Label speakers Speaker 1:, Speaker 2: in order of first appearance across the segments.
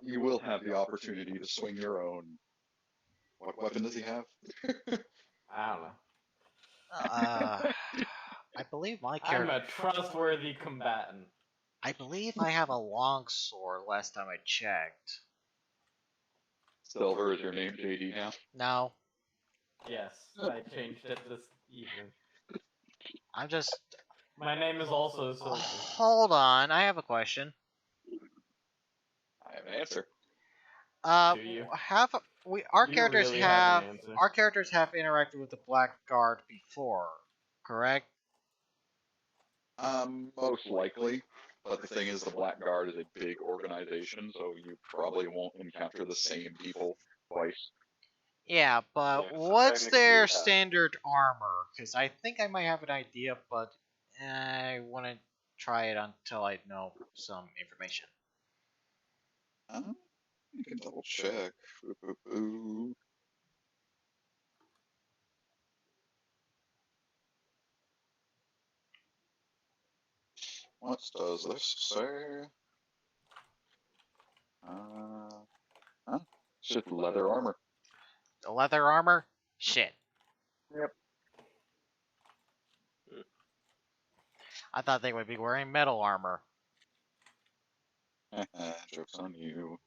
Speaker 1: you will have the opportunity to swing your own. What weapon does he have?
Speaker 2: I don't know.
Speaker 3: I believe my
Speaker 2: I'm
Speaker 3: character.
Speaker 2: a trustworthy combatant.
Speaker 3: I believe I have a long sword. Last time I checked.
Speaker 1: Silver is your name, JD now.
Speaker 3: No,
Speaker 2: Yes, I changed it this evening.
Speaker 3: I'm just.
Speaker 2: My name is also Silver.
Speaker 3: Hold on, I have a question.
Speaker 1: I have an answer.
Speaker 2: Do you?
Speaker 3: Have we our
Speaker 2: You
Speaker 3: characters
Speaker 2: really have
Speaker 3: have
Speaker 2: an answer.
Speaker 3: our characters have interacted with the Black Guard before, correct?
Speaker 1: Most likely. But the thing is, the Black Guard is a big organization, so you probably won't encounter the same people twice.
Speaker 3: Yeah, but
Speaker 4: Yeah, so
Speaker 3: what's
Speaker 4: technically
Speaker 3: their
Speaker 4: you have.
Speaker 3: standard armor? Because I think I might have an idea, but I want to try it until I know some information.
Speaker 1: You can double check. Ooh. What does this say? It's just leather armor.
Speaker 3: The leather armor? Shit.
Speaker 1: Yep.
Speaker 3: I thought they would be wearing metal armor.
Speaker 1: Joke's on you.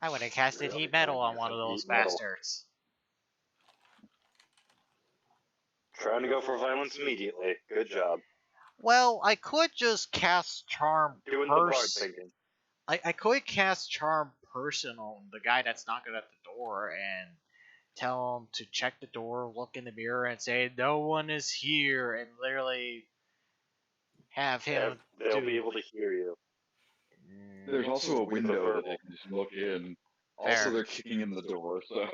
Speaker 3: I would have casted
Speaker 4: Really
Speaker 3: heat metal
Speaker 4: trying
Speaker 3: on
Speaker 4: to
Speaker 3: one of
Speaker 4: get some
Speaker 3: those
Speaker 4: heat metal.
Speaker 3: bastards.
Speaker 4: Trying to go for violence immediately. Good job.
Speaker 3: Well, I could just cast charm
Speaker 4: Doing the bard thinking.
Speaker 3: I could cast charm person on the guy that's knocking at the door and tell him to check the door, look in the mirror, and say no one is here, and literally have him.
Speaker 4: They'll be able to hear you.
Speaker 1: There's also a
Speaker 4: With the
Speaker 1: window that
Speaker 4: verbal.
Speaker 1: they can just look in.
Speaker 3: Fair.
Speaker 1: Also, they're kicking in the door, so.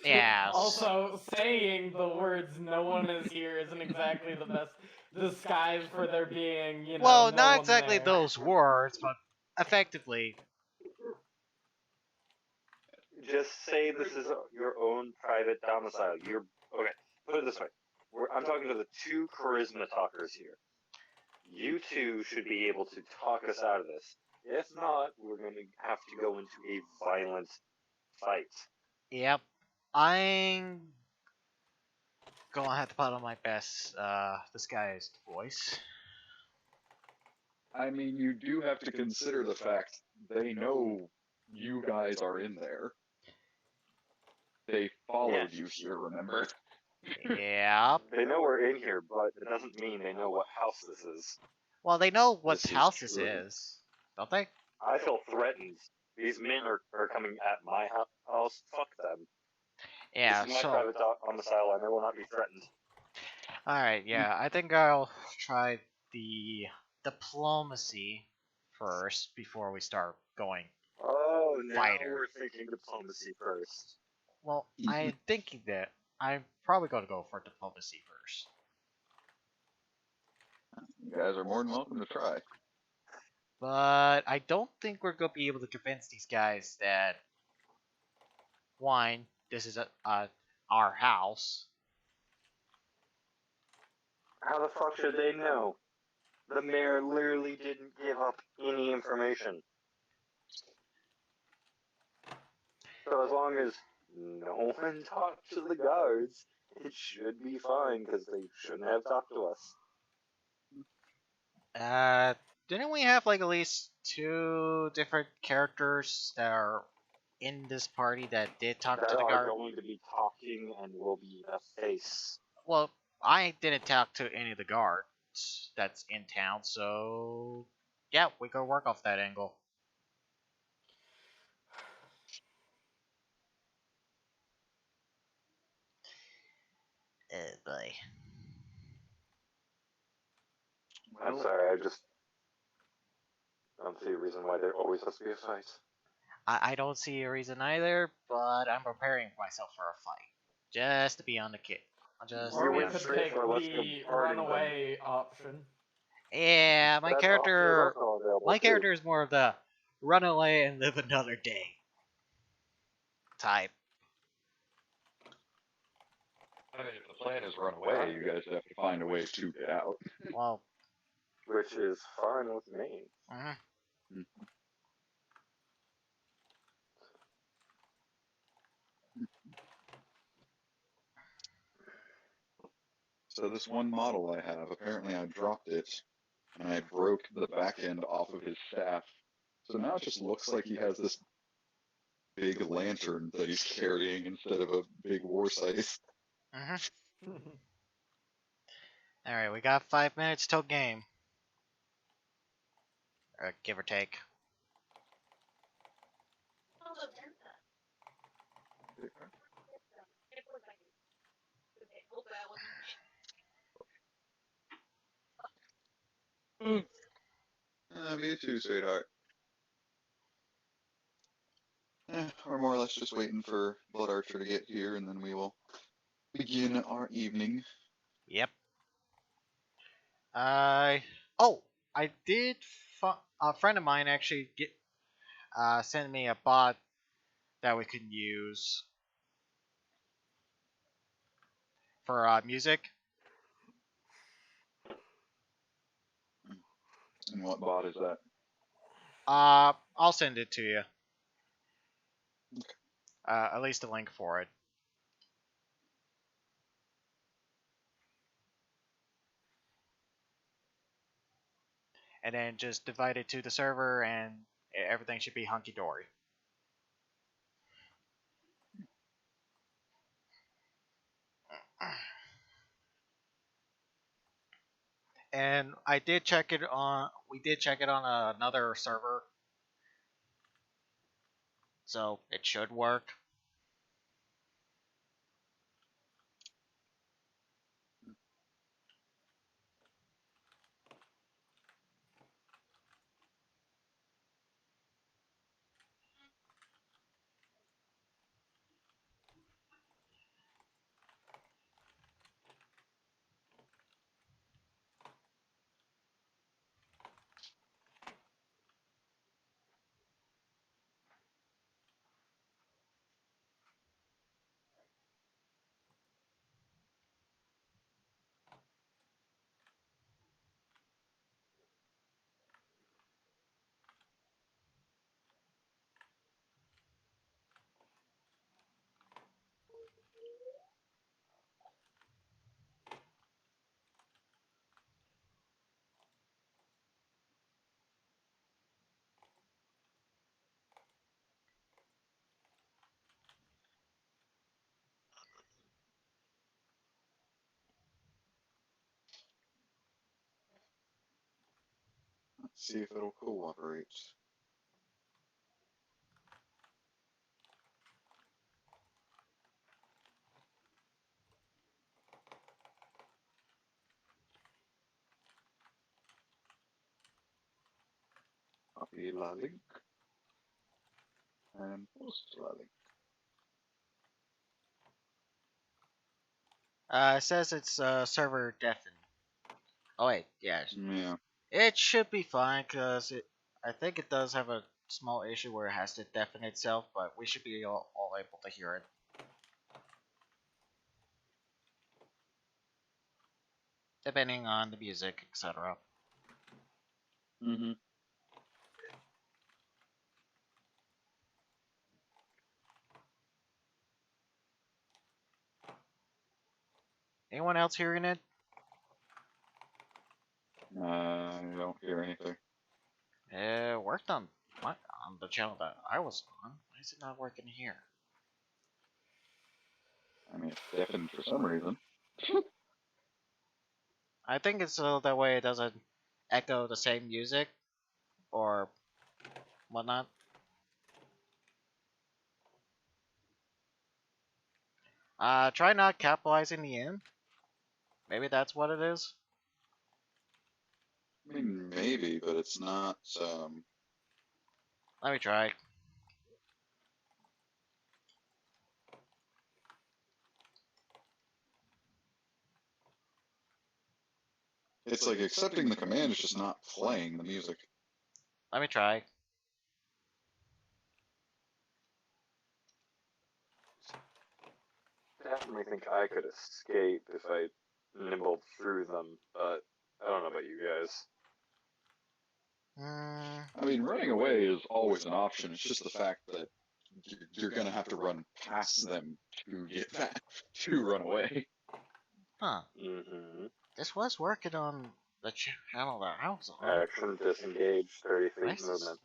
Speaker 3: Yeah.
Speaker 2: Also, saying the words "no one is here" isn't exactly the best disguise for there being, you know.
Speaker 3: Well,
Speaker 2: no
Speaker 3: not
Speaker 2: one
Speaker 3: exactly
Speaker 2: there.
Speaker 3: those words, but effectively.
Speaker 4: Just say this is your own private domicile. You're okay. Put it this way: I'm talking to the two charisma talkers here. You two should be able to talk us out of this. If not, we're going to have to go into a violent fight.
Speaker 3: Yep. I'm gonna have to put on my best disguised voice.
Speaker 1: I mean, you do have to consider the fact they know you guys are in there. They followed you here, remember?
Speaker 3: Yep.
Speaker 4: They know we're in here, but it doesn't mean they know what house this is.
Speaker 3: Well, they know what
Speaker 1: This is
Speaker 3: house this
Speaker 1: true.
Speaker 3: is, don't they?
Speaker 4: I feel threatened. These men are coming at my house. Fuck them.
Speaker 3: Yeah,
Speaker 4: This is my
Speaker 3: so.
Speaker 4: private domicile, and I will not be threatened.
Speaker 3: Alright, yeah, I think I'll try the diplomacy first before we start going.
Speaker 4: Oh, now
Speaker 3: Fighter.
Speaker 4: we're thinking diplomacy first.
Speaker 3: Well, I'm thinking that I'm probably going to go for diplomacy first.
Speaker 1: You guys are more than welcome to try.
Speaker 3: But I don't think we're going to be able to convince these guys that, one, this is our house.
Speaker 4: How the fuck should they know? The mayor literally didn't give up any information. So as long as no one talked to the guards, it should be fine, because they shouldn't have talked to us.
Speaker 3: Didn't we have like at least 2 different characters that are in this party that did talk
Speaker 4: That
Speaker 3: to the
Speaker 4: are
Speaker 3: guard?
Speaker 4: going to be talking and will be a face.
Speaker 3: Well, I didn't talk to any of the guards that's in town, so yeah, we could work off that angle. Oh boy.
Speaker 4: I'm sorry, I don't see a reason why there always has to be a fight.
Speaker 3: I don't see a reason either, but I'm preparing myself for a fight. Just to be on the kick. Just
Speaker 2: Or
Speaker 3: to be
Speaker 2: we
Speaker 3: on
Speaker 2: could
Speaker 3: the
Speaker 4: straight
Speaker 2: take
Speaker 4: for let's
Speaker 2: the
Speaker 4: go party
Speaker 2: runaway option.
Speaker 3: Yeah, my
Speaker 4: That
Speaker 3: character
Speaker 4: option is also available,
Speaker 3: my
Speaker 4: too.
Speaker 3: character is more of the run away and live another day type.
Speaker 1: I mean, if the plan is run away, you guys have to find a way to get out.
Speaker 3: Well,
Speaker 4: Which is fine with me.
Speaker 3: mhm.
Speaker 1: So this one model I have, apparently I dropped it, and I broke the back end off of his staff. So now it just looks like he has this big lantern that he's carrying instead of a big war scythe.
Speaker 3: Alright, we got 5 minutes till game. Or give or take.
Speaker 1: Me too, sweetheart. We're more or less just waiting for Blood Archer to get here, and then we will begin our evening.
Speaker 3: Yep. Oh, I did. A friend of mine actually sent me a bot that we can use for music.
Speaker 1: And what bot is that?
Speaker 3: I'll send it to you. At least a link for it. And then just divide it to the server, and everything should be hunky dory. And I did check it on. We did check it on another server, so it should work.
Speaker 1: Let's see if it'll cooperate. Copy la link. And post la link.
Speaker 3: It says it's server deafened. Oh wait, yeah.
Speaker 1: Yeah.
Speaker 3: It should be fine because I think it does have a small issue where it has to deafen itself, but we should be all able to hear it. Depending on the music, etc.
Speaker 1: Mm-hmm.
Speaker 3: Anyone else hearing it?
Speaker 1: I don't hear anything.
Speaker 3: It worked on the channel that I was on. Why is it not working here?
Speaker 1: I mean, it's deafened for some reason.
Speaker 3: I think it's so that way it doesn't echo the same music or whatnot. Try not capitalizing the N. Maybe that's what it is.
Speaker 1: I mean, maybe, but it's not,
Speaker 3: Let me try.
Speaker 1: It's like accepting the command is just not playing the music.
Speaker 3: Let me try.
Speaker 4: Definitely think I could escape if I nimbled through them, but I don't know about you guys.
Speaker 1: I mean, running away is always an option. It's just the fact that you're going to have to run past them to get back to run away.
Speaker 3: Huh.
Speaker 4: Mm-hmm.
Speaker 3: This was working on the channel that I was on.
Speaker 4: Action, disengage, 30 feet movement.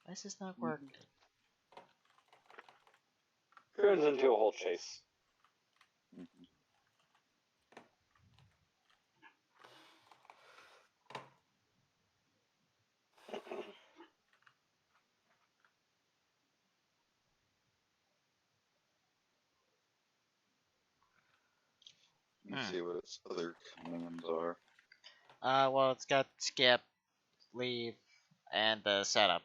Speaker 3: Why is this not working?
Speaker 4: Turns into a whole chase.
Speaker 1: Let's see what its other commands are.
Speaker 3: Well, it's got skip, leave, and the setup.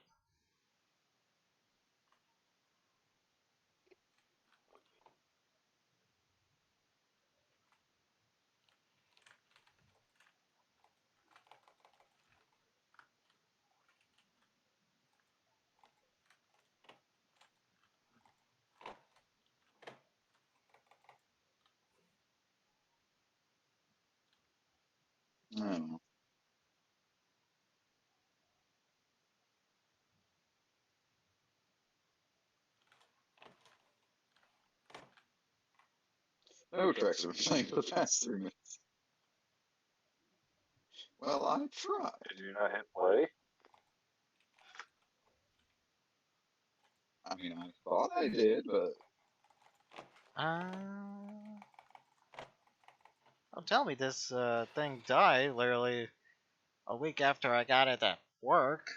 Speaker 1: I don't know. No tracks have been playing for the past 3 minutes. Well, I tried.
Speaker 4: Did you not hit play?
Speaker 1: I mean, I thought I did, but
Speaker 3: Don't tell me this thing died literally a week after I got it at work.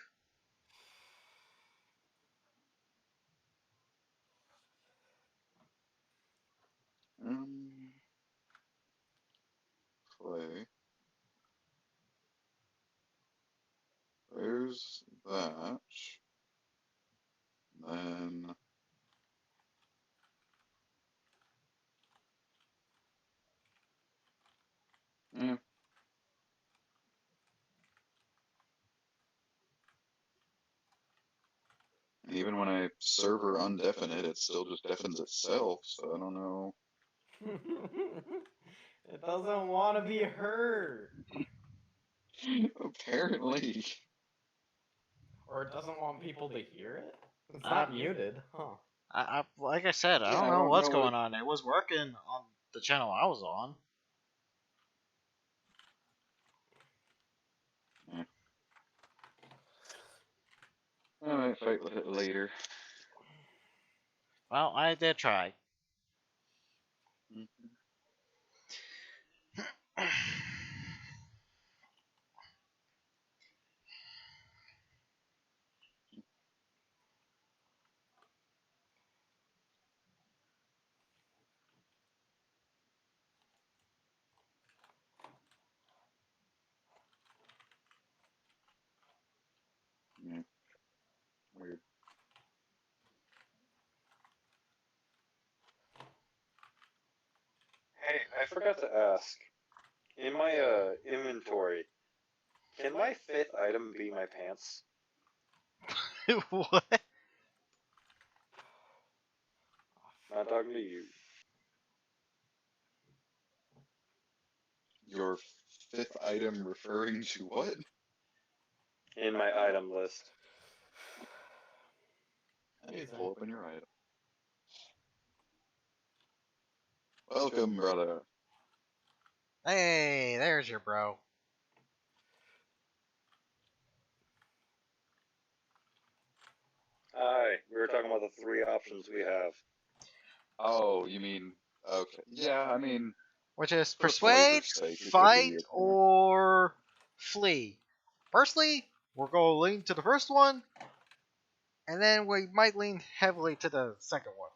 Speaker 1: play. There's that. Then yeah. And even when I server undeafen it, it still just deafens itself, so I don't know.
Speaker 2: It doesn't want to be heard.
Speaker 1: Apparently.
Speaker 2: Or it doesn't want people to hear it? It's not muted, huh?
Speaker 3: Like I said, I
Speaker 1: Yeah,
Speaker 3: don't
Speaker 1: I
Speaker 3: know
Speaker 1: don't
Speaker 3: what's
Speaker 1: know
Speaker 3: going on. It was working on the channel I was on.
Speaker 1: Yeah. I might fight with it later.
Speaker 3: Well, I did try.
Speaker 1: Yeah. Weird.
Speaker 4: Hey, I forgot to ask. In my inventory, can my 5th item be my pants?
Speaker 3: What?
Speaker 4: Not talking to you.
Speaker 1: Your 5th item referring to what?
Speaker 4: In my item list.
Speaker 1: I need to pull open your item. Welcome, brother.
Speaker 3: Hey, there's your bro.
Speaker 4: Hi, we were talking about the 3 options we have.
Speaker 1: Oh, you mean okay? Yeah, I mean,
Speaker 3: Which is
Speaker 1: for
Speaker 3: persuade,
Speaker 1: flavor's sake, it could
Speaker 3: fight,
Speaker 1: be.
Speaker 3: or flee. Personally, we're going to lean to the first one, and then we might lean heavily to the second one.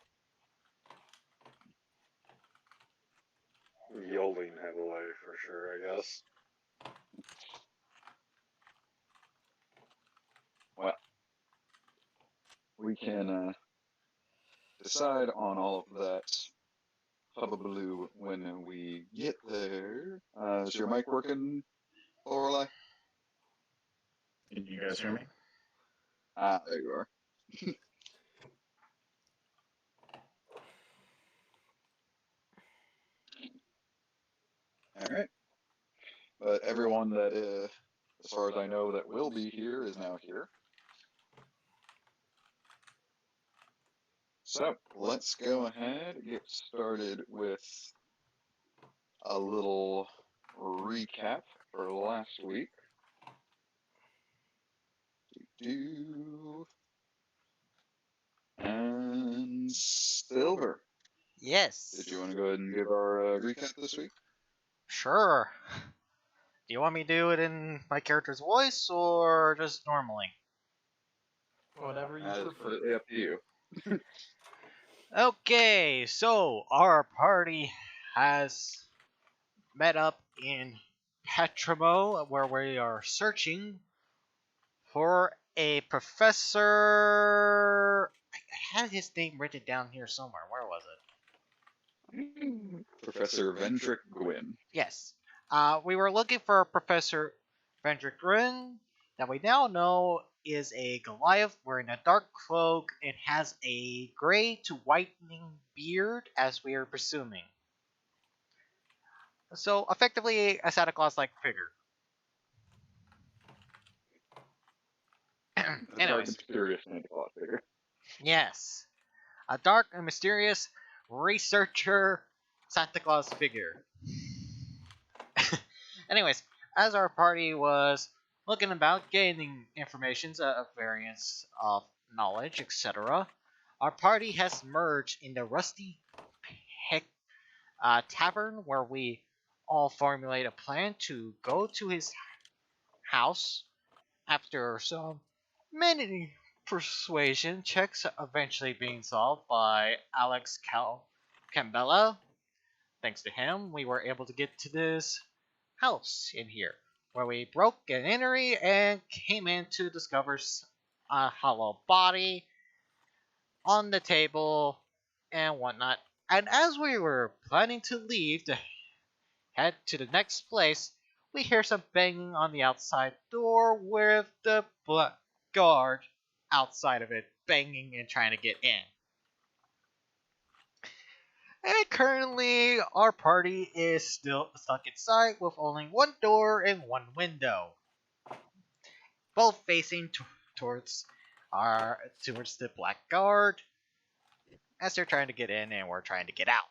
Speaker 4: You'll lean heavily for sure, I guess.
Speaker 1: Well, we can decide on all of that hubbubaloo when we get there. Is your mic working, Lorelai?
Speaker 5: Can you guys hear me?
Speaker 1: Ah, there you are. All right. But everyone that, as far as I know, that will be here is now here. So let's go ahead and get started with a little recap for last week. And Silver,
Speaker 3: Yes.
Speaker 1: did you want to go ahead and give our recap this week?
Speaker 3: Sure. Do you want me to do it in my character's voice or just normally?
Speaker 2: Whatever you
Speaker 1: That is
Speaker 2: prefer.
Speaker 1: completely up to you.
Speaker 3: Okay, so our party has met up in Petramo, where we are searching for a professor. I had his name written down here somewhere. Where was it?
Speaker 1: Professor Vendrick Gwyn.
Speaker 3: Yes. We were looking for Professor Vendrick Rin, that we now know is a Goliath wearing a dark cloak and has a gray to whitening beard, as we are presuming. So, effectively, a Santa Claus-like figure.
Speaker 1: A dark and
Speaker 3: Anyways,
Speaker 1: mysterious Santa Claus figure.
Speaker 3: yes. A dark and mysterious researcher Santa Claus figure. Anyways, as our party was looking about, gaining informations of variance of knowledge, etc., our party has merged in the Rusty Peck Tavern, where we all formulate a plan to go to his house after some many persuasion checks eventually being solved by Alex Cambella. Thanks to him, we were able to get to this house in here, where we broke an entry and came in to discover a hollow body on the table and whatnot. And as we were planning to leave to head to the next place, we hear some banging on the outside door with the black guard outside of it banging and trying to get in. And currently, our party is still stuck inside with only one door and one window, both facing towards the black guard, as they're trying to get in and we're trying to get out.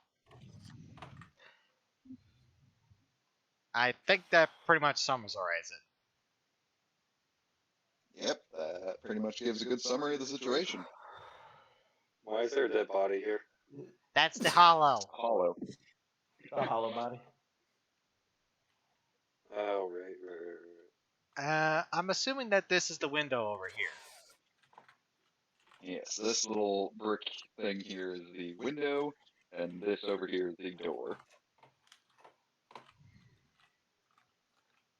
Speaker 3: I think that pretty much summarizes it.
Speaker 1: Yep, that pretty much gives a good summary of the situation.
Speaker 4: Why is there a dead body here?
Speaker 3: That's the hollow.
Speaker 1: Hollow.
Speaker 2: The hollow body.
Speaker 4: Oh, right.
Speaker 3: I'm assuming that this is the window over here.
Speaker 1: Yes, this little brick thing here is the window, and this over here is the door.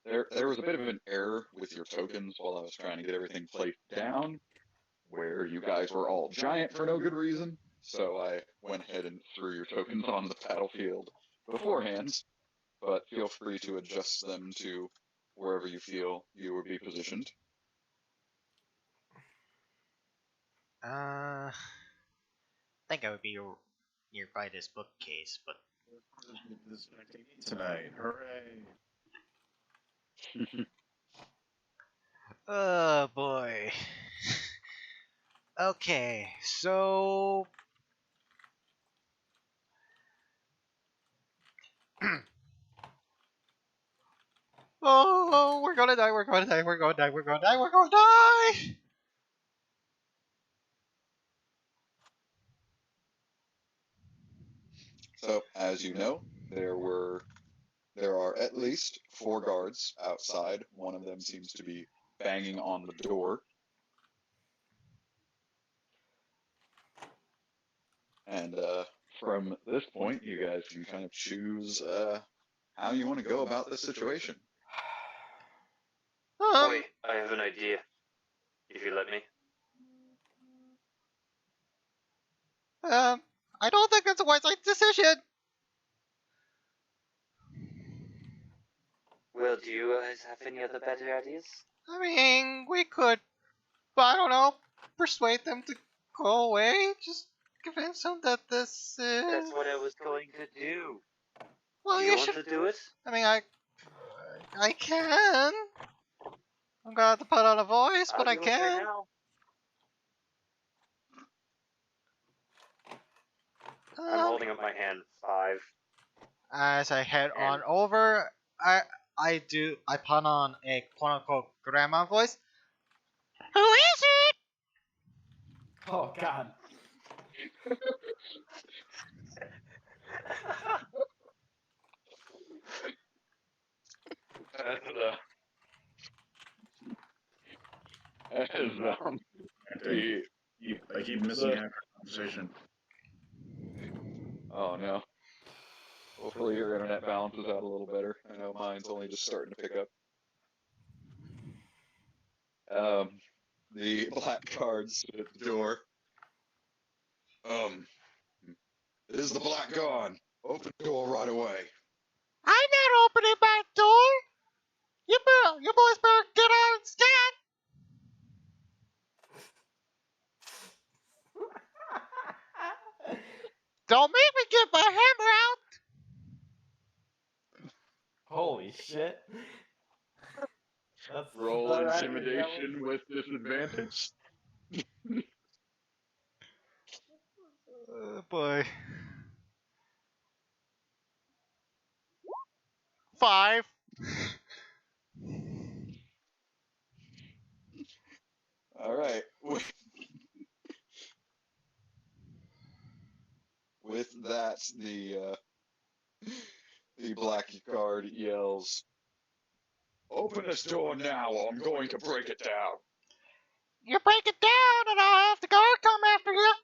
Speaker 1: There was a bit of an error with your tokens while I was trying to get everything placed down, where you guys were all giant for no good reason, so I went ahead and threw your tokens on the battlefield beforehand, but feel free to adjust them to wherever you feel you would be positioned.
Speaker 3: I think I would be nearby this bookcase, but
Speaker 5: This tonight, hooray!
Speaker 3: oh boy. Okay, so oh, we're gonna die, we're gonna die, we're gonna die, we're gonna die, we're gonna die!
Speaker 1: So, as you know, there are at least 4 guards outside. One of them seems to be banging on the door. And from this point, you guys can kind of choose how you want to go about this situation.
Speaker 4: Wait, I have an idea. If you let me.
Speaker 3: I don't think that's a wise decision.
Speaker 4: Well, do you guys have any other better ideas?
Speaker 3: I mean, we could, but I don't know, persuade them to go away. Just convince them that this is.
Speaker 4: That's what I was going to do.
Speaker 3: Well,
Speaker 4: Do
Speaker 3: you
Speaker 4: you want
Speaker 3: should.
Speaker 4: to do it?
Speaker 3: I mean, I can. I'm gonna have to put on a voice, but I
Speaker 4: I'll do it right
Speaker 3: can.
Speaker 4: now. I'm holding up my hand. 5.
Speaker 3: As I head on
Speaker 4: And-
Speaker 3: over, I put on a quote unquote grandma voice. Who is it?
Speaker 2: Oh God.
Speaker 1: As the
Speaker 5: I keep missing out on conversation.
Speaker 1: oh no. Hopefully your internet balances out a little better. I know mine's only just starting to pick up. The black cards at the door. Is the black gone? Open the door right away.
Speaker 3: I'm not opening my door. You boys better get out and stand. Don't make me get my hammer out.
Speaker 2: Holy shit. That's
Speaker 1: Roll
Speaker 2: the right
Speaker 1: intimidation with disadvantage.
Speaker 3: Oh boy. 5.
Speaker 1: All right. With that, the black card yells, "Open this door now, or I'm going to break it down."
Speaker 3: You break it down and I'll have the guard come after you.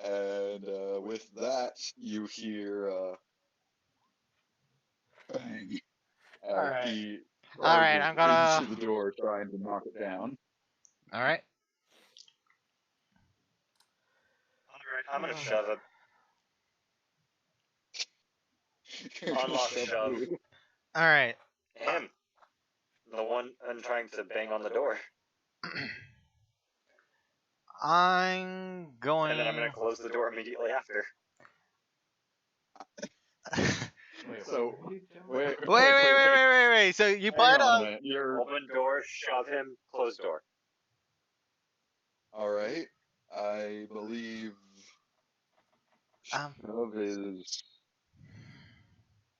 Speaker 1: And with that, you hear bang.
Speaker 2: Alright.
Speaker 1: He
Speaker 3: Alright, I'm
Speaker 1: charges
Speaker 3: gonna.
Speaker 1: into the door, trying to knock it down.
Speaker 3: Alright.
Speaker 4: Alright, I'm gonna shove him.
Speaker 1: You're gonna
Speaker 4: Unlock shove.
Speaker 1: who?
Speaker 3: Alright.
Speaker 4: Him. The one I'm trying to bang on the door.
Speaker 3: I'm going.
Speaker 4: And then I'm gonna close the door immediately after.
Speaker 2: Wait,
Speaker 1: So,
Speaker 2: what are you doing?
Speaker 3: Wait. So you
Speaker 1: Hang
Speaker 3: plan
Speaker 1: on a
Speaker 3: on.
Speaker 1: minute. You're
Speaker 4: Open door, shove him, close door.
Speaker 1: all right. I believe shove is.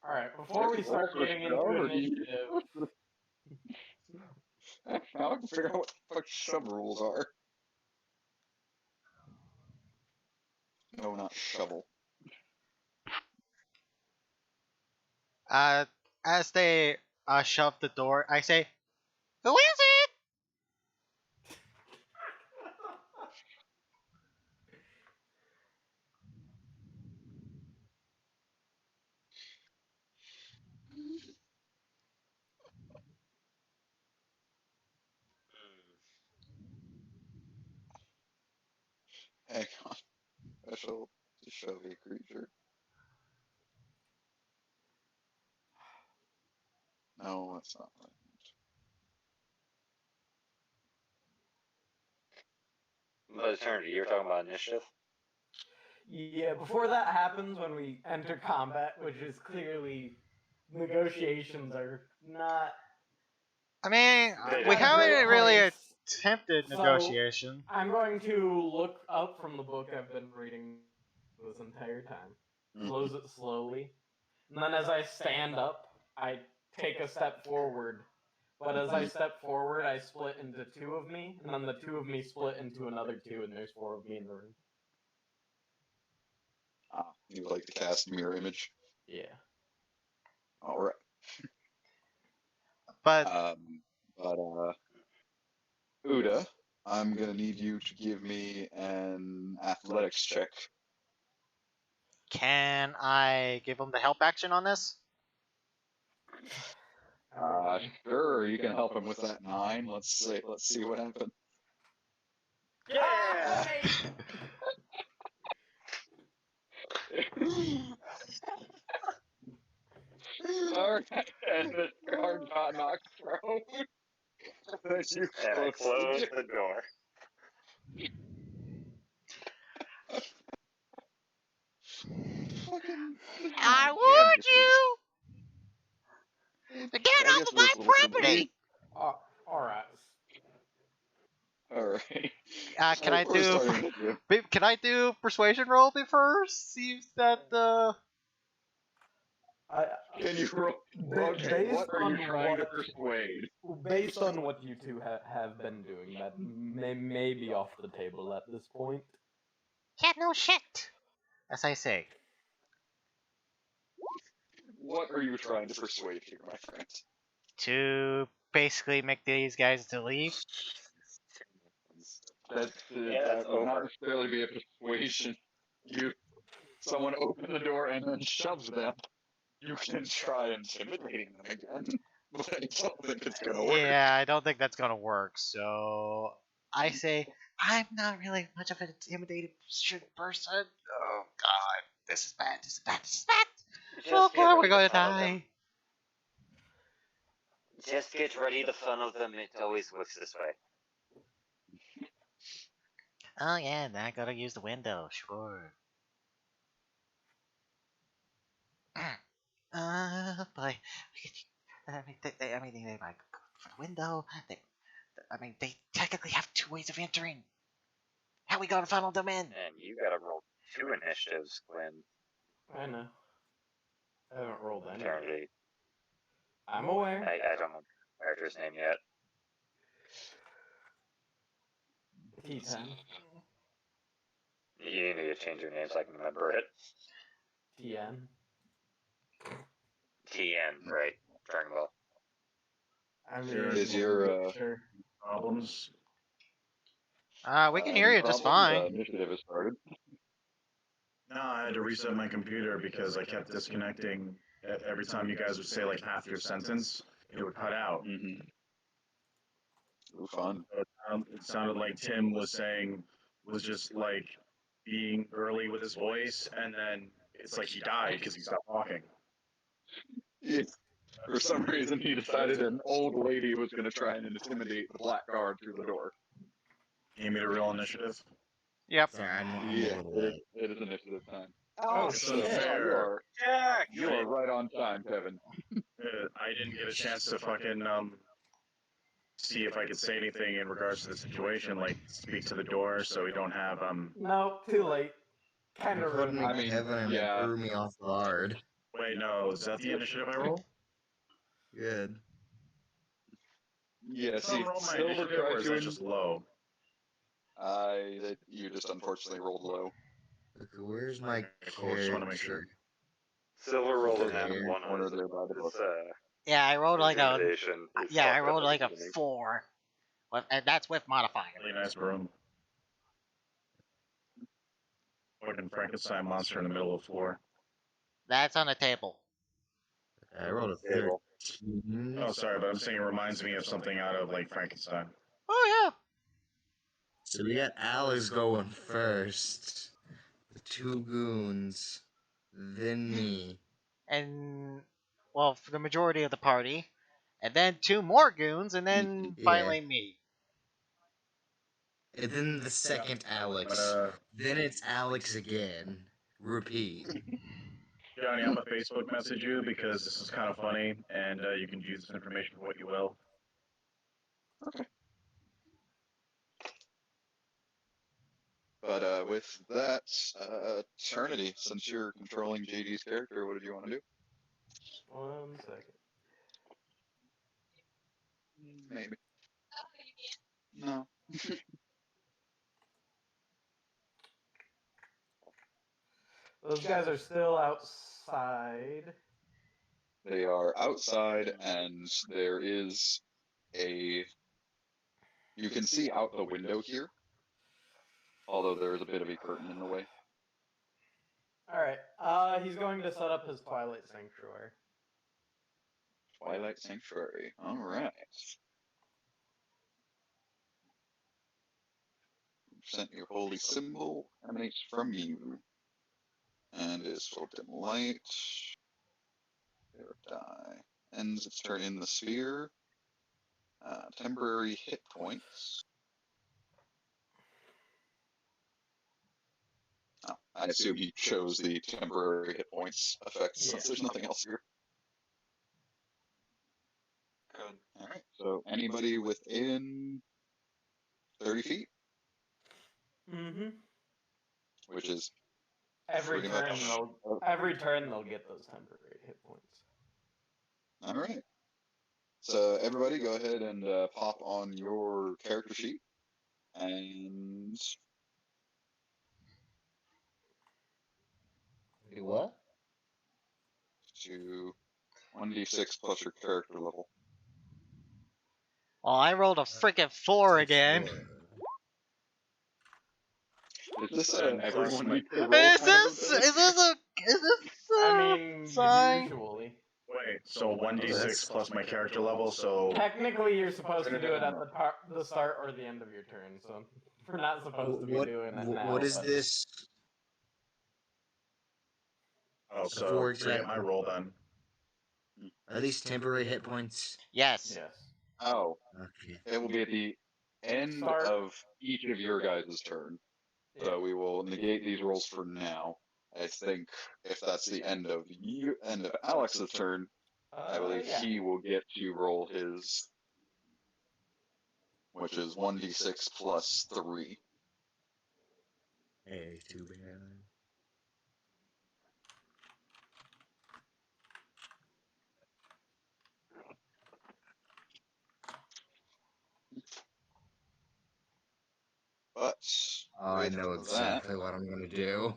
Speaker 2: Alright, before we start getting into initiative,
Speaker 1: Now I can figure out what the fuck shove rules are. No, not shovel.
Speaker 3: As they shove the door, I say, "Who is it?"
Speaker 1: Hang on. Special to shove a creature. No, that's not right.
Speaker 4: But eternity, you're talking about initiative?
Speaker 2: yeah, before that happens, when we enter combat, which is clearly negotiations are not.
Speaker 3: I mean,
Speaker 4: They
Speaker 3: we
Speaker 4: don't.
Speaker 3: haven't really
Speaker 2: Place.
Speaker 3: attempted
Speaker 2: So-
Speaker 3: negotiation.
Speaker 2: I'm going to look up from the book I've been reading this entire time, close it slowly, and then as I stand up, I take a step forward. But as I step forward, I split into 2 of me, and then the 2 of me split into another 2, and there's 4 of me in the room.
Speaker 1: You like to cast mirror image?
Speaker 2: Yeah.
Speaker 1: All right.
Speaker 3: But
Speaker 1: Uda, I'm gonna need you to give me an athletics check.
Speaker 3: can I give him the help action on this?
Speaker 1: Sure, you can help him with that 9. Let's see what happens.
Speaker 4: Yeah!
Speaker 1: Alright, and the guard got knocked prone. As you
Speaker 4: And I
Speaker 1: close
Speaker 4: close
Speaker 1: it.
Speaker 4: the door.
Speaker 1: Fucking-
Speaker 3: I
Speaker 1: Damn,
Speaker 3: warned
Speaker 1: you.
Speaker 3: you! Get
Speaker 1: I
Speaker 3: off
Speaker 1: guess
Speaker 3: of my
Speaker 1: this will-
Speaker 3: property!
Speaker 2: Alright.
Speaker 1: All right.
Speaker 3: Can I
Speaker 1: We're
Speaker 3: do?
Speaker 1: starting with you.
Speaker 3: Can I do persuasion roll first? See if that
Speaker 1: Can you roll? Okay, what are you trying to persuade?
Speaker 2: Based on what you two have been doing, that may be off the table at this point.
Speaker 3: Yeah, no shit. As I say.
Speaker 1: What are you trying to persuade here, my friend?
Speaker 3: To basically make these guys to leave.
Speaker 1: That
Speaker 4: it's
Speaker 1: would not
Speaker 4: over.
Speaker 1: necessarily be a persuasion. Someone opens the door and then shoves them. You can try intimidating them again, but I don't think it's gonna work.
Speaker 3: Yeah, I don't think that's gonna work. So I say I'm not really much of an intimidating person. Oh God, this is bad. This is bad. This is bad. Oh
Speaker 4: Just get
Speaker 3: God,
Speaker 4: ready
Speaker 3: we're gonna
Speaker 4: to funnel them.
Speaker 3: die.
Speaker 4: Just get ready to funnel them. It always works this way.
Speaker 3: Oh yeah, now I gotta use the window. Sure. But I mean, they might go for the window. They technically have two ways of entering. How we gonna funnel them in?
Speaker 4: And you gotta roll 2 initiatives, Gwen.
Speaker 2: I know. I haven't rolled any.
Speaker 4: Eternity.
Speaker 2: I'm aware.
Speaker 4: I don't know the character's name yet.
Speaker 2: T10.
Speaker 4: You need to change your name so I can remember it.
Speaker 2: TN.
Speaker 4: TN, right. Dragon Ball.
Speaker 2: I mean,
Speaker 5: Is
Speaker 1: your,
Speaker 2: sure.
Speaker 5: Problems?
Speaker 3: We can hear you just fine.
Speaker 1: Initiative has started.
Speaker 5: No, I had to reset my computer because I kept disconnecting. Every time you guys would say like half your sentence, it would cut out.
Speaker 1: Mm-hmm. Ooh, fun.
Speaker 5: It sounded like Tim was just like being early with his voice, and then it's like he died because he stopped talking.
Speaker 1: Yeah. For some reason, he decided an old lady was going to try and intimidate the black guard through the door.
Speaker 5: Gave me the real initiative.
Speaker 3: Yep.
Speaker 6: Sorry, I'm
Speaker 1: Yeah,
Speaker 6: a little late.
Speaker 1: it is initiative time.
Speaker 2: Oh,
Speaker 5: so
Speaker 2: shit.
Speaker 5: fair.
Speaker 4: Jack!
Speaker 1: You are right on time, Kevin.
Speaker 5: I didn't get a chance to fucking see if I could say anything in regards to the situation, like speak to the door, so we don't have
Speaker 2: No, too late. Kind
Speaker 6: You
Speaker 2: of
Speaker 6: called
Speaker 2: ruined
Speaker 6: me
Speaker 1: I mean,
Speaker 6: Kevin and
Speaker 1: yeah.
Speaker 6: it threw me off guard.
Speaker 5: Wait, no, is that the initiative I roll?
Speaker 6: Good.
Speaker 1: Yeah,
Speaker 5: Did
Speaker 1: see,
Speaker 5: I roll my
Speaker 1: Silver
Speaker 5: initiative,
Speaker 1: tried
Speaker 5: or is
Speaker 1: to.
Speaker 5: that just low?
Speaker 1: You just unfortunately rolled low.
Speaker 6: Okay, where's my
Speaker 5: Cool, just wanna make sure.
Speaker 6: character?
Speaker 4: Silver roll is
Speaker 6: Yeah.
Speaker 4: one
Speaker 1: Corner
Speaker 4: of
Speaker 1: there by the book.
Speaker 3: Yeah, I rolled like a.
Speaker 4: intimidation. We
Speaker 3: Yeah, I
Speaker 4: talked about
Speaker 3: rolled
Speaker 4: that
Speaker 3: like
Speaker 4: at
Speaker 3: a
Speaker 4: the beginning.
Speaker 3: 4. And that's with modifier.
Speaker 5: Really nice room. Fucking Frankenstein monster in the middle of the floor.
Speaker 3: That's on the table.
Speaker 6: I rolled a
Speaker 4: Table.
Speaker 6: 13.
Speaker 5: Oh, sorry, but I'm saying it reminds me of something out of like Frankenstein.
Speaker 3: Oh yeah.
Speaker 6: So we got Alex going first. The 2 goons. Then me.
Speaker 3: And well, for the majority of the party, and then 2 more goons, and then
Speaker 6: Yeah.
Speaker 3: finally me.
Speaker 6: And then the second Alex. Then it's Alex again. Repeat.
Speaker 5: Johnny, I'm gonna Facebook message you because this is kind of funny, and you can use this information for what you will.
Speaker 1: But with that, Eternity, since you're controlling JD's character, what did you want to do?
Speaker 2: 1 second.
Speaker 1: Maybe. No.
Speaker 2: Those guys are still outside.
Speaker 1: They are outside, and there is a. You can see out the window here, although there is a bit of a curtain in the way.
Speaker 2: Alright, he's going to set up his Twilight Sanctuary.
Speaker 1: Twilight Sanctuary. All right. Sent your holy symbol emanates from you, and is swapped in light. There, die. Ends its turn in the sphere. Temporary hit points. Oh, I assume he chose the temporary hit points effect since there's nothing else here. Good. Alright, so anybody within 30 feet,
Speaker 2: Mm-hmm.
Speaker 1: which is
Speaker 2: Every
Speaker 1: pretty
Speaker 2: turn
Speaker 1: much.
Speaker 2: they'll get those temporary hit points.
Speaker 1: All right. So everybody, go ahead and pop on your character sheet, and
Speaker 6: Wait, what?
Speaker 1: to 1d6 plus your character level.
Speaker 3: Oh, I rolled a freaking 4 again.
Speaker 1: Is this
Speaker 5: And
Speaker 1: everyone
Speaker 5: plus
Speaker 1: needs to roll
Speaker 3: Is
Speaker 1: kind of
Speaker 3: this
Speaker 1: ability?
Speaker 2: I mean,
Speaker 3: sign?
Speaker 2: usually.
Speaker 5: Wait, so 1d6 plus my character level, so
Speaker 2: Technically, you're supposed to do it at the start or the end of your turn, so we're not supposed to be doing it now.
Speaker 6: What is
Speaker 2: but-
Speaker 6: this?
Speaker 5: oh, so
Speaker 6: Four
Speaker 5: forget
Speaker 6: exactly.
Speaker 5: my roll then.
Speaker 6: Are these temporary hit points?
Speaker 3: Yes.
Speaker 2: Yes.
Speaker 1: Oh,
Speaker 6: Okay.
Speaker 1: it will be at the end
Speaker 2: Start.
Speaker 1: of each of your guys' turn. So we will negate these rolls for now. I think if that's the end of Alex's turn, I believe
Speaker 2: Yeah.
Speaker 1: he will get to roll his, which is 1d6 plus 3.
Speaker 6: Hey, too bad.
Speaker 1: But
Speaker 6: Oh, I
Speaker 1: with
Speaker 6: know
Speaker 1: that,
Speaker 6: exactly what I'm gonna do.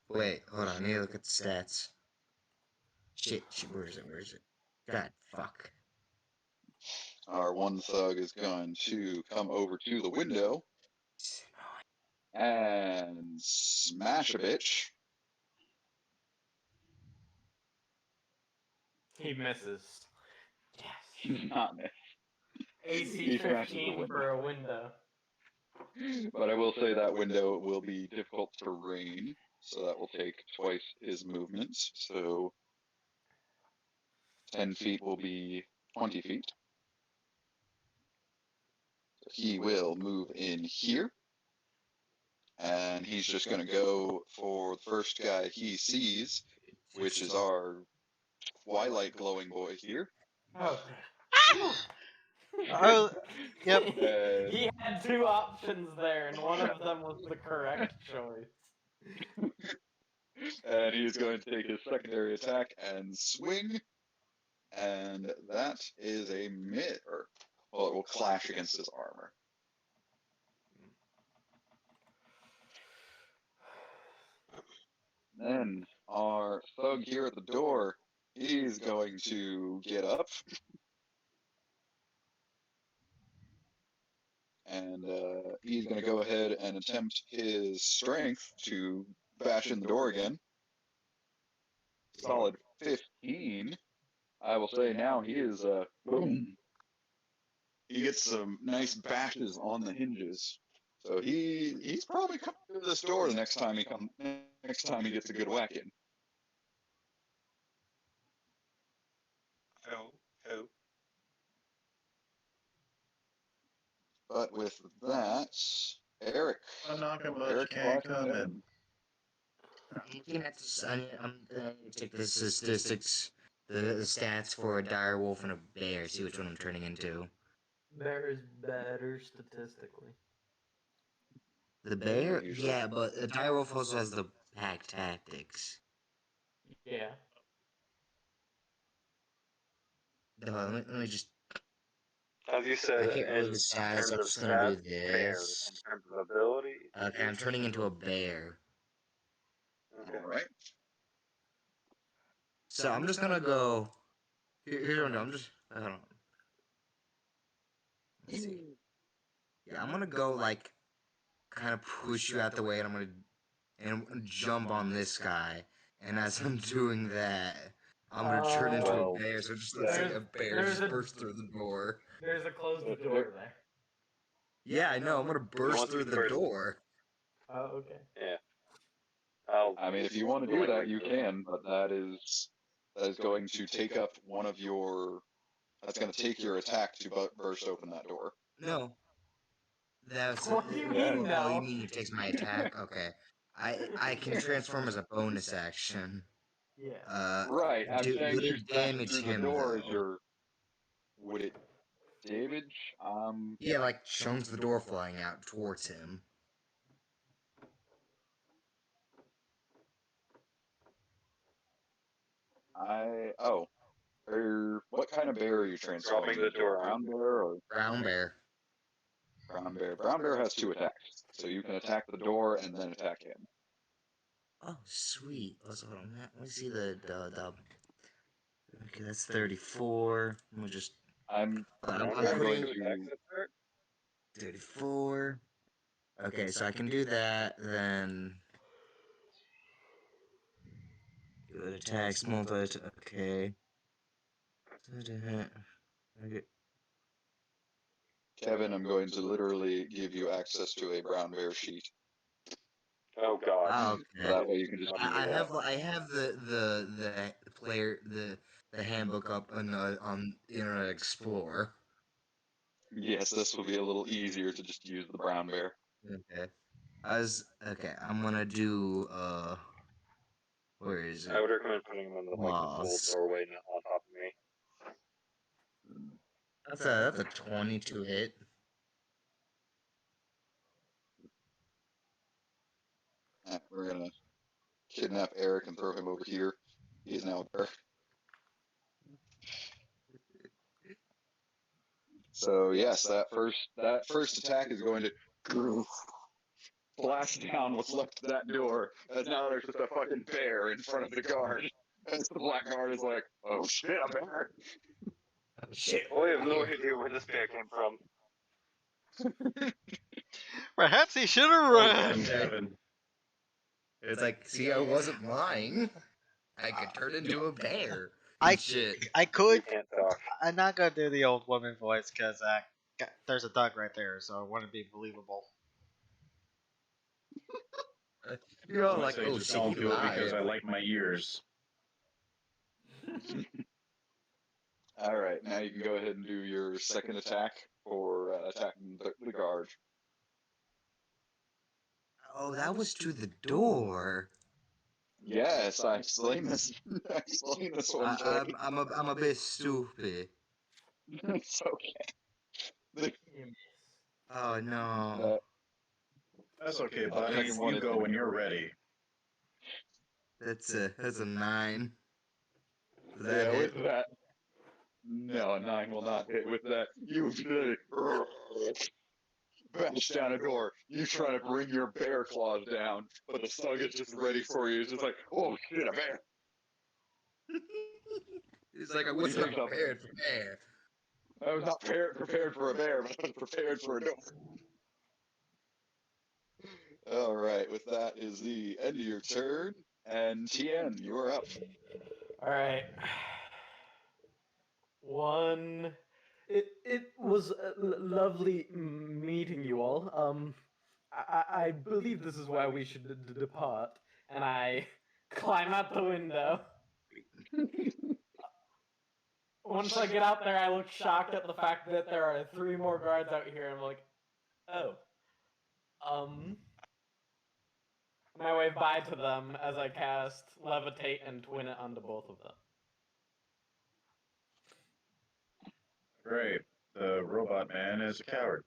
Speaker 6: Wait, hold on. I need to look at the stats. Shit, where is it? God, fuck.
Speaker 1: our one thug is going to come over to the window and smash a bitch.
Speaker 2: He misses.
Speaker 1: He's not miss.
Speaker 2: AC
Speaker 1: He smashes the
Speaker 2: 15
Speaker 1: window.
Speaker 2: for a window.
Speaker 1: But I will say that window will be difficult terrain, so that will take twice his movement. So 10 feet will be 20 feet. So he will move in here. And he's just going to go for the first guy he sees, which is our twilight glowing boy here.
Speaker 2: Oh.
Speaker 3: Oh, yep.
Speaker 2: He had two options there, and one of them was the correct choice.
Speaker 1: And he's going to take his secondary attack and swing. And that is a miss. Well, it will clash against his armor. Then our thug here at the door, he's going to get up. And he's going to go ahead and attempt his strength to bash in the door again. Solid 15. I will say now he is, boom. He gets some nice bashes on the hinges. So he's probably coming to this door the next time he gets a good whack in.
Speaker 4: Oh.
Speaker 1: But with that, Eric.
Speaker 5: I'm knocking, but you
Speaker 1: Eric
Speaker 5: can't
Speaker 1: Clark
Speaker 5: come in.
Speaker 1: Nevin.
Speaker 6: I'm gonna check the statistics, the stats for a dire wolf and a bear. See which one I'm turning into.
Speaker 2: Bear is better statistically.
Speaker 6: The bear, yeah, but the dire wolf also has the pack tactics.
Speaker 2: Yeah.
Speaker 6: No, let me just.
Speaker 4: As you said,
Speaker 6: I can't
Speaker 4: in
Speaker 6: really decide,
Speaker 4: terms
Speaker 6: so I'm
Speaker 4: of
Speaker 6: just gonna do
Speaker 4: stats, bears.
Speaker 6: this.
Speaker 4: In terms of ability.
Speaker 6: Okay, I'm turning into a bear.
Speaker 4: Okay.
Speaker 1: Alright.
Speaker 6: So I'm just gonna go. Here's what I'm doing. I'm just. Hold on. Let's see. Yeah, I'm gonna go like, kind of push you out the way, and I'm gonna jump on this guy. And as I'm doing that, I'm gonna turn into
Speaker 1: Well,
Speaker 6: a bear. So it just looks like a bear just burst through the door.
Speaker 2: There's a closed door there.
Speaker 6: Yeah, I know. I'm gonna burst through the door.
Speaker 2: Oh, okay.
Speaker 4: Yeah.
Speaker 1: I mean, if you want to do that, you can, but that is going to take up one of your. That's going to take your attack to burst open that door.
Speaker 6: No. That's.
Speaker 2: What do you mean,
Speaker 6: Oh,
Speaker 2: no?
Speaker 6: you mean it takes my attack? Okay. I can transform as a bonus action.
Speaker 2: Yeah.
Speaker 1: Right. I'm
Speaker 6: Do
Speaker 1: saying
Speaker 6: would
Speaker 1: to
Speaker 6: it
Speaker 1: smash
Speaker 6: damage
Speaker 1: through the
Speaker 6: him
Speaker 1: door
Speaker 6: though?
Speaker 1: is your. Would it David,
Speaker 6: Yeah, like chunks of the door flying out towards him.
Speaker 1: what kind of bear are you transforming?
Speaker 4: Dropping the door on.
Speaker 1: Brown bear or
Speaker 6: Brown bear.
Speaker 1: brown bear? Brown bear has 2 attacks, so you can attack the door and then attack him.
Speaker 6: Oh, sweet. Let's hold on. Let me see the. Okay, that's 34. We'll just.
Speaker 1: I'm
Speaker 4: I wonder
Speaker 6: I'm
Speaker 4: how many
Speaker 1: going
Speaker 6: putting
Speaker 4: attacks
Speaker 1: to.
Speaker 4: that's there.
Speaker 6: 34. Okay, so I can do that. Then. Good attacks, multi. Okay. Okay.
Speaker 1: Kevin, I'm going to literally give you access to a brown bear sheet.
Speaker 4: Oh god.
Speaker 6: Oh,
Speaker 1: So
Speaker 6: okay.
Speaker 1: that way you can just
Speaker 6: I
Speaker 1: use that.
Speaker 6: I have the player the handbook up on Internet Explorer.
Speaker 1: Yes, this will be a little easier to just use the brown bear.
Speaker 6: Okay. Okay. I'm gonna do where is
Speaker 4: I
Speaker 6: it?
Speaker 4: would recommend putting them on the full
Speaker 6: Loss.
Speaker 4: doorway, not on top of me.
Speaker 6: That's a 22 hit.
Speaker 1: We're gonna kidnap Eric and throw him over here. He is now a bear. So yes, that first attack is going to blast down what's left of that door. As now there's just a fucking bear in front of the guard. And the black guard is like, oh shit, a bear.
Speaker 6: Oh, shit.
Speaker 4: Oh, I have no idea where this bear came from.
Speaker 3: Perhaps he should have
Speaker 5: Well
Speaker 3: run.
Speaker 5: done, Kevin.
Speaker 6: It's like, see, I wasn't lying. I could turn into a bear.
Speaker 3: I-
Speaker 6: Shit.
Speaker 3: I
Speaker 4: You
Speaker 3: could.
Speaker 4: can't talk.
Speaker 3: I'm not gonna do the old woman voice because there's a dog right there, so it wouldn't be believable.
Speaker 6: You're all
Speaker 5: I
Speaker 6: like,
Speaker 5: say
Speaker 6: oh,
Speaker 5: just
Speaker 6: shit,
Speaker 5: don't
Speaker 6: he
Speaker 5: do it because I
Speaker 6: lied.
Speaker 5: like my ears.
Speaker 1: Alright, now you can go ahead and do your second attack for attacking the guard.
Speaker 6: Oh, that was to the door.
Speaker 1: Yes, I explained this. I explained this one. Jake.
Speaker 6: I'm a bit stupid.
Speaker 1: It's okay.
Speaker 6: Oh no.
Speaker 5: That's okay,
Speaker 1: The
Speaker 5: buddy.
Speaker 1: second one
Speaker 5: You
Speaker 1: is
Speaker 5: go
Speaker 1: gonna
Speaker 5: when
Speaker 1: be-
Speaker 5: you're ready.
Speaker 6: That's a 9. Does
Speaker 1: Yeah,
Speaker 6: that hit?
Speaker 1: with that. No, a 9 will not hit. With that, you bash down a door. You try to bring your bear claws down, but the slug is just ready for you. It's just like, oh shit, a bear.
Speaker 6: It's like I wasn't prepared for bear.
Speaker 1: I was not prepared for a bear, but I was prepared for a door. All right, with that is the end of your turn, and TN, you are up.
Speaker 2: All right. It was lovely meeting you all. I believe this is where we should depart, and I climb out the window. Once I get out there, I look shocked at the fact that there are 3 more guards out here. I'm like, oh, and I wave bye to them as I cast Levitate and Twin it onto both of them.
Speaker 5: Great. The robot man is a coward.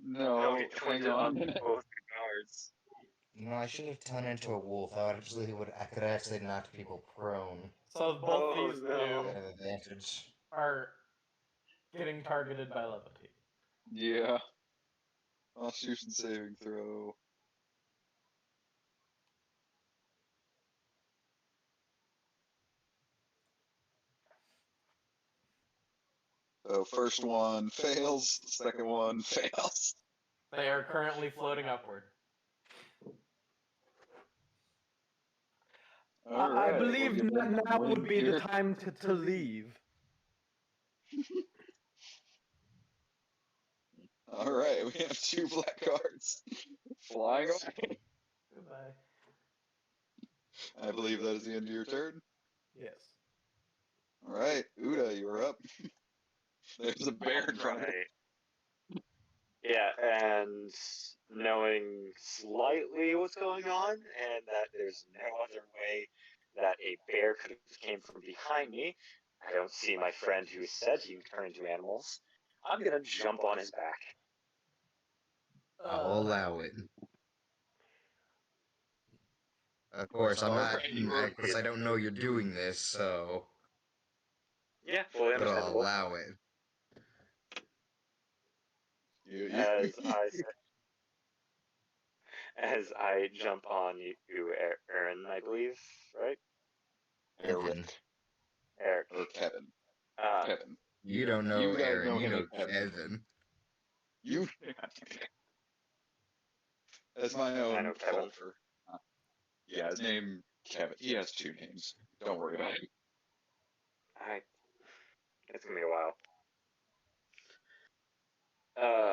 Speaker 1: No,
Speaker 4: he
Speaker 1: hang
Speaker 4: twins it
Speaker 1: on.
Speaker 4: on both the guards.
Speaker 6: No, I should have turned into a wolf. I could actually knock people prone.
Speaker 2: So both
Speaker 4: Oh,
Speaker 2: these
Speaker 4: no.
Speaker 2: two
Speaker 6: Kind of advantage.
Speaker 2: are getting targeted by Levitate.
Speaker 1: Yeah. Constitution saving throw. So first one fails, second one fails.
Speaker 2: They are currently floating upward.
Speaker 1: All
Speaker 2: I
Speaker 1: right,
Speaker 2: believe
Speaker 1: we'll get
Speaker 2: now
Speaker 1: one
Speaker 2: would be the
Speaker 1: here.
Speaker 2: time to leave.
Speaker 1: All right, we have 2 black cards flying away.
Speaker 2: Goodbye.
Speaker 1: I believe that is the end of your turn.
Speaker 2: Yes.
Speaker 1: All right, Uda, you're up. There's a bear in front of you.
Speaker 4: Right. Yeah, and knowing slightly what's going on, and that there's no other way that a bear could have came from behind me, I don't see my friend who said he would turn into animals. I'm gonna jump on his back.
Speaker 6: I'll allow it. Of course, I'm not. Of course, I don't know you're doing this, so.
Speaker 4: Yeah, fully
Speaker 6: But I'll
Speaker 4: understandable.
Speaker 6: allow it.
Speaker 4: As I jump on you, Aaron, I believe, right?
Speaker 6: Evan.
Speaker 4: Eric.
Speaker 1: Or Kevin. Kevin.
Speaker 6: You don't know
Speaker 1: You guys
Speaker 6: Aaron,
Speaker 1: know
Speaker 6: you
Speaker 1: him
Speaker 6: know
Speaker 1: as Kevin.
Speaker 6: Kevin.
Speaker 1: You. That's my
Speaker 4: I
Speaker 1: own
Speaker 4: know Kevin.
Speaker 1: falter. Yeah, his name Kevin. He has 2 names. Don't worry about it.
Speaker 4: It's gonna be a while.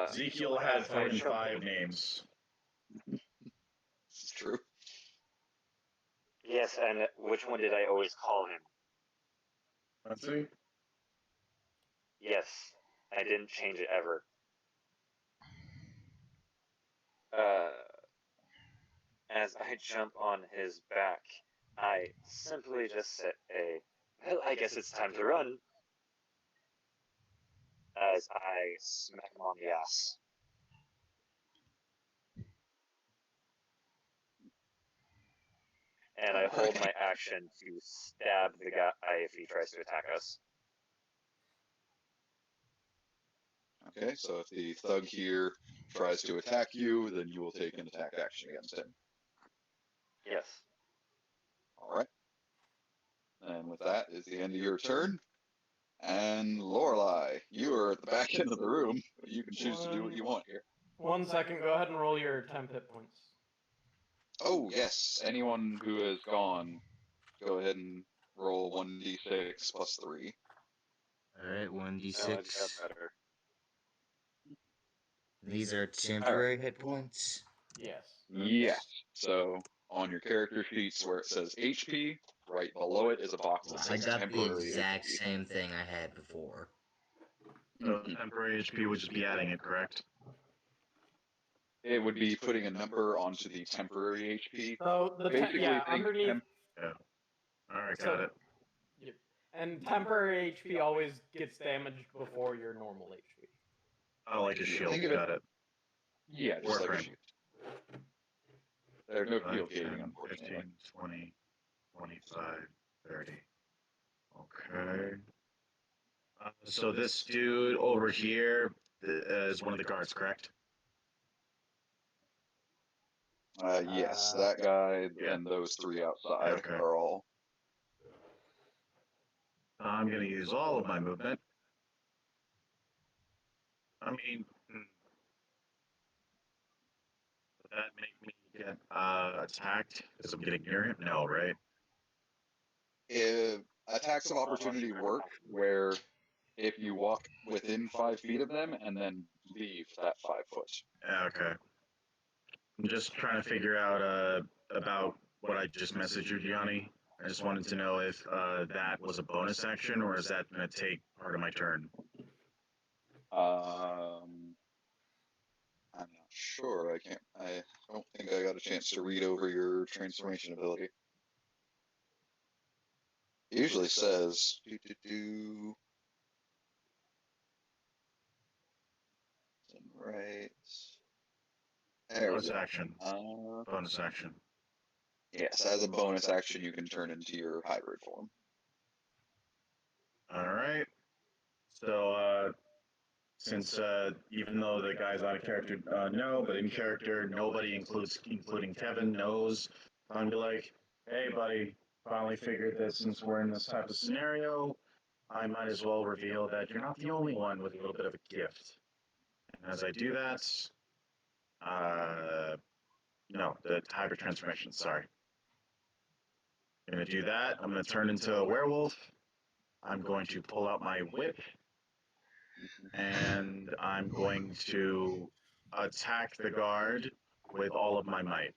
Speaker 5: Ezekiel had fucking 5 names.
Speaker 1: This is true.
Speaker 4: Yes, and which one did I always call him?
Speaker 5: Let's see.
Speaker 4: Yes, I didn't change it ever. As I jump on his back, I simply just say, well, I guess it's time to run, as I smack him on the ass. And I hold my action to stab the guy if he tries to attack us.
Speaker 1: Okay, so if the thug here tries to attack you, then you will take an attack action against him.
Speaker 4: Yes.
Speaker 1: Alright. And with that is the end of your turn. And Lorelei, you are at the back end of the room, but you can choose to do what you want here.
Speaker 2: 1 second, go ahead and roll your temp hit points.
Speaker 1: Oh, yes. Anyone who has gone, go ahead and roll 1d6 plus 3.
Speaker 6: Alright,
Speaker 4: Oh, I
Speaker 6: 1d6.
Speaker 4: got better.
Speaker 6: These are temporary hit points?
Speaker 2: Yes.
Speaker 1: Yes. So, on your character sheets where it says HP, right below it is a box that
Speaker 6: I
Speaker 1: says
Speaker 6: got the
Speaker 1: temporary
Speaker 6: exact
Speaker 1: HP.
Speaker 6: same thing I had before.
Speaker 5: So temporary HP would just be adding it, correct?
Speaker 1: It would be putting a number onto the temporary HP.
Speaker 2: So the
Speaker 1: Basically, think
Speaker 2: underneath.
Speaker 5: Yeah. Alright,
Speaker 2: So-
Speaker 5: got it.
Speaker 2: Yep. And temporary HP always gets damaged before your normal HP.
Speaker 5: Oh, like a shield,
Speaker 1: Think of it-
Speaker 5: got it.
Speaker 1: Yeah, just like a
Speaker 5: Warframe.
Speaker 1: shield. There's no
Speaker 5: 5,
Speaker 1: field gating,
Speaker 5: 10,
Speaker 1: unfortunately.
Speaker 5: 15, 20, 25, 30. Okay. So this dude over here is one of the guards, correct?
Speaker 1: Yes, that guy
Speaker 5: yeah.
Speaker 1: and those 3 outside
Speaker 5: Okay.
Speaker 1: are all.
Speaker 5: I'm going to use all of my movement. I mean, would that make me get attacked because I'm getting near him? No, right?
Speaker 1: If attacks of opportunity work where if you walk within 5 feet of them and then leave that 5 foot.
Speaker 5: Okay. I'm just trying to figure out about what I just messaged you, Gianni. I just wanted to know if that was a bonus action or is that going to take part of my turn?
Speaker 1: I'm not sure. I don't think I got a chance to read over your transformation ability. It usually says right. There we
Speaker 5: Bonus
Speaker 1: go.
Speaker 5: action. Bonus action.
Speaker 1: Yes, as a bonus action, you can turn into your hybrid form.
Speaker 5: All right. So, since even though the guy's out of character, no, but in character, nobody including Kevin knows. I'm be like, hey, buddy, finally figured that since we're in this type of scenario, I might as well reveal that you're not the only one with a little bit of a gift. And as I do that, no, the hybrid transformation. Sorry. I'm gonna do that. I'm gonna turn into a werewolf. I'm going to pull out my whip. And I'm going to attack the guard with all of my might.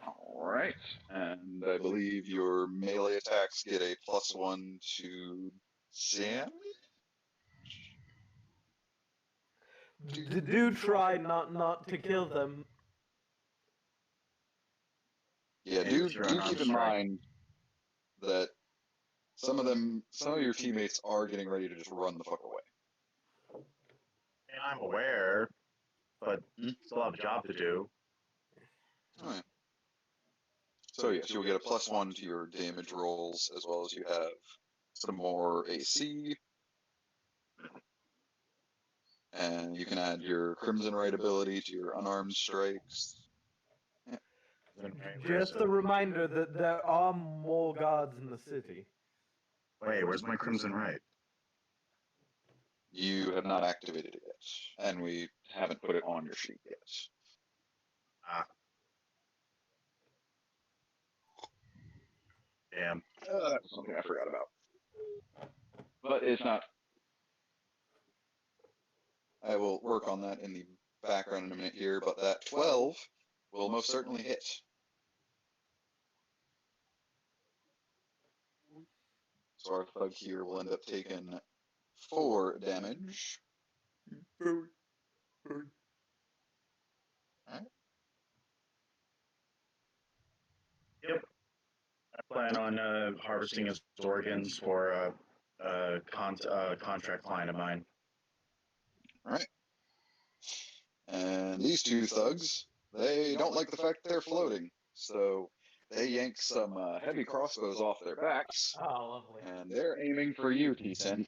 Speaker 1: Alright, and I believe your melee attacks get a +1 to Sam?
Speaker 2: Do try not to kill them.
Speaker 1: Yeah,
Speaker 5: And
Speaker 1: do
Speaker 5: with your
Speaker 1: keep
Speaker 5: unarmed
Speaker 1: in
Speaker 5: strike.
Speaker 1: mind that some of your teammates are getting ready to just run the fuck away.
Speaker 5: And I'm aware, but still have a job to do.
Speaker 1: Alright. So yes, you'll get a +1 to your damage rolls, as well as you have some more AC. And you can add your Crimson Right ability to your unarmed strikes.
Speaker 2: Just a reminder that there are more guards in the city.
Speaker 5: Wait, where's my Crimson Right?
Speaker 1: You have not activated it yet, and we haven't put it on your sheet yet.
Speaker 5: Ah. Damn.
Speaker 1: That's something I forgot about. But it's not. I will work on that in the background in a minute here, but that 12 will most certainly hit. So our thug here will end up taking 4 damage.
Speaker 5: Yep. I plan on harvesting his organs for a contract client of mine.
Speaker 1: Alright. And these two thugs, they don't like the fact they're floating, so they yank some heavy crossbows off their backs,
Speaker 2: Oh, lovely.
Speaker 1: and they're aiming for you, T-Sen.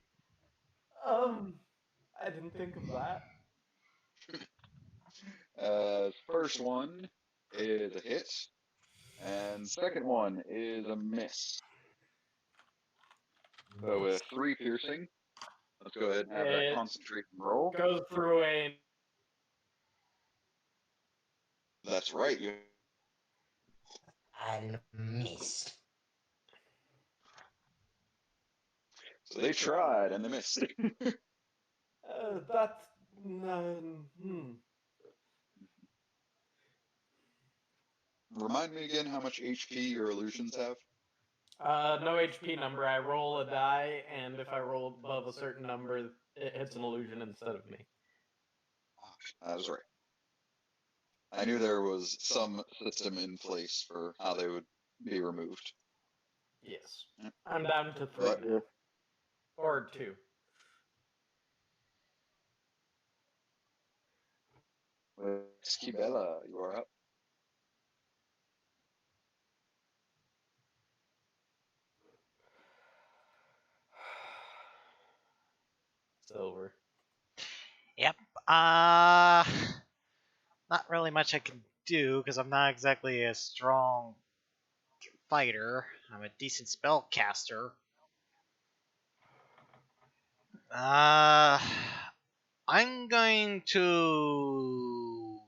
Speaker 2: I didn't think of that.
Speaker 1: First one is a hit, and second one is a miss. So with 3 piercing, let's go ahead and have that concentration roll.
Speaker 2: Goes through a...
Speaker 1: That's right, you
Speaker 6: I missed.
Speaker 1: So they tried and they missed.
Speaker 2: That's...
Speaker 1: Remind me again how much HP your illusions have?
Speaker 2: No HP number. I roll a die, and if I roll above a certain number, it hits an illusion instead of me.
Speaker 1: That was right. I knew there was some system in place for how they would be removed.
Speaker 2: Yes. I'm down to 3
Speaker 1: But-
Speaker 2: now. Or 2.
Speaker 1: Skibella, you are up.
Speaker 2: Silver.
Speaker 3: Yep. Not really much I can do because I'm not exactly a strong fighter. I'm a decent spellcaster. I'm going to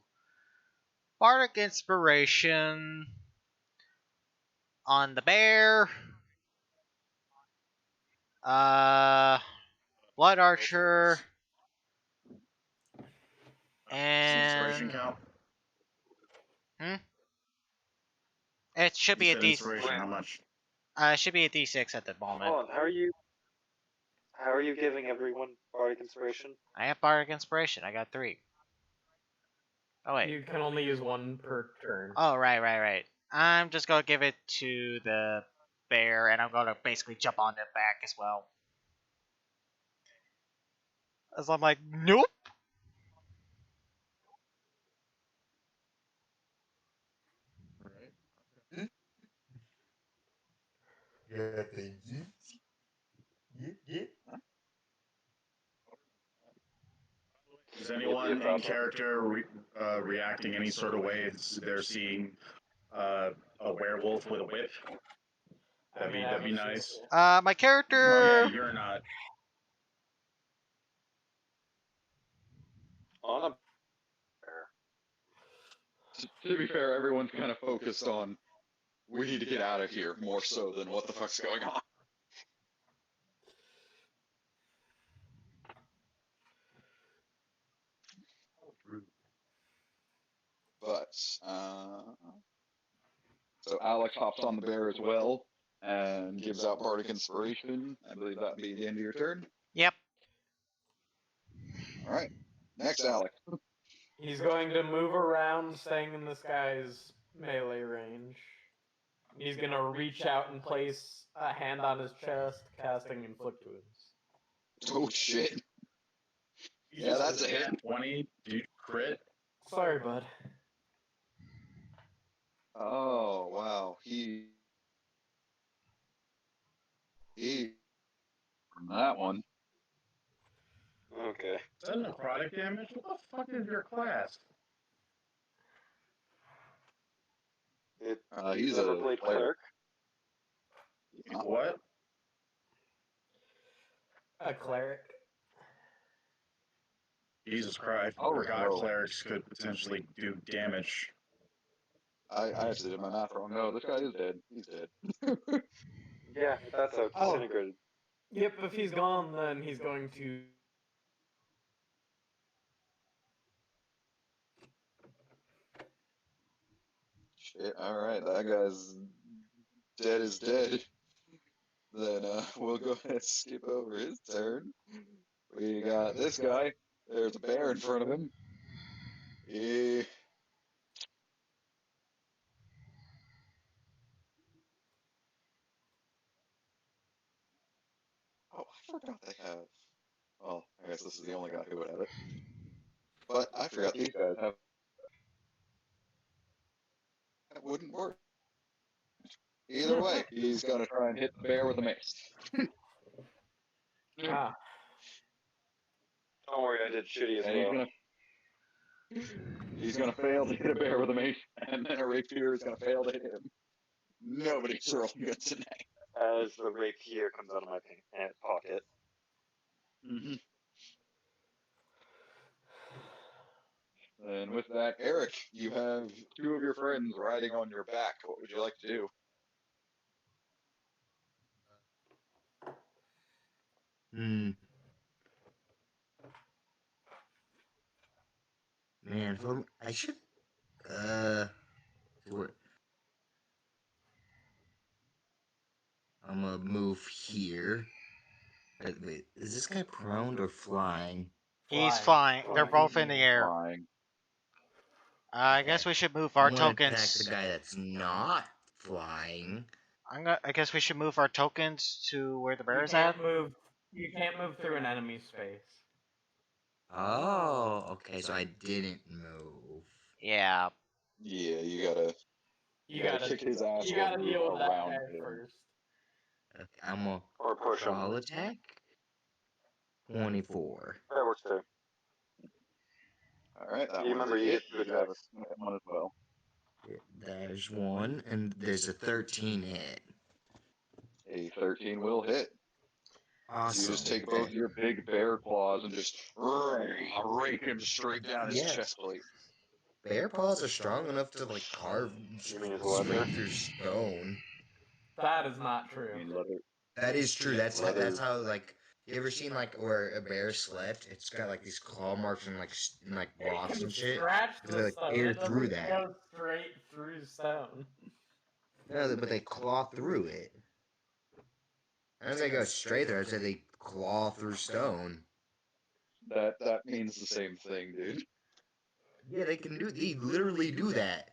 Speaker 3: Bardic Inspiration on the bear. Blood Archer.
Speaker 5: Inspiration
Speaker 3: And
Speaker 5: count.
Speaker 3: it should be a D.
Speaker 5: Inspiration, how much?
Speaker 3: It should be a D6 at the moment.
Speaker 4: Hold on, how are you giving everyone bardic inspiration?
Speaker 3: I have Bardic Inspiration. I got 3. Oh wait.
Speaker 2: You can only use 1 per turn.
Speaker 3: Oh right. I'm just gonna give it to the bear, and I'm gonna basically jump on their back as well. As I'm like, nope.
Speaker 5: Is anyone in character reacting any sort of way they're seeing a werewolf with a whip? That'd be nice.
Speaker 3: My character.
Speaker 5: Oh, yeah, you're not.
Speaker 4: On a
Speaker 1: To be fair, everyone's kind of focused on we need to get out of here more so than what the fuck's going on. But so Alex hops on the bear as well and gives out Bardic Inspiration. I believe that'd be the end of your turn.
Speaker 3: Yep.
Speaker 1: All right, next Alex.
Speaker 2: He's going to move around, staying in this guy's melee range. He's gonna reach out and place a hand on his chest, casting Inflict Wounds.
Speaker 1: Oh shit.
Speaker 5: You
Speaker 1: Yeah,
Speaker 5: just
Speaker 1: that's a hit.
Speaker 5: 20. Do you crit?
Speaker 2: Sorry, bud.
Speaker 1: Oh wow. He from that one.
Speaker 4: Okay.
Speaker 5: Is that necrotic damage? What the fuck is your class?
Speaker 1: He's
Speaker 4: Never
Speaker 1: a
Speaker 4: played
Speaker 1: cleric.
Speaker 4: cleric.
Speaker 5: What?
Speaker 2: A cleric.
Speaker 5: Jesus Christ.
Speaker 1: Oh,
Speaker 5: Forgot
Speaker 1: no.
Speaker 5: clerics could potentially do damage.
Speaker 1: I actually did my math wrong. No, this guy is dead. He's dead.
Speaker 4: Yeah, that's how
Speaker 2: Oh.
Speaker 4: disintegrated.
Speaker 2: Yep, if he's gone, then he's going to.
Speaker 1: Shit. All right, that guy's dead is dead. Then we'll go ahead and skip over his turn. We got this guy. There's a bear in front of him. Oh, I forgot they have. Well, I guess this is the only guy who would have it. But I forgot these guys have. That wouldn't work. Either way, he's gonna try and hit the bear with a mace.
Speaker 2: Ah.
Speaker 4: Don't worry, I did shitty as
Speaker 1: And
Speaker 4: well.
Speaker 1: he's gonna fail to hit a bear with a mace, and then a rapier is gonna fail to hit him. Nobody's rolling good tonight.
Speaker 4: As the rapier comes out of my pocket.
Speaker 1: Mm-hmm. And with that, Eric, you have two of your friends riding on your back. What would you like to do?
Speaker 6: Man, I should. Where- I'm gonna move here. Wait, is this guy prone or flying?
Speaker 3: He's
Speaker 2: Flying.
Speaker 3: flying. They're both in the air.
Speaker 1: Flying.
Speaker 3: I guess we should move
Speaker 6: I'm
Speaker 3: our
Speaker 6: gonna attack
Speaker 3: tokens.
Speaker 6: the guy that's not flying.
Speaker 3: I guess we should move our tokens to where the bear
Speaker 2: You
Speaker 3: is at.
Speaker 2: can't move. You can't move through an enemy space.
Speaker 6: Oh, okay, so I didn't move.
Speaker 3: Yeah.
Speaker 1: Yeah, you gotta kick his ass
Speaker 2: You
Speaker 1: or
Speaker 2: gotta
Speaker 1: move
Speaker 2: deal with that
Speaker 1: around
Speaker 2: guy
Speaker 1: him.
Speaker 2: first.
Speaker 6: Okay, I'm gonna
Speaker 4: Or push him.
Speaker 6: crawl attack. 24.
Speaker 4: That works too.
Speaker 1: All right, that
Speaker 4: You
Speaker 1: one's
Speaker 4: remember,
Speaker 1: a
Speaker 4: you
Speaker 1: hit.
Speaker 4: get good
Speaker 1: You have a
Speaker 4: attacks.
Speaker 1: second one as well.
Speaker 6: There's one, and there's a 13 hit.
Speaker 1: A 13 will hit.
Speaker 6: Awesome.
Speaker 1: You just take both your big bear claws and just rake him straight down his chest plate.
Speaker 6: Bear paws are strong enough to like carve
Speaker 4: You mean his leather?
Speaker 6: straight through stone.
Speaker 2: That is not
Speaker 1: I
Speaker 2: true.
Speaker 1: mean, leather.
Speaker 6: That is true. That's
Speaker 1: Leather.
Speaker 6: how like. You ever seen like where a bear slept? It's got like these claw marks and like
Speaker 2: It
Speaker 6: rocks
Speaker 2: can
Speaker 6: and shit.
Speaker 2: scratch
Speaker 6: They,
Speaker 2: the
Speaker 6: like,
Speaker 2: stone.
Speaker 6: tear
Speaker 2: It doesn't
Speaker 6: through that.
Speaker 2: go straight through stone.
Speaker 6: No, but they claw through it. I don't say go straight there. I say they claw through stone.
Speaker 1: That means the same thing, dude.
Speaker 6: Yeah, they can do. They literally do that.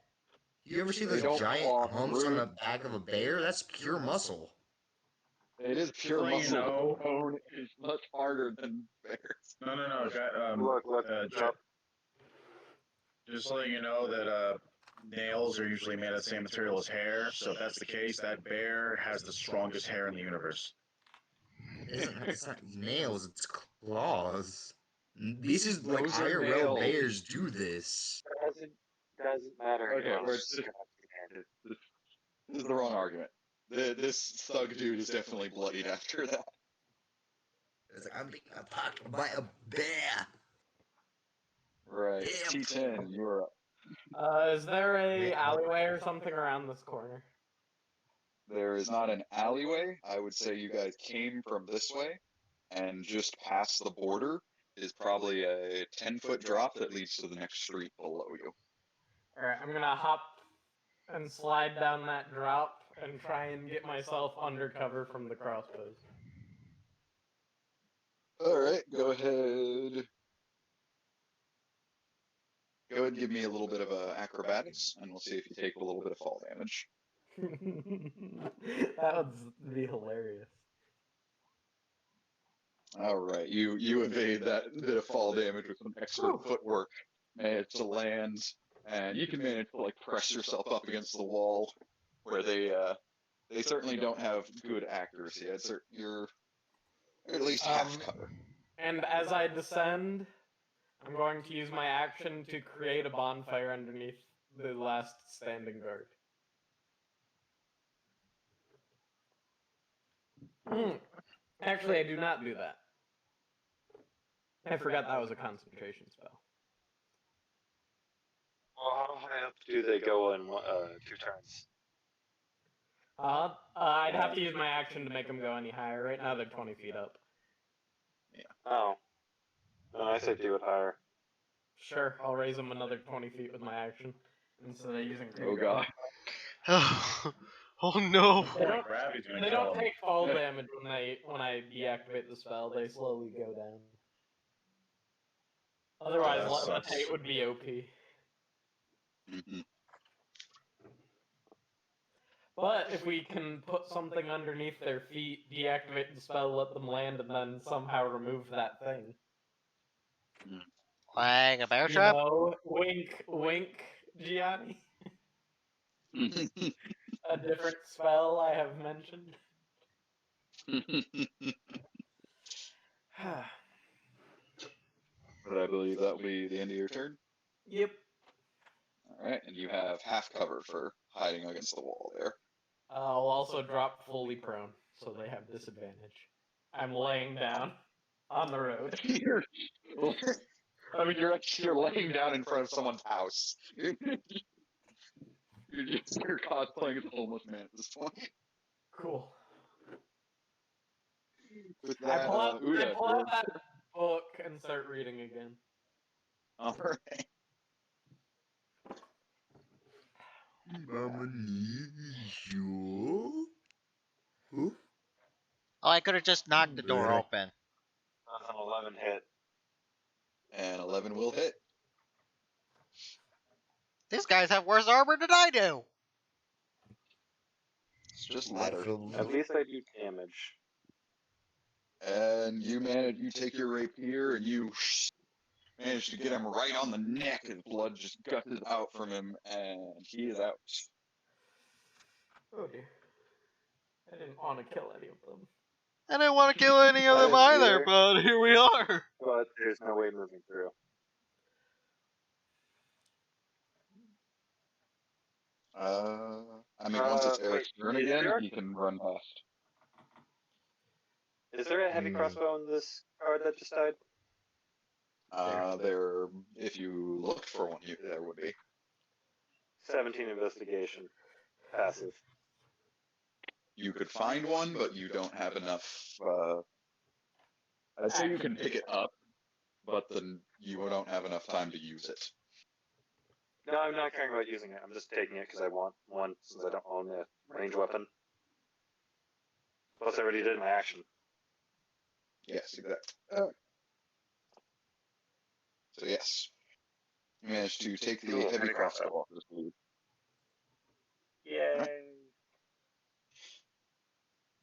Speaker 6: You ever see
Speaker 1: They
Speaker 6: those
Speaker 1: don't
Speaker 6: giant
Speaker 1: claw
Speaker 6: humps
Speaker 1: through.
Speaker 6: on the back of a bear? That's pure muscle.
Speaker 1: It is pure
Speaker 5: Well, you
Speaker 1: muscle.
Speaker 5: know.
Speaker 1: The bone is much harder than bears.
Speaker 5: No.
Speaker 4: Look, drop.
Speaker 5: Just so you know that nails are usually made of the same material as hair. So if that's the case, that bear has the strongest hair in the universe.
Speaker 6: It's not nails, it's claws. This is like
Speaker 1: Those are
Speaker 6: IRL
Speaker 1: nails.
Speaker 6: bears do this.
Speaker 4: Doesn't matter.
Speaker 1: Okay, this is the wrong argument. This thug dude is definitely bloodied after that.
Speaker 6: It's like I'm being attacked by a bear.
Speaker 1: Right.
Speaker 6: Damn.
Speaker 1: T10, you're up.
Speaker 2: Is there a
Speaker 6: Yeah.
Speaker 2: alleyway or something around this corner?
Speaker 1: There is not an alleyway. I would say you guys came from this way, and just past the border is probably a 10-foot drop that leads to the next street below you.
Speaker 2: Alright, I'm gonna hop and slide down that drop and try and get myself under cover from the crossbows.
Speaker 1: Alright, go ahead. Go ahead and give me a little bit of acrobatics, and we'll see if you take a little bit of fall damage.
Speaker 2: That would be hilarious.
Speaker 1: All right, you evade that bit of fall damage with some excellent footwork, manage to land, and you can manage to like press yourself up against the wall, where they certainly don't have good accuracy. You're at least half cover.
Speaker 2: And as I descend, I'm going to use my action to create a bonfire underneath the last standing guard. Actually, I do not do that. I forgot that was a concentration spell.
Speaker 4: Well, how high up do they go in 2 turns?
Speaker 2: I'd have to use my action to make them go any higher. Right now they're 20 feet up.
Speaker 1: Yeah.
Speaker 4: Oh. No, I say do it higher.
Speaker 2: Sure, I'll raise them another 20 feet with my action instead of using.
Speaker 1: Oh god.
Speaker 3: Oh no!
Speaker 2: They don't take fall damage when I deactivate the spell. They slowly go down. Otherwise, levitate would be OP.
Speaker 1: Mhm.
Speaker 2: But if we can put something underneath their feet, deactivate the spell, let them land, and then somehow remove that thing.
Speaker 3: Like a bear
Speaker 2: You
Speaker 3: trap?
Speaker 2: know, wink, wink, Gianni. A different spell I have mentioned.
Speaker 1: But I believe that'll be the end of your turn.
Speaker 2: Yep.
Speaker 1: All right, and you have half cover for hiding against the wall there.
Speaker 2: I'll also drop fully prone, so they have disadvantage. I'm laying down on the road.
Speaker 1: I mean, you're laying down in front of someone's house. You're cosplaying as a homeless man at this point.
Speaker 2: Cool.
Speaker 1: With
Speaker 2: I
Speaker 1: that,
Speaker 2: pull out
Speaker 1: Uda,
Speaker 2: that book and start reading again.
Speaker 1: all right.
Speaker 3: Oh, I could have just knocked the door open.
Speaker 4: That's an 11 hit.
Speaker 1: And 11 will hit.
Speaker 3: These guys have worse armor than I do.
Speaker 1: It's just leather.
Speaker 4: At least I do damage.
Speaker 1: And you take your rapier and you manage to get him right on the neck. His blood just gushes out from him, and he is out.
Speaker 2: Oh dear. I didn't want to kill any of them.
Speaker 3: I didn't want to kill any of them either, but here we are.
Speaker 4: But there's no way moving through.
Speaker 1: I mean, once it's Eric's turn again, he can run past.
Speaker 4: Is there a heavy crossbow in this card that just died?
Speaker 1: If you looked for one, there would be.
Speaker 4: 17 investigation. Passive.
Speaker 1: You could find one, but you don't have enough. I'd say you can pick it up, but then you don't have enough time to use it.
Speaker 4: No, I'm not caring about using it. I'm just taking it because I want one, since I don't own a range weapon. Plus, I already did my action.
Speaker 1: Yes, exactly. So yes, you managed to take the heavy crossbow off the sleeve.
Speaker 4: Yay!
Speaker 1: Right.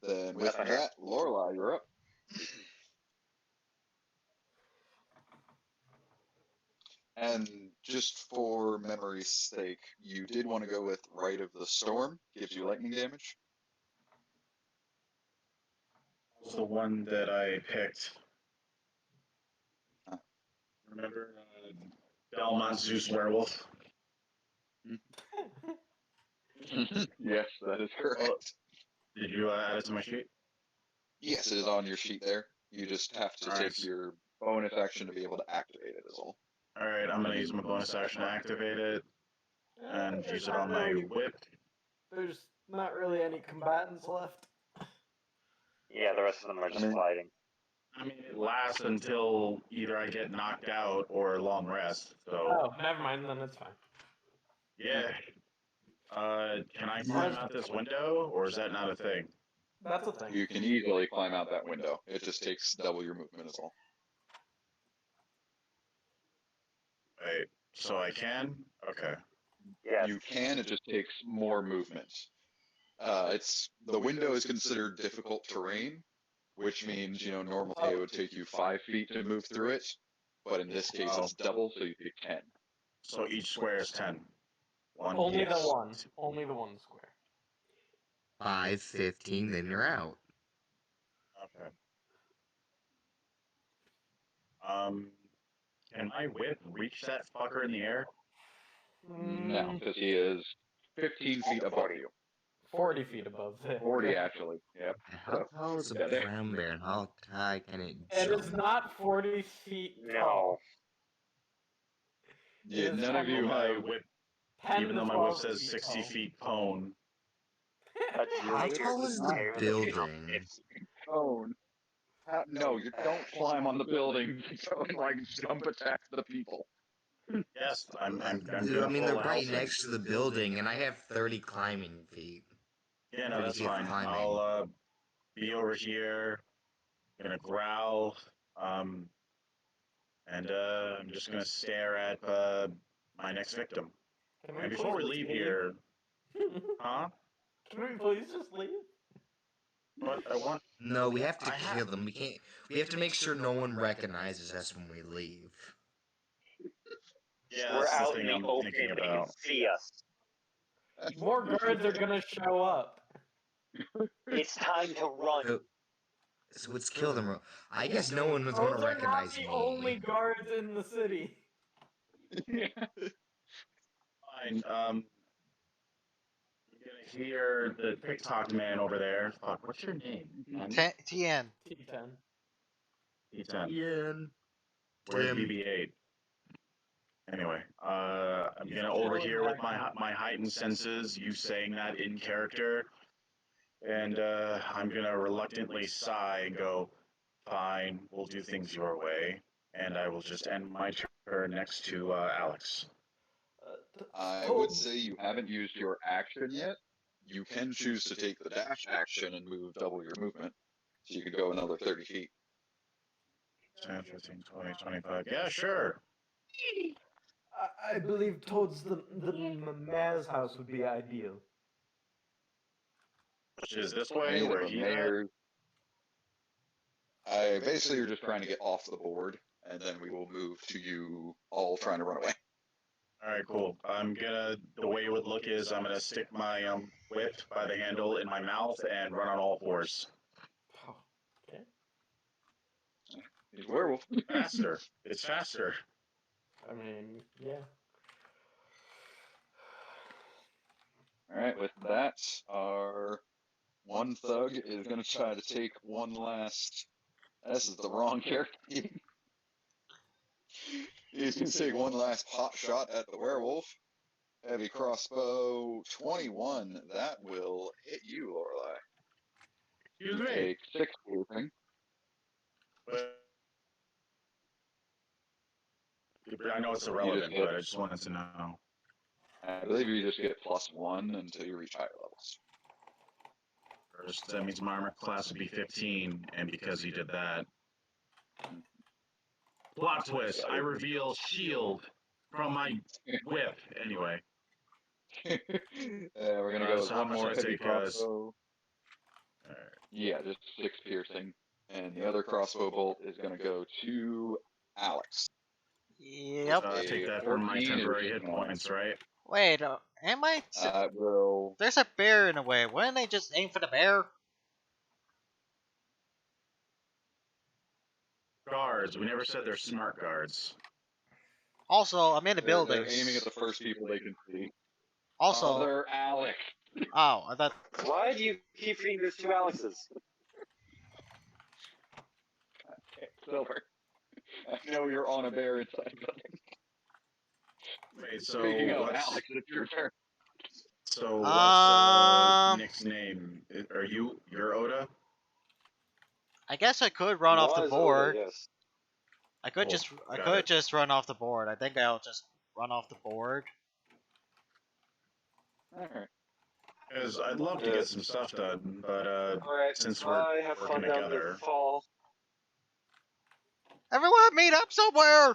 Speaker 1: Then with that, Lorelai, you're up. And just for memory's sake, you did want to go with Rite of the Storm. Gives you lightning damage.
Speaker 5: It's the one that I picked. Remember Belmont Zeus Werewolf?
Speaker 1: Yes, that is correct.
Speaker 5: Did you add it to my sheet?
Speaker 1: Yes, it is on your sheet there. You just have to take your bonus action to be able to activate it, is all.
Speaker 5: Alright, I'm going to use my bonus action to activate it and use it on my whip.
Speaker 2: There's not really any combatants left.
Speaker 4: Yeah, the rest of them are just fighting.
Speaker 5: I mean, it lasts until either I get knocked out or long rest. So.
Speaker 2: Oh, never mind, then it's fine.
Speaker 5: Yeah. Can I climb out this window, or is that not a thing?
Speaker 2: That's a thing.
Speaker 1: You can easily climb out that window. It just takes double your movement, is all.
Speaker 5: Wait, so I can? Okay.
Speaker 4: Yes.
Speaker 1: You can, it just takes more movement. It's the window is considered difficult terrain, which means normally it would take you 5 feet to move through it, but in this case it's double, so you take 10.
Speaker 5: So each square is 10.
Speaker 2: Only the
Speaker 1: yes.
Speaker 2: one. Only the one square.
Speaker 6: 5, 15, then you're out.
Speaker 5: Okay. Can my whip reach that fucker in the air?
Speaker 1: No, because he is 15 feet above you.
Speaker 2: 40 feet above there.
Speaker 1: 40 actually. Yep.
Speaker 6: How tall is a
Speaker 1: Yeah,
Speaker 6: brown bear and how high can it
Speaker 2: It
Speaker 6: jump?
Speaker 2: is not 40 feet
Speaker 4: No.
Speaker 2: tall.
Speaker 1: Yeah,
Speaker 2: It is
Speaker 1: none of you
Speaker 5: My
Speaker 1: have.
Speaker 5: whip,
Speaker 2: 10
Speaker 5: even
Speaker 2: to
Speaker 5: though my
Speaker 2: 12
Speaker 5: whip says
Speaker 2: feet
Speaker 5: 60
Speaker 2: tall.
Speaker 5: feet pone.
Speaker 6: How tall is the building?
Speaker 1: It's cone. No, you don't climb on the building. Don't jump attack the people.
Speaker 5: Yes, I'm
Speaker 6: Dude,
Speaker 5: gonna
Speaker 6: I mean,
Speaker 5: pull
Speaker 6: they're
Speaker 5: the
Speaker 6: right
Speaker 5: house in.
Speaker 6: next to the building, and I have 30 climbing feet.
Speaker 5: Yeah, no,
Speaker 6: 30
Speaker 5: that's
Speaker 6: feet of
Speaker 5: fine.
Speaker 6: climbing.
Speaker 5: I'll be over here, gonna growl, and I'm just gonna stare at my next victim.
Speaker 2: Can
Speaker 5: And before we
Speaker 2: please
Speaker 5: leave here, huh?
Speaker 2: Can we please just leave?
Speaker 5: But I want.
Speaker 6: No, we have to
Speaker 5: I
Speaker 6: kill them. We can't. We have to make sure no one recognizes us when we leave.
Speaker 5: Yeah,
Speaker 4: We're
Speaker 5: that's the
Speaker 4: out
Speaker 5: thing
Speaker 4: in the
Speaker 5: I'm
Speaker 4: open.
Speaker 5: thinking
Speaker 4: They can
Speaker 5: about.
Speaker 4: see us.
Speaker 2: More guards are gonna show up.
Speaker 4: It's time to run.
Speaker 6: So let's kill them. I guess no one was going
Speaker 2: Those
Speaker 6: to
Speaker 2: are not
Speaker 6: recognize
Speaker 2: the
Speaker 6: me.
Speaker 2: only guards in the city.
Speaker 5: Fine. I'm gonna hear the TikTok man over there. Fuck, what's your name?
Speaker 3: TN.
Speaker 2: T10.
Speaker 5: Ethan.
Speaker 6: Ian.
Speaker 5: Where's
Speaker 6: Tim.
Speaker 5: BB-8? Anyway, I'm gonna overhear with my heightened senses you saying that in character, and I'm gonna reluctantly sigh and go, "Fine, we'll do things your way," and I will just end my turn next to Alex.
Speaker 1: I would say you haven't used your action yet. You can choose to take the dash action and move double your movement, so you could go another 30 feet.
Speaker 5: 10, 15, 20, 25. Yeah, sure.
Speaker 2: I believe towards the mayor's house would be ideal.
Speaker 5: Which is this way,
Speaker 1: Any of
Speaker 5: where
Speaker 1: the
Speaker 5: he's at?
Speaker 1: mayors. Basically, you're just trying to get off the board, and then we will move to you all trying to run away.
Speaker 5: All right, cool. The way it would look is I'm gonna stick my whip by the handle in my mouth and run on all fours.
Speaker 2: Oh, okay.
Speaker 1: He's a werewolf.
Speaker 5: Faster. It's faster.
Speaker 2: I mean, yeah.
Speaker 1: All right, with that, our one thug is going to try to take one last. This is the wrong character. He's going to take one last pot shot at the werewolf. Heavy crossbow 21. That will hit you, Lorelei.
Speaker 5: Excuse me.
Speaker 1: Take 6 piercing.
Speaker 5: I know it's irrelevant, but I just wanted to know.
Speaker 1: I believe you just get +1 until you reach higher levels.
Speaker 5: First, that means my armor class would be 15, and because he did that. Plot twist, I reveal shield from my whip. Anyway.
Speaker 1: We're going to go with
Speaker 5: So how
Speaker 1: one
Speaker 5: much
Speaker 1: more
Speaker 5: I
Speaker 1: heavy
Speaker 5: take,
Speaker 1: crossbow. Yeah, just 6 piercing. And the other crossbow bolt is going to go to Alex.
Speaker 3: Yep.
Speaker 5: Take that from my temporary hit points, right?
Speaker 3: Wait, am I?
Speaker 1: Will.
Speaker 3: There's a bear in the way. Wouldn't they just aim for the bear?
Speaker 5: Guards. We never said they're smart guards.
Speaker 3: Also, I'm in the building.
Speaker 1: They're aiming at the first people they can see.
Speaker 3: Also,
Speaker 1: Other Alex.
Speaker 3: oh, I thought.
Speaker 4: Why do you keep feeding there's 2 Alexes?
Speaker 1: Silver. I know you're on a bear inside building.
Speaker 5: Wait, so
Speaker 1: Speaking of
Speaker 5: what's,
Speaker 1: Alex, it's your turn.
Speaker 5: so what's Nick's name? You're Oda?
Speaker 3: I guess I could run off the
Speaker 4: Was
Speaker 3: board.
Speaker 4: Oda, yes.
Speaker 3: I could
Speaker 5: Got it.
Speaker 3: just run off the board. I think I'll just run off the board.
Speaker 1: Alright.
Speaker 5: Because I'd love to get some stuff done, but
Speaker 4: Alright,
Speaker 5: since we're
Speaker 4: I have
Speaker 5: working
Speaker 4: fun down
Speaker 5: together,
Speaker 4: the fall.
Speaker 3: Everyone, meet up somewhere.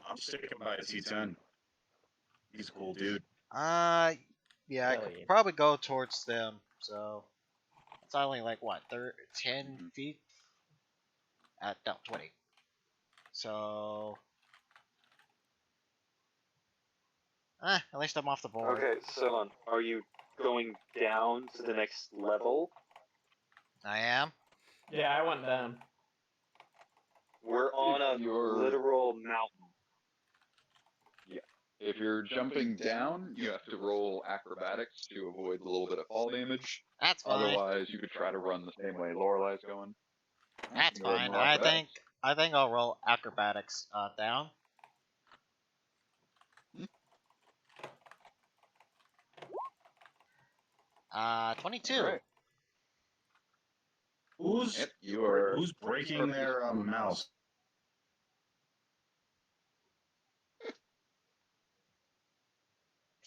Speaker 5: I'm sticking by T10. He's a cool dude.
Speaker 3: Yeah, I
Speaker 2: Hell
Speaker 3: could
Speaker 2: yeah.
Speaker 3: probably go towards them. So it's only like what, 10
Speaker 1: Mhm.
Speaker 3: feet? No, 20. So, at least I'm off the board.
Speaker 4: Okay, so are you going down to the next level?
Speaker 3: I am.
Speaker 2: Yeah, I went down.
Speaker 4: We're on a
Speaker 1: You're-
Speaker 4: literal mountain.
Speaker 1: If you're jumping down, you have to roll acrobatics to avoid a little bit of fall damage.
Speaker 3: That's fine.
Speaker 1: Otherwise, you could try to run the same way Lorelei's going.
Speaker 3: That's
Speaker 1: Go ahead and
Speaker 3: fine.
Speaker 1: roll acrobatics.
Speaker 3: I think I'll roll acrobatics down. 22.
Speaker 1: All right.
Speaker 5: Who's
Speaker 1: Yep, you are.
Speaker 5: who's breaking their mouse?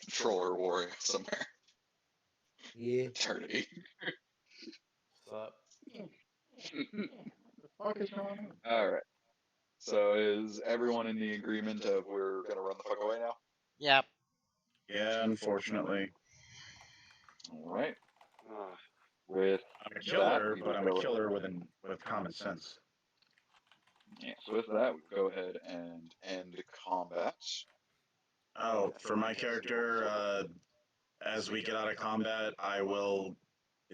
Speaker 1: Controller warrior somewhere.
Speaker 6: Yeah.
Speaker 1: Eternity.
Speaker 2: What's up?
Speaker 5: What the fuck is going on?
Speaker 1: All right. So is everyone in the agreement of we're gonna run the fuck away now?
Speaker 3: Yep.
Speaker 5: Yeah, unfortunately.
Speaker 1: All right.
Speaker 4: Ugh.
Speaker 1: With
Speaker 5: I'm a killer,
Speaker 1: we
Speaker 5: but
Speaker 1: will
Speaker 5: I'm a
Speaker 1: go-
Speaker 5: killer with common sense.
Speaker 1: Yeah, so with that, we go ahead and end combat.
Speaker 5: Oh, for my character, as we get out of combat, I will,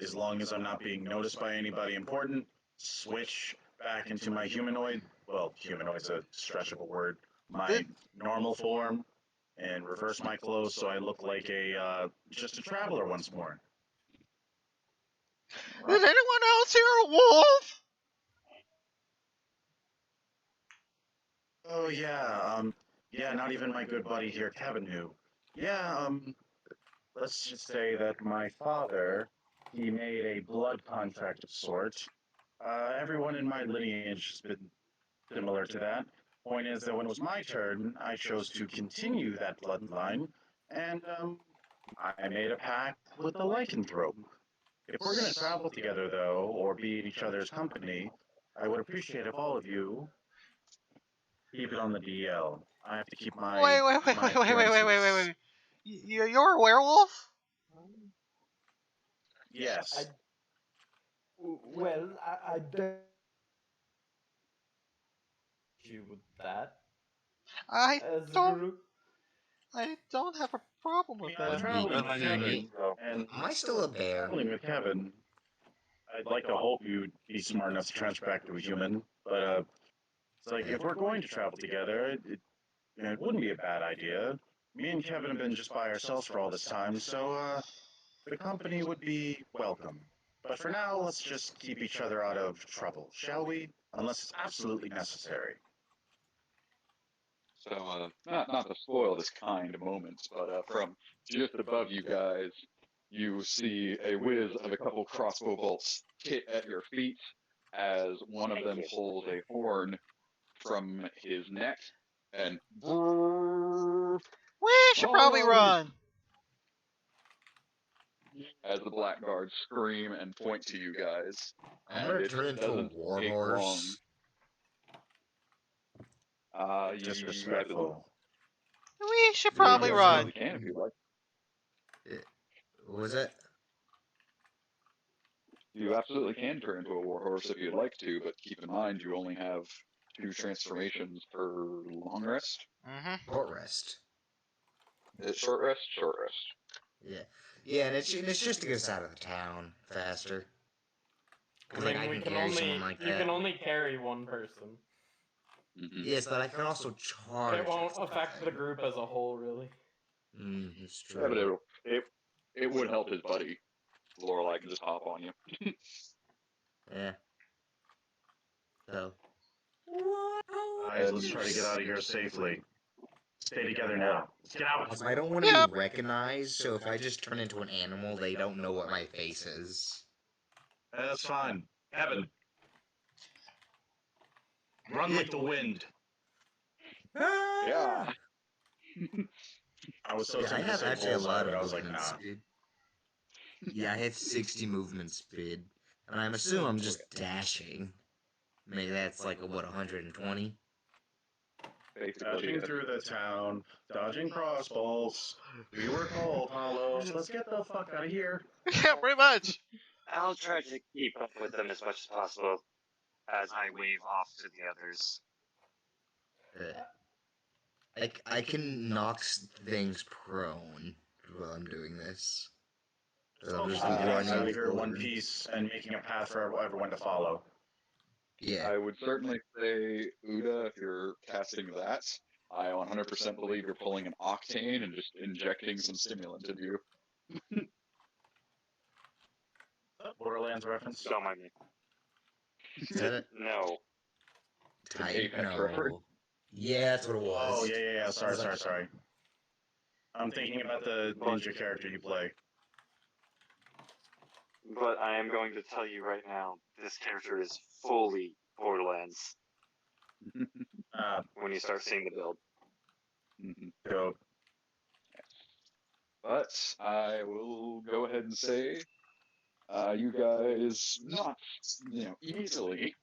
Speaker 5: as long as I'm not being noticed by anybody important, switch back into my humanoid. Well, humanoid's a stretchable word. My normal form, and reverse my clothes so I look like just a traveler once more.
Speaker 3: Is anyone else here a wolf?
Speaker 5: Oh yeah, not even my good buddy here, Kevin, knew. Yeah, let's just say that my father, he made a blood contract of sorts. Everyone in my lineage has been similar to that. Point is that when it was my turn, I chose to continue that bloodline, and I made a pact with the lycanthrope. If we're going to travel together, though, or be in each other's company, I would appreciate if all of you keep it on the DL. I have to keep my
Speaker 3: Wait,
Speaker 5: my appearances.
Speaker 3: You're a werewolf?
Speaker 5: Yes.
Speaker 2: Well, I don't you with that
Speaker 3: I
Speaker 2: as a
Speaker 3: don't.
Speaker 2: group.
Speaker 3: I don't have a problem with
Speaker 5: I was
Speaker 3: that.
Speaker 5: traveling with Kevin,
Speaker 4: So,
Speaker 5: and
Speaker 6: Am I still a bear?
Speaker 5: traveling with Kevin, I'd like to hope you'd be smart enough to transfer back to a human. But it's like if we're going to travel together, it wouldn't be a bad idea. Me and Kevin have been just by ourselves for all this time, so the company would be welcome. But for now, let's just keep each other out of trouble, shall we? Unless it's absolutely necessary.
Speaker 1: So, not to spoil this kind of moments, but from just above you guys, you see a whiz of a couple crossbow bolts hit at your feet as one of them pulls a horn from his neck and
Speaker 3: We should probably run.
Speaker 1: as the blackguards scream and point to you guys.
Speaker 6: I'm gonna
Speaker 1: it
Speaker 6: turn into a
Speaker 1: doesn't
Speaker 6: war
Speaker 1: take
Speaker 6: horse.
Speaker 5: Disrespectful.
Speaker 3: We should
Speaker 1: You
Speaker 3: probably run.
Speaker 1: absolutely can if you'd like.
Speaker 6: What was it?
Speaker 1: You absolutely can turn into a warhorse if you'd like to, but keep in mind you only have 2 transformations per long rest.
Speaker 3: Mm-hmm.
Speaker 6: Short rest.
Speaker 1: Short rest, short rest.
Speaker 6: Yeah. Yeah, and it's just to get us out of the town faster.
Speaker 2: I
Speaker 6: 'Cause,
Speaker 2: mean,
Speaker 6: like, I
Speaker 2: we
Speaker 6: can
Speaker 2: can
Speaker 6: carry
Speaker 2: only
Speaker 6: someone like
Speaker 2: you
Speaker 6: that.
Speaker 2: can only carry one person.
Speaker 1: Mm-hmm.
Speaker 6: Yes, but I can also charge.
Speaker 2: It won't
Speaker 6: at
Speaker 2: affect the
Speaker 6: something.
Speaker 2: group as a whole, really.
Speaker 6: It's
Speaker 1: Yeah, but
Speaker 6: true.
Speaker 1: it would help his buddy. Lorelei can just hop on you.
Speaker 6: Yeah. So.
Speaker 5: Guys, let's try to get out of here safely. Stay together now. Let's get out.
Speaker 6: Also, I don't want to be recognized, so if I just turn into an animal, they don't know what my face is.
Speaker 5: That's fine. Kevin, run like the wind.
Speaker 1: Yeah.
Speaker 5: I was so
Speaker 6: Yeah, I
Speaker 5: tempted to
Speaker 6: have
Speaker 5: say
Speaker 6: actually a
Speaker 5: bullseye,
Speaker 6: lot
Speaker 5: but I
Speaker 6: of
Speaker 5: was like,
Speaker 6: movement
Speaker 5: nah.
Speaker 6: speed. Yeah, I have 60 movement speed. And I'm assuming I'm just dashing. Maybe that's like, 120?
Speaker 1: basically.
Speaker 5: Dashing through the town, dodging crossbolts. We were told, Hollows, let's get the fuck out of here.
Speaker 3: Yeah, pretty much.
Speaker 4: I'll try to keep up with them as much as possible as I wave off to the others.
Speaker 6: I can knock things prone while I'm doing this. So I'm just
Speaker 5: I'm getting
Speaker 6: running
Speaker 5: leave her in one
Speaker 6: forward.
Speaker 5: piece and making a path for everyone to follow.
Speaker 6: Yeah.
Speaker 1: I would certainly say, Uda, if you're casting that, I 100% believe you're pulling an octane and just injecting some stimulant into you.
Speaker 5: Borderlands reference.
Speaker 4: Don't mind me.
Speaker 6: Is that it?
Speaker 4: No.
Speaker 6: Type?
Speaker 1: Apex reference.
Speaker 6: No. Yeah, that's what it was.
Speaker 5: Oh, yeah. Sorry. I'm thinking about the ninja character you play.
Speaker 4: But I am going to tell you right now, this character is fully Borderlands when you start seeing the build.
Speaker 5: Dope.
Speaker 1: But I will go ahead and say, you guys, not, easily,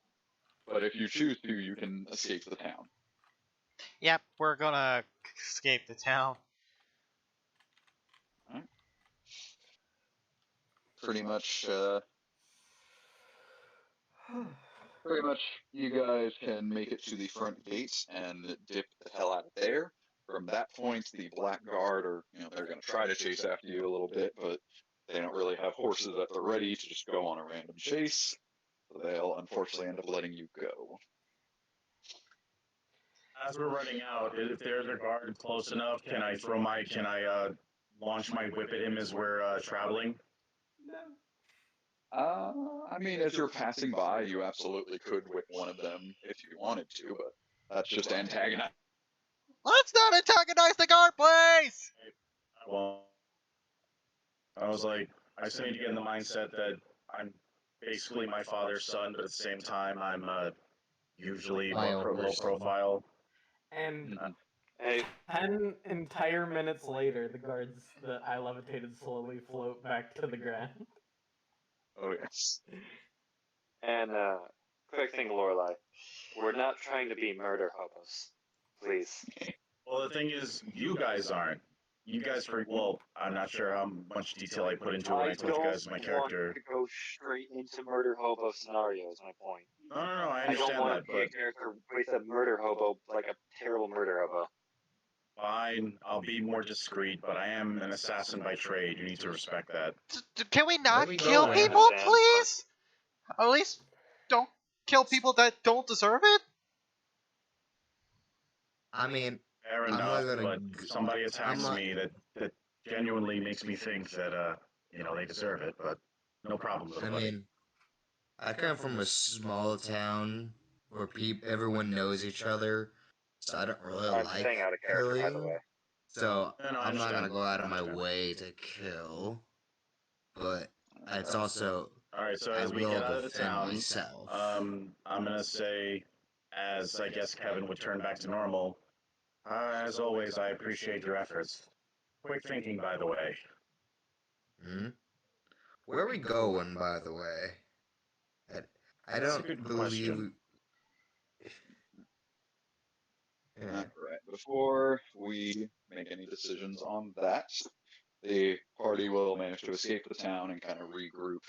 Speaker 1: but if you choose to, you can escape the town.
Speaker 3: Yep, we're gonna escape the town.
Speaker 1: Pretty much, you guys can make it to the front gate and dip the hell out of there. From that point, the Black Guard are, they're going to try to chase after you a little bit, but they don't really have horses at the ready to just go on a random chase. So they'll unfortunately end up letting you go.
Speaker 5: As we're running out, if there's a guard close enough, can I launch my whip at him as we're traveling?
Speaker 1: I mean, as you're passing by, you absolutely could whip one of them if you wanted to, but that's just antagonizing.
Speaker 3: Let's not antagonize the guard, please!
Speaker 5: Well, I was like, I still need to get in the mindset that I'm basically my father's son, but at the same time, I'm usually low profile.
Speaker 2: And
Speaker 4: Hey,
Speaker 2: 10 entire minutes later, the guards that I levitated slowly float back to the ground.
Speaker 1: Oh, yes.
Speaker 4: and quick thing, Lorelai. We're not trying to be murder hobos. Please.
Speaker 5: Well, the thing is, you guys aren't. You guys, I'm not sure how much detail I put into it when I told you guys my character.
Speaker 4: I don't want to go straight into murder hobo scenario, is my point.
Speaker 5: No, I
Speaker 4: I
Speaker 5: understand
Speaker 4: don't want
Speaker 5: that,
Speaker 4: to be a character with a murder hobo, like a terrible murder hobo.
Speaker 5: Fine, I'll be more discreet, but I am an assassin by trade. You need to respect that.
Speaker 3: Can we not
Speaker 6: we
Speaker 3: kill
Speaker 6: go,
Speaker 3: people,
Speaker 4: understand,
Speaker 3: please? At least don't kill people that don't deserve it?
Speaker 6: I mean,
Speaker 5: Fair
Speaker 6: I'm
Speaker 5: enough,
Speaker 6: not gonna
Speaker 5: but somebody attacks
Speaker 6: not-
Speaker 5: me that genuinely makes me think that, they deserve it, but no problem,
Speaker 6: I
Speaker 5: little buddy.
Speaker 6: mean, I come from a small town where everyone knows each other, so I don't really
Speaker 4: I'm
Speaker 6: like
Speaker 4: staying out of character, by the
Speaker 6: killing.
Speaker 4: way.
Speaker 6: So
Speaker 5: No, I
Speaker 6: I'm not gonna
Speaker 5: understand.
Speaker 6: go out of
Speaker 5: I
Speaker 6: my
Speaker 5: understand.
Speaker 6: way to kill. But it's also
Speaker 5: Alright, so
Speaker 6: I
Speaker 5: as we
Speaker 6: will
Speaker 5: get out of the
Speaker 6: defend
Speaker 5: town,
Speaker 6: myself.
Speaker 5: I'm gonna say, as I guess Kevin would turn back to normal, as always, I appreciate your efforts. Quick thinking, by the way.
Speaker 6: Hmm? Where are we going, by the way? I
Speaker 5: That's a
Speaker 6: don't
Speaker 5: good
Speaker 6: believe.
Speaker 5: question.
Speaker 6: Yeah.
Speaker 1: Alright, before we make any decisions on that, the party will manage to escape the town and kind of regroup,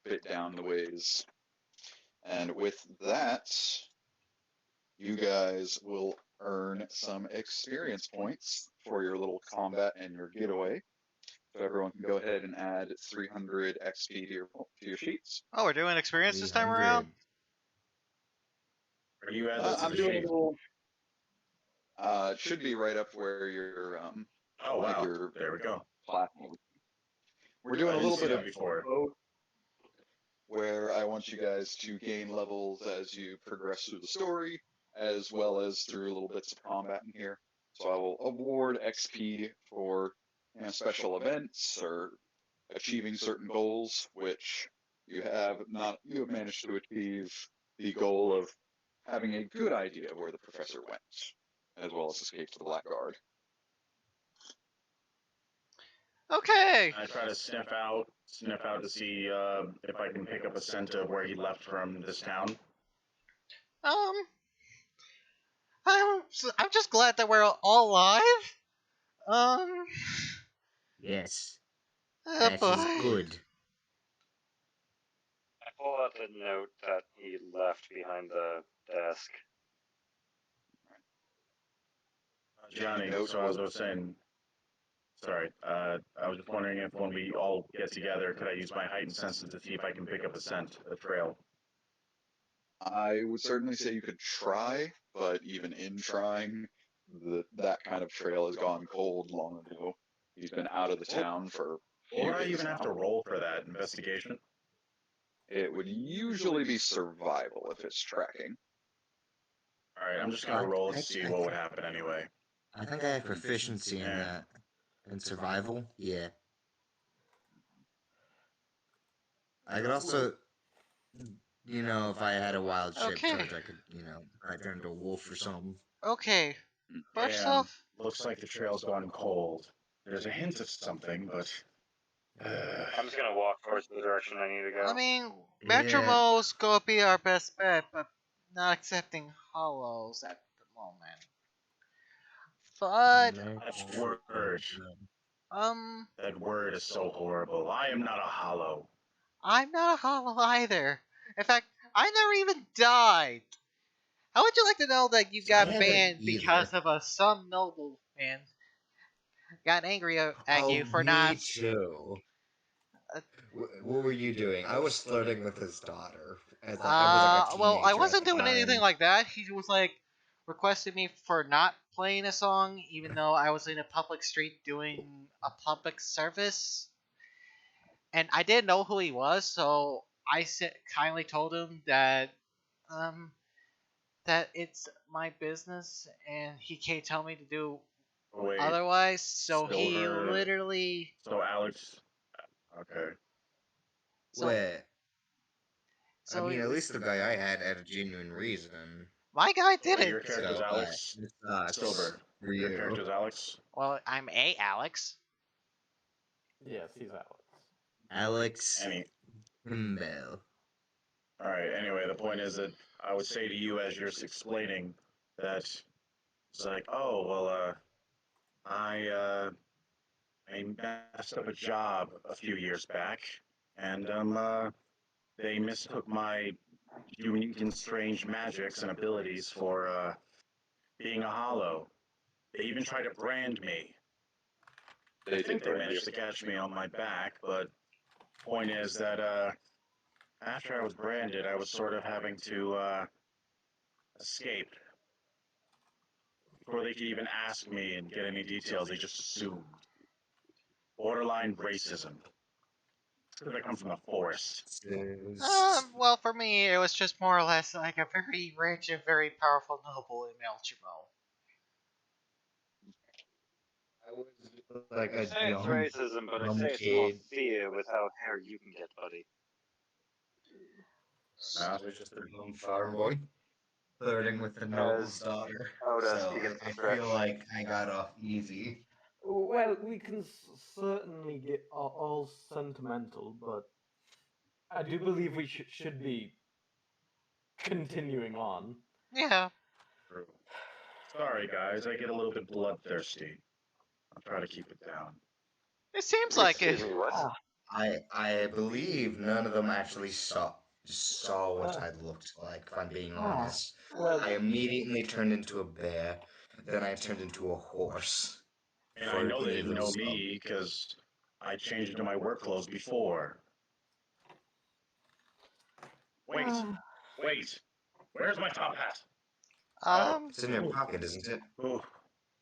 Speaker 1: bit down the ways. And with that, you guys will earn some experience points for your little combat and your getaway. So everyone can go ahead and add 300 XP to your sheets.
Speaker 3: Oh, we're doing experience this time around?
Speaker 6: 300.
Speaker 5: Are you added to
Speaker 1: I'm
Speaker 5: the
Speaker 1: doing a
Speaker 5: sheet?
Speaker 1: little. It should be right up where your
Speaker 5: Oh, wow.
Speaker 1: your
Speaker 5: There we go.
Speaker 1: platform. We're doing a
Speaker 5: I didn't
Speaker 1: little
Speaker 5: see
Speaker 1: bit
Speaker 5: that
Speaker 1: of
Speaker 5: before.
Speaker 1: both, where I want you guys to gain levels as you progress through the story, as well as through little bits of combat in here. So I will award XP for special events or achieving certain goals, which you have managed to achieve the goal of having a good idea of where the professor went, as well as escape to the Black Guard.
Speaker 3: Okay.
Speaker 5: I try to sniff out to see if I can pick up a scent of where he left from this town.
Speaker 3: I'm I'm just glad that we're all alive. Um.
Speaker 6: Yes,
Speaker 3: Oh
Speaker 6: that is
Speaker 3: boy.
Speaker 6: good.
Speaker 4: I pull out the note that he left behind the desk.
Speaker 5: Johnny,
Speaker 1: Note
Speaker 5: so as I was saying, sorry, I was just wondering if when we all get together, could I use my heightened senses to see if I can pick up a scent, a trail?
Speaker 1: I would certainly say you could try, but even in trying, that kind of trail has gone cold long ago. He's been out of the town for a
Speaker 5: Or
Speaker 1: few
Speaker 5: would I
Speaker 1: days
Speaker 5: even have
Speaker 1: now.
Speaker 5: to roll for that investigation?
Speaker 1: It would usually be survival if it's tracking.
Speaker 5: All right, I'm just gonna roll to see
Speaker 6: I
Speaker 5: what would happen anyway.
Speaker 6: I think I have proficiency in
Speaker 5: Yeah.
Speaker 6: that. In survival? Yeah. I could also, if I had a wild shape
Speaker 3: Okay.
Speaker 6: charge, I could, I turn into a wolf or something.
Speaker 3: Okay. First
Speaker 5: And
Speaker 3: off,
Speaker 5: looks like the trail's gone cold. There's a hint of something, but
Speaker 4: I'm just gonna walk towards the direction I need to go.
Speaker 3: I mean,
Speaker 6: Yeah.
Speaker 3: Metromo's gonna be our best bet, but not accepting hollows at the moment. But
Speaker 5: that's word.
Speaker 3: um,
Speaker 5: That word is so horrible. I am not a hollow.
Speaker 3: I'm not a hollow either. In fact, I never even died. How would you like to know that you
Speaker 6: I
Speaker 3: got
Speaker 6: haven't
Speaker 3: banned
Speaker 6: either.
Speaker 3: because of some noble man got angry at you for
Speaker 6: me
Speaker 3: not?
Speaker 6: too. What were you doing? I was flirting with his daughter. As I was like a
Speaker 3: Well, I
Speaker 6: teenager
Speaker 3: wasn't
Speaker 6: at the
Speaker 3: doing anything
Speaker 6: time.
Speaker 3: like that. He was like requesting me for not playing a song, even though I was in a public street doing a public service, and I didn't know who he was, so I kindly told him that um that it's my business and he can't tell me to do
Speaker 5: Wait,
Speaker 3: otherwise. So he
Speaker 5: Silver.
Speaker 3: literally.
Speaker 5: So Alex, okay.
Speaker 3: So,
Speaker 6: Wait.
Speaker 3: so
Speaker 6: I mean, at least the guy I had a genuine reason.
Speaker 3: my guy
Speaker 5: Wait,
Speaker 3: didn't.
Speaker 5: your character's
Speaker 6: So,
Speaker 5: Alex.
Speaker 6: it sucks
Speaker 5: Silver.
Speaker 6: for
Speaker 5: Your
Speaker 6: you.
Speaker 5: character's Alex.
Speaker 3: Well, I'm a Alex.
Speaker 2: Yes, he's Alex.
Speaker 6: Alex
Speaker 5: Any.
Speaker 6: Himbel.
Speaker 5: All right. Anyway, the point is that I would say to you as you're explaining that it's like, oh well, I messed up a job a few years back, and they mistook my unique and strange magics and abilities for being a hollow. They even tried to brand me. I think they managed to catch me on my back, but point is that after I was branded, I was sort of having to escape. Before they could even ask me and get any details, they just assumed. Borderline racism. Because I come from the forest.
Speaker 3: Well, for me, it was just more or less like a very rich and very powerful noble in Melchimo.
Speaker 6: I was like
Speaker 4: I
Speaker 6: a
Speaker 4: say it's
Speaker 6: dumb,
Speaker 4: racism, but I
Speaker 6: dumb
Speaker 4: say it's more
Speaker 6: kid.
Speaker 4: fear with how hair you can get, buddy.
Speaker 6: I was just a dumb farm boy flirting with the noble's daughter.
Speaker 4: Oda
Speaker 6: So
Speaker 4: begins to
Speaker 6: I
Speaker 4: stretch.
Speaker 6: feel like I got off easy.
Speaker 2: Well, we can certainly get all sentimental, but I do believe we should be continuing on.
Speaker 3: Yeah.
Speaker 5: True. Sorry, guys, I get a little bit bloodthirsty. I'll try to keep it down.
Speaker 3: It seems like it.
Speaker 4: Excuse me, what?
Speaker 6: I believe none of them actually saw what I looked like, if I'm being honest.
Speaker 2: Well,
Speaker 6: I immediately turned into a bear, then I turned into a horse.
Speaker 5: And I know they didn't know me because I changed into my work clothes before. Wait, wait. Where's my top hat?
Speaker 6: It's in your pocket, isn't it?
Speaker 5: Ooh,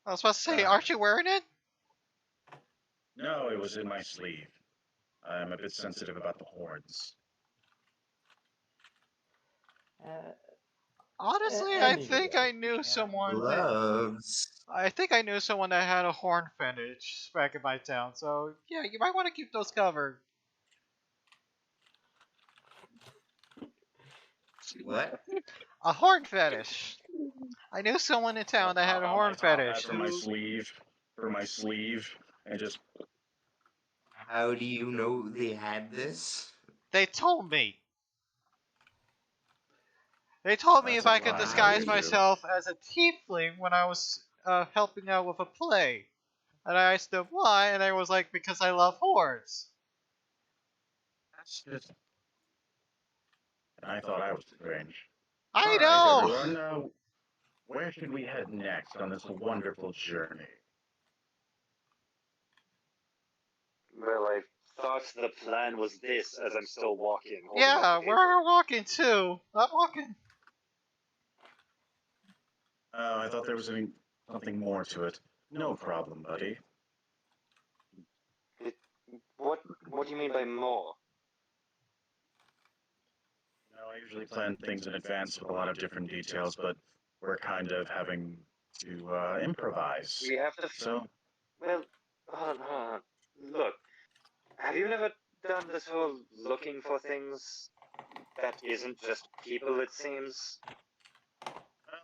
Speaker 3: I was about to say, aren't you wearing it?
Speaker 5: no, it was in my sleeve. I'm a bit sensitive about the horns.
Speaker 3: Honestly, I think I knew someone that.
Speaker 6: Gloves.
Speaker 3: I think I knew someone that had a horn fetish back in my town. So yeah, you might want to keep those covered.
Speaker 6: What?
Speaker 3: A horn fetish. I knew someone in town that had a horn fetish.
Speaker 5: For my sleeve, and just
Speaker 6: How do you know they had this?
Speaker 3: They told me. They told me
Speaker 5: That's
Speaker 3: if
Speaker 5: a
Speaker 3: I could
Speaker 5: lot
Speaker 3: disguise
Speaker 5: to do.
Speaker 3: myself as a tiefling when I was helping out with a play. And I asked them why, and I was like, because I love hordes.
Speaker 5: That's just. I thought I was strange.
Speaker 3: I
Speaker 5: All right,
Speaker 3: know!
Speaker 5: everyone. Where should we head next on this wonderful journey?
Speaker 4: Well, I thought the plan was this as I'm still walking. holding up
Speaker 3: Yeah,
Speaker 4: the
Speaker 3: we're walking too. I'm walking.
Speaker 5: I thought there was something more to it. No problem, buddy.
Speaker 4: paper. What do you mean by more?
Speaker 5: I usually plan things in advance with a lot of different details, but we're kind of having to improvise.
Speaker 4: We have to.
Speaker 5: So,
Speaker 4: Well, hold on. Look, have you never done this whole looking for things that isn't just people? It seems.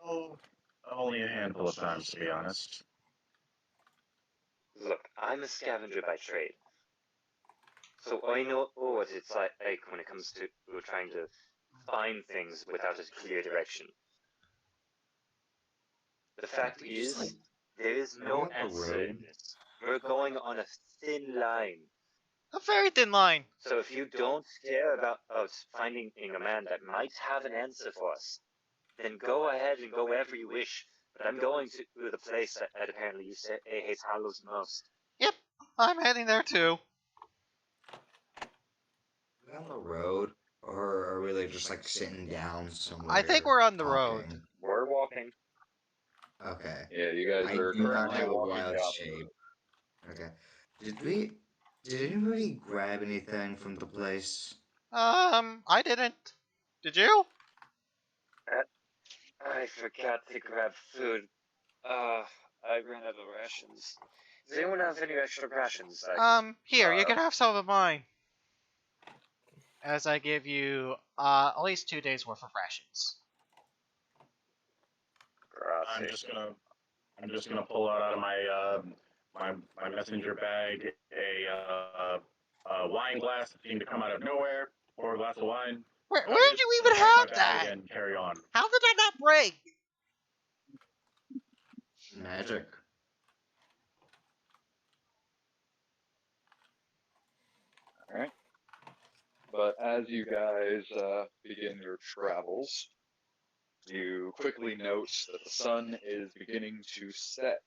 Speaker 5: well, only a handful of times, to be honest.
Speaker 4: Look, I'm a scavenger by trade, so I know what it's like when it comes to trying to find things without a clear direction. The fact is, there is no
Speaker 6: on the
Speaker 4: answer in
Speaker 6: road.
Speaker 4: this. We're going on a thin line.
Speaker 3: A very thin line.
Speaker 4: So if you don't care about us finding a man that might have an answer for us, then go ahead and go wherever you wish. But I'm going to the place that apparently you say hates Hallows most.
Speaker 3: Yep, I'm heading there too.
Speaker 6: Are we on the road, or are we like just like sitting down somewhere?
Speaker 3: I think we're on the road.
Speaker 6: talking?
Speaker 4: We're walking.
Speaker 6: Okay.
Speaker 1: Yeah, you guys
Speaker 6: I
Speaker 1: are
Speaker 6: do not
Speaker 1: currently
Speaker 6: have a
Speaker 1: walking
Speaker 6: wild
Speaker 1: down.
Speaker 6: shape. Okay. Did anybody grab anything from the place?
Speaker 3: I didn't. Did you?
Speaker 4: I forgot to grab food. I ran out of rations. Does anyone have any extra rations?
Speaker 3: Here, you can have some of mine. As I give you, at least 2 days worth of rations.
Speaker 5: I'm just gonna pull out of my messenger bag a wine glass that seemed to come out of nowhere. Pour a glass of wine.
Speaker 3: Where did you even have that?
Speaker 5: And carry on.
Speaker 3: How did that not break?
Speaker 6: Magic.
Speaker 1: Alright. But as you guys begin your travels, you quickly note that the sun is beginning to set.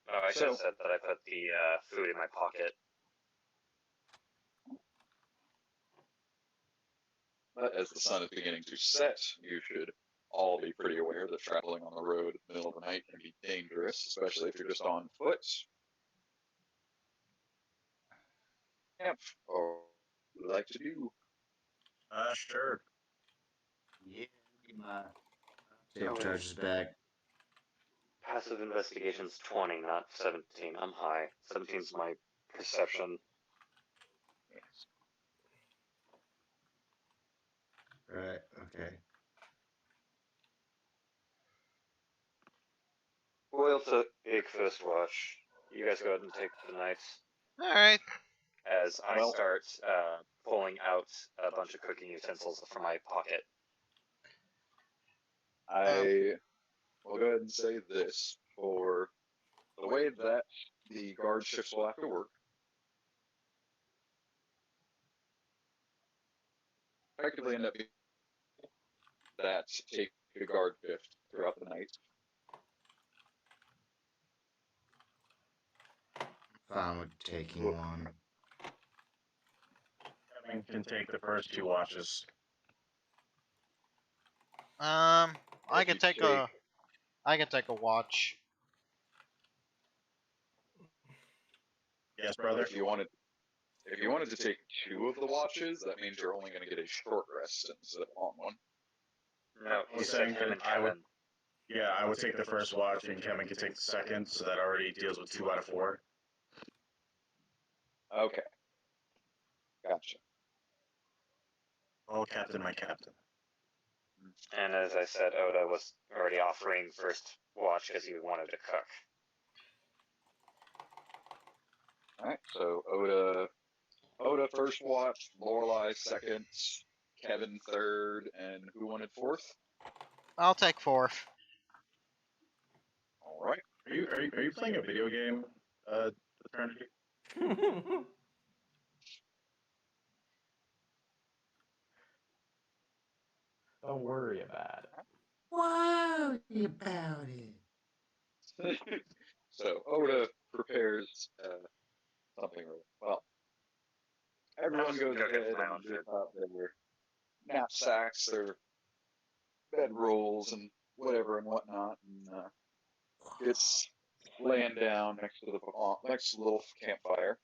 Speaker 4: Oh, I should have said that I put the food in my pocket.
Speaker 1: But as the sun is beginning to set, you should all be pretty aware that traveling on the road in the middle of the night can be dangerous, especially if you're just on foot. Yep. Or what would you like to do?
Speaker 5: Sure.
Speaker 6: Yeah, my tape charges back.
Speaker 4: Passive investigation's 20, not 17. I'm high. 17's my perception.
Speaker 1: Yes.
Speaker 6: Right, okay.
Speaker 4: We'll take first watch. You guys go ahead and take the night.
Speaker 3: Alright.
Speaker 4: As I start pulling out a bunch of cooking utensils from my pocket.
Speaker 1: I will go ahead and say this. For the way that the guard shifts will have to work, effectively end up being that take a guard shift throughout the night.
Speaker 6: Fine with taking one.
Speaker 5: Kevin can take the first 2 watches.
Speaker 3: I
Speaker 1: If
Speaker 3: can
Speaker 1: you
Speaker 3: take a watch.
Speaker 5: Yes, brother.
Speaker 1: If you wanted to take 2 of the watches, that means you're only going to get a short rest instead of a long one.
Speaker 4: No, he said him and Kevin.
Speaker 5: Yeah, I would take the first watch, and Kevin could take the second, so that already deals with 2 out of 4.
Speaker 1: Okay. Gotcha.
Speaker 5: Oh, Captain, my Captain.
Speaker 4: And as I said, Oda was already offering first watch because he wanted to cook.
Speaker 1: Alright, so Oda first watch, Lorelei second, Kevin third, and who wanted fourth?
Speaker 3: I'll take fourth.
Speaker 1: All right.
Speaker 5: Are you playing a video game, Eternity?
Speaker 2: Don't worry about it.
Speaker 6: Worry about it.
Speaker 1: So Oda prepares something. Well, everyone goes ahead and gets out their knapsacks, their bedrolls, and whatever and whatnot, and gets laying down next to the little campfire.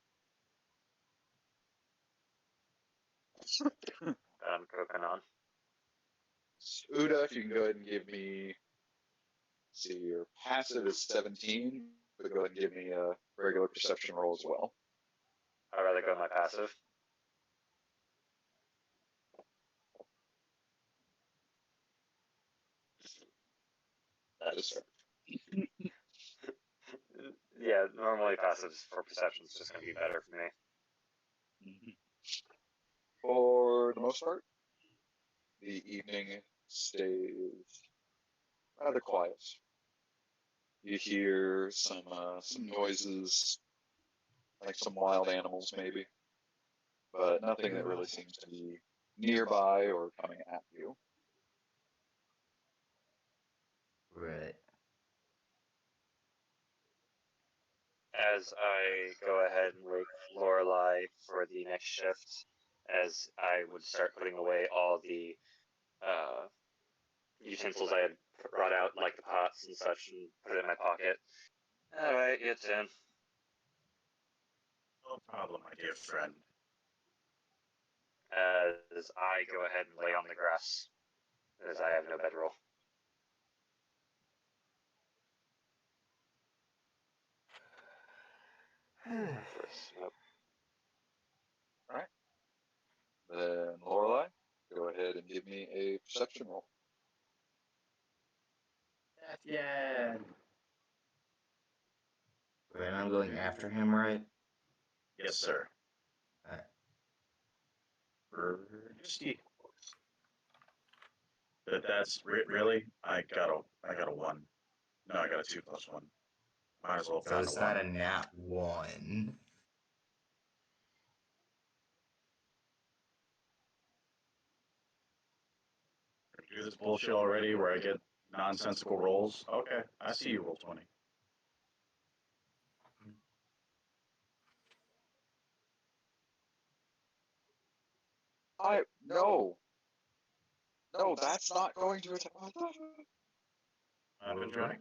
Speaker 4: I'm cooking on.
Speaker 1: Uda, if you can go ahead and give me, see, your passive is 17, but go ahead and give me a regular perception roll as well.
Speaker 4: I'd rather go with my passive.
Speaker 1: That is fair.
Speaker 4: Yeah, normally passives for perception is just going to be better for me.
Speaker 1: For the most part, the evening stays rather quiet. You hear some noises, like some wild animals maybe, but nothing that really seems to be nearby or coming at you.
Speaker 6: Right.
Speaker 4: As I go ahead and wake Lorelai for the next shift, as I would start putting away all the utensils I had brought out, like the pots and such, and put it in my pocket. All right, it's in.
Speaker 5: No problem, my dear friend.
Speaker 4: As I go ahead and lay on the grass, as I have no bedroll. Yep.
Speaker 1: Alright. Then Lorelai, go ahead and give me a perception roll.
Speaker 5: Yeah.
Speaker 6: Right, I'm going after him, right?
Speaker 5: Yes, sir.
Speaker 6: Alright.
Speaker 5: Just equals. That's really. I got a 1. No, I got a 2 plus 1. Might as well
Speaker 6: So
Speaker 5: find
Speaker 6: it's
Speaker 5: a
Speaker 6: not
Speaker 5: 1.
Speaker 6: a nat 1.
Speaker 5: Do this bullshit already where I get nonsensical rolls. Okay, I see you roll 20.
Speaker 1: No, that's not going to attack.
Speaker 5: I've been joining.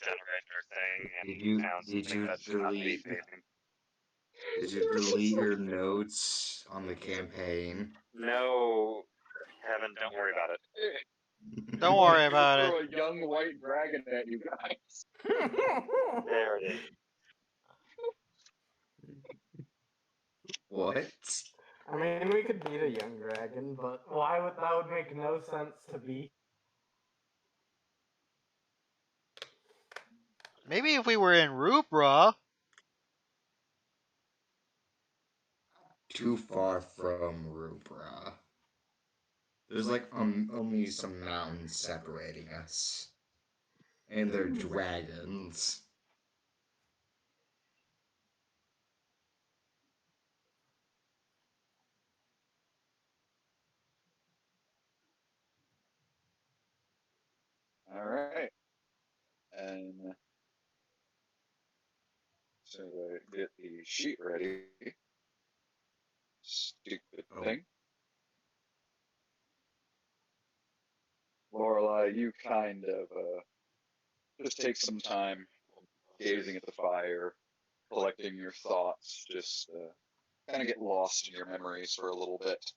Speaker 4: Generator thing
Speaker 6: Did
Speaker 4: and
Speaker 6: you
Speaker 4: found
Speaker 6: did
Speaker 4: something
Speaker 6: you
Speaker 4: that should not be
Speaker 6: delete
Speaker 4: saving.
Speaker 6: did you delete your notes on the campaign?
Speaker 4: No, Kevin, don't worry about it.
Speaker 3: Don't worry about it.
Speaker 1: Throw a young white dragon at you guys.
Speaker 4: There it is.
Speaker 6: What?
Speaker 2: I mean, we could beat a young dragon, but that would make no sense to be.
Speaker 3: Maybe if we were in Rubra.
Speaker 6: Too far from Rubra. There's like only some mountains separating us. And they're dragons.
Speaker 1: Alright. And so I get the sheet ready. Stupid thing. Lorelai, you kind of just take some time gazing at the fire, collecting your thoughts, just kind of get lost in your memories for a little bit.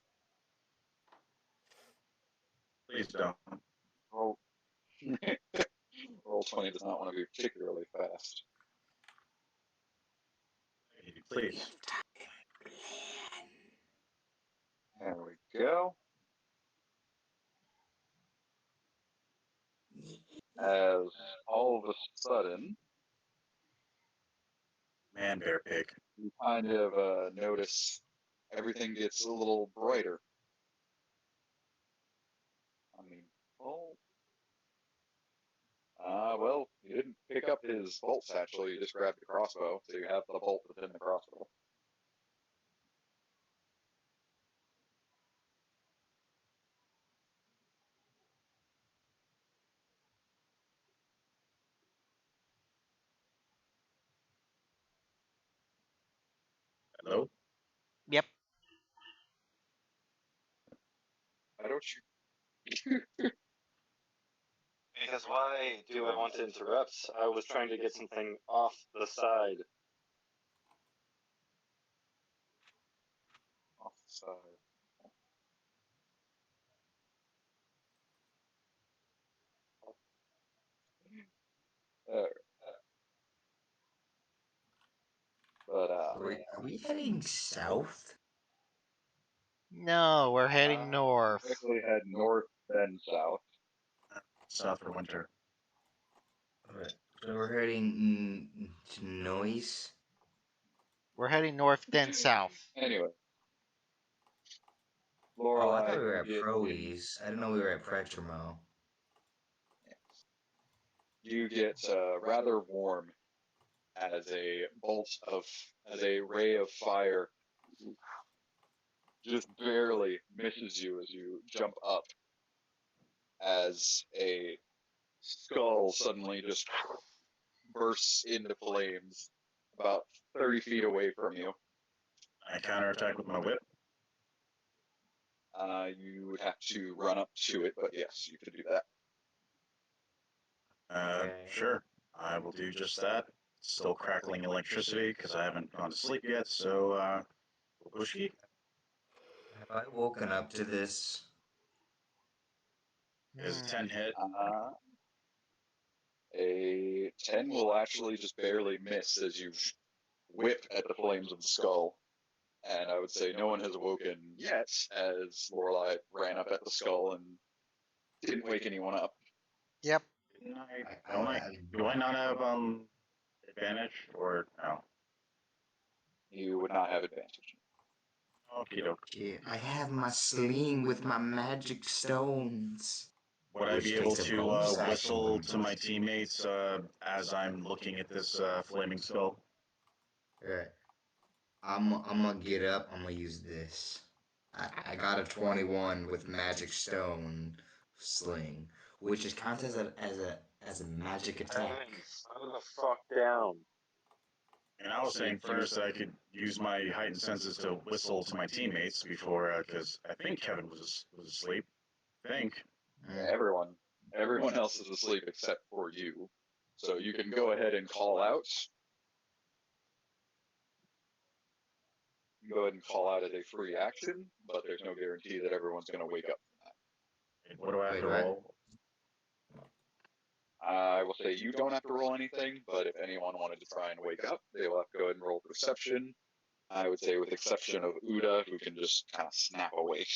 Speaker 5: Please don't.
Speaker 1: Roll, Roll 20 does not want to be particularly fast.
Speaker 5: Please.
Speaker 1: There we go. As all of a sudden,
Speaker 5: Man, bear, pig.
Speaker 1: you kind of notice everything gets a little brighter. I mean, well, you didn't pick up his bolt satchel, you just grabbed the crossbow, so you have the bolt within the crossbow.
Speaker 5: Hello?
Speaker 3: Yep.
Speaker 1: Why don't you?
Speaker 4: Because why do I want to interrupt? I was trying to get something off the side.
Speaker 1: Off the side. But
Speaker 6: Are we heading south?
Speaker 3: No, we're heading north.
Speaker 1: Actually head north then south.
Speaker 5: South for winter.
Speaker 6: Alright, so we're heading to Noise.
Speaker 3: We're heading north then south.
Speaker 1: Anyway.
Speaker 6: Oh, I thought we were
Speaker 1: Lorelei,
Speaker 6: at
Speaker 1: you
Speaker 6: Proes. I didn't know we were at Pretramo.
Speaker 1: you get rather warm as a ray of fire just barely misses you as you jump up, as a skull suddenly just bursts into flames about 30 feet away from you.
Speaker 5: I counterattack with my whip.
Speaker 1: You would have to run up to it, but yes, you could do that.
Speaker 5: Sure. I will do just that. Still crackling electricity because I haven't gone to sleep yet, so, Bushki?
Speaker 6: Have I woken up to this?
Speaker 5: Is a 10 hit?
Speaker 1: A 10 will actually just barely miss as you whip at the flames of the skull. And I would say no one has awoken yet, as Lorelei ran up at the skull and didn't wake anyone up.
Speaker 3: Yep.
Speaker 5: Do I not have advantage or no?
Speaker 1: You would not have advantage.
Speaker 5: Okie doke.
Speaker 6: Okay, I have my sling with my magic stones.
Speaker 5: Would I
Speaker 6: Which
Speaker 5: be able
Speaker 6: takes a
Speaker 5: to
Speaker 6: bonus action
Speaker 5: whistle
Speaker 6: when
Speaker 5: to my teammates as I'm looking at this flaming skull?
Speaker 6: Alright. I'm gonna get up. I'm gonna use this. I got a 21 with magic stone sling, which is counts as a magic attack.
Speaker 4: Slow the fuck down.
Speaker 5: And I was saying first I could use my heightened senses to whistle to my teammates before, because I think Kevin was asleep. I think.
Speaker 1: Everyone else is asleep except for you. So you can go ahead and call out. You can go ahead and call out as a free action, but there's no guarantee that everyone's going to wake up from that.
Speaker 5: What do I have to
Speaker 6: Wait, what?
Speaker 5: roll?
Speaker 1: I will say you don't have to roll anything, but if anyone wanted to try and wake up, they will have to go ahead and roll perception. I would say with exception of Uda, who can just kind of snap awake.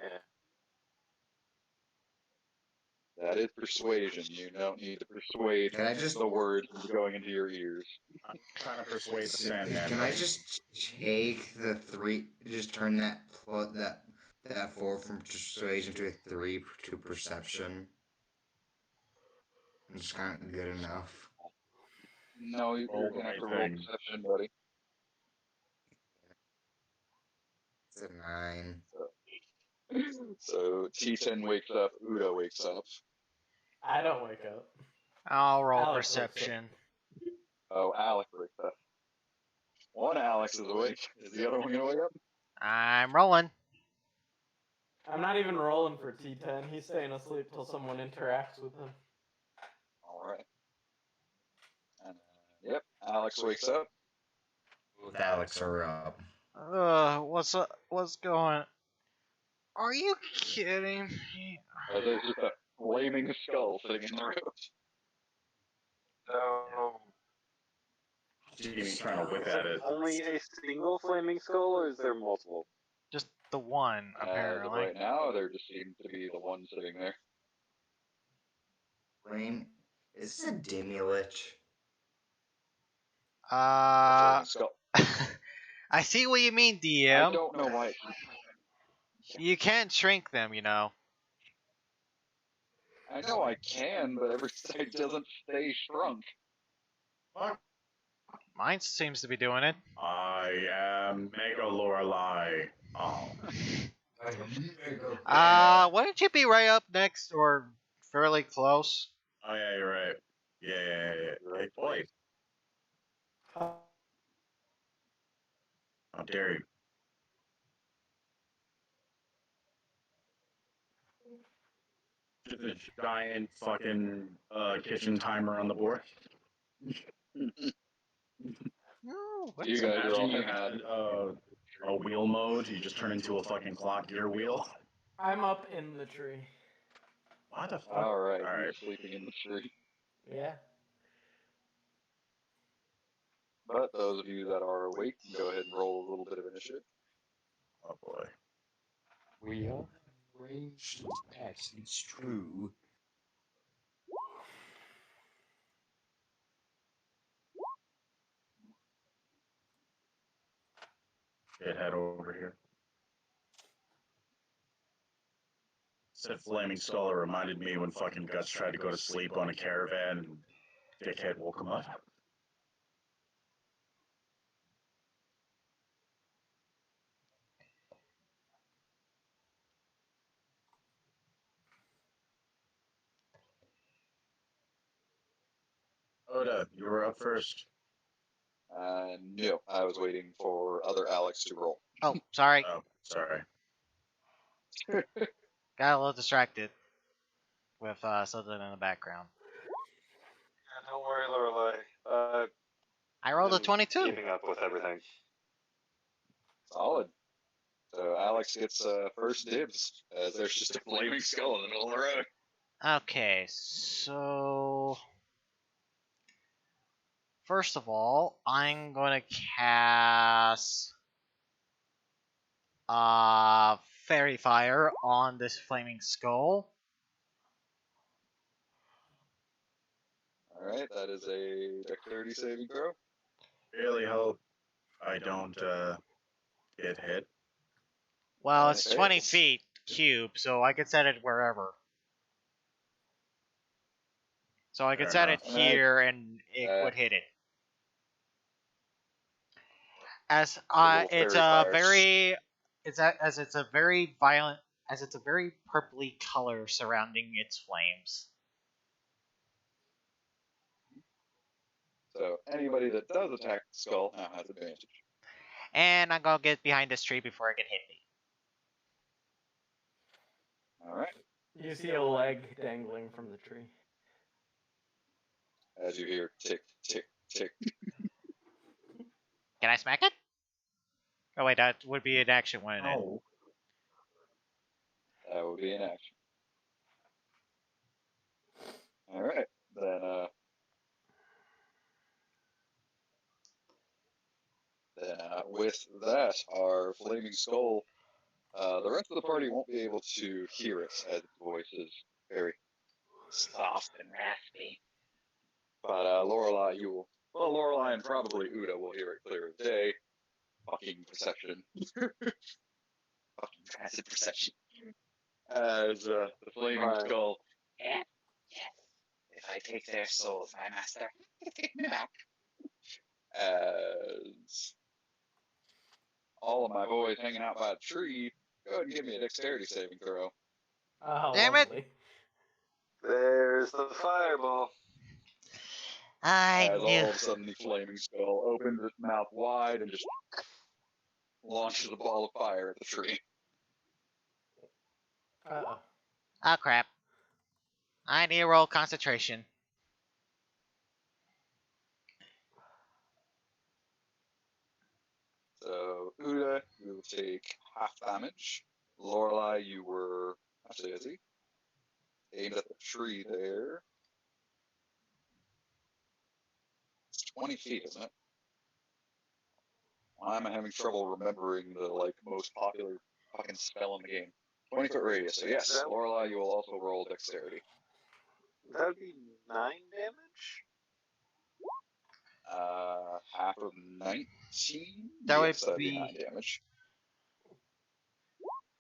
Speaker 4: Yeah.
Speaker 1: That is persuasion. You don't need to persuade
Speaker 6: Can I just-
Speaker 1: the words going into your ears.
Speaker 5: I'm trying to persuade the Sandman.
Speaker 6: Can I just take the 3? Just turn that 4 from persuasion to a 3 to perception. It's kind of good enough.
Speaker 1: No, you're
Speaker 5: Roll
Speaker 1: going to have to
Speaker 5: the
Speaker 1: roll
Speaker 5: right thing.
Speaker 1: perception, buddy.
Speaker 6: It's a 9.
Speaker 1: So T10 wakes up, Uda wakes up.
Speaker 2: I don't wake up.
Speaker 3: I'll roll
Speaker 2: Alex wakes up.
Speaker 3: perception.
Speaker 1: Oh, Alex wakes up. One Alex is awake. Is the other one going to wake up?
Speaker 3: I'm rolling.
Speaker 2: I'm not even rolling for T10. He's staying asleep till someone interacts with him.
Speaker 1: Alright. Yep, Alex wakes up.
Speaker 6: Both Alex are up.
Speaker 3: What's up? What's going? Are you kidding me?
Speaker 1: There's just a flaming skull sitting in the road.
Speaker 4: So,
Speaker 5: Jamie's trying to whip
Speaker 4: is
Speaker 5: at
Speaker 4: it
Speaker 5: it.
Speaker 4: only a single flaming skull, or is there multiple?
Speaker 3: Just the one,
Speaker 1: As of
Speaker 3: apparently.
Speaker 1: right now, there just seems to be the one sitting there.
Speaker 6: Flame. Is this a demi-lich?
Speaker 1: Flaming skull.
Speaker 3: I see what you mean,
Speaker 1: I
Speaker 3: DM.
Speaker 1: don't know why.
Speaker 3: You can't shrink them, you know.
Speaker 1: I know I can, but every side doesn't stay shrunk.
Speaker 5: Fuck.
Speaker 3: Mine seems to be doing it.
Speaker 5: I am Mega Lorelei. Oh.
Speaker 3: Why don't you be right up next or fairly close?
Speaker 5: Oh yeah, you're right. Yeah. Hey, boy. How dare you? Just a giant fucking kitchen timer on the board.
Speaker 3: No,
Speaker 1: You guys are all
Speaker 5: Imagine you
Speaker 1: hanging out.
Speaker 5: had a wheel mode. You just turn into a fucking clock gear wheel.
Speaker 2: I'm up in the tree.
Speaker 5: What the fuck?
Speaker 1: All right,
Speaker 5: All
Speaker 1: you're
Speaker 5: right.
Speaker 1: sleeping in the tree.
Speaker 2: Yeah.
Speaker 1: But those of you that are awake, can go ahead and roll a little bit of initiative.
Speaker 5: Oh boy.
Speaker 6: We are ranged attacks, it's true.
Speaker 5: Get head over here. Said flaming skull reminded me when fucking Guts tried to go to sleep on a caravan and dickhead woke him up. Oda, you were up first.
Speaker 1: No, I was waiting for other Alex to roll.
Speaker 3: Oh, sorry.
Speaker 5: Oh, sorry.
Speaker 3: Got a little distracted with something in the background.
Speaker 4: Yeah, don't worry, Lorelei.
Speaker 3: I rolled a
Speaker 4: I'm
Speaker 3: 22.
Speaker 4: keeping up with everything.
Speaker 1: Solid. So Alex gets first dibs, as there's just a flaming skull in the middle of the road.
Speaker 3: Okay, so first of all, I'm going to cast Fairy Fire on this flaming skull.
Speaker 1: All right, that is a dexterity saving throw.
Speaker 5: Really hope I don't get hit.
Speaker 3: Well, it's 20
Speaker 1: fails.
Speaker 3: feet cube, so I could set it wherever. So I could
Speaker 5: Fair
Speaker 3: set
Speaker 5: enough.
Speaker 3: it here, and it would hit it. As
Speaker 1: little
Speaker 3: it's
Speaker 1: fairy
Speaker 3: a
Speaker 1: fire.
Speaker 3: very, as it's a very violent, as it's a very purpley color surrounding its flames.
Speaker 1: So anybody that does attack the skull now has advantage.
Speaker 3: And I'm gonna get behind this tree before it can hit me.
Speaker 1: All right.
Speaker 2: You see a leg dangling from the tree.
Speaker 1: As you hear tick, tick, tick.
Speaker 3: Can I smack it? Oh wait, that would be an action, wouldn't it?
Speaker 5: No.
Speaker 1: That would be an action. All right. Then with that, our flaming skull, the rest of the party won't be able to hear it as its voice is very soft and raspy. But Lorelei, Lorelei and probably Uda will hear it clear as day. Fucking perception. Fucking passive perception. As the flaming skull. Yes. If I take their souls, my master, take me back. As all of my boys hanging out by the tree, go ahead and give me a dexterity saving throw.
Speaker 2: Oh,
Speaker 3: Damn it.
Speaker 2: lovely.
Speaker 4: There's the fireball.
Speaker 3: I
Speaker 1: As
Speaker 3: knew.
Speaker 1: all of a sudden the flaming skull opens its mouth wide and just launches a ball of fire at the tree.
Speaker 2: Uh-oh.
Speaker 3: Oh crap. I need to roll concentration.
Speaker 1: So, Uda, you will take half damage. Lorelei, you were actually Izzy. Aimed at the tree there. It's 20 feet, isn't it? Why am I having trouble remembering the most popular fucking spell in the game? 20-foot radius. So yes, Lorelei, you will also roll dexterity.
Speaker 4: That would be 9 damage?
Speaker 1: Half of 19?
Speaker 3: That would
Speaker 1: Yes, that'd be
Speaker 3: be
Speaker 1: 9 damage.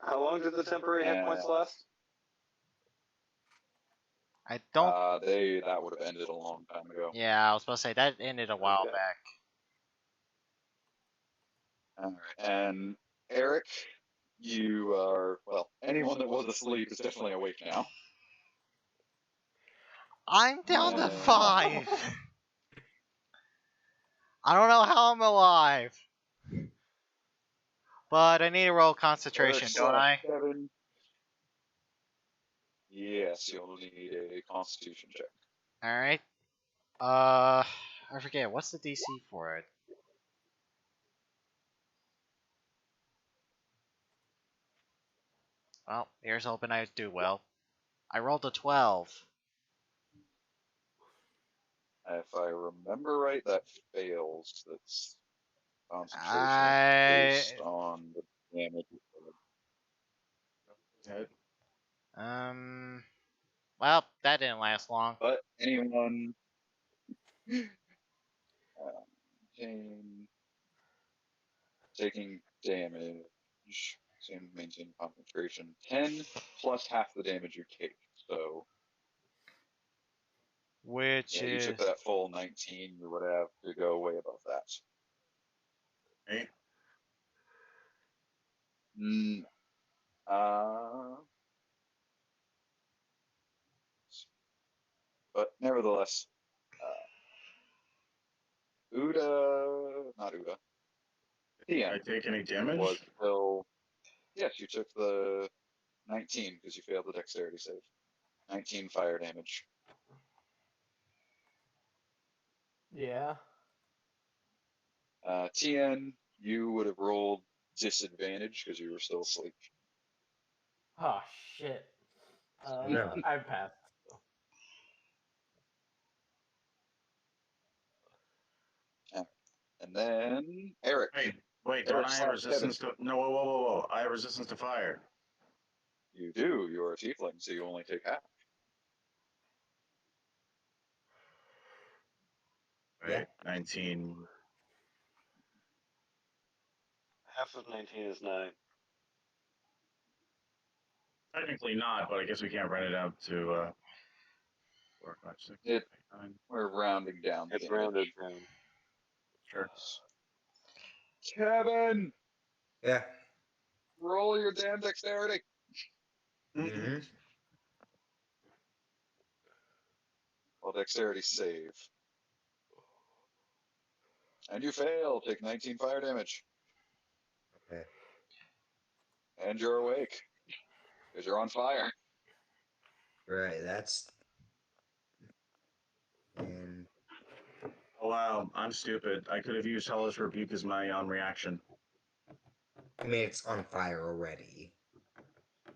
Speaker 4: How long did the temporary hit points last?
Speaker 3: I don't.
Speaker 1: That would have ended a long time ago.
Speaker 3: Yeah, I was supposed to say that ended a while
Speaker 4: Okay.
Speaker 3: back.
Speaker 1: All right, and Eric, you are anyone that was asleep is definitely awake now.
Speaker 3: I'm down to
Speaker 1: Yeah.
Speaker 3: 5. I don't know how I'm alive, but I need to roll concentration,
Speaker 1: Eric's
Speaker 3: don't I?
Speaker 1: 7. Yes, you'll need a Constitution check.
Speaker 3: All right. I forget what's the DC for it. Well, here's hoping I do well. I rolled a 12.
Speaker 1: If I remember right, that fails. That's concentration
Speaker 3: I
Speaker 1: based on the damage.
Speaker 5: Hit.
Speaker 3: Well, that didn't last long.
Speaker 1: But anyone taking damage, same maintain concentration, 10 plus half the damage you take. So
Speaker 3: Which
Speaker 1: you
Speaker 3: is
Speaker 1: took that full 19, you would have to go way above that.
Speaker 5: Right?
Speaker 1: But nevertheless, not Uda,
Speaker 5: Did
Speaker 1: TM
Speaker 5: I take any damage?
Speaker 1: was still, yes, you took the 19 because you failed the dexterity save. 19 fire damage.
Speaker 2: Yeah.
Speaker 1: TN, you would have rolled disadvantage because you were still asleep.
Speaker 2: Oh shit.
Speaker 6: No.
Speaker 2: I passed.
Speaker 1: And then Eric.
Speaker 5: Wait, don't
Speaker 1: Eric
Speaker 5: I have
Speaker 1: slash
Speaker 5: resistance to... No, whoa. I have resistance to fire.
Speaker 1: You do. You're a tiefling, so you only take half.
Speaker 5: Right? 19.
Speaker 4: Half of 19 is 9.
Speaker 5: Technically not, but I guess we can't rent it out to 4, 5, 6,
Speaker 1: It-
Speaker 5: 8, 9.
Speaker 1: We're rounding down.
Speaker 4: It's
Speaker 1: damage.
Speaker 4: rounded down.
Speaker 5: Sure.
Speaker 1: Kevin,
Speaker 6: Yeah.
Speaker 1: roll your damn dexterity.
Speaker 6: Mm-hmm.
Speaker 1: Well, dexterity save. And you fail. Take 19 fire damage.
Speaker 6: Okay.
Speaker 1: And you're awake. Because you're on fire.
Speaker 6: Right. That's. And
Speaker 5: Oh wow, I'm stupid. I could have used Hellish Rebuke as my reaction.
Speaker 6: I mean, it's on fire already.
Speaker 2: It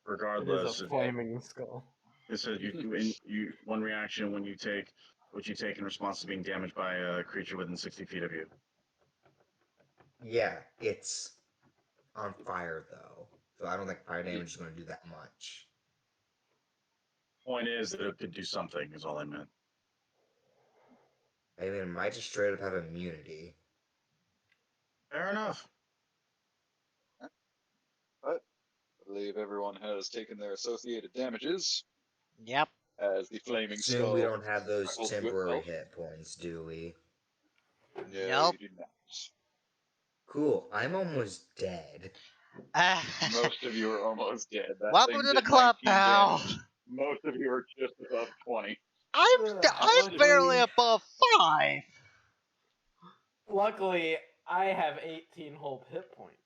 Speaker 5: Regardless,
Speaker 2: is a flaming skull.
Speaker 5: it says you one reaction when you take what you take in response to being damaged by a creature within 60 feet of you.
Speaker 6: Yeah, it's on fire though, so I don't think fire damage is going to do that much.
Speaker 5: Point is that it could do something. Is all I meant.
Speaker 6: I mean, it might just straight up have immunity.
Speaker 5: Fair enough.
Speaker 1: But I believe everyone has taken their associated damages
Speaker 3: Yep.
Speaker 1: as the flaming
Speaker 6: Soon
Speaker 1: skull.
Speaker 6: we don't have those
Speaker 1: crackles to
Speaker 6: temporary
Speaker 1: itself.
Speaker 6: hit points, do we?
Speaker 1: No,
Speaker 3: Nope.
Speaker 1: you do not.
Speaker 6: Cool. I'm almost dead.
Speaker 1: Most of you are almost dead. That
Speaker 3: Welcome
Speaker 1: thing
Speaker 3: to the
Speaker 1: did
Speaker 3: club,
Speaker 1: 19
Speaker 3: pal.
Speaker 1: damage. Most of you are just above 20.
Speaker 3: I'm barely above 5.
Speaker 2: Luckily, I have 18 whole hit points.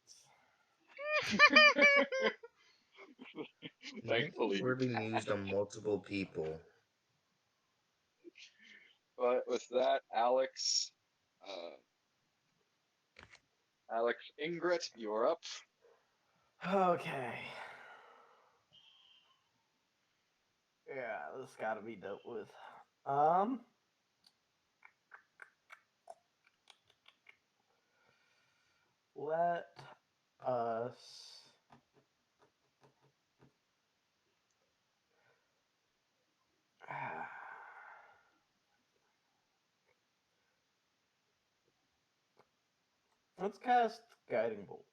Speaker 1: Thankfully,
Speaker 6: We're being used on multiple people.
Speaker 1: but with that, Alex Ingrid, you're up.
Speaker 2: Okay. Yeah, this gotta be dealt with. Let us Let's cast Guiding Bolt.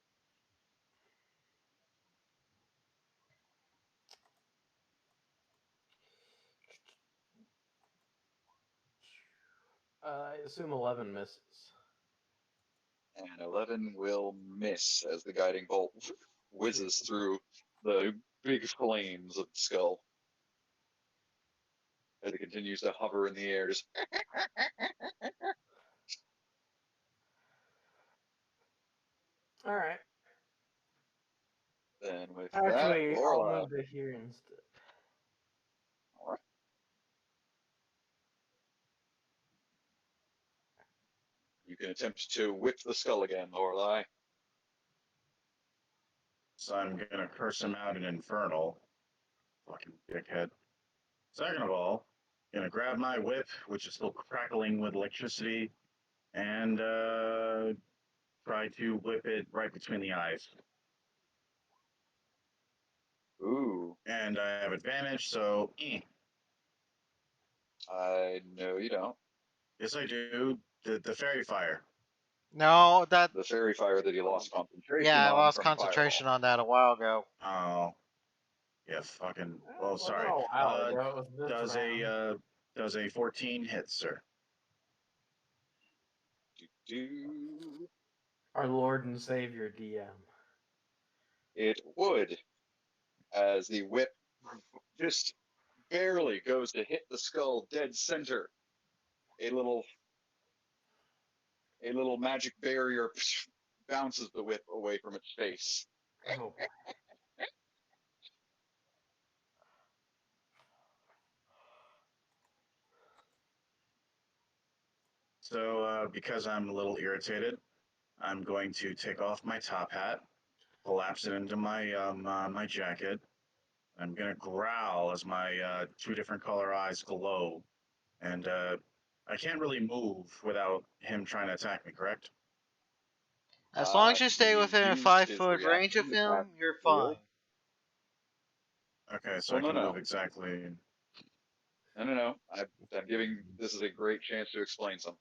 Speaker 2: I assume 11 misses.
Speaker 1: And 11 will miss as the guiding bolt whizzes through the big flames of the skull. As it continues to hover in the air, just
Speaker 2: Alright.
Speaker 1: then with
Speaker 2: Actually,
Speaker 1: that,
Speaker 2: I'll
Speaker 1: Lorla.
Speaker 2: move to here instead.
Speaker 1: Alright. You can attempt to whip the skull again, Lorelei.
Speaker 5: So I'm gonna curse him out in Infernal. Fucking dickhead. Second of all, gonna grab my whip, which is still crackling with electricity, and try to whip it right between the eyes.
Speaker 1: Ooh,
Speaker 5: And I have advantage, so
Speaker 1: I know you don't.
Speaker 5: yes I do. The fairy fire.
Speaker 3: No, that.
Speaker 1: The fairy fire that he lost concentration
Speaker 3: Yeah, I
Speaker 1: on
Speaker 3: lost
Speaker 1: from
Speaker 3: concentration
Speaker 1: Fireball.
Speaker 3: on that a while ago.
Speaker 5: Oh, yeah, fucking.
Speaker 2: Well,
Speaker 5: Well,
Speaker 2: it
Speaker 5: sorry.
Speaker 2: wasn't a while ago, it was this round.
Speaker 5: Does a 14 hit, sir?
Speaker 1: Do
Speaker 2: Our Lord and Savior DM.
Speaker 1: it would, as the whip just barely goes to hit the skull dead center. A little magic barrier bounces the whip away from its face.
Speaker 2: Oh.
Speaker 5: So, because I'm a little irritated, I'm going to take off my top hat, collapse it into my my jacket. I'm gonna growl as my two different color eyes glow, and I can't really move without him trying to attack me. Correct?
Speaker 3: As long as you
Speaker 1: He
Speaker 3: stay within a
Speaker 1: used his
Speaker 3: 5-foot range of
Speaker 1: reaction to
Speaker 3: him,
Speaker 1: cast
Speaker 3: you're
Speaker 1: shield.
Speaker 3: fine.
Speaker 5: Okay, so
Speaker 1: Well,
Speaker 5: I can
Speaker 1: no.
Speaker 5: move exactly.
Speaker 1: No. I'm giving. This is a great chance to explain something.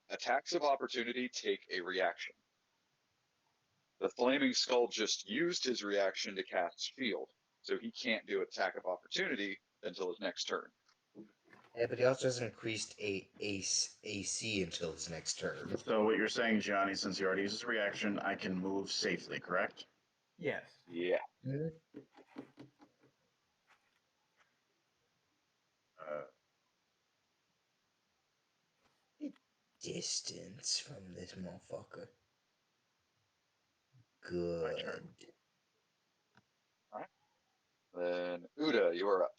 Speaker 1: Attacks of opportunity take a reaction. The flaming skull just used his reaction to cast shield, so he can't do attack of opportunity until his next turn.
Speaker 6: Yeah, but he also has increased AC until his next turn.
Speaker 5: So what you're saying, Johnny, since he already used his reaction, I can move safely. Correct?
Speaker 2: Yes.
Speaker 1: Yeah.
Speaker 5: Uh,
Speaker 6: Distance from this motherfucker.
Speaker 5: My
Speaker 6: Good.
Speaker 5: turn.
Speaker 1: Alright. Then Uda, you are up.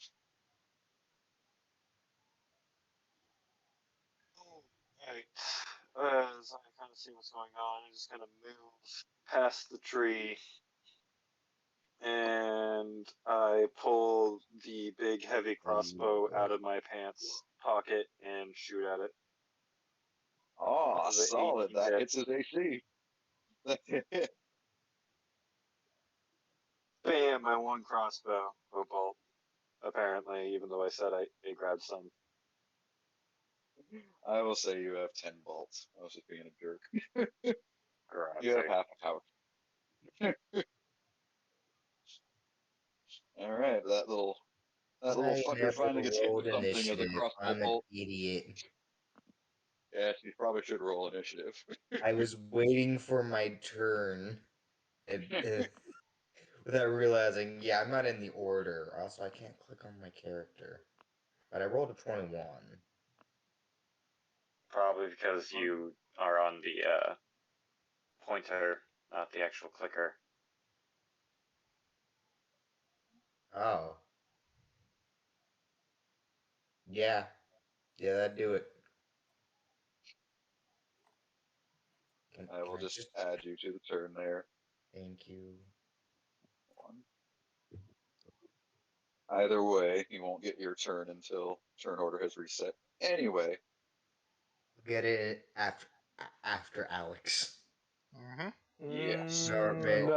Speaker 4: Alright. As I kind of see what's going on, I'm just gonna move past the tree, and I pull the big heavy crossbow out of my pants pocket and shoot at it.
Speaker 1: Oh,
Speaker 4: This is a
Speaker 1: solid.
Speaker 4: 18
Speaker 1: That
Speaker 4: hit.
Speaker 1: hits his AC.
Speaker 4: Bam! My one crossbow bolt. Apparently, even though I said I grabbed some.
Speaker 1: I will say you have 10 bolts. I was just being a jerk.
Speaker 4: Garage
Speaker 1: You have
Speaker 4: sake.
Speaker 1: half a pouch. Alright, that little fucker finally gets hit with something as a crossbow
Speaker 6: I'm an
Speaker 1: bolt.
Speaker 6: idiot.
Speaker 1: Yes, you probably should roll initiative.
Speaker 6: I was waiting for my turn. Without realizing, yeah, I'm not in the order. Also, I can't click on my character. But I rolled a 21.
Speaker 4: Probably because you are on the pointer, not the actual clicker.
Speaker 6: Oh. Yeah. Yeah, that'd do it.
Speaker 1: I will just add you to the turn there.
Speaker 6: Thank you.
Speaker 1: Either way, you won't get your turn until turn order has reset. Anyway,
Speaker 6: Get it after Alex.
Speaker 3: Mm-hmm.
Speaker 1: yes.
Speaker 2: No.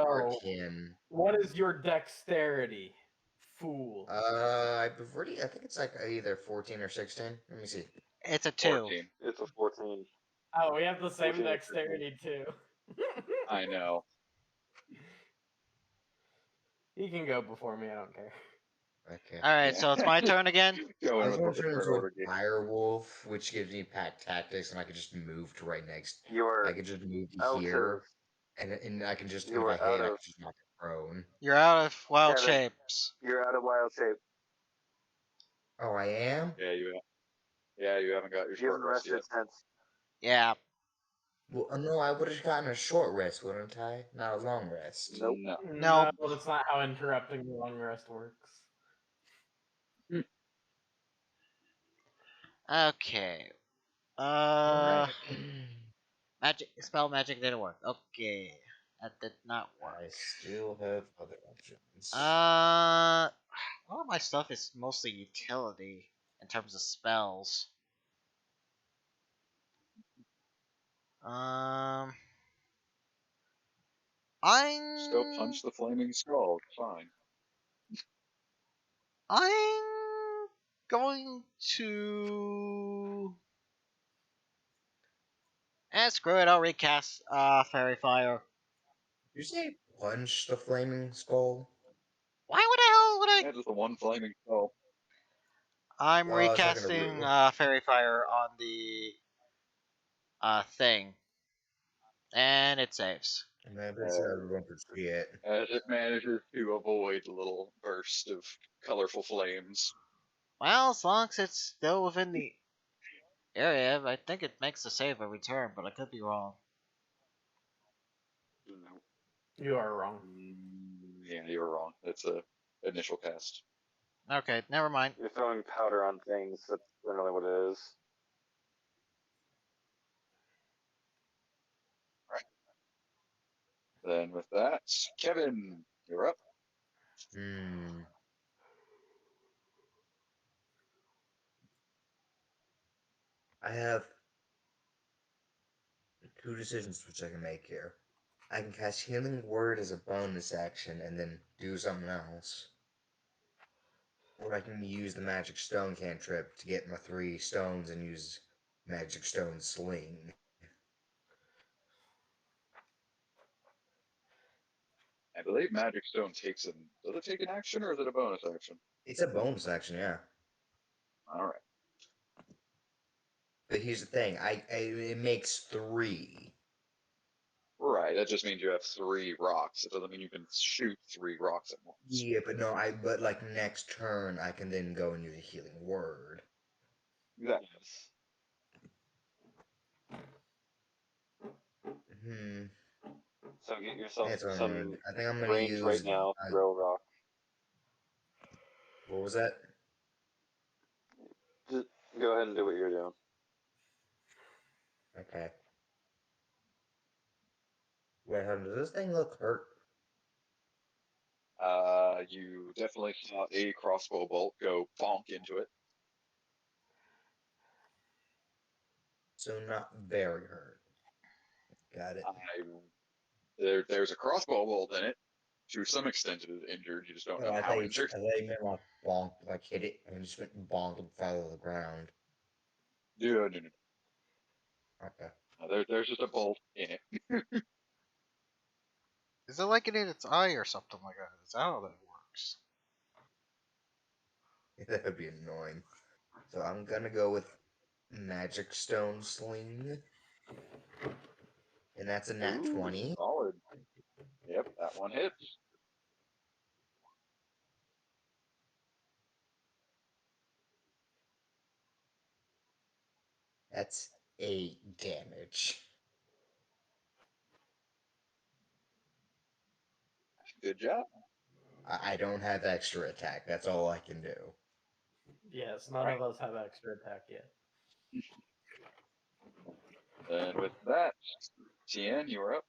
Speaker 6: Arcan.
Speaker 2: What is your dexterity, fool?
Speaker 6: I think it's like either 14 or 16. Let me see.
Speaker 3: It's a 2.
Speaker 1: 14.
Speaker 4: It's a 14.
Speaker 2: Oh, we have the same
Speaker 4: 14.
Speaker 2: dexterity too.
Speaker 1: I know.
Speaker 2: He can go before me. I don't care.
Speaker 6: Okay.
Speaker 3: Alright,
Speaker 1: Yeah.
Speaker 3: so it's my turn again.
Speaker 1: Go
Speaker 6: I
Speaker 1: in
Speaker 6: was
Speaker 1: with
Speaker 6: going
Speaker 1: the
Speaker 6: to turn
Speaker 1: turn
Speaker 6: into
Speaker 1: order
Speaker 6: a
Speaker 1: game.
Speaker 6: fire wolf, which gives me pack tactics, and I could just move to right next. I
Speaker 4: You're
Speaker 6: could just move to
Speaker 4: out
Speaker 6: here,
Speaker 4: of.
Speaker 6: and I can just,
Speaker 4: You
Speaker 6: if I
Speaker 4: are out
Speaker 6: hit, I
Speaker 4: of.
Speaker 6: can just knock it prone.
Speaker 3: You're out of wild
Speaker 4: Kevin.
Speaker 3: shapes.
Speaker 4: You're out of wild shape.
Speaker 6: Oh, I am?
Speaker 1: Yeah, you haven't got your
Speaker 4: You
Speaker 1: short
Speaker 4: haven't
Speaker 1: rest
Speaker 4: rested
Speaker 1: yet.
Speaker 4: since.
Speaker 3: Yeah.
Speaker 6: Well, no, I would have gotten a short rest, wouldn't I? Not a long rest.
Speaker 4: Nope.
Speaker 1: No.
Speaker 3: No.
Speaker 2: No, that's not how interrupting the long rest works.
Speaker 3: Okay.
Speaker 6: Alright.
Speaker 3: Magic spell magic didn't work. Okay. That did not work.
Speaker 6: I still have other options.
Speaker 3: All of my stuff is mostly utility in terms of spells. I'm
Speaker 1: Still punch the flaming skull. Fine.
Speaker 3: I'm going to. Screw it. I'll recast Fairy Fire.
Speaker 6: Did you say punch the flaming skull?
Speaker 3: Why would the hell would I?
Speaker 1: Yeah, just the one flaming skull.
Speaker 3: I'm
Speaker 6: Well, I was talking to
Speaker 3: recasting
Speaker 6: Rue.
Speaker 3: Fairy Fire on the thing, and it saves.
Speaker 6: And I'm pretty sure everyone could see it.
Speaker 1: As it manages to avoid a little burst of colorful flames.
Speaker 3: Well, as long as it's still within the area, I think it makes the save every turn, but I could be wrong.
Speaker 1: No.
Speaker 2: You are wrong.
Speaker 1: Yeah, you were wrong. It's a initial cast.
Speaker 3: Okay, never mind.
Speaker 4: You're throwing powder on things. That's generally what it is.
Speaker 1: Then with that, Kevin, you're up.
Speaker 6: Hmm. I have two decisions which I can make here. I can cast Healing Word as a bonus action and then do something else. Or I can use the Magic Stone cantrip to get my 3 stones and use Magic Stone Sling.
Speaker 1: I believe Magic Stone takes an. Does it take an action or is it a bonus action?
Speaker 6: It's a bonus action, yeah.
Speaker 1: Alright.
Speaker 6: But here's the thing, it makes 3.
Speaker 1: Right, that just means you have 3 rocks. It doesn't mean you can shoot 3 rocks at once.
Speaker 6: Yeah, but no, but like next turn I can then go and use a Healing Word.
Speaker 1: Exactly.
Speaker 6: Hmm.
Speaker 4: So get yourself
Speaker 6: That's what I'm gonna
Speaker 4: some
Speaker 6: do. I think I'm gonna
Speaker 4: range
Speaker 6: use.
Speaker 4: right now. Throw a rock.
Speaker 6: What was that?
Speaker 4: Just go ahead and do what you're doing.
Speaker 6: Okay. Wait, hold on, does this thing look hurt?
Speaker 1: You definitely saw a crossbow bolt go bonk into it.
Speaker 6: So not very hurt. Got it.
Speaker 1: There's a crossbow bolt in it. To some extent, it is injured. You just don't
Speaker 6: Oh,
Speaker 1: know
Speaker 6: I
Speaker 1: how
Speaker 6: thought
Speaker 1: injured.
Speaker 6: you meant like bonk, like hit it and just went bonk and fell to the ground.
Speaker 1: No.
Speaker 6: Okay.
Speaker 1: There's just a bolt in it.
Speaker 3: Is it like it in its eye or something like that? Is that how that works?
Speaker 6: That would be annoying. So I'm gonna go with Magic Stone Sling. And that's a nat
Speaker 1: Ooh,
Speaker 6: 20.
Speaker 1: solid. Yep, that one hits.
Speaker 6: That's 8 damage.
Speaker 1: Good job.
Speaker 6: I don't have extra attack. That's all I can do.
Speaker 2: Yes, none of us have extra attack yet.
Speaker 1: And with that, Tien, you are up.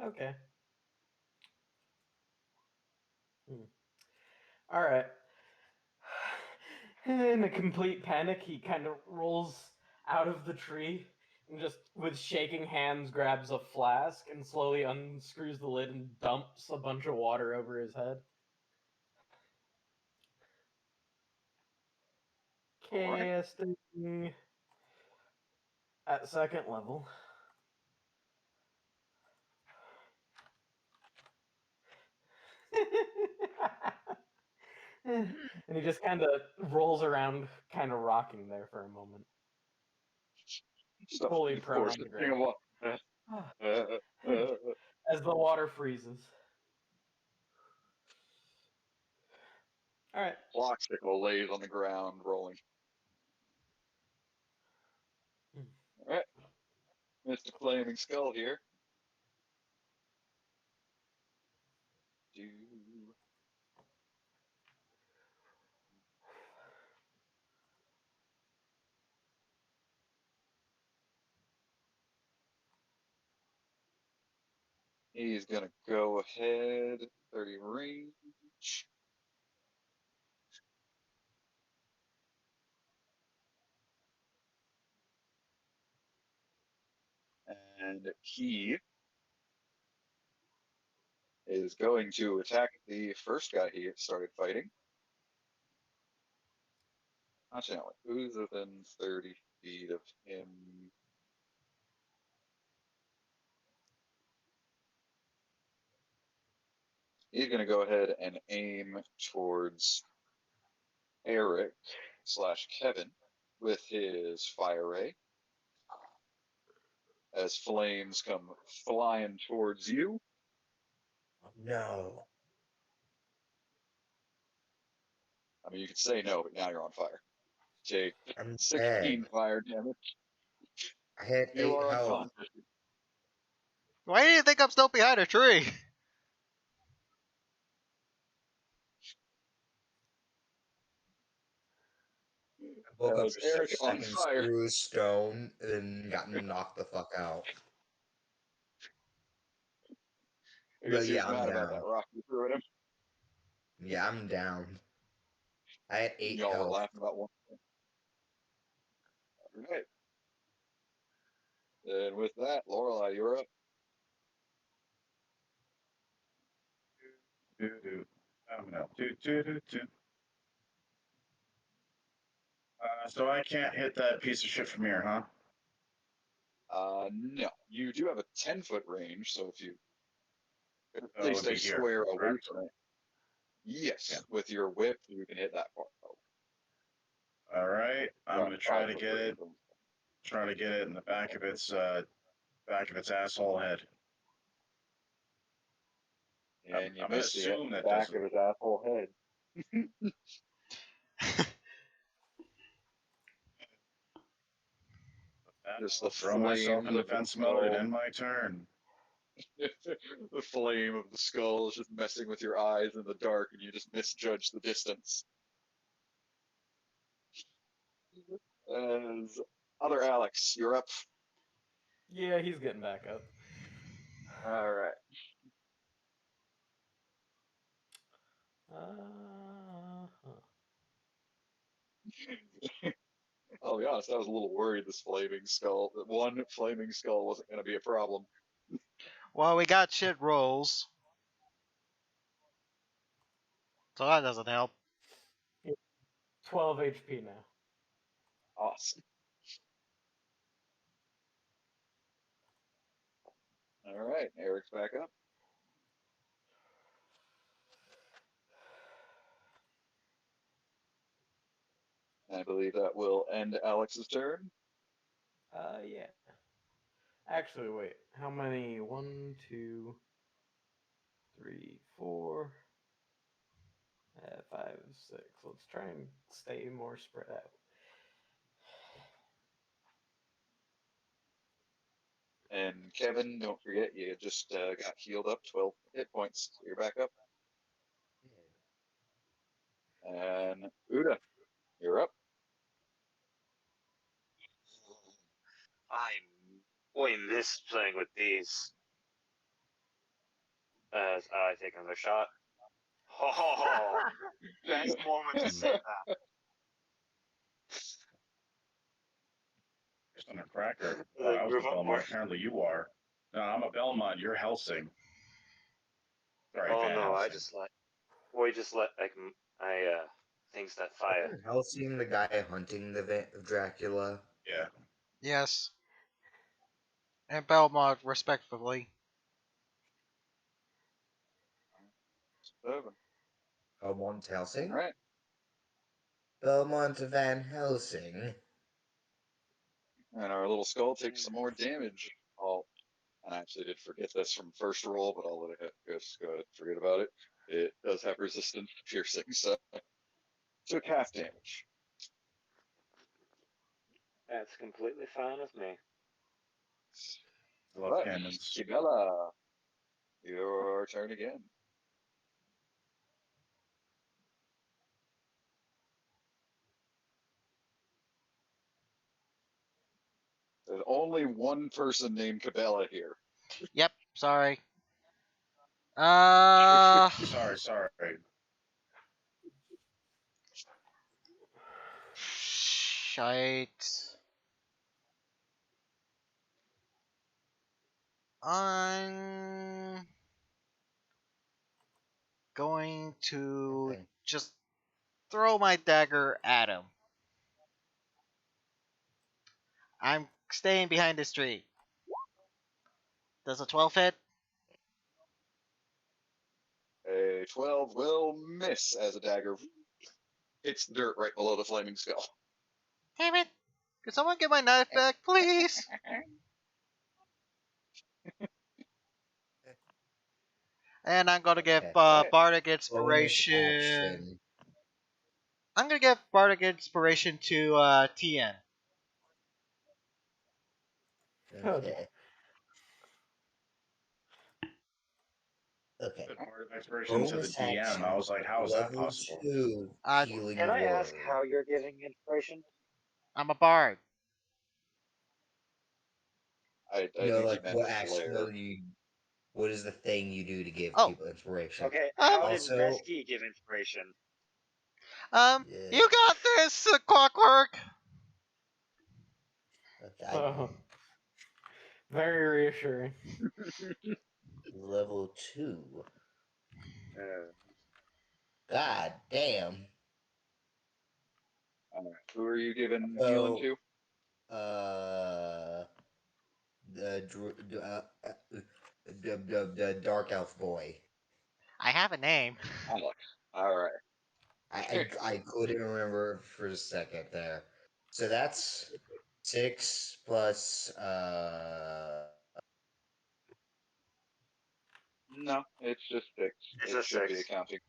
Speaker 2: Okay. Alright. In a complete panic, he kind of rolls out of the tree and just, with shaking hands, grabs a flask and slowly unscrews the lid and dumps a bunch of water over his head. Casting. At second level. And he just kind of rolls around, kind of rocking there for a moment.
Speaker 1: Stuff,
Speaker 2: Fully
Speaker 1: of
Speaker 2: prone
Speaker 1: course,
Speaker 2: on the
Speaker 1: the thing of
Speaker 2: ground.
Speaker 1: what?
Speaker 2: As the water freezes. Alright.
Speaker 1: Bloxicle lays on the ground, rolling. Alright. Mr. Flaming Skull here. He's gonna go ahead, 30 range. And he is going to attack the first guy he started fighting. Actually, no, who's within 30 feet of him? He's going to go ahead and aim towards Eric / Kevin with his fire ray. As flames come flying towards you.
Speaker 6: No.
Speaker 1: I mean, you could say no, but now you're on fire. Take
Speaker 6: I'm
Speaker 1: 16
Speaker 6: dead.
Speaker 1: fire damage.
Speaker 6: I had
Speaker 1: You
Speaker 6: 8
Speaker 1: are
Speaker 6: health.
Speaker 1: unconscious.
Speaker 3: Why do you think I'm still behind a tree?
Speaker 6: I woke up
Speaker 1: As
Speaker 6: for
Speaker 1: Eric
Speaker 6: 6
Speaker 1: on
Speaker 6: seconds
Speaker 1: fire.
Speaker 6: through a stone and then got knocked the fuck out.
Speaker 1: I guess
Speaker 6: But
Speaker 1: he was
Speaker 6: yeah, I'm
Speaker 1: mad about that
Speaker 6: down.
Speaker 1: rock you threw at him.
Speaker 6: Yeah, I'm down. I had 8
Speaker 1: Y'all were
Speaker 6: health.
Speaker 1: laughing about one thing. All right. And with that, Lorelei, you're up.
Speaker 5: So I can't hit that piece of shit from here, huh?
Speaker 1: No, you do have a 10-foot range, so if you at
Speaker 5: Oh,
Speaker 1: least
Speaker 5: it'd
Speaker 1: a
Speaker 5: be here,
Speaker 1: square away
Speaker 5: correct?
Speaker 1: from it, yes,
Speaker 5: Yeah.
Speaker 1: with your whip, you can hit that far.
Speaker 5: All right, I'm
Speaker 1: Around
Speaker 5: gonna try to
Speaker 1: 5-foot
Speaker 5: get it.
Speaker 1: range.
Speaker 5: Try to get it in the back of its asshole head.
Speaker 1: And you
Speaker 5: I'm gonna
Speaker 1: missed it
Speaker 5: assume
Speaker 1: in the
Speaker 5: that
Speaker 1: back
Speaker 5: doesn't.
Speaker 1: of his asshole head. Just the
Speaker 5: I'll throw myself
Speaker 1: flames
Speaker 5: in
Speaker 1: of the
Speaker 5: defense mode and
Speaker 1: skull.
Speaker 5: end my turn.
Speaker 1: The flame of the skull is just messing with your eyes in the dark, and you just misjudge the distance. As other Alex, you're up.
Speaker 2: Yeah, he's getting back up.
Speaker 1: All right. I'll be honest, I was a little worried this flaming skull, that one flaming skull wasn't going to be a problem.
Speaker 3: Well, we got shit rolls. So that doesn't help.
Speaker 2: 12 HP now.
Speaker 1: Awesome. All right, Eric's back up. I believe that will end Alex's turn.
Speaker 2: Yeah. Actually, wait. How many? 1, 2, 3, 4, 5, 6. Let's try and stay more spread out.
Speaker 1: And Kevin, don't forget, you just got healed up 12 hit points. So you're back up. And Uda, you're up.
Speaker 4: Boy, miss playing with these. As I take another shot. Oh, best moment to say that.
Speaker 5: Just on a cracker.
Speaker 4: Like,
Speaker 5: I was a
Speaker 4: move up more.
Speaker 5: Belmont. Apparently you are. No, I'm a Belmont. You're Helsing. Sorry,
Speaker 4: Oh
Speaker 5: Van
Speaker 4: no, I
Speaker 5: Helsing.
Speaker 4: just let things that fire.
Speaker 6: Helsing, the guy hunting the Dracula.
Speaker 5: Yeah.
Speaker 3: Yes. And Belmont, respectively.
Speaker 1: 7.
Speaker 6: Belmont Helsing.
Speaker 1: All right.
Speaker 6: Belmont Van Helsing.
Speaker 1: And our little skull takes some more damage. I actually did forget this from first roll, but I'll let it just go ahead and forget about it. It does have resistance to piercing, so took half damage.
Speaker 4: That's completely fine with me.
Speaker 5: Love
Speaker 1: But,
Speaker 5: cannons.
Speaker 1: Kibella, your turn again. There's only one person named Cabela here.
Speaker 3: Yep, sorry.
Speaker 5: Sorry.
Speaker 3: Shite. I'm going to
Speaker 6: Okay.
Speaker 3: just throw my dagger at him. I'm staying behind this tree. Does a 12 hit?
Speaker 1: A 12 will miss as a dagger hits dirt right below the flaming skull.
Speaker 3: Damn it! Can someone get my knife back, please? And I'm gonna give
Speaker 6: Okay.
Speaker 3: Bardic
Speaker 6: Bonus
Speaker 3: Inspiration.
Speaker 6: action.
Speaker 3: I'm gonna give Bardic Inspiration to TN.
Speaker 6: Okay. Okay.
Speaker 5: The part of expiration to the
Speaker 6: Bonus
Speaker 5: DM.
Speaker 6: action.
Speaker 5: I was like, how is that
Speaker 6: Level
Speaker 5: possible?
Speaker 6: 2
Speaker 3: Uh,
Speaker 6: healing
Speaker 4: Can I
Speaker 6: word.
Speaker 4: ask how you're giving inspiration?
Speaker 3: I'm a bard.
Speaker 1: I
Speaker 6: No,
Speaker 1: think he
Speaker 6: like
Speaker 1: meant
Speaker 6: what action?
Speaker 1: flare.
Speaker 6: What is the thing you do to give
Speaker 3: Oh.
Speaker 6: people inspiration?
Speaker 4: Okay, how did
Speaker 6: Also-
Speaker 4: Mesky give inspiration?
Speaker 6: Yeah.
Speaker 3: You got this, Clockwork.
Speaker 6: Okay.
Speaker 2: Very reassuring.
Speaker 6: Level 2.
Speaker 4: Uh,
Speaker 6: God damn.
Speaker 1: Who are you giving
Speaker 6: So-
Speaker 1: healing to?
Speaker 6: The dark elf boy.
Speaker 3: I have a name.
Speaker 1: Alex. All right.
Speaker 6: I couldn't remember for a second there. So that's 6 plus
Speaker 1: No, it's just 6.
Speaker 4: It's
Speaker 1: It
Speaker 4: just
Speaker 1: should be
Speaker 4: 6.
Speaker 1: accounting.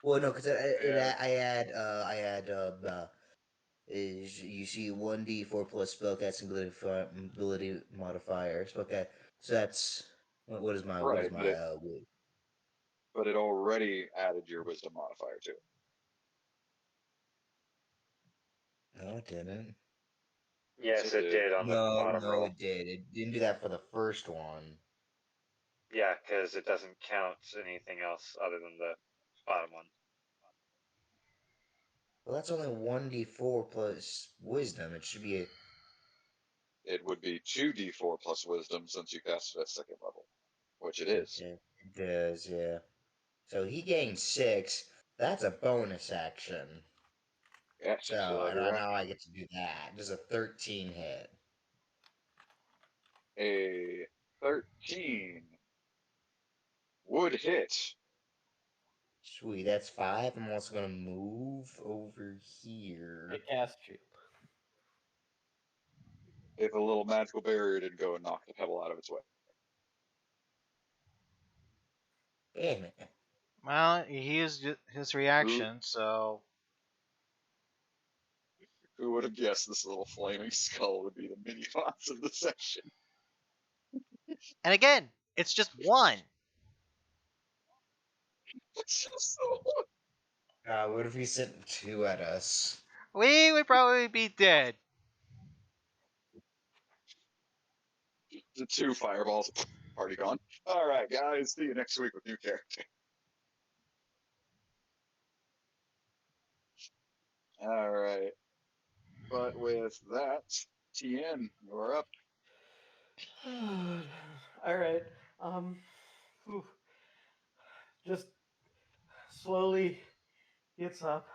Speaker 6: well no, because
Speaker 1: Yeah.
Speaker 6: I add is you see 1d4 plus spellcasting ability modifier. Okay, so that's what is my
Speaker 1: Right, but
Speaker 6: wit?
Speaker 1: but it already added your wisdom modifier to it.
Speaker 6: No, it didn't.
Speaker 4: Yes, it did on the bottom roll.
Speaker 6: It did. It didn't do that for the first one.
Speaker 4: Yeah, because it doesn't count anything else other than the bottom one.
Speaker 6: Well, that's only 1d4 plus wisdom. It should be a.
Speaker 1: It would be 2d4 plus wisdom since you cast it at 2nd level, which it is.
Speaker 6: Okay, it does, yeah. So he gained 6. That's a bonus action.
Speaker 1: Yes,
Speaker 6: So,
Speaker 1: so
Speaker 6: and
Speaker 1: you're
Speaker 6: now I get to do that. Does a 13 hit?
Speaker 1: a 13 would hit.
Speaker 6: Sweet, that's 5. I'm also gonna move over here.
Speaker 2: I cast shield.
Speaker 1: If a little magical barrier didn't go and knock the pebble out of its way.
Speaker 6: Damn it.
Speaker 3: Well, he used his reaction, so
Speaker 1: Who would have guessed this little flaming skull would be the mini boss of the section?
Speaker 3: and again, it's just one.
Speaker 1: It's just so
Speaker 6: What if he sent 2 at us?
Speaker 3: We would probably be dead.
Speaker 1: the 2 fireballs. Party gone. All right, guys. See you next week with new character. All right. But with that, TN, you're up.
Speaker 2: All right. Whew. Just slowly gets up.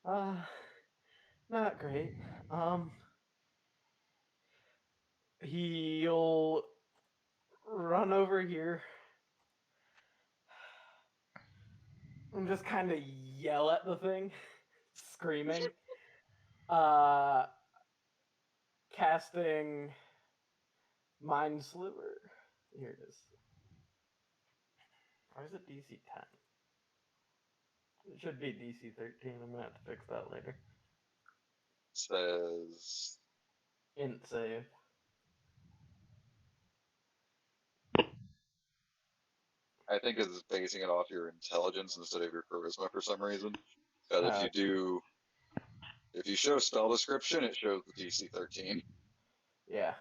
Speaker 2: Not great. He'll run over here. and just kind of yell at the thing, screaming. Casting Mind Sliver. Here it is. Or is it DC 10? It should be DC 13. I'm gonna have to fix that later.
Speaker 1: Says
Speaker 2: Int save.
Speaker 1: I think it's basing it off your intelligence instead of your charisma for some reason. Because if you show spell description, it shows the DC 13.
Speaker 2: Yeah.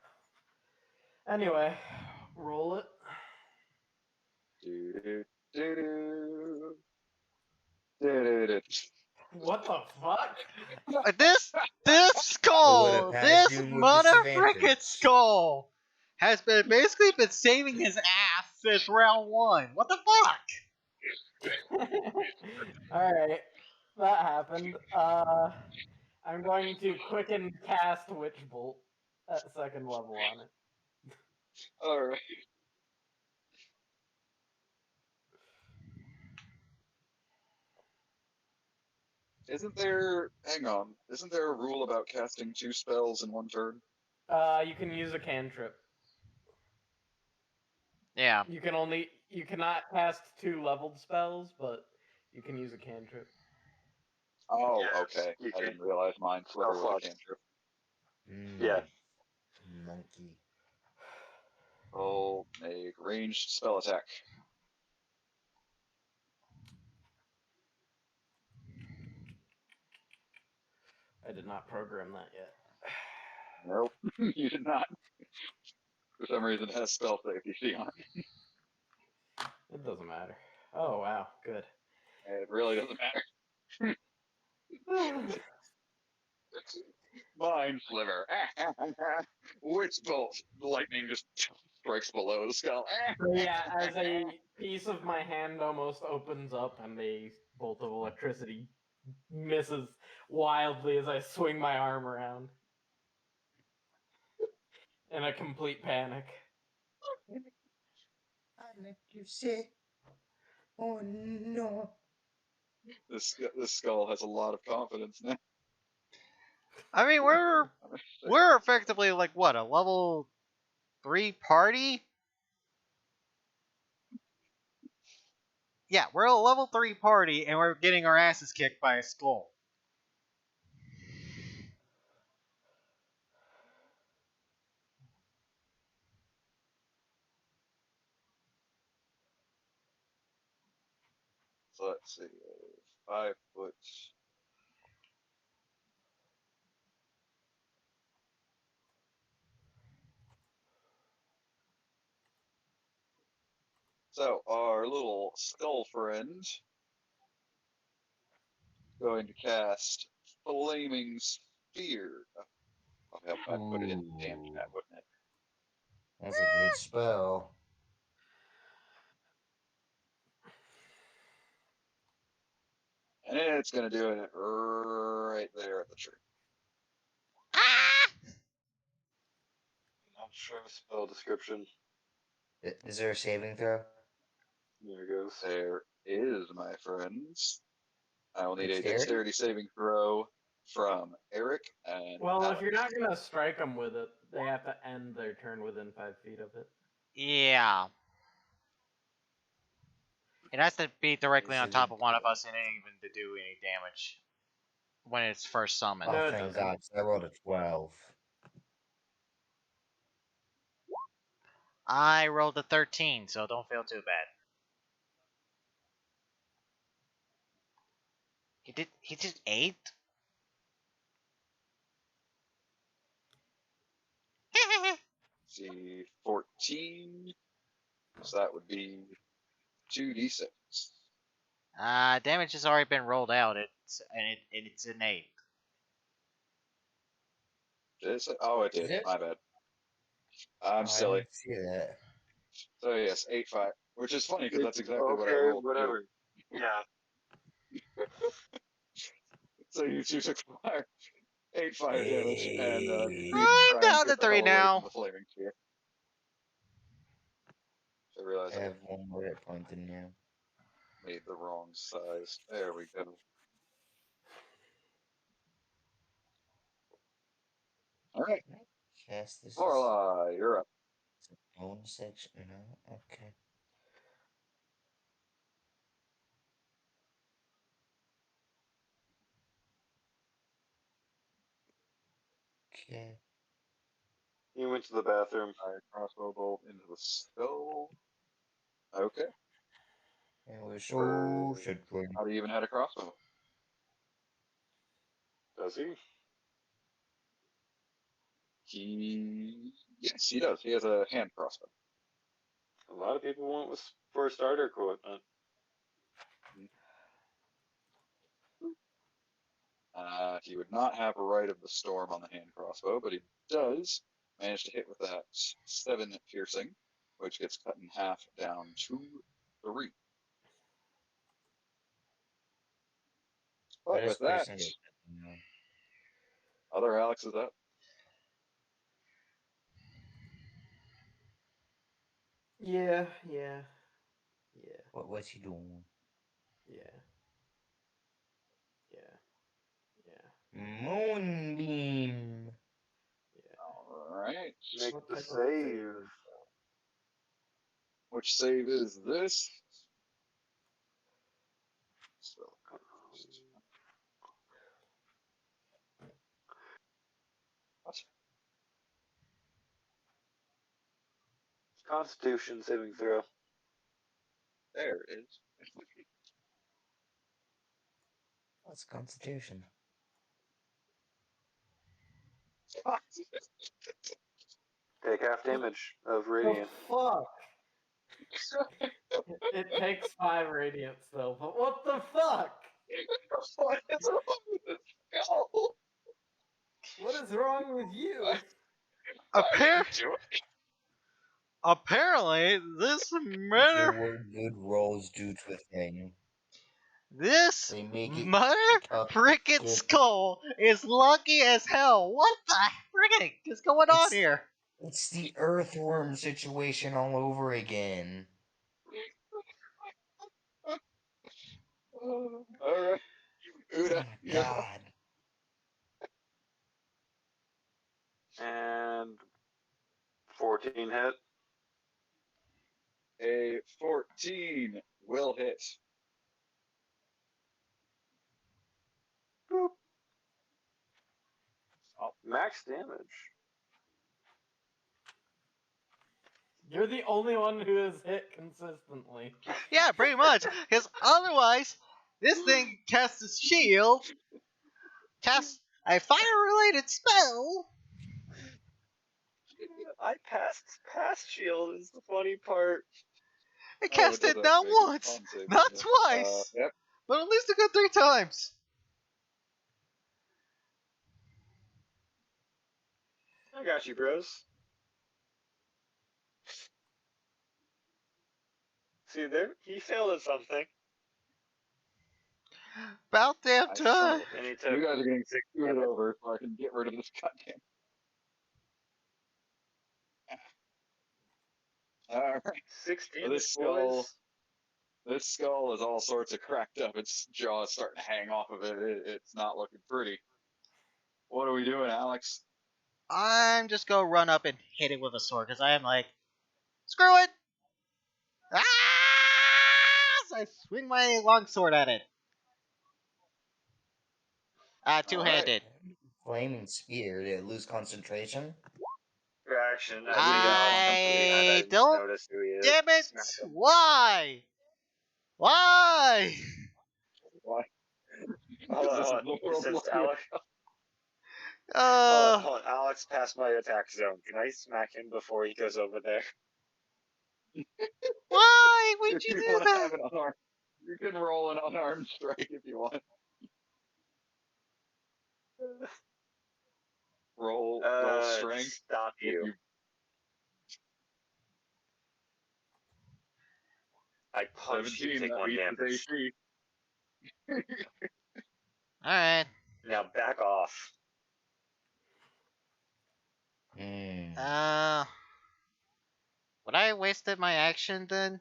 Speaker 2: Anyway, roll it. What the fuck?
Speaker 3: This
Speaker 6: It
Speaker 3: skull,
Speaker 6: would've passed
Speaker 3: this
Speaker 6: you with
Speaker 3: motherfucking
Speaker 6: disadvantage.
Speaker 3: skull, has basically been saving his ass since round 1. What the fuck?
Speaker 2: Alright, that happened. I'm going to quicken cast Witch Bolt at 2nd level on it.
Speaker 1: Alright. Isn't there a rule about casting 2 spells in one turn?
Speaker 2: You can use a cantrip.
Speaker 3: Yeah.
Speaker 2: You cannot cast 2 leveled spells, but you can use a cantrip.
Speaker 1: Oh,
Speaker 4: Yes,
Speaker 1: okay.
Speaker 4: you
Speaker 1: I
Speaker 4: can.
Speaker 1: didn't realize Mind Sliver was a cantrip.
Speaker 4: Yeah.
Speaker 6: Monkey.
Speaker 1: Roll make ranged spell attack.
Speaker 2: I did not program that yet.
Speaker 1: Nope, you did not. For some reason, it has spell safety on it.
Speaker 2: It doesn't matter. Oh, wow. Good.
Speaker 1: It really doesn't matter. Mind Sliver. Witch Bolt. The lightning just strikes below the skull.
Speaker 2: So yeah, as a piece of my hand almost opens up and a bolt of electricity misses wildly as I swing my arm around. In a complete panic.
Speaker 6: I let you say, oh no.
Speaker 1: This skull has a lot of confidence now.
Speaker 3: I mean, we're effectively like what, a level 3 party? Yeah, we're a level 3 party and we're getting our asses kicked by a skull.
Speaker 1: So let's see. 5 foot. So our little skull friend going to cast Flaming Sphere. I'll have I put it in the damn chat, wouldn't it?
Speaker 6: That's a good spell.
Speaker 1: And it's going to do it right there at the tree.
Speaker 4: Not sure of spell description.
Speaker 6: Is there a saving throw?
Speaker 4: There it goes.
Speaker 1: There is, my friends. I will need a
Speaker 6: Dexterity?
Speaker 1: dexterity saving throw from Eric and
Speaker 2: Well,
Speaker 1: Alex.
Speaker 2: if you're not gonna strike them with it, they have to end their turn within 5 feet of it.
Speaker 3: Yeah. It has to be directly on top of one of us and ain't even to do any damage when it's first summoned.
Speaker 6: Oh,
Speaker 2: No, it
Speaker 6: thank
Speaker 2: doesn't.
Speaker 6: God. I rolled a 12.
Speaker 3: I rolled a 13, so don't feel too bad. He did 8?
Speaker 1: See, 14. So that would be 2d6.
Speaker 3: Damage has already been rolled out. It's an 8.
Speaker 1: Oh, it
Speaker 6: Is
Speaker 1: did.
Speaker 6: it?
Speaker 1: My bad. I'm
Speaker 6: I
Speaker 1: silly.
Speaker 6: didn't see that.
Speaker 1: So yes, 8-5. Which is funny because that's exactly what I
Speaker 4: Okay,
Speaker 1: rolled.
Speaker 4: whatever. Yeah.
Speaker 1: So you two took 8-5 damage, and you
Speaker 3: I'm
Speaker 1: try and
Speaker 3: down to
Speaker 1: get the
Speaker 3: 3
Speaker 1: hell away
Speaker 3: now.
Speaker 1: from the flaming sphere. I realize
Speaker 6: I have one more hit point in now.
Speaker 1: made the wrong size. There we go. All right,
Speaker 6: Cast this is
Speaker 1: Lorelai, you're up.
Speaker 6: bonus section. No, okay. Okay.
Speaker 4: You went to the bathroom.
Speaker 1: Fire crossbow bolt into the skull. Okay.
Speaker 6: And we're so shit.
Speaker 1: How do you even had a crossbow?
Speaker 4: Does he?
Speaker 1: Yes, he does. He has a hand crossbow.
Speaker 4: A lot of people went with for starter equipment.
Speaker 1: He would not have a Rite of the Storm on the hand crossbow, but he does manage to hit with that 7 piercing, which gets cut in half down to 3. But with that, other Alex is up.
Speaker 2: Yeah.
Speaker 6: What's he doing?
Speaker 2: Yeah.
Speaker 6: Moonbeam.
Speaker 1: Alright.
Speaker 4: Make
Speaker 2: What
Speaker 4: the
Speaker 2: type of
Speaker 4: save.
Speaker 1: Which save is this? What?
Speaker 4: Constitution saving throw.
Speaker 1: There it is.
Speaker 6: What's Constitution?
Speaker 4: Take half damage of
Speaker 2: The
Speaker 4: radiant.
Speaker 2: fuck? It takes 5 radiance though, but what the fuck?
Speaker 1: What is wrong with this skull?
Speaker 2: What is wrong with you?
Speaker 3: Apparently, this
Speaker 6: There were good rolls due to a thing.
Speaker 3: this
Speaker 6: They make it
Speaker 3: mother
Speaker 6: tough.
Speaker 3: frickin' skull is lucky as hell. What the frickin' is going on
Speaker 6: It's-
Speaker 3: here?
Speaker 6: It's the earthworm situation all over again.
Speaker 1: Alright.
Speaker 6: Oh
Speaker 1: Una,
Speaker 6: my
Speaker 1: you're up.
Speaker 6: god.
Speaker 4: And 14 hit.
Speaker 1: A 14 will hit.
Speaker 4: Boop. Max damage.
Speaker 2: You're the only one who has hit consistently.
Speaker 3: Yeah, pretty much. Because otherwise, this thing casts a shield, casts a fire-related spell.
Speaker 4: I passed shield is the funny part.
Speaker 3: It
Speaker 1: Oh,
Speaker 3: cast
Speaker 1: does
Speaker 3: it
Speaker 1: have
Speaker 3: not
Speaker 1: to make a
Speaker 3: once,
Speaker 1: con save,
Speaker 3: not
Speaker 1: doesn't it?
Speaker 3: twice,
Speaker 1: Yep.
Speaker 3: but at least a good 3 times.
Speaker 4: I got you, bros. See there? He failed at something.
Speaker 3: About damn
Speaker 1: I
Speaker 3: time.
Speaker 1: know.
Speaker 4: And he
Speaker 1: You
Speaker 4: took
Speaker 1: guys are getting
Speaker 4: 6
Speaker 1: screwed
Speaker 4: damage.
Speaker 1: over so I can get rid of this goddamn. Alright.
Speaker 4: 6
Speaker 1: So
Speaker 4: damage, boys.
Speaker 1: this skull is all sorts of cracked up. Its jaw is starting to hang off of it. It's not looking pretty. What are we doing, Alex?
Speaker 3: I'm just gonna run up and hit it with a sword because I am like, screw it! Ah! So I swing my longsword at it. Two-handed.
Speaker 6: Flaming spear. Did it lose concentration?
Speaker 4: Reaction.
Speaker 3: I
Speaker 4: didn't
Speaker 3: don't.
Speaker 4: notice who he is.
Speaker 3: Damn it!
Speaker 4: Smack him.
Speaker 3: Why? Why?
Speaker 1: Why?
Speaker 4: Hold on,
Speaker 1: This
Speaker 4: hold
Speaker 1: is
Speaker 4: on.
Speaker 1: the
Speaker 4: It
Speaker 1: world
Speaker 4: says
Speaker 1: looking
Speaker 4: Alex.
Speaker 3: Uh,
Speaker 4: Hold on. Alex passed my attack zone. Can I smack him before he goes over there?
Speaker 3: why would
Speaker 1: If
Speaker 3: you
Speaker 1: you
Speaker 3: do
Speaker 1: want to
Speaker 3: that?
Speaker 1: have an unarmed, you can roll an unarmed strike if you want. Roll strength.
Speaker 4: Stop
Speaker 1: If
Speaker 4: you.
Speaker 1: you
Speaker 4: I punch you.
Speaker 1: 17,
Speaker 4: Take
Speaker 1: that
Speaker 4: 1
Speaker 1: beats
Speaker 4: damage.
Speaker 1: his AC.
Speaker 3: Alright.
Speaker 4: Now back off.
Speaker 6: Hmm.
Speaker 3: Would I wasted my action then?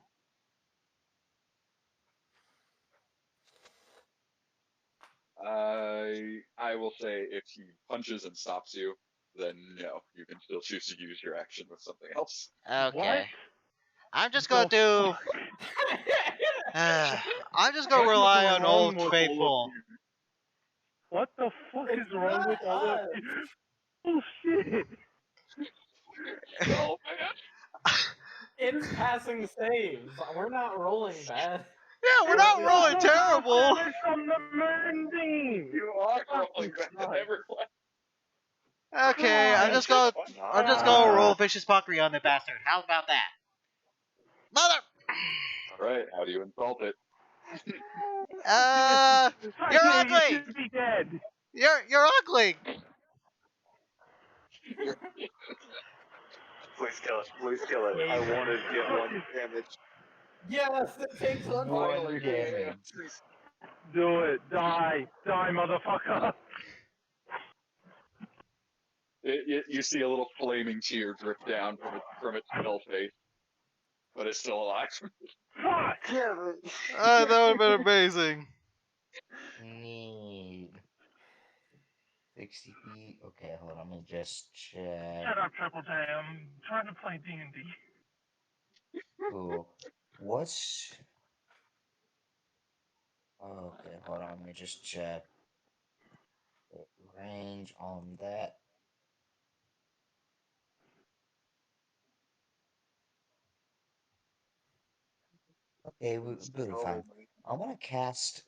Speaker 1: I will say if he punches and stops you, then no, you can still choose to use your action with something else.
Speaker 3: Okay. I'm just
Speaker 7: The
Speaker 3: gonna do. I'm just gonna rely on Old Faithful.
Speaker 7: What the fuck
Speaker 2: It's
Speaker 7: is wrong with
Speaker 2: not
Speaker 7: all of
Speaker 2: us.
Speaker 7: you? Bullshit.
Speaker 1: Oh man!
Speaker 2: It's passing saves. We're not rolling bad.
Speaker 3: Yeah, we're not rolling terrible.
Speaker 7: Damage from the mending.
Speaker 1: You are rolling better than everyone.
Speaker 3: Okay, I'm just gonna roll vicious mockery on the bastard. How about that? Mother.
Speaker 1: All right, how do you insult it?
Speaker 3: You're
Speaker 7: Frankly,
Speaker 3: ugly.
Speaker 7: you should be dead.
Speaker 3: You're ugly.
Speaker 4: Please kill it. Please kill it. I want to get 1 damage.
Speaker 2: Yes, it takes one.
Speaker 1: Finally,
Speaker 6: One damage.
Speaker 7: Do it. Die. Die, motherfucker.
Speaker 1: You see a little flaming tear drip down from its skull face, but it's still alive.
Speaker 7: Fuck.
Speaker 3: That would have been amazing.
Speaker 6: Need 60 feet. Okay, hold on. Let me just check.
Speaker 7: Shut up, Triple J. I'm trying to play D&D.
Speaker 6: Cool. What's... Okay, hold on. Let me just check. The range on that. Okay, we'll be fine. I want to cast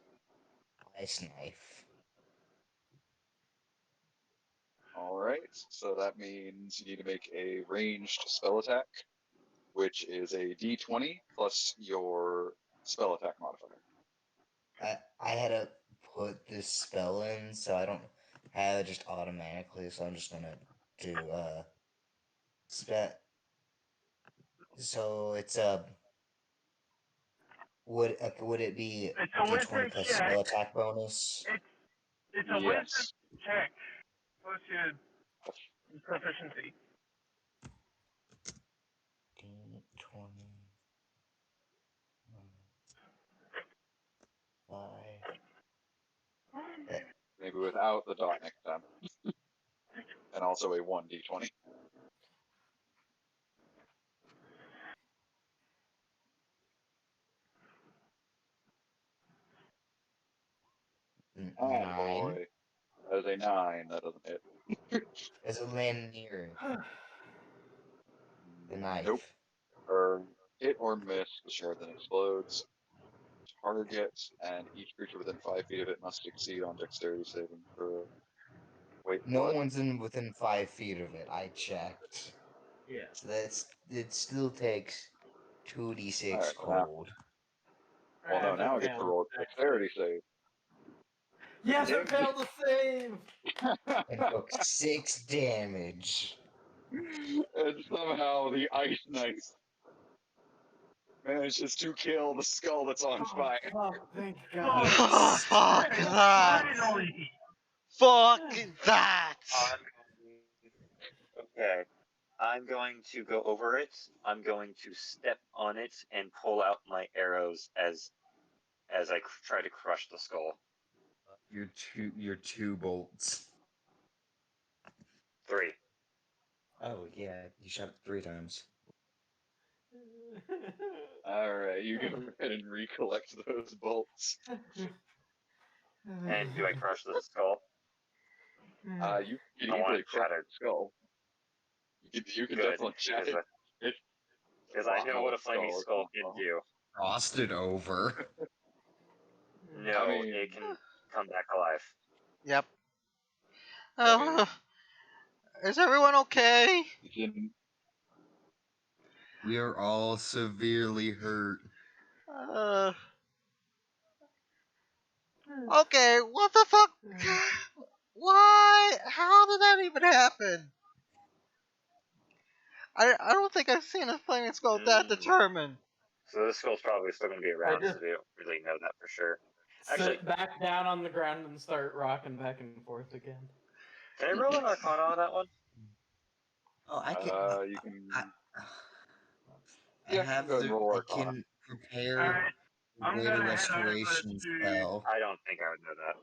Speaker 6: Ice Knife.
Speaker 1: All right, so that means you need to make a ranged spell attack, which is a D20 plus your spell attack modifier.
Speaker 6: I had to put this spell in, so I don't have it just automatically, so I'm just gonna do, spell. So it's, would it be
Speaker 7: It's a
Speaker 6: D20
Speaker 7: wisdom
Speaker 6: plus
Speaker 7: check.
Speaker 6: spell attack bonus?
Speaker 7: It's a wisdom
Speaker 1: Yes.
Speaker 7: check. Plus your proficiency.
Speaker 6: D20. 5.
Speaker 1: Maybe without the dot next time. And also a 1d20. Oh
Speaker 6: 9.
Speaker 1: boy. That is a 9. That doesn't hit.
Speaker 6: Does it land near the knife?
Speaker 1: Nope. Or hit or miss, the shard then explodes. Target, and each creature within 5 feet of it must succeed on dexterity saving throw. Wait,
Speaker 6: No
Speaker 1: what?
Speaker 6: one's within 5 feet of it. I checked.
Speaker 2: Yeah.
Speaker 6: So it still takes 2d6
Speaker 1: Alright, well now-
Speaker 6: cold.
Speaker 1: Well, no,
Speaker 2: Alright,
Speaker 1: now I
Speaker 2: if
Speaker 1: get to
Speaker 2: failed,
Speaker 1: roll a dexterity save.
Speaker 2: Yes, it failed to save.
Speaker 6: And took 6 damage.
Speaker 1: And somehow the ice knife manages to kill the skull that's on fire.
Speaker 2: Oh, thank God.
Speaker 3: Oh, fuck that.
Speaker 7: Finally.
Speaker 3: Fuck that.
Speaker 4: Okay. I'm going to go over it. I'm going to step on it and pull out my arrows as I try to crush the skull.
Speaker 6: Your two bolts.
Speaker 4: 3.
Speaker 6: Oh yeah, you shot it 3 times.
Speaker 1: Alright, you go ahead and recollect those bolts.
Speaker 4: And do I crush the skull?
Speaker 1: You can
Speaker 4: I want
Speaker 1: easily
Speaker 4: it
Speaker 1: crush
Speaker 4: shattered.
Speaker 1: the skull. You can
Speaker 4: Good,
Speaker 1: definitely shatter it.
Speaker 4: Because I know what a flaming skull can do.
Speaker 6: Frosted over.
Speaker 4: No,
Speaker 1: I mean-
Speaker 4: it can come back alive.
Speaker 3: Yep.
Speaker 1: I
Speaker 3: Is everyone okay?
Speaker 1: You can,
Speaker 6: We are all severely hurt.
Speaker 3: Okay, what the fuck? Why? How did that even happen? I don't think I've seen a flaming skull that determined.
Speaker 4: So this skull's probably still going to be around,
Speaker 2: just-
Speaker 4: so we don't really know that for sure. Actually-
Speaker 2: Sit back down on the ground and start rocking back and forth again.
Speaker 4: Can I roll an Arcana on that one?
Speaker 6: Oh, I can.
Speaker 1: you can.
Speaker 6: I
Speaker 1: Yeah,
Speaker 6: have
Speaker 1: go ahead and roll
Speaker 6: I
Speaker 1: Arcana.
Speaker 6: can prepare
Speaker 7: Alright, I'm
Speaker 6: greater
Speaker 7: gonna head over
Speaker 6: restoration
Speaker 7: to-
Speaker 6: spell.
Speaker 4: I don't think I would know that.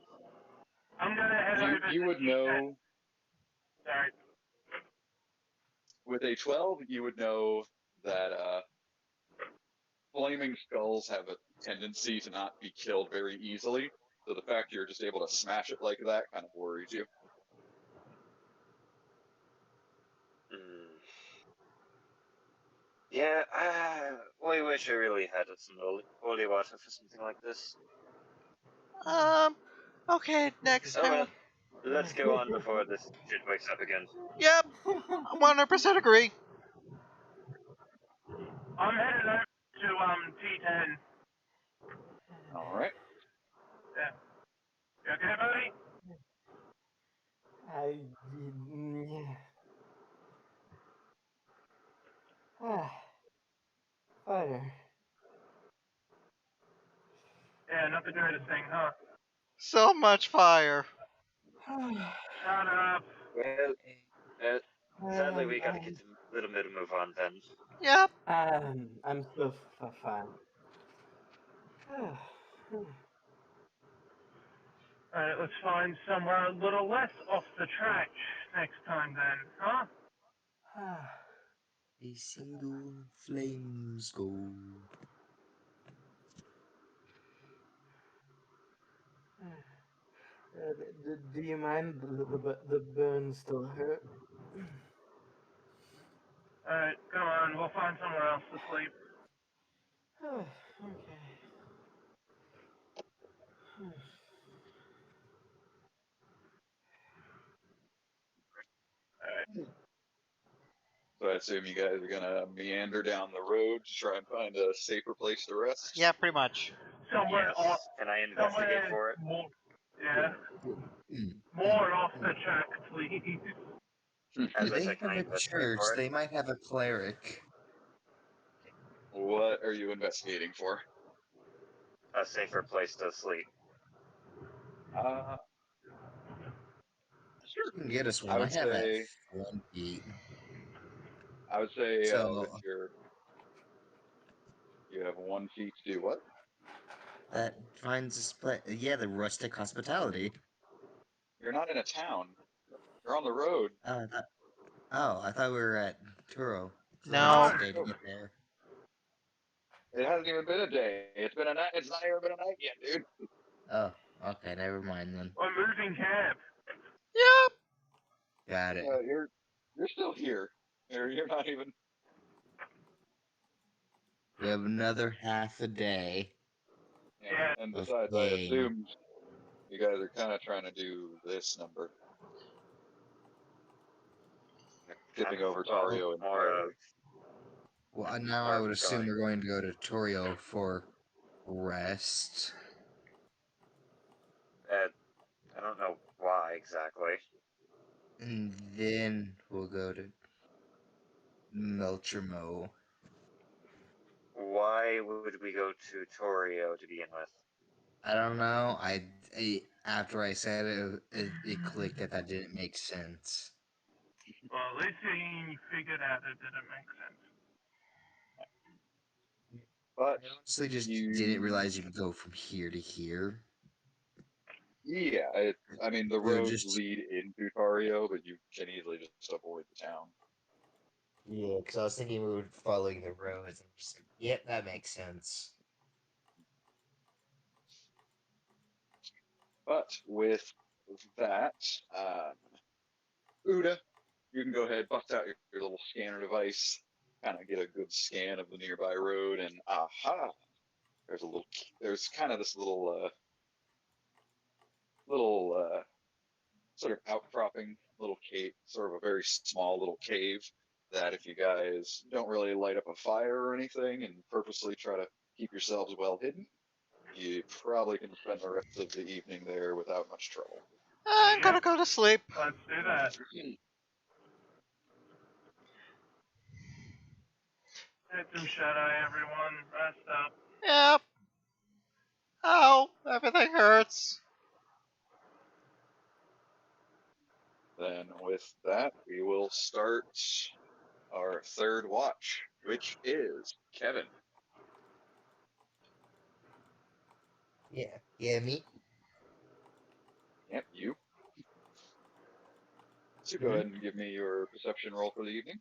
Speaker 7: I'm gonna head over
Speaker 1: You
Speaker 7: to
Speaker 1: would
Speaker 7: T10.
Speaker 1: know
Speaker 7: Sorry.
Speaker 1: with a 12, you would know that flaming skulls have a tendency to not be killed very easily. So the fact you're just able to smash it like that kind of worries you.
Speaker 4: Hmm. Yeah, I wish I really had some holy water for something like this.
Speaker 3: Okay, next
Speaker 4: Oh well,
Speaker 3: time.
Speaker 4: let's go on before this shit wakes up again.
Speaker 3: Yep, 100% agree.
Speaker 7: I'm headed over to T10.
Speaker 1: All right.
Speaker 7: Yeah. You okay, buddy?
Speaker 2: Yeah. Fire.
Speaker 7: Yeah, not the greatest thing, huh?
Speaker 3: So much fire.
Speaker 7: Shut up.
Speaker 4: Well, sadly we gotta get a little bit of move on then.
Speaker 3: Yep.
Speaker 2: I'm so fine.
Speaker 7: Alright, let's find somewhere a little less off the track next time then, huh?
Speaker 6: A single flames go.
Speaker 2: Do you mind the burn still hurt?
Speaker 7: Alright, go on, we'll find somewhere else to sleep.
Speaker 2: Okay.
Speaker 1: So I assume you guys are gonna meander down the road to try and find a safer place to rest.
Speaker 3: Yeah, pretty much.
Speaker 7: Somewhere off,
Speaker 4: Yes. Can I investigate
Speaker 7: somewhere
Speaker 4: for it?
Speaker 7: more, yeah,
Speaker 6: Mm,
Speaker 7: more off the track, please.
Speaker 4: As I
Speaker 6: They
Speaker 4: said, can
Speaker 6: have
Speaker 4: I
Speaker 6: a
Speaker 4: investigate
Speaker 6: church.
Speaker 4: for it?
Speaker 6: They might have a cleric.
Speaker 1: What are you investigating for?
Speaker 4: A safer place to sleep.
Speaker 6: You can get us
Speaker 1: I
Speaker 6: one. I
Speaker 1: would
Speaker 6: have that
Speaker 1: say,
Speaker 6: 20.
Speaker 1: with
Speaker 6: So
Speaker 1: you have 1 feet to do what?
Speaker 6: that finds a split. Yeah, the rustic hospitality.
Speaker 1: You're not in a town. You're on the road.
Speaker 6: I thought we were at Turo. So
Speaker 3: No.
Speaker 6: long as it's a day to get there.
Speaker 1: It hasn't even been a day. It's been a night. It's not even been a night yet, dude.
Speaker 6: Oh, okay, never mind then.
Speaker 7: We're moving camp.
Speaker 3: Yep.
Speaker 6: Got it.
Speaker 1: You're still here. You're not even.
Speaker 6: We have another half a day
Speaker 7: Yeah.
Speaker 1: And
Speaker 6: of
Speaker 1: besides, I
Speaker 6: game.
Speaker 1: assumed you guys are kind of trying to do this number. Skipping over Tario and
Speaker 4: More of
Speaker 6: Well, now I would assume we're going to go to Torio for rest.
Speaker 4: I don't know why exactly.
Speaker 6: And then we'll go to Melchermo.
Speaker 4: Why would we go to Torio to begin with?
Speaker 6: I don't know. After I said it clicked that didn't make sense.
Speaker 7: Well, at least you figured out it didn't make sense.
Speaker 1: But
Speaker 6: I honestly just didn't realize you could go from here to here.
Speaker 1: yeah, I mean, the
Speaker 6: They're
Speaker 1: roads
Speaker 6: just
Speaker 1: lead into Tario, but you can easily just avoid the town.
Speaker 6: yeah, because I was thinking we were following the roads. I'm just like, yep, that makes sense.
Speaker 1: But with that, Uda, you can go ahead, bust out your little scanner device, kind of get a good scan of the nearby road, and aha, there's kind of this little sort of outcropping little cave, sort of a very small little cave that if you guys don't really light up a fire or anything and purposely try to keep yourselves well hidden, you probably can spend the rest of the evening there without much trouble.
Speaker 3: I'm gonna go to sleep.
Speaker 7: Let's do that. Get some shut eye, everyone. Rest up.
Speaker 3: Yep. Ow, everything hurts.
Speaker 1: Then with that, we will start our third watch, which is Kevin.
Speaker 6: Yeah, me.
Speaker 1: Yep, you. So go ahead and give me your perception roll for the evening.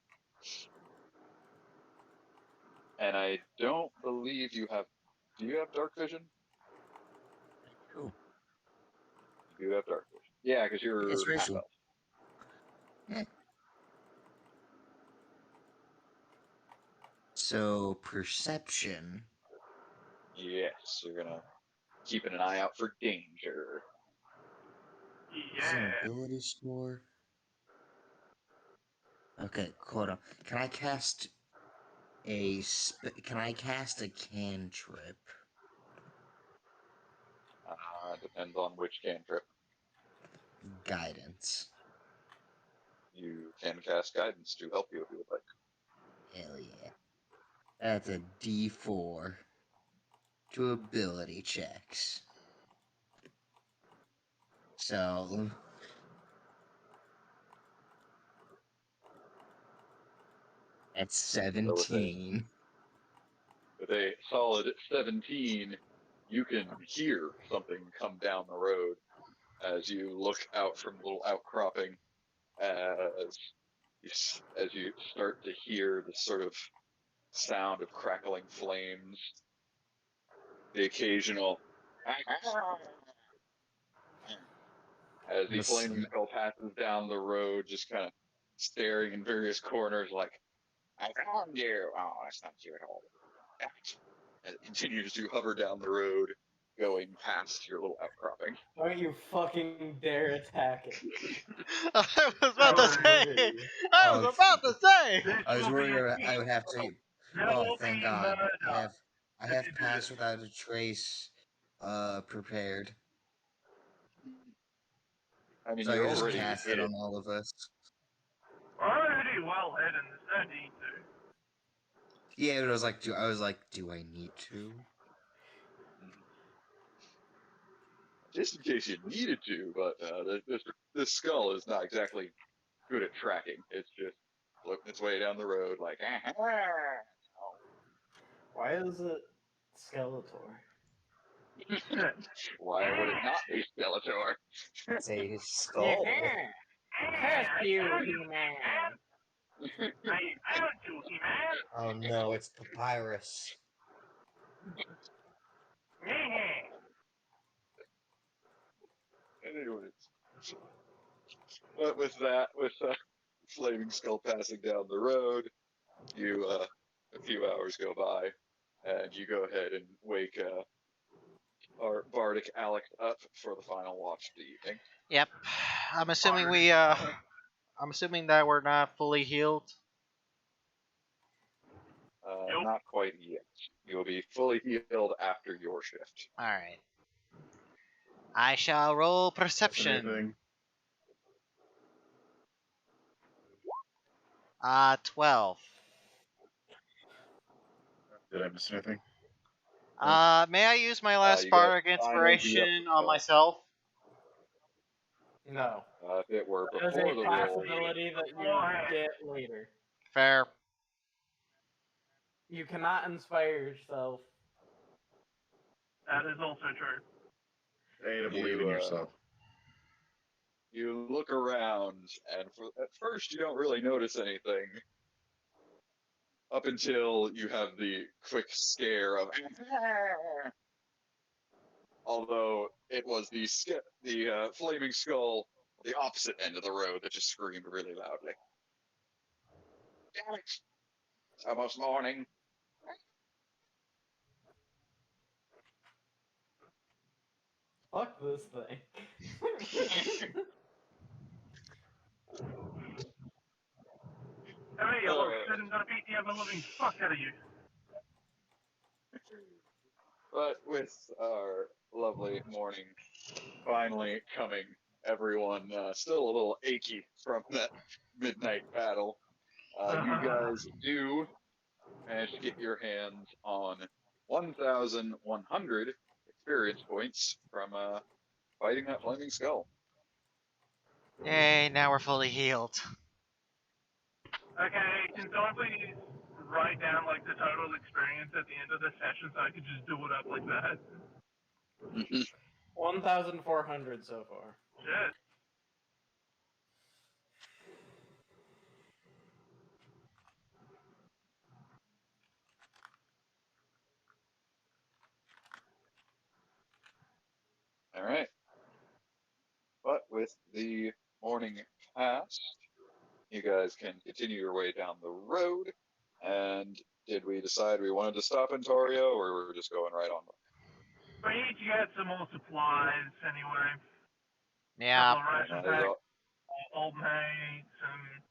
Speaker 1: And I don't believe you have. Do you have dark vision?
Speaker 6: Cool.
Speaker 1: You do have dark vision. Yeah, because you're
Speaker 6: It's
Speaker 1: half
Speaker 6: racial.
Speaker 1: elf.
Speaker 6: Yeah. So perception.
Speaker 1: Yes, you're gonna keeping an eye out for danger.
Speaker 6: Is an
Speaker 7: Yeah.
Speaker 6: ability score? Okay, hold on. Can I cast a cantrip?
Speaker 1: Depends on which cantrip.
Speaker 6: Guidance.
Speaker 1: You can cast guidance to help you if you would like.
Speaker 6: Hell yeah. That's a D4 to ability checks. So that's 17.
Speaker 1: With a solid 17, you can hear something come down the road as you look out from the little outcropping, as you start to hear the sort of sound of crackling flames, the occasional as the flaming skull passes down the road, just kind of staring in various corners like, I found you. Oh, that's not you at all. And it continues to hover down the road, going past your little outcropping.
Speaker 2: Don't you fucking dare attack it.
Speaker 3: I was about to say. I was about to say.
Speaker 7: This
Speaker 6: I was
Speaker 7: will be
Speaker 6: worried
Speaker 7: a
Speaker 6: I would have to.
Speaker 7: There
Speaker 6: Oh,
Speaker 7: will
Speaker 6: thank
Speaker 7: be
Speaker 6: God!
Speaker 7: murder.
Speaker 6: I have Pass Without a Trace, prepared,
Speaker 1: I mean,
Speaker 6: so I
Speaker 1: you're
Speaker 6: could just
Speaker 1: already
Speaker 6: cast it on all of us.
Speaker 7: Already well hidden. There's no need to.
Speaker 6: Yeah, but I was like, do I need to?
Speaker 1: just in case you needed to, but this skull is not exactly good at tracking. It's just floating its way down the road like,
Speaker 2: Why is it Skeletor?
Speaker 1: why would it not be Skeletor?
Speaker 6: It's a skull.
Speaker 2: Past you, He-Man!
Speaker 7: I found you, He-Man.
Speaker 6: Oh no, it's Papyrus.
Speaker 1: Anyways, but with flaming skull passing down the road, you a few hours go by, and you go ahead and wake our Bardic Alex up for the final watch of the evening.
Speaker 3: Yep. I'm assuming I'm assuming that we're not fully healed.
Speaker 7: Nope.
Speaker 1: Not quite yet. You'll be fully healed after your shift.
Speaker 3: All right. I shall roll perception.
Speaker 5: Anything?
Speaker 3: 12.
Speaker 5: Did I miss anything?
Speaker 3: May I use my last
Speaker 1: you got
Speaker 3: bardic
Speaker 1: final DM
Speaker 3: inspiration on
Speaker 1: spell.
Speaker 3: myself?
Speaker 2: No.
Speaker 1: If it were
Speaker 2: There's
Speaker 1: before
Speaker 2: a
Speaker 1: the roll,
Speaker 2: possibility that you get later.
Speaker 3: Fair.
Speaker 2: You cannot inspire yourself.
Speaker 7: That is also true.
Speaker 5: A, to believe in yourself.
Speaker 1: you look around, and at first you don't really notice anything, up until you have the quick scare of. Although it was the flaming skull, the opposite end of the road, that just screamed really loudly. Damn it! It's almost morning.
Speaker 2: Fuck this thing.
Speaker 7: Hey, you look good and gonna beat the ever living fuck out of you.
Speaker 1: But with our lovely morning finally coming, everyone still a little achy from that midnight battle. You guys do manage to get your hands on 1,100 experience points from fighting that flaming skull.
Speaker 3: Yay, now we're fully healed.
Speaker 7: Okay, can someone please write down like the total experience at the end of the session so I could just do it up like that?
Speaker 2: 1,400 so far.
Speaker 7: Shit.
Speaker 1: All right. But with the morning past, you guys can continue your way down the road. And did we decide we wanted to stop in Torio, or we're just going right on?
Speaker 7: We need to get some more supplies anyway.
Speaker 3: Yeah.
Speaker 7: Couple of ration
Speaker 1: That is
Speaker 7: packs,
Speaker 1: all.
Speaker 7: old mates, and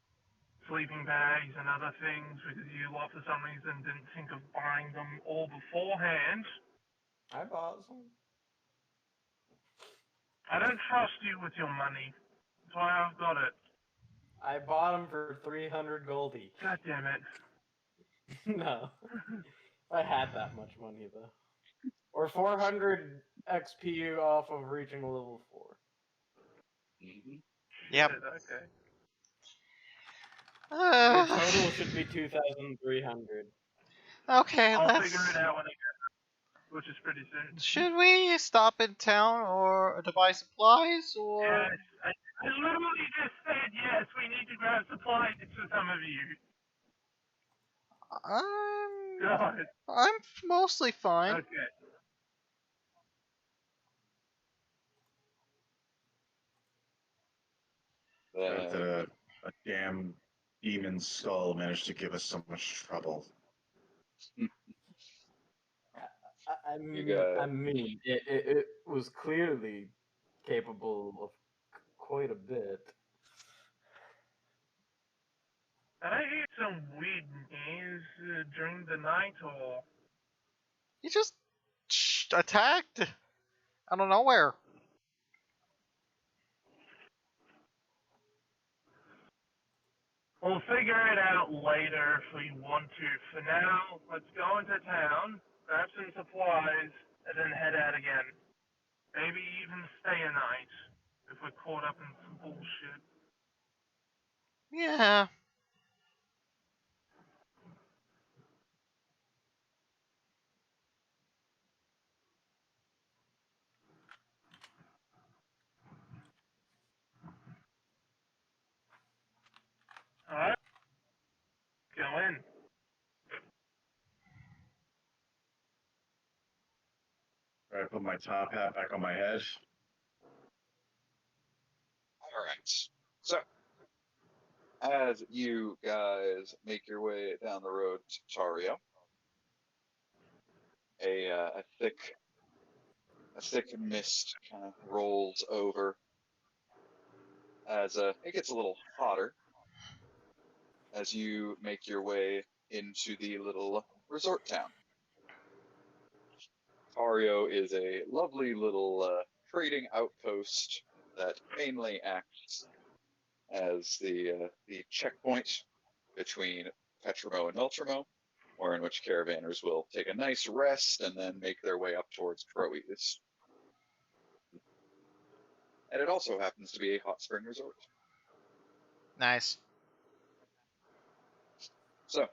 Speaker 7: sleeping bags and other things because you lot for some reason didn't think of buying them all beforehand.
Speaker 2: I bought some.
Speaker 7: I don't trust you with your money. That's why I've got it.
Speaker 2: I bought them for 300 gold each.
Speaker 7: God damn it.
Speaker 2: No. I had that much money, though. Or 400 XP off of reaching level 4.
Speaker 1: Mhm.
Speaker 3: Yep.
Speaker 7: Shit, okay.
Speaker 2: Your total should be 2,300.
Speaker 3: Okay,
Speaker 7: I'll
Speaker 3: let's.
Speaker 7: figure it out when I get there, which is pretty soon.
Speaker 3: Should we stop in town or to buy supplies or?
Speaker 7: Yes, I literally just said yes, we need to grab supplies for some of you. God.
Speaker 3: I'm mostly fine.
Speaker 7: Okay.
Speaker 5: That
Speaker 1: Then
Speaker 5: a damn demon skull managed to give us so much trouble.
Speaker 2: I mean, it was clearly capable of quite a bit.
Speaker 7: Did I hear some weird noise during the night, or?
Speaker 3: He just attacked out of nowhere.
Speaker 7: We'll figure it out later if we want to. For now, let's go into town, grab some supplies, and then head out again. Maybe even stay a night if we're caught up in some bullshit.
Speaker 3: Yeah.
Speaker 7: Alright? Go in.
Speaker 5: I put my top hat back on my head.
Speaker 1: all right. So as you guys make your way down the road to Tario, a thick mist kind of rolls over as it gets a little hotter as you make your way into the little resort town. Tario is a lovely little trading outpost that mainly acts as the checkpoint between Petramo and Meltramo, or in which caravanners will take a nice rest and then make their way up towards Croes. And it also happens to be a hot spring resort.
Speaker 3: Nice.
Speaker 1: So,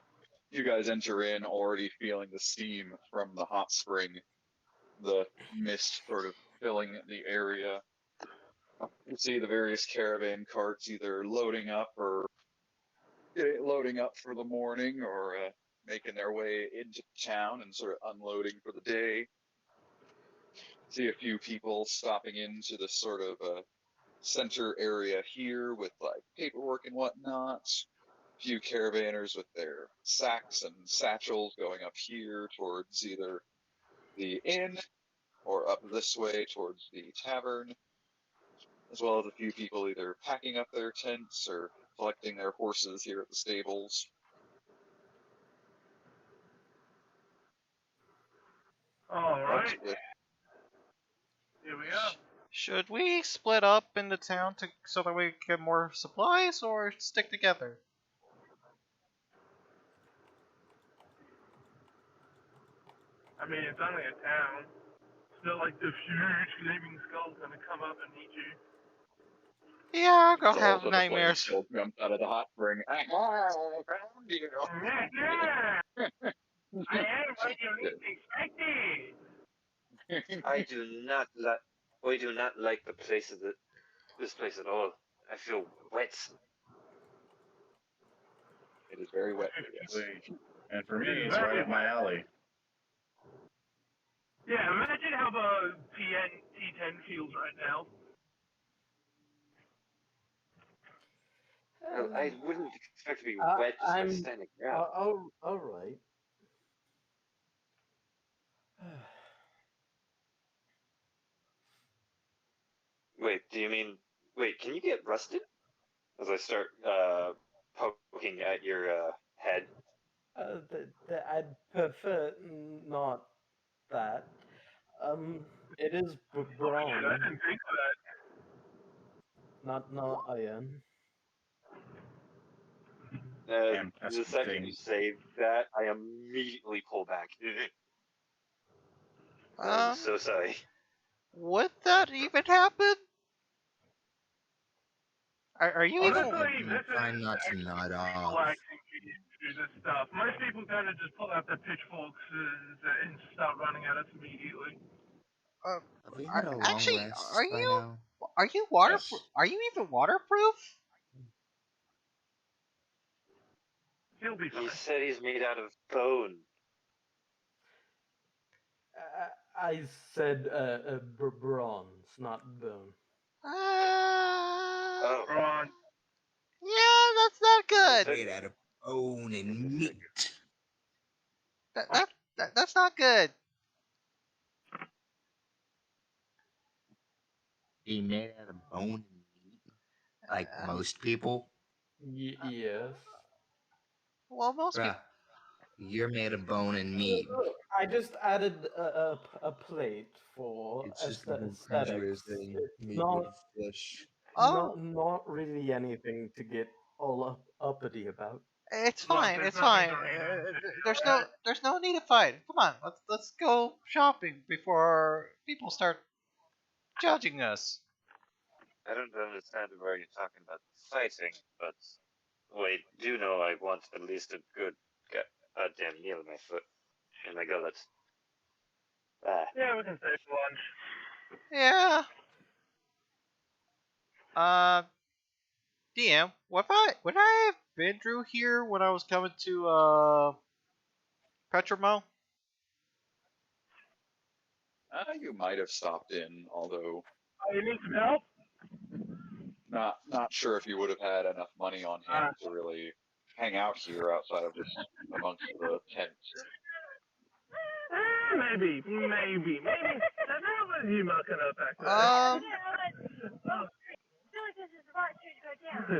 Speaker 1: you guys enter in already feeling the steam from the hot spring, the mist sort of filling the area. You see the various caravan carts either loading up for the morning, or making their way into town and sort of unloading for the day. See a few people stopping into the sort of center area here with like paperwork and whatnot. A few caravanners with their sacks and satchels going up here towards either the inn or up this way towards the tavern, as well as a few people either packing up their tents or collecting their horses here at the stables.
Speaker 7: Alright. Here we are.
Speaker 3: Should we split up in the town so that we get more supplies or stick together?
Speaker 7: I mean, it's only a town. It's not like the huge gleaming skull's gonna come up and eat you.
Speaker 3: Yeah, I'm gonna
Speaker 1: So
Speaker 3: have
Speaker 1: also
Speaker 3: nightmares.
Speaker 1: The flaming skull jumps out of the hot spring. I found you.
Speaker 7: Yeah! I am what you least expected!
Speaker 4: I do not like the places that this place at all. I feel wet.
Speaker 1: It is very wet here, yes.
Speaker 5: And for me, it's right up my alley.
Speaker 7: Yeah, imagine how the T10 feels right now.
Speaker 4: Well, I wouldn't expect to be
Speaker 2: Uh,
Speaker 4: wet just by
Speaker 2: I'm-
Speaker 4: standing around.
Speaker 2: all right.
Speaker 4: Wait, do you mean... Wait, can you get rusted? As I start poking at your head.
Speaker 2: I'd prefer not that. It is
Speaker 7: Oh, shit, I
Speaker 2: brown,
Speaker 7: didn't think of that.
Speaker 2: not iron.
Speaker 5: Damn,
Speaker 4: The
Speaker 5: that's
Speaker 4: second you say that, I immediately pull back. I'm so sorry.
Speaker 3: Would that even happen? Are you even?
Speaker 7: Honestly, this
Speaker 6: Try
Speaker 7: is
Speaker 6: not to
Speaker 7: actually
Speaker 6: nod
Speaker 7: pretty
Speaker 6: off.
Speaker 7: relaxing for you to do this stuff. Most people kind of just pull out their pitchforks and start running at us immediately.
Speaker 6: Have we had a long
Speaker 3: Actually,
Speaker 6: rest
Speaker 3: are
Speaker 6: by
Speaker 3: you?
Speaker 6: now?
Speaker 3: Are you waterproof?
Speaker 5: Yes.
Speaker 3: Are you even waterproof?
Speaker 7: He'll be
Speaker 4: He
Speaker 7: fine.
Speaker 4: said he's made out of bone.
Speaker 2: I said bronze, not bone.
Speaker 4: Oh.
Speaker 7: Ron,
Speaker 3: Yeah, that's not good.
Speaker 6: Made out of bone and meat.
Speaker 3: That's not good.
Speaker 6: Be made out of bone and meat, like most people.
Speaker 2: Yes.
Speaker 3: Well, most people.
Speaker 6: Bruh, you're made of bone and meat.
Speaker 2: I just added a plate for
Speaker 8: It's just a creature
Speaker 2: aesthetics.
Speaker 8: thing
Speaker 2: It's
Speaker 8: made
Speaker 2: not
Speaker 8: of flesh.
Speaker 3: Oh,
Speaker 2: not really anything to get all uppity about.
Speaker 3: it's
Speaker 7: Look,
Speaker 3: fine.
Speaker 7: there's
Speaker 3: It's
Speaker 7: nothing
Speaker 3: fine.
Speaker 7: to read into,
Speaker 3: There's
Speaker 7: alright?
Speaker 3: no need to fight. Come on, let's go shopping before people start judging us.
Speaker 4: I don't understand where you're talking about fighting, but wait, do know I want at least a good goddamn meal in my foot, in my gullet.
Speaker 7: Yeah, we can stay for lunch.
Speaker 3: Yeah. DM, would I have been through here when I was coming to Petromo?
Speaker 1: You might have stopped in, although
Speaker 7: Oh, you need some help?
Speaker 1: not sure if you would have had enough money on hand to really hang out here outside of just amongst the tents.
Speaker 7: Maybe. That was you mucking up back there.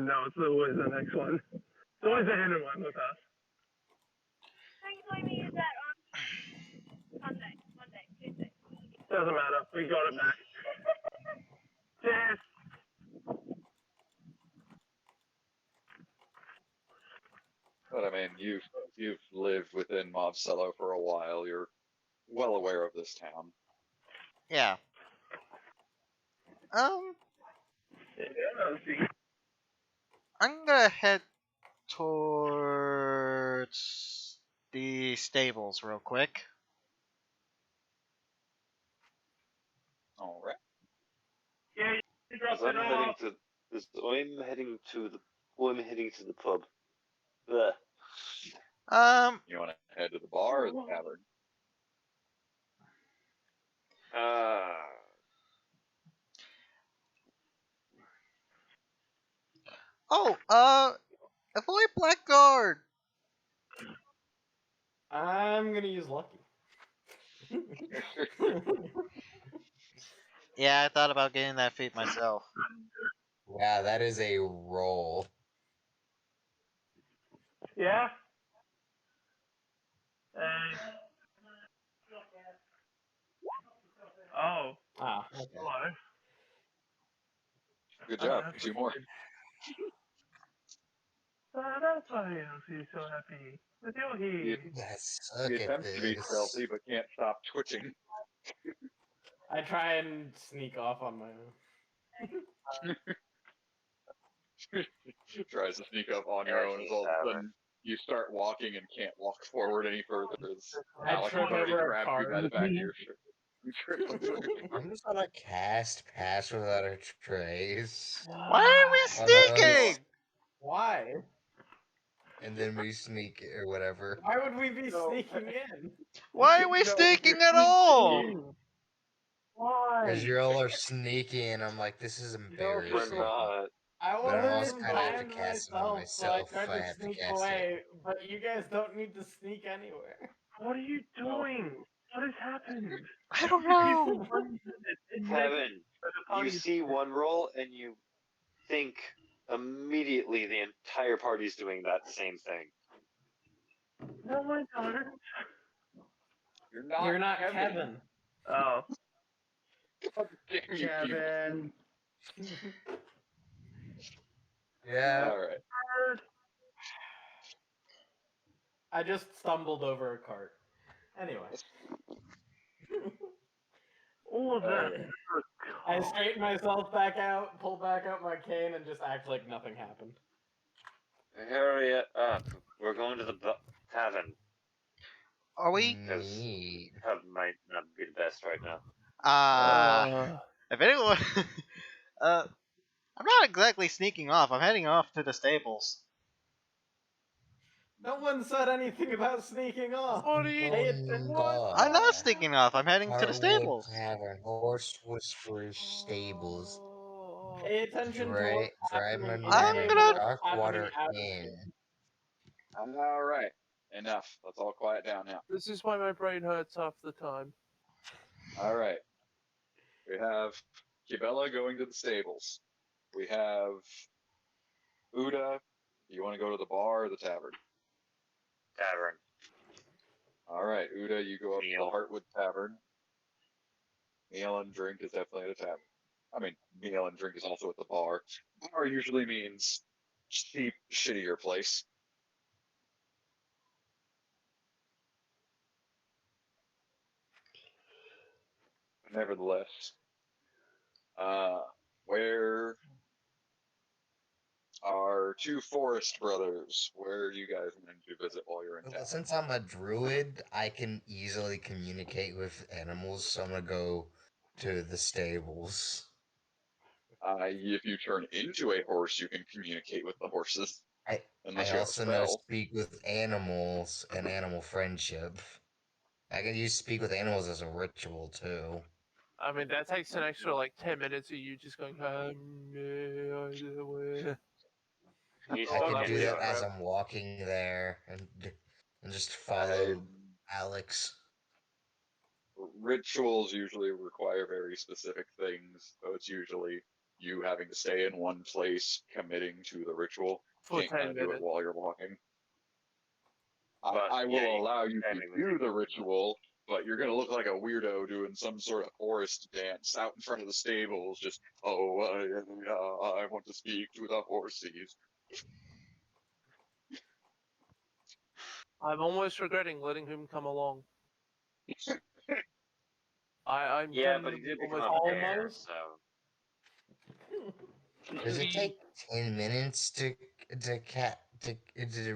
Speaker 7: No, it's always the next one. It's always the hidden one with us. Doesn't matter. We got it back. Cheers.
Speaker 1: But I mean, you've lived within Mobcello for a while. You're well aware of this town.
Speaker 3: Yeah.
Speaker 7: Yeah, see.
Speaker 3: I'm gonna head towards the stables real quick.
Speaker 1: All right.
Speaker 7: Yeah, you dropped
Speaker 4: I'm
Speaker 7: it
Speaker 4: heading
Speaker 7: off.
Speaker 4: to I'm heading to the pub. Ugh.
Speaker 1: You want to head to the bar or the tavern?
Speaker 3: Avoid Blackguard!
Speaker 2: I'm gonna use lucky.
Speaker 3: Yeah, I thought about getting that feat myself.
Speaker 6: Wow, that is a roll.
Speaker 7: Yeah? Oh.
Speaker 2: Ah, okay.
Speaker 7: Hello.
Speaker 1: Good job. 2 more.
Speaker 7: That's why he's so happy. But
Speaker 1: You,
Speaker 6: Let's suck
Speaker 1: you
Speaker 6: at
Speaker 1: attempt to be
Speaker 6: this.
Speaker 1: stealthy, but can't stop twitching.
Speaker 2: I try and sneak off on my own.
Speaker 1: Tries to sneak up on your own, as all of a sudden you start walking and can't walk forward any further. As
Speaker 2: I
Speaker 1: Alex
Speaker 2: trip
Speaker 1: has already
Speaker 2: over a
Speaker 1: grabbed you by
Speaker 2: card.
Speaker 1: the back of your shirt.
Speaker 6: I'm just gonna cast Pass Without a Trace.
Speaker 3: Why are we
Speaker 6: on us,
Speaker 3: sneaking?
Speaker 2: Why?
Speaker 6: and then we sneak or whatever.
Speaker 2: Why would we be
Speaker 1: No.
Speaker 2: sneaking in?
Speaker 3: Why are we
Speaker 1: No,
Speaker 3: sneaking
Speaker 1: you're
Speaker 3: at all?
Speaker 7: Why?
Speaker 6: Because you all are sneaky, and I'm like, this is
Speaker 4: We're
Speaker 6: embarrassing.
Speaker 4: not.
Speaker 2: I
Speaker 6: But I'm
Speaker 2: wasn't
Speaker 6: also
Speaker 2: in
Speaker 6: kind of have to
Speaker 2: time
Speaker 6: cast it on
Speaker 2: myself, so I
Speaker 6: myself
Speaker 2: tried
Speaker 6: if I
Speaker 2: to
Speaker 6: have to
Speaker 2: sneak
Speaker 6: cast it.
Speaker 2: away. But you guys don't need to sneak anywhere.
Speaker 7: What are you doing? What has happened?
Speaker 3: I don't know.
Speaker 7: People unmuted and
Speaker 4: Kevin,
Speaker 7: upon
Speaker 4: you see one roll and you think immediately the entire party's doing that same thing.
Speaker 7: No, I don't.
Speaker 2: You're not Kevin.
Speaker 7: Oh.
Speaker 1: God damn you, people.
Speaker 5: Kevin.
Speaker 6: Yeah.
Speaker 1: All right.
Speaker 2: I just stumbled over a cart. Anyway,
Speaker 7: All of that.
Speaker 1: Alright.
Speaker 2: I straighten myself back out, pull back out my cane, and just act like nothing happened.
Speaker 4: Hurry up. We're going to the tavern.
Speaker 3: Are we?
Speaker 6: Neat.
Speaker 4: Pub might not be the best right now.
Speaker 3: If anyone, I'm not exactly sneaking off. I'm heading off to the stables.
Speaker 2: No one said anything about sneaking off.
Speaker 7: What are you
Speaker 2: Pay attention.
Speaker 3: I'm not sneaking off. I'm heading to the
Speaker 6: Heartwood
Speaker 3: stables.
Speaker 6: Tavern, Horse Whisperers Stables,
Speaker 2: Pay attention to what's happening.
Speaker 6: Dryman
Speaker 2: in
Speaker 3: I'm
Speaker 6: Manor,
Speaker 2: game
Speaker 3: gonna-
Speaker 2: and what's happening
Speaker 6: Darkwater
Speaker 2: out of
Speaker 6: Inn.
Speaker 2: game.
Speaker 1: All right. Enough. Let's all quiet down now.
Speaker 7: This is why my brain hurts half the time.
Speaker 1: All right. We have Kibella going to the stables. We have Uda. You want to go to the bar or the tavern?
Speaker 4: Tavern.
Speaker 1: All right, Uda, you go up to
Speaker 4: Meal.
Speaker 1: the Heartwood Tavern. Meal and drink is definitely at a tavern. I mean, meal and drink is also at the bar. Bar usually means cheap, shittier place. Nevertheless, where are two forest brothers? Where are you guys wanting to visit while you're in town?
Speaker 6: Since I'm a druid, I can easily communicate with animals, so I'm gonna go to the stables.
Speaker 1: If you turn into a horse, you can communicate with the horses.
Speaker 6: I
Speaker 1: Unless you have a
Speaker 6: also know
Speaker 1: spell.
Speaker 6: speak with animals and animal friendship. I can use speak with animals as a ritual too.
Speaker 7: I mean, that takes an extra like 10 minutes of you just going.
Speaker 4: You
Speaker 6: I
Speaker 4: still
Speaker 6: can
Speaker 4: get
Speaker 6: do
Speaker 4: the
Speaker 6: that as
Speaker 4: rep.
Speaker 6: I'm walking there and just follow Alex.
Speaker 1: Rituals usually require very specific things, so it's usually you having to stay in one place, committing to the ritual.
Speaker 7: For
Speaker 1: Can't
Speaker 7: 10
Speaker 1: kind of do it
Speaker 7: minutes.
Speaker 1: while you're walking.
Speaker 4: But,
Speaker 1: I
Speaker 4: yeah,
Speaker 1: will
Speaker 4: you
Speaker 1: allow you to
Speaker 4: technically
Speaker 1: do
Speaker 4: take
Speaker 1: the
Speaker 4: it.
Speaker 1: ritual, but you're gonna look like a weirdo doing some sort of forest dance out in front of the stables. Just I want to speak to the horses.
Speaker 7: I'm almost regretting letting him come along. I'm
Speaker 4: Yeah, but he did become
Speaker 7: almost
Speaker 4: a bear,
Speaker 2: almost.
Speaker 4: so.
Speaker 6: Does it take 10 minutes to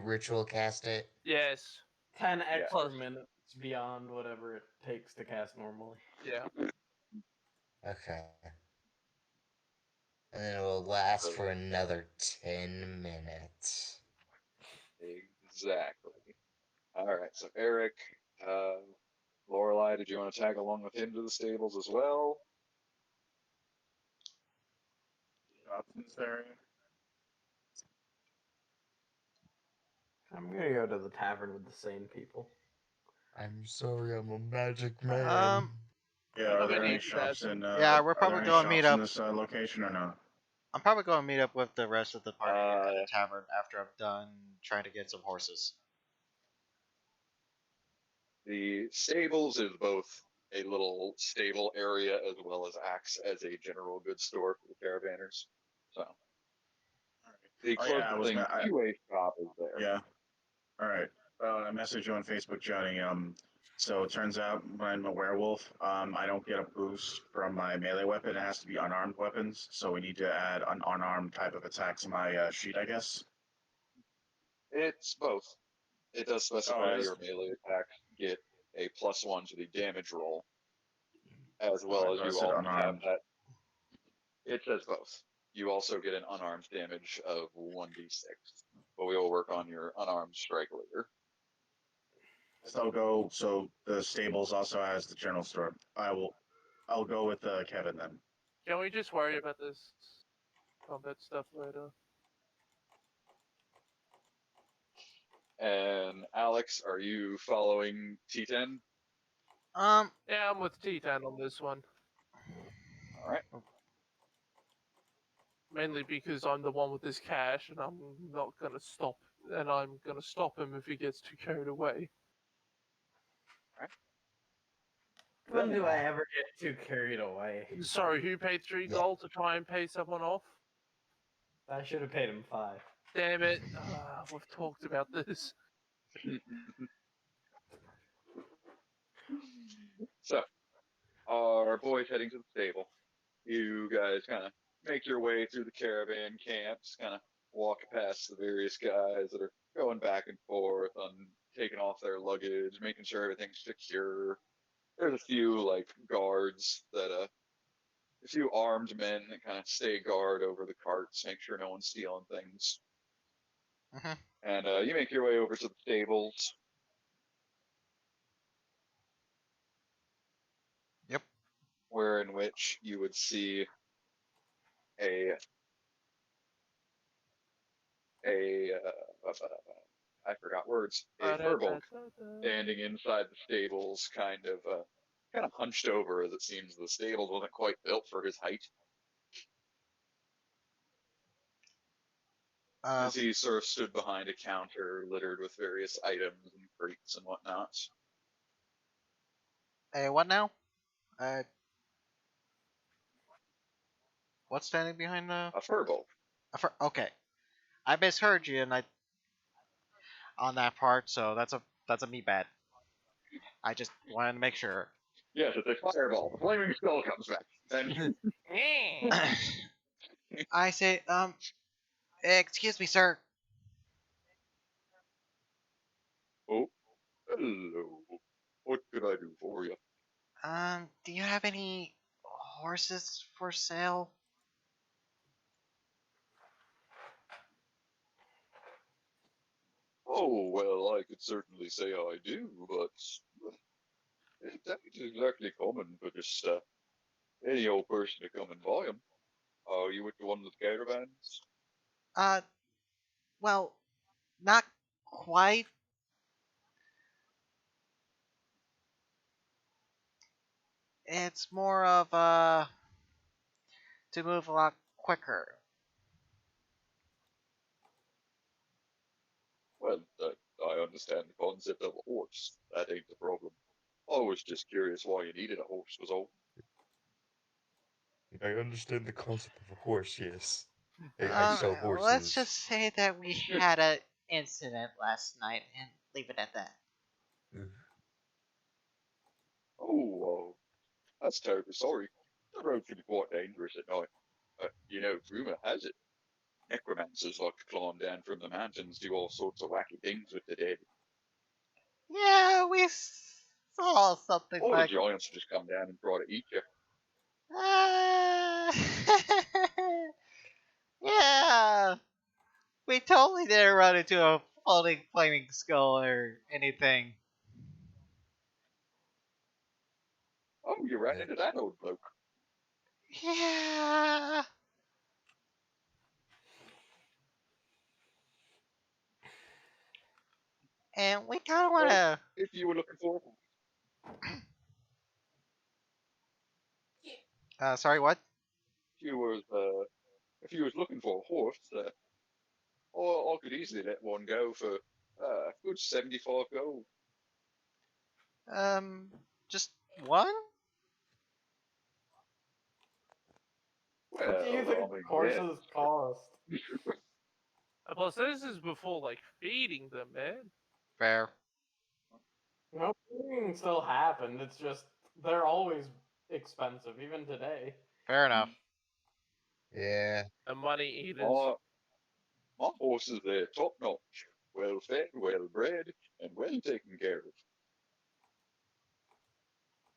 Speaker 6: ritual cast it?
Speaker 7: Yes.
Speaker 2: 10 extra
Speaker 1: Yes.
Speaker 2: minutes beyond whatever it takes to cast normally.
Speaker 7: Yeah.
Speaker 6: Okay. And then it will last for another 10 minutes.
Speaker 1: Exactly. All right. So Eric, Lorelai, did you want to tag along with him to the stables as well?
Speaker 5: Options there.
Speaker 2: I'm gonna go to the tavern with the sane people.
Speaker 6: I'm sorry, I'm a magic man.
Speaker 5: Yeah, are there
Speaker 7: Nobody
Speaker 5: any
Speaker 7: needs
Speaker 5: shops
Speaker 7: that.
Speaker 5: in?
Speaker 3: Yeah, we're
Speaker 5: are
Speaker 3: probably
Speaker 5: there any
Speaker 3: going to meet
Speaker 5: shops
Speaker 3: up.
Speaker 5: in this location or no?
Speaker 3: I'm probably going to meet up with the rest of the party at the
Speaker 4: Yeah.
Speaker 3: tavern after I'm done trying to get some horses.
Speaker 1: The stables is both a little stable area as well as acts as a general goods store for the caravanners. So the
Speaker 5: Oh, yeah, I was
Speaker 1: closest thing
Speaker 5: gonna-
Speaker 1: to a shop is there.
Speaker 5: Yeah. All right. I messaged you on Facebook, Johnny. So it turns out when I'm a werewolf, I don't get a boost from my melee weapon. It has to be unarmed weapons. So we need to add an unarmed type of attack to my sheet, I guess.
Speaker 1: It's both. It does specify
Speaker 5: it is?
Speaker 1: your melee attack get a +1 to the damage roll. as well as
Speaker 5: I
Speaker 1: you
Speaker 5: said
Speaker 1: all have
Speaker 5: unarmed.
Speaker 1: that. It says both. You also get an unarmed damage of 1d6, but we will work on your unarmed strike later.
Speaker 5: So I'll go. So the stables also has the general store. I'll go with Kevin then.
Speaker 8: Can we just worry about this combat stuff later?
Speaker 1: And Alex, are you following T10?
Speaker 8: Yeah, I'm with T10 on this one.
Speaker 1: All right.
Speaker 8: Mainly because I'm the one with this cash, and I'm not gonna stop. And I'm gonna stop him if he gets too carried away.
Speaker 2: When do I ever get too carried away?
Speaker 8: Sorry, who paid 3
Speaker 6: Yeah.
Speaker 8: gold to try and pay someone off?
Speaker 2: I should have paid him 5.
Speaker 8: Damn it! We've talked about this.
Speaker 1: So, our boys heading to the stable. You guys kind of make your way through the caravan camps, kind of walk past the various guys that are going back and forth on taking off their luggage, making sure everything's secure. There's a few like guards that a few armed men that kind of stay guard over the carts, make sure no one's stealing things.
Speaker 3: Mhm.
Speaker 1: And you make your way over to the stables.
Speaker 3: Yep.
Speaker 1: Where in which you would see a I forgot words. A furbolg standing inside the stables, kind of hunched over, as it seems the stables wasn't quite built for his height. As he sort of stood behind a counter littered with various items and crates and whatnot.
Speaker 3: Hey, what now? What's standing behind the?
Speaker 1: A furbolg.
Speaker 3: Okay, I misheard you, and I on that part, so that's a me bad. I just wanted to make sure.
Speaker 1: Yes, it's a fireball. The flaming skull comes back. And
Speaker 3: I say, excuse me, sir.
Speaker 1: oh, hello. What can I do for you?
Speaker 3: Do you have any horses for sale?
Speaker 1: Oh, well, I could certainly say I do, but it ain't exactly common for just any old person to come and buy them. Are you with the one with the caravans?
Speaker 3: Uh, well, not quite. It's more of to move a lot quicker.
Speaker 1: Well, I understand the concept of a horse. That ain't the problem. I was just curious why you needed a horse, was all.
Speaker 9: I understand the concept of a horse, yes. I sell horses.
Speaker 3: Let's just say that we had an incident last night and leave it at that.
Speaker 1: Oh, that's terribly sorry. The road can be quite dangerous at night. Rumor has it, necromancers like to climb down from the mountains, do all sorts of wacky things with the dead.
Speaker 3: Yeah, we saw something
Speaker 1: Or
Speaker 3: like.
Speaker 1: the giants just come down and try to eat you.
Speaker 3: Uh, yeah, we totally didn't run into a floating flaming skull or anything.
Speaker 1: Oh, you ran into that old bloke.
Speaker 3: Yeah. And we kind of want to.
Speaker 1: If you were looking for
Speaker 3: Sorry, what?
Speaker 1: if you was looking for a horse, or I could easily let one go for a good 75 gold.
Speaker 3: Just one?
Speaker 2: What do you think
Speaker 1: I mean,
Speaker 2: horses cost?
Speaker 8: Plus, this is before like feeding them, man.
Speaker 3: Fair.
Speaker 2: No, feeding still happened. It's just they're always expensive, even today.
Speaker 3: Fair enough.
Speaker 9: Yeah.
Speaker 8: The money eaters.
Speaker 1: My horses, they're top notch, well fed, well bred, and well taken care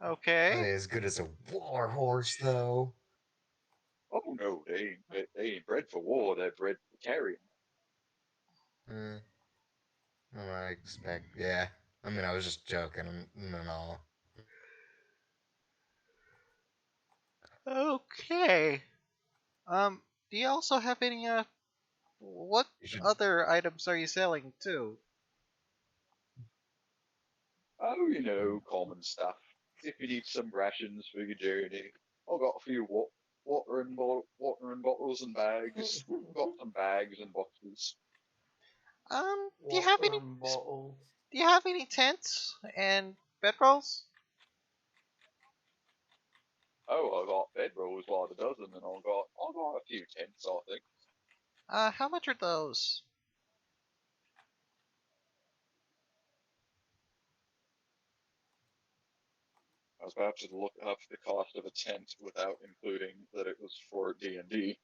Speaker 3: Okay.
Speaker 6: they as good as a war horse, though?
Speaker 1: Oh no, they ain't bred for war. They're bred for carrying.
Speaker 6: Hmm. I expect. Yeah. I mean, I was just joking and all.
Speaker 3: Okay. Do you also have any what
Speaker 6: You should.
Speaker 3: other items are you selling too?
Speaker 1: Oh, common stuff. If you need some rations for your journey, I've got a few watering bottles and bags. Got some bags and boxes.
Speaker 3: Do you have any
Speaker 2: Water bottles.
Speaker 3: do you have any tents and bedrolls?
Speaker 1: Oh, I got bedrolls by the dozen, and I got a few tents, I think.
Speaker 3: How much are those?
Speaker 1: I was about to look up the cost of a tent without including that it was for D&D,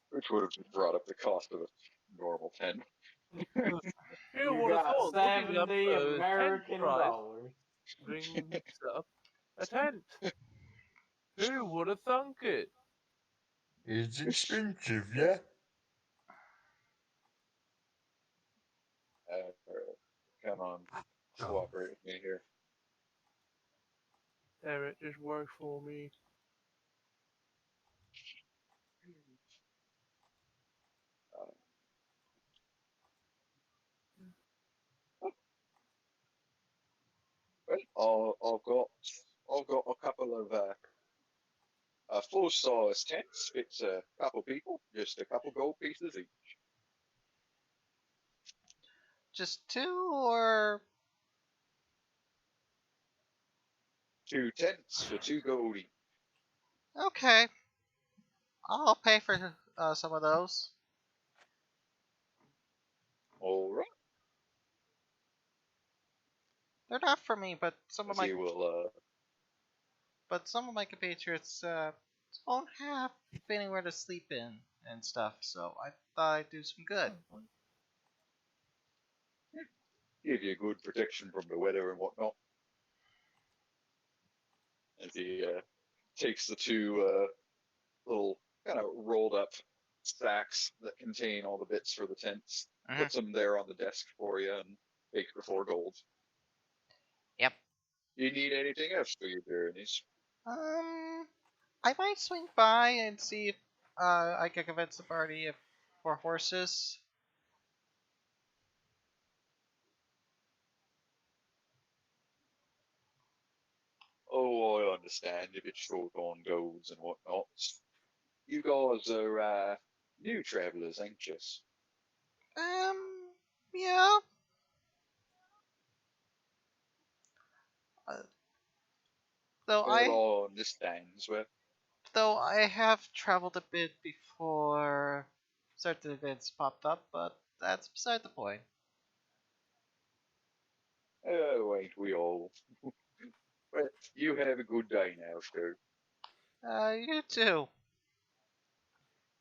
Speaker 1: which would have brought up the cost of a normal tent.
Speaker 8: Who
Speaker 2: You
Speaker 8: would have
Speaker 2: got
Speaker 8: thought looking up
Speaker 2: 70
Speaker 8: a tent
Speaker 2: American
Speaker 8: price
Speaker 2: dollars.
Speaker 8: brings up a tent? Who would have thunk it?
Speaker 9: It's expensive, yeah?
Speaker 1: Come on, cooperate with me here.
Speaker 8: Damn it, just work for me.
Speaker 1: Well, I've got a couple of full-size tents. Fits a couple people, just a couple gold pieces each.
Speaker 3: Just two or
Speaker 1: 2 tents for 2 gold each.
Speaker 3: okay? I'll pay for some of those.
Speaker 1: All right.
Speaker 3: They're not for me,
Speaker 1: As he will.
Speaker 3: some of my compatriots don't have anywhere to sleep in and stuff. So I thought I'd do some good.
Speaker 1: Give you good protection from the weather and whatnot. As he takes the two little kind of rolled up sacks that contain all the bits for the tents, puts them there on the desk for you, and takes the 4 gold.
Speaker 3: Yep.
Speaker 1: You need anything else for your journeys?
Speaker 3: I might swing by and see if I can convince the party if for horses.
Speaker 1: Oh, I understand if it's short on golds and whatnot. You guys are new travelers, ain't you?
Speaker 3: Yeah. Uh, though
Speaker 1: Well, I understand. Well,
Speaker 3: though I have traveled a bit before certain events popped up, but that's beside the point.
Speaker 1: oh, ain't we all? Well, you have a good day now, sir.
Speaker 3: You too.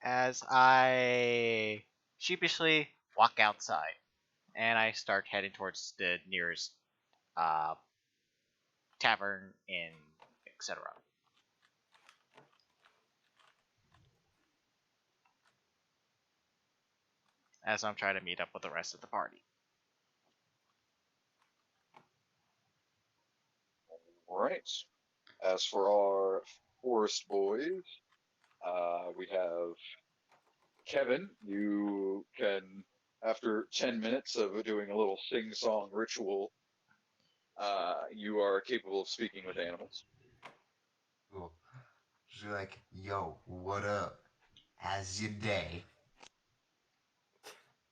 Speaker 3: As I sheepishly walk outside and I start heading towards the nearest uh, tavern in etc. As I'm trying to meet up with the rest of the party.
Speaker 1: All right. As for our forest boys, we have Kevin. You can, after 10 minutes of doing a little sing-song ritual, you are capable of speaking with animals.
Speaker 6: Cool. She's like, yo, what up? How's your day?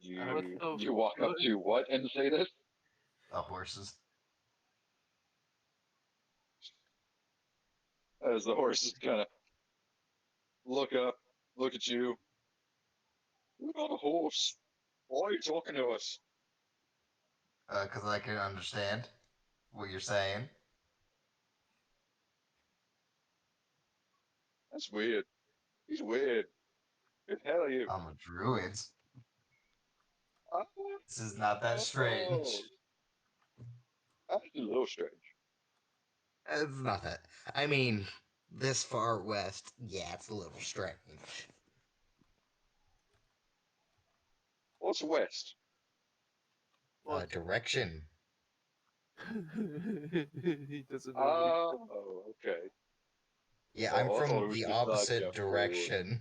Speaker 1: You walk up to what and say this?
Speaker 6: Horses.
Speaker 1: As the horses kind of look up, look at you. You're not a horse. Why are you talking to us?
Speaker 6: Because I can understand what you're saying.
Speaker 1: That's weird. He's weird. Who the hell are you?
Speaker 6: I'm a druid. This is not that strange.
Speaker 1: That's a little strange.
Speaker 6: It's not that. I mean, this far west, yeah, it's a little strange.
Speaker 1: What's west?
Speaker 8: What?
Speaker 6: Direction.
Speaker 8: He doesn't know what he's
Speaker 1: Oh, okay.
Speaker 6: Yeah,
Speaker 1: Oh,
Speaker 6: I'm
Speaker 1: I thought
Speaker 6: from
Speaker 1: it was
Speaker 6: the
Speaker 1: just like
Speaker 6: opposite
Speaker 1: a
Speaker 6: direction.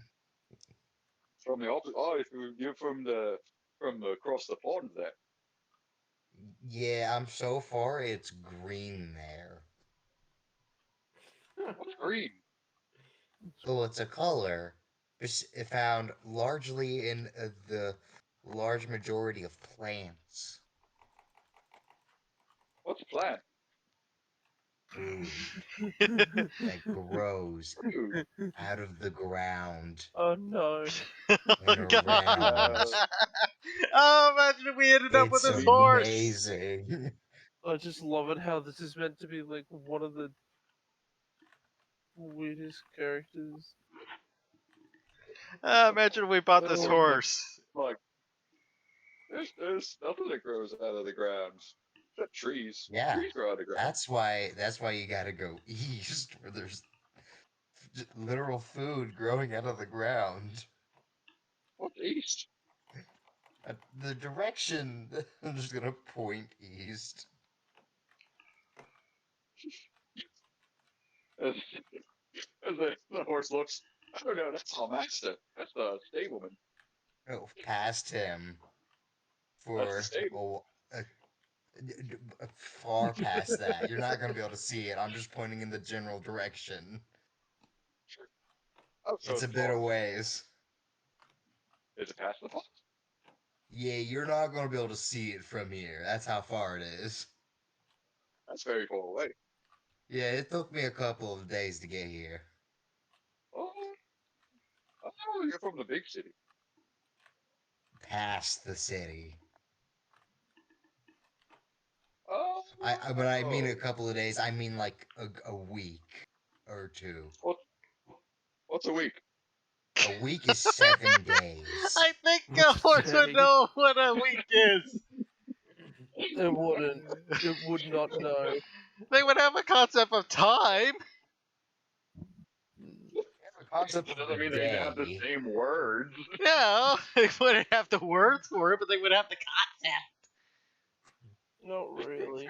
Speaker 1: from the opposite. Oh, you're from the across the pond there.
Speaker 6: Yeah, I'm so far it's green there.
Speaker 1: What's green?
Speaker 6: Well, it's a color. It's found largely in the large majority of plants.
Speaker 1: What's a plant?
Speaker 6: Food that grows
Speaker 1: Ooh,
Speaker 6: out of the ground
Speaker 8: Oh no.
Speaker 3: Oh
Speaker 6: and
Speaker 3: god.
Speaker 6: around.
Speaker 3: Oh, imagine if we ended up with
Speaker 6: It's
Speaker 3: this horse.
Speaker 6: amazing.
Speaker 8: I just love it how this is meant to be like one of the weirdest characters.
Speaker 3: Imagine if we bought this
Speaker 1: Oh,
Speaker 3: horse.
Speaker 1: like there's nothing that grows out of the ground except trees.
Speaker 6: Yeah,
Speaker 1: Trees grow out of the ground.
Speaker 6: that's why you gotta go east where there's literal food growing out of the ground.
Speaker 1: What's east?
Speaker 6: The direction. I'm just gonna point east.
Speaker 1: As, as the horse looks, I don't know. That's our master. That's the stableman.
Speaker 6: Oh, past him
Speaker 1: That's the
Speaker 6: for
Speaker 1: stable.
Speaker 6: far past that. You're not gonna be able to see it. I'm just pointing in the general direction.
Speaker 1: Oh, so
Speaker 6: It's a bit
Speaker 1: far.
Speaker 6: of ways.
Speaker 1: Is it past the pond?
Speaker 6: Yeah, you're not gonna be able to see it from here. That's how far it is.
Speaker 1: That's very far away.
Speaker 6: Yeah, it took me a couple of days to get here.
Speaker 1: Oh, oh, you're from the big city.
Speaker 6: Past the city.
Speaker 1: Oh,
Speaker 6: When I mean a couple of days, I mean like a week or two.
Speaker 1: What's a week?
Speaker 6: A week is 7 days.
Speaker 3: I think a horse would know what a week is.
Speaker 8: It wouldn't. It would not know.
Speaker 3: They would have a concept of time.
Speaker 6: The concept
Speaker 1: It
Speaker 6: of
Speaker 1: doesn't
Speaker 6: the
Speaker 1: mean they have the
Speaker 6: day.
Speaker 1: same words.
Speaker 3: No, they wouldn't have the words for it, but they would have the concept.
Speaker 8: Not really.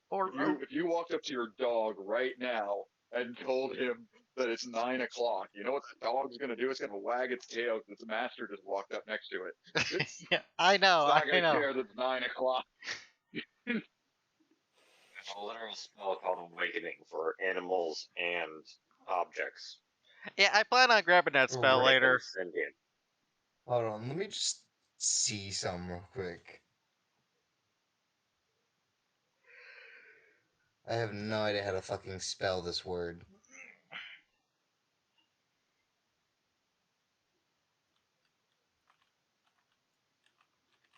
Speaker 3: Or
Speaker 1: If you walked up to your dog right now and told him that it's 9 o'clock, you know what the dog's gonna do? It's gonna wag its tail because its master just walked up next to it. It's
Speaker 3: yeah, I know,
Speaker 1: not
Speaker 3: I
Speaker 1: gonna
Speaker 3: know.
Speaker 1: care that it's 9 o'clock.
Speaker 4: There's a literal spell called Awakening for animals and objects.
Speaker 3: Yeah, I plan on grabbing that spell
Speaker 6: Right.
Speaker 3: later.
Speaker 4: Sentient.
Speaker 6: Hold on, let me just see some real quick. I have no idea how to fucking spell this word.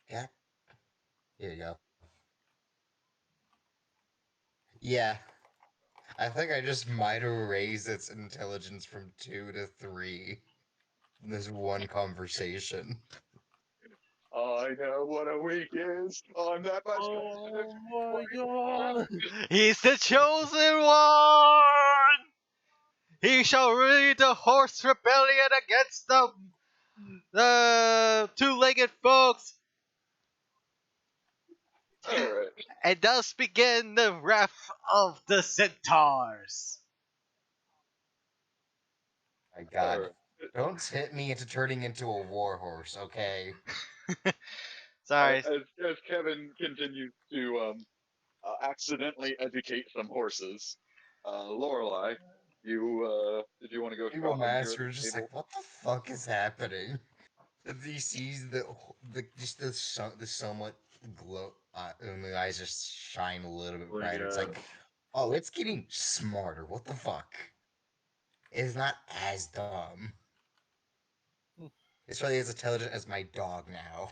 Speaker 6: Yeah. Here you go. Yeah. I think I just might have raised its intelligence from 2 to 3 in this one conversation.
Speaker 1: I know what a week is. I'm that much.
Speaker 8: Oh my god!
Speaker 3: He's the chosen one! He shall lead the horse rebellion against the two-legged folks,
Speaker 1: Alright.
Speaker 3: and thus begin the wrath of the centaurs.
Speaker 6: My god.
Speaker 1: Alright.
Speaker 6: Don't hit me into turning into a warhorse, okay?
Speaker 3: Sorry.
Speaker 1: As Kevin continues to accidentally educate some horses, Lorelei, did you want to go
Speaker 6: Evil
Speaker 1: shopping here at
Speaker 6: Master
Speaker 1: the
Speaker 6: is just
Speaker 1: table?
Speaker 6: like, what the fuck is happening? He sees the just the somewhat glow, and the eyes just shine a little bit brighter. It's like, oh, it's getting smarter. What the fuck? It's not as dumb. It's really as intelligent as my dog now.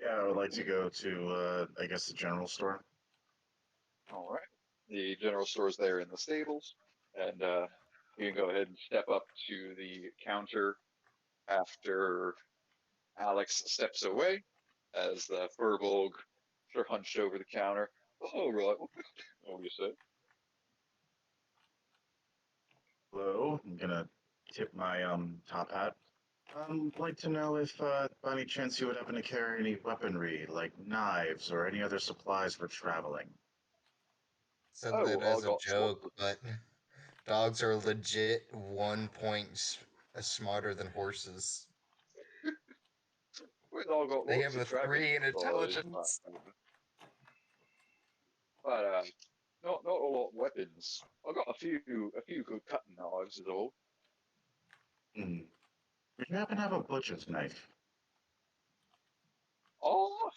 Speaker 5: Yeah, I would like to go to, I guess, the general store.
Speaker 1: All right. The general store's there in the stables, and You can go ahead and step up to the counter after Alex steps away, as the Furbolg are hunched over the counter. Oh, right. What do you say?
Speaker 5: Hello, I'm gonna tip my top hat. I'd like to know if, by any chance, you would happen to carry any weaponry, like knives or any other supplies for traveling.
Speaker 6: Said
Speaker 1: Oh,
Speaker 6: that
Speaker 1: I
Speaker 6: as a
Speaker 1: got
Speaker 6: joke,
Speaker 1: swords.
Speaker 6: but dogs are legit 1 point smarter than horses.
Speaker 1: Well, I got
Speaker 6: They
Speaker 1: lots
Speaker 6: have
Speaker 1: of
Speaker 6: a
Speaker 1: traveling
Speaker 6: 3 in
Speaker 1: supplies,
Speaker 6: intelligence.
Speaker 1: but not a lot of weapons. I got a few good cutting knives, is all.
Speaker 5: Hmm. Would you happen to have a butcher's knife?
Speaker 1: Oh,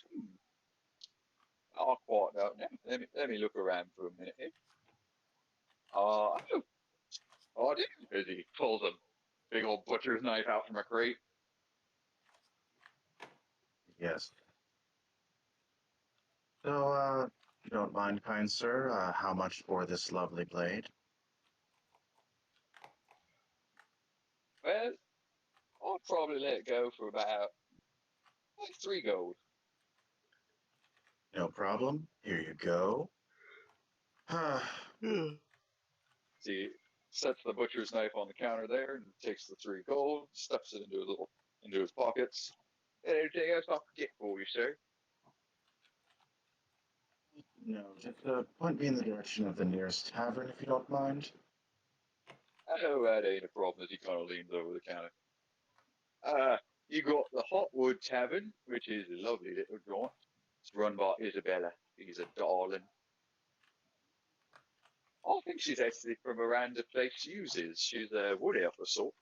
Speaker 1: I quite don't know. Let me look around for a minute. Oh, I do. As he pulls a big old butcher's knife out from a crate.
Speaker 5: Yes. So, if you don't mind, kind sir, how much for this lovely blade?
Speaker 1: Well, I'd probably let it go for about like 3 gold.
Speaker 5: No problem. Here you go.
Speaker 1: He sets the butcher's knife on the counter there and takes the 3 gold, stuffs it into his pockets. Anything else I can get for you, sir?
Speaker 5: No, just point me in the direction of the nearest tavern, if you don't mind.
Speaker 1: Oh, that ain't a problem. As he kind of leans over the counter. You got the Hotwood Tavern, which is a lovely little joint. It's run by Isabella. She's a darling. I think she's actually from around the place uses. She's a wood elf of sorts.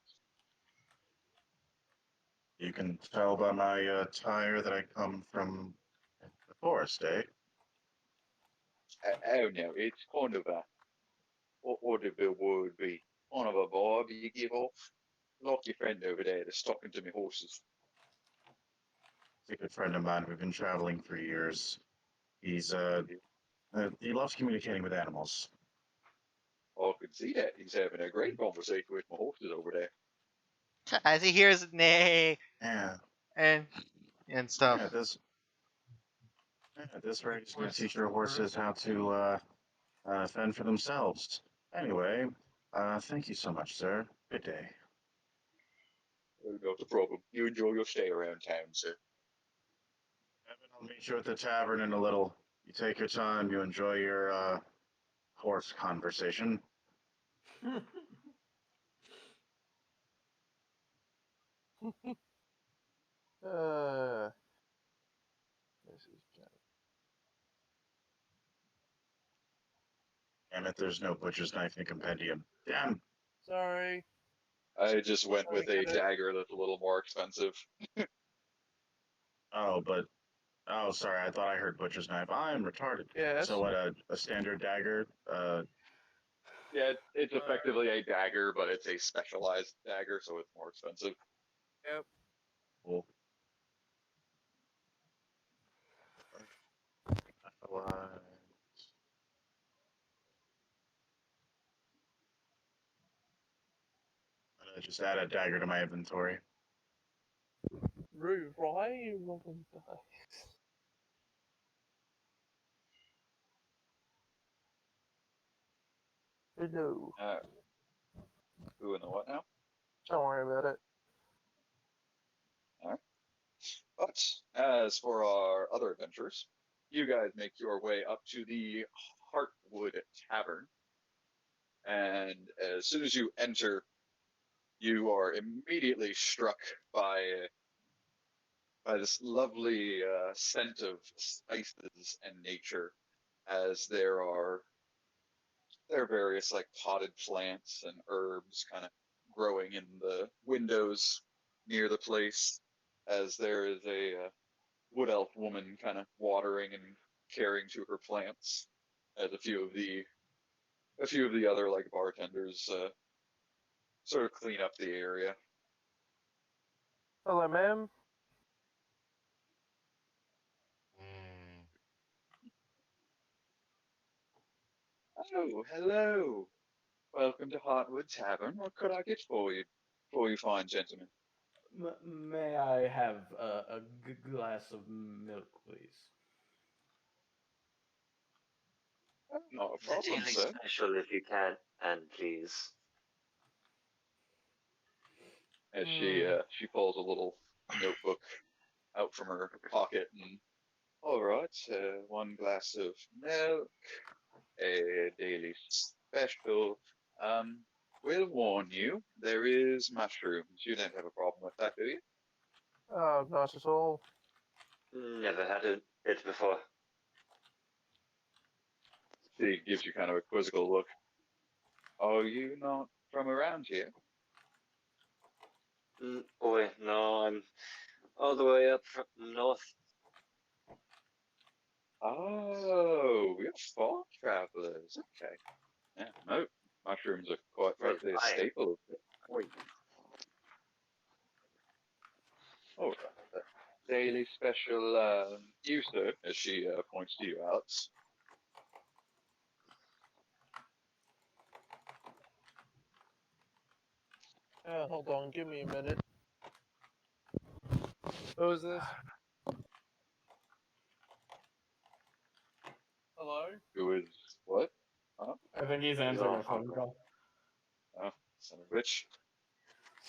Speaker 5: You can tell by my attire that I come from the forest, eh?
Speaker 1: Oh no, it's kind of a what would the word be? Kind of a vibe you give off. Like your friend over there that's talking to me horses.
Speaker 5: He's a good friend of mine. We've been traveling for years. He's he loves communicating with animals.
Speaker 1: I can see that. He's having a great conversation with my horses over there.
Speaker 3: As he hears neigh
Speaker 5: Yeah,
Speaker 3: and stuff.
Speaker 5: at this rate, he's going to teach your horses how to fend for themselves. Anyway, thank you so much, sir. Good day.
Speaker 1: Not a problem. You enjoy your stay around town, sir.
Speaker 5: Evan, I'll meet you at the tavern in a little. You take your time. You enjoy your horse conversation.
Speaker 8: This is
Speaker 5: Damn it, there's no butcher's knife in the compendium. Damn.
Speaker 8: sorry.
Speaker 1: I just went
Speaker 8: Sorry,
Speaker 1: with a
Speaker 8: get it.
Speaker 1: dagger that's a little more expensive.
Speaker 5: Oh, sorry, I thought I heard butcher's knife. I'm retarded.
Speaker 8: Yes.
Speaker 5: So what, a standard dagger?
Speaker 1: Yeah, it's effectively a dagger, but it's a specialized dagger, so it's more expensive.
Speaker 8: Yep.
Speaker 5: Cool. Just add a dagger to my inventory.
Speaker 8: Rude, why are you rolling dice? Hello.
Speaker 1: Who and the what now?
Speaker 8: Don't worry about it.
Speaker 1: Alright. But as for our other adventures, you guys make your way up to the Heartwood Tavern. And as soon as you enter, you are immediately struck by this lovely scent of spices and nature, as there are various like potted plants and herbs kind of growing in the windows near the place, as there is a wood elf woman kind of watering and caring to her plants, as a few of the other like bartenders sort of clean up the area.
Speaker 8: Hello, ma'am.
Speaker 6: Mm.
Speaker 1: Oh, hello. Welcome to Heartwood Tavern. What could I get for you, fine gentlemen?
Speaker 2: May I have a glass of milk, please?
Speaker 1: Not a
Speaker 4: The
Speaker 1: problem,
Speaker 4: daily
Speaker 1: sir.
Speaker 4: special, if you can, and please.
Speaker 1: As she pulls a little notebook out from her pocket and all right, one glass of milk, a daily special. We'll warn you, there is mushrooms. You don't have a problem with that, do you?
Speaker 8: Not at all.
Speaker 4: Never had it before.
Speaker 1: She gives you kind of a quizzical look. Are you not from around here?
Speaker 4: Boy, no, I'm all the way up from north.
Speaker 1: Oh, we're far travelers. Okay. Yeah, no, mushrooms are quite frankly a staple of it. Oh, daily special, you, sir, as she points to you, Alex.
Speaker 8: Hold on, give me a minute. Who is this? Hello?
Speaker 1: Who is what? Huh?
Speaker 2: I think he's answering a phone call.
Speaker 1: Oh, son of a bitch.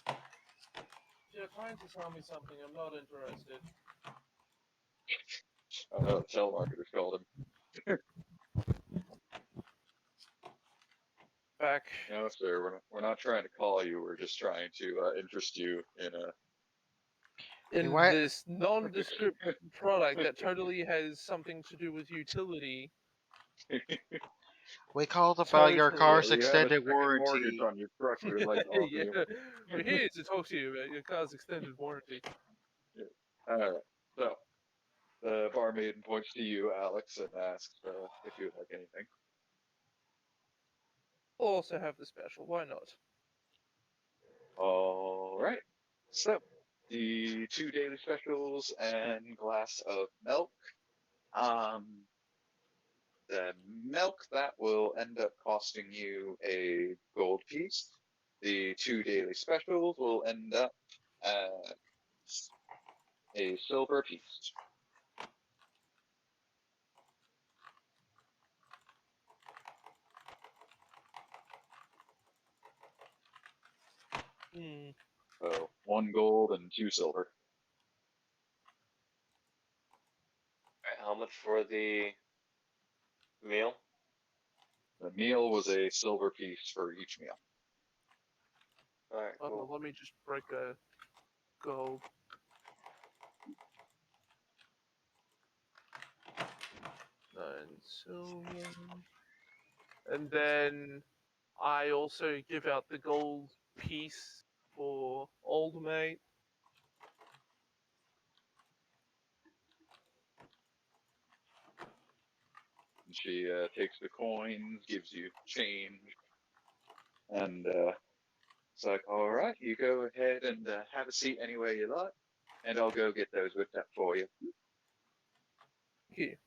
Speaker 8: If you're trying to sell me something, I'm not interested.
Speaker 1: I know the telemarketer's called him.
Speaker 8: Back.
Speaker 1: No, sir, we're not trying to call you. We're just trying to interest you in
Speaker 8: In
Speaker 3: What?
Speaker 8: this nondescript product that totally has something to do with utility.
Speaker 3: We called about your
Speaker 8: Totally.
Speaker 3: car's
Speaker 1: you have a
Speaker 3: extended
Speaker 1: second mortgage
Speaker 3: warranty.
Speaker 1: on your truck. We'd like to offer
Speaker 8: Yeah.
Speaker 1: you.
Speaker 8: We're here to talk to you about your car's extended warranty.
Speaker 1: All right. So the barmaid points to you, Alex, and asks if you would like anything.
Speaker 8: We'll also have the special, why not?
Speaker 1: All right. So the two daily specials and glass of milk. The milk that will end up costing you a gold piece. The two daily specials will end up at a silver piece. So one gold and two silver.
Speaker 4: How much for the meal?
Speaker 1: The meal was a silver piece for each meal.
Speaker 4: Alright, cool.
Speaker 8: Let me just break a gold. Nine silver. And then I also give out the gold piece for old mate.
Speaker 1: And she takes the coins, gives you change, and it's like, all right, you go ahead and have a seat anywhere you like, and I'll go get those whipped up for you.
Speaker 8: Here.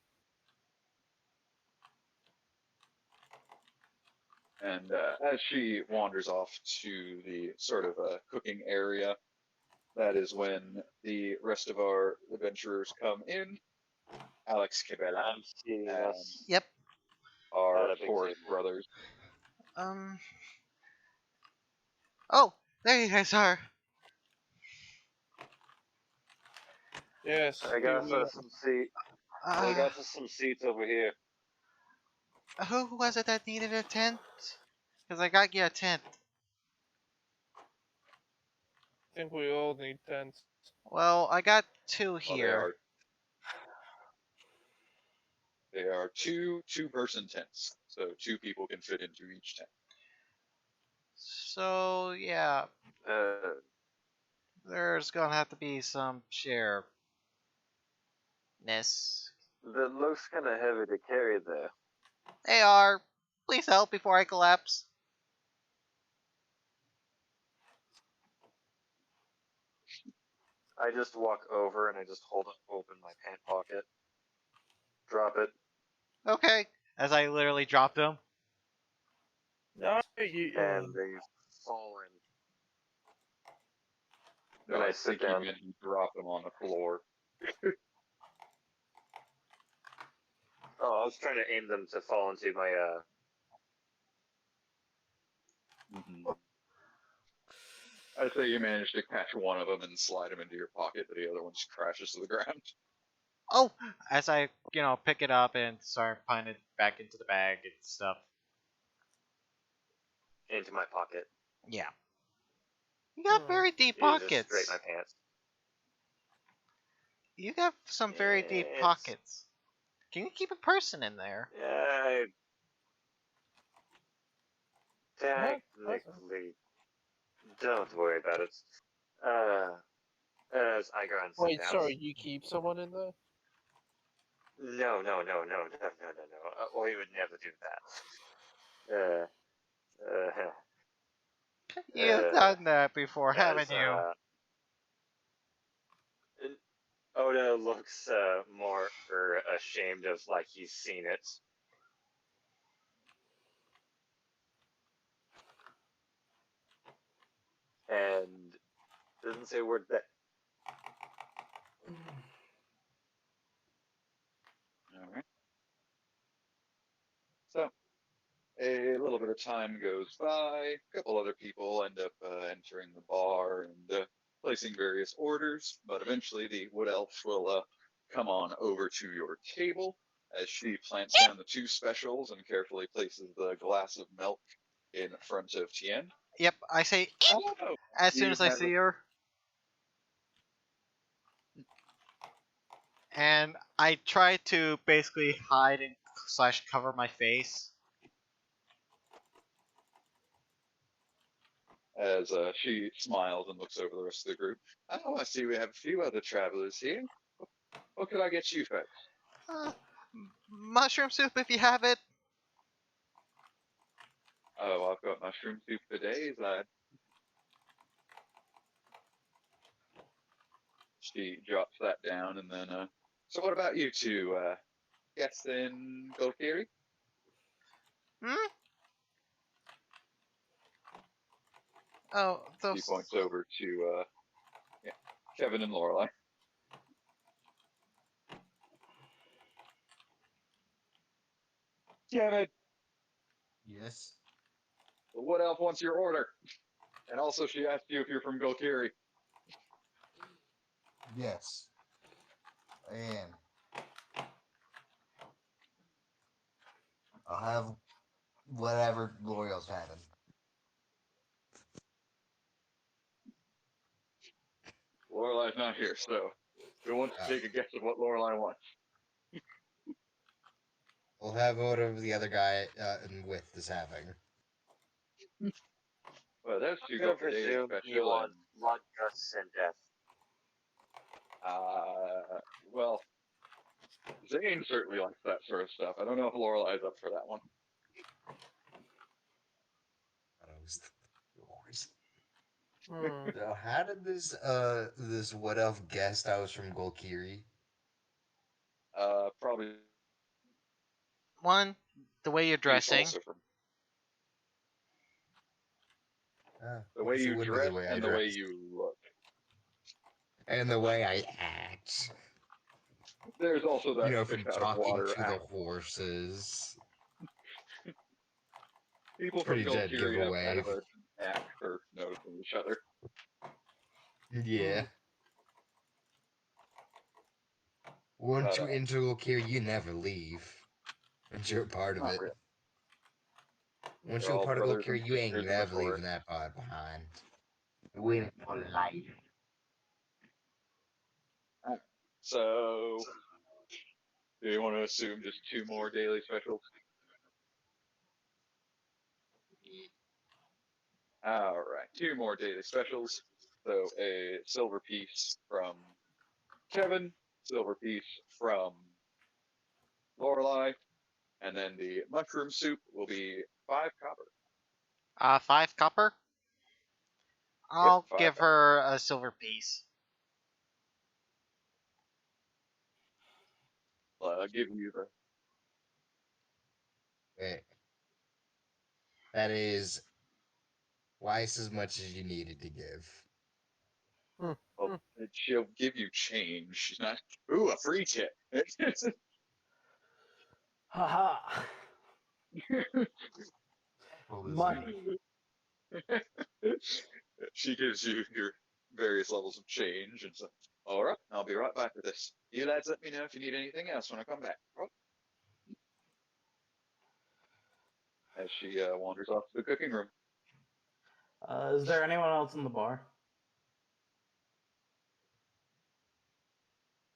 Speaker 1: And as she wanders off to the sort of cooking area, that is when the rest of our adventurers come in. Alex Cabela
Speaker 4: I'm seeing
Speaker 1: and
Speaker 4: us.
Speaker 3: Yep.
Speaker 1: our
Speaker 4: At a big
Speaker 1: Forest
Speaker 4: table.
Speaker 1: brothers.
Speaker 3: Oh, there you guys are.
Speaker 8: Yes.
Speaker 4: I got us some seat. I got us some seats over here.
Speaker 3: Who was it that needed a tent? Because I got you a tent.
Speaker 8: I think we all need tents.
Speaker 3: Well, I got two
Speaker 1: Well,
Speaker 3: here.
Speaker 1: they are two-person tents, so two people can fit into each tent.
Speaker 3: So, yeah, there's gonna have to be some shareness.
Speaker 4: That looks kind of heavy to carry there.
Speaker 3: They are. Please help before I collapse.
Speaker 4: I just walk over and I just hold it open my pant pocket. Drop it.
Speaker 3: Okay. As I literally drop them.
Speaker 8: No, you.
Speaker 4: and they've fallen.
Speaker 1: No,
Speaker 4: And I
Speaker 1: I
Speaker 4: sit
Speaker 1: think you
Speaker 4: down.
Speaker 1: meant you dropped them on the floor.
Speaker 4: Oh, I was trying to aim them to fall into my
Speaker 1: Mm-hmm. I'd say you managed to catch one of them and slide him into your pocket, but the other one just crashes to the ground.
Speaker 3: Oh, as I pick it up and start putting it back into the bag and stuff.
Speaker 4: into my pocket.
Speaker 3: Yeah. You got very deep
Speaker 4: You just scrape
Speaker 3: pockets.
Speaker 4: my pants.
Speaker 3: You got some very deep
Speaker 4: It's-
Speaker 3: pockets. Can you keep a person in there?
Speaker 4: Technically, don't worry about it. As I go and sit
Speaker 8: Wait,
Speaker 4: down.
Speaker 8: sorry, you keep someone in there?
Speaker 4: No. We would never do that.
Speaker 3: You've done that before, haven't you?
Speaker 4: Oda looks more ashamed of like he's seen it. And doesn't say a word back.
Speaker 1: Alright. So, a little bit of time goes by. A couple other people end up entering the bar and placing various orders, but eventually the wood elf will come on over to your table as she plants down the two specials and carefully places the glass of milk in front of Tien.
Speaker 3: Yep, I say
Speaker 1: Oh,
Speaker 3: as soon
Speaker 1: you
Speaker 3: as I
Speaker 1: have
Speaker 3: see her. And I try to basically hide and / cover my face.
Speaker 1: As she smiles and looks over the rest of the group. Oh, I see we have a few other travelers here. What could I get you folks?
Speaker 3: Mushroom soup if you have it.
Speaker 1: Oh, I've got mushroom soup for days, lad. She drops that down and then, so what about you two, guests in Golkiri?
Speaker 3: Hmm? Oh,
Speaker 1: She points over to, yeah, Kevin and Lorelai. Kevin,
Speaker 6: Yes.
Speaker 1: what elf wants your order? And also she asked you if you're from Golkiri.
Speaker 6: Yes. I am. I'll have whatever L'Oreal's having.
Speaker 1: Lorelai's not here, so who wants to take a guess of what Lorelai wants?
Speaker 6: We'll have whatever the other guy with is having.
Speaker 1: Well, those
Speaker 4: I'm
Speaker 1: two
Speaker 4: gonna
Speaker 1: got the daily
Speaker 4: presume you
Speaker 1: special
Speaker 4: want
Speaker 1: and,
Speaker 4: blood, guts, and death.
Speaker 1: well, Zane certainly likes that sort of stuff. I don't know if Lorelai's up for that one.
Speaker 6: Now, how did this what elf guessed I was from Golkiri?
Speaker 1: Probably
Speaker 3: one, the way you're dressing.
Speaker 1: also from the
Speaker 6: I
Speaker 1: way
Speaker 6: guess it
Speaker 1: you
Speaker 6: would be
Speaker 1: dress
Speaker 6: the way I
Speaker 1: and the way
Speaker 6: dress.
Speaker 1: you look.
Speaker 6: And the way I act.
Speaker 1: There's also that
Speaker 6: You know,
Speaker 1: fish
Speaker 6: from
Speaker 1: out of
Speaker 6: talking
Speaker 1: water
Speaker 6: to the
Speaker 1: act.
Speaker 6: horses.
Speaker 1: People from
Speaker 6: Pretty dead
Speaker 1: Golkiri have kind
Speaker 6: giveaway.
Speaker 1: of an act for noticing each other.
Speaker 6: Yeah. Once you enter Golkiri, you never leave. Once you're a part of
Speaker 1: Not
Speaker 6: it.
Speaker 1: really.
Speaker 6: Once
Speaker 1: They're
Speaker 6: you're a
Speaker 1: all
Speaker 6: part of
Speaker 1: brothers and
Speaker 6: Golkiri, you ain't
Speaker 1: sisters in the
Speaker 6: never
Speaker 1: forest.
Speaker 6: leaving that part behind. You in it for life.
Speaker 1: So, do you want to assume just two more daily specials? All right, two more daily specials. So a silver piece from Kevin, silver piece from Lorelai, and then the mushroom soup will be 5 copper.
Speaker 3: 5 copper. I'll
Speaker 1: 5
Speaker 3: give
Speaker 1: copper.
Speaker 3: her a silver piece.
Speaker 1: I'll give you the.
Speaker 6: Wait. That is twice as much as you needed to give.
Speaker 1: Well, she'll give you change. She's not. Ooh, a free tip.
Speaker 2: Haha.
Speaker 6: Well, this
Speaker 2: Money.
Speaker 1: She gives you your various levels of change, and so, all right, I'll be right back with this. You lads, let me know if you need anything else when I come back. Right? As she wanders off to the cooking room.
Speaker 2: Is there anyone else in the bar?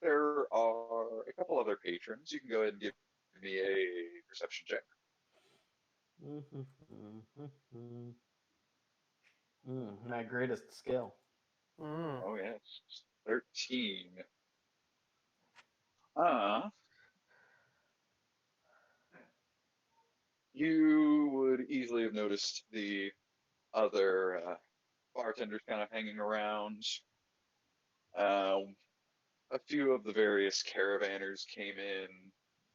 Speaker 1: There are a couple other patrons. You can go ahead and give me a perception check.
Speaker 2: My greatest skill.
Speaker 1: Oh, yes. 13. You would easily have noticed the other bartenders kind of hanging around. A few of the various caravanners came in.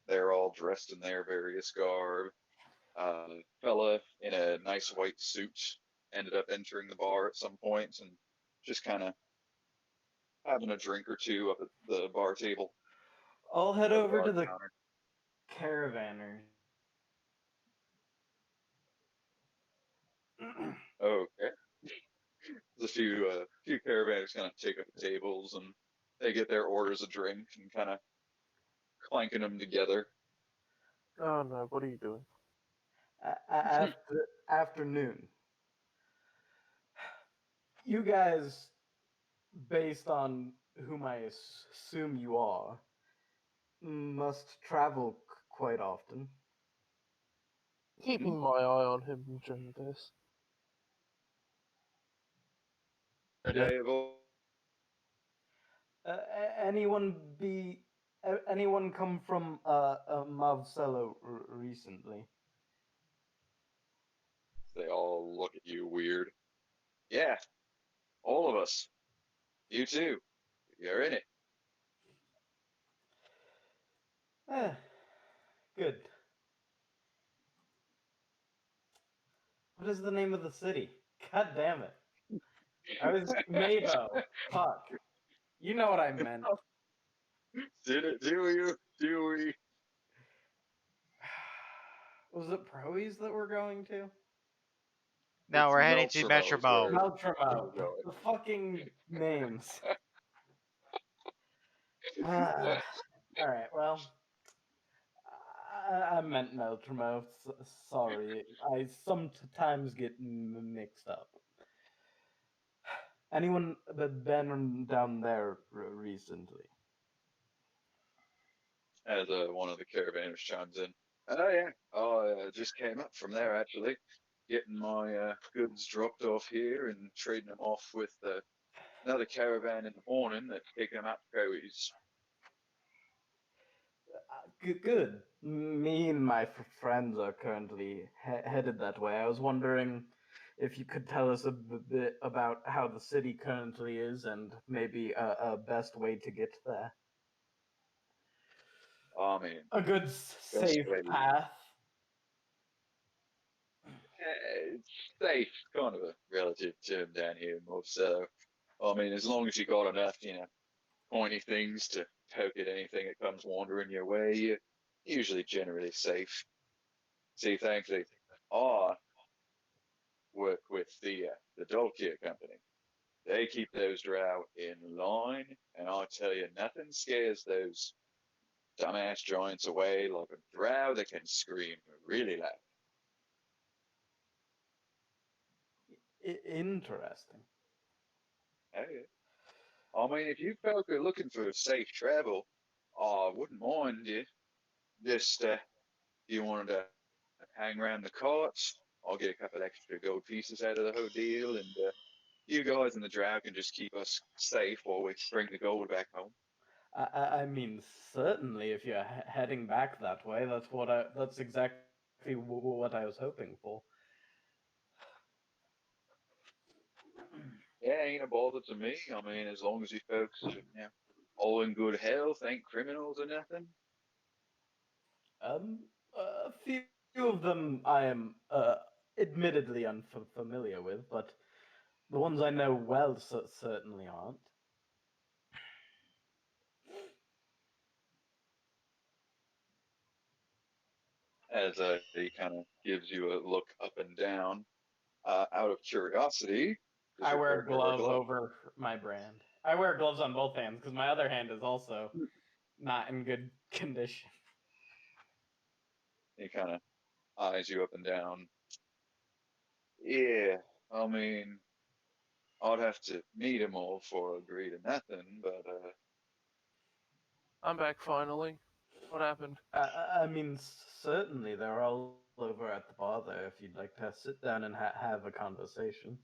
Speaker 1: They're all dressed in their various garb. Fella in a nice white suit ended up entering the bar at some point and just kind of having a drink or two up at the bar table.
Speaker 2: I'll head
Speaker 1: or
Speaker 2: over
Speaker 1: bar
Speaker 2: to the
Speaker 1: counter.
Speaker 2: caravanners.
Speaker 1: Okay. There's a few caravanners kind of take up the tables and they get their orders of drink and kind of clanking them together.
Speaker 8: Oh no, what are you doing?
Speaker 2: Afternoon. You guys, based on whom I assume you are, must travel quite often.
Speaker 8: Keeping my eye on him during this.
Speaker 2: Anyone come from Marcello recently?
Speaker 1: They all look at you weird. Yeah, all of us. You too. You're in it.
Speaker 2: Good. What is the name of the city? God damn it. I was Mabo. Fuck. You know what I meant.
Speaker 1: Did it? Do you? Do we?
Speaker 2: Was it Proes that we're going to?
Speaker 3: No, we're heading to
Speaker 1: Meltremo is where-
Speaker 3: Metromo.
Speaker 2: Meltremo.
Speaker 1: we're going.
Speaker 2: The fucking names. Alright, well. I meant Meltremo. Sorry. I sometimes get mixed up. Anyone been down there recently?
Speaker 1: As one of the caravanners chimes in. Oh yeah, I just came up from there actually, getting my goods dropped off here and trading them off with another caravan in the morning that's taking them out to Coeys.
Speaker 2: Good. Me and my friends are currently headed that way. I was wondering if you could tell us a bit about how the city currently is and maybe a best way to get there.
Speaker 1: I mean,
Speaker 2: A good safe
Speaker 1: way.
Speaker 2: path.
Speaker 1: It's safe, kind of a relative term down here in Marcello. I mean, as long as you got enough, pointy things to poke at anything that comes wandering your way, you're usually generally safe. See, thankfully, I work with the dog care company. They keep those drow in line, and I tell you, nothing scares those dumbass giants away like a drow that can scream really loud.
Speaker 2: Interesting.
Speaker 1: Okay. I mean, if you folk are looking for safe travel, I wouldn't mind you. Just, you wanted to hang around the carts, I'll get a couple extra gold pieces out of the whole deal, and you guys in the drow can just keep us safe while we bring the gold back home.
Speaker 2: I mean, certainly, if you're heading back that way, that's exactly what I was hoping for.
Speaker 1: Yeah, ain't a bother to me. I mean, as long as you folks are, all in good health, ain't criminals or nothing.
Speaker 2: A few of them I am admittedly unfamiliar with, but the ones I know well certainly aren't.
Speaker 1: As he kind of gives you a look up and down. Out of curiosity, does
Speaker 2: I
Speaker 1: your
Speaker 2: wear a
Speaker 1: character wear
Speaker 2: glove
Speaker 1: gloves?
Speaker 2: over my brand. I wear gloves on both hands because my other hand is also not in good condition.
Speaker 1: He kind of eyes you up and down. Yeah, I mean, I'd have to meet him all before I agree to nothing, but
Speaker 8: I'm back finally. What happened?
Speaker 2: I mean, certainly they're all over at the bar there. If you'd like to sit down and have a conversation.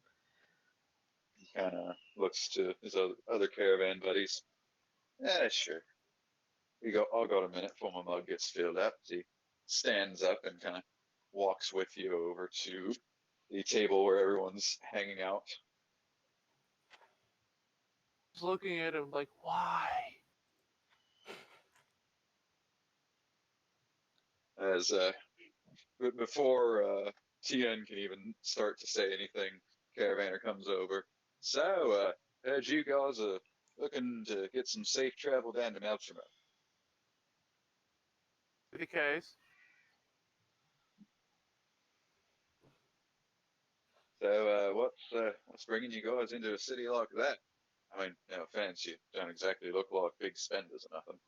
Speaker 1: he kind of looks to his other caravan buddies. Yeah, sure. I'll go in a minute before my mug gets filled up. He stands up and kind of walks with you over to the table where everyone's hanging out.
Speaker 8: Just looking at him like, why?
Speaker 1: As before Tien can even start to say anything, Caravaner comes over. So, heard you guys are looking to get some safe travel down to Melchimo.
Speaker 8: The case.
Speaker 1: So, what's bringing you guys into a city like that? I mean, no offense, you don't exactly look like big spenders or nothing.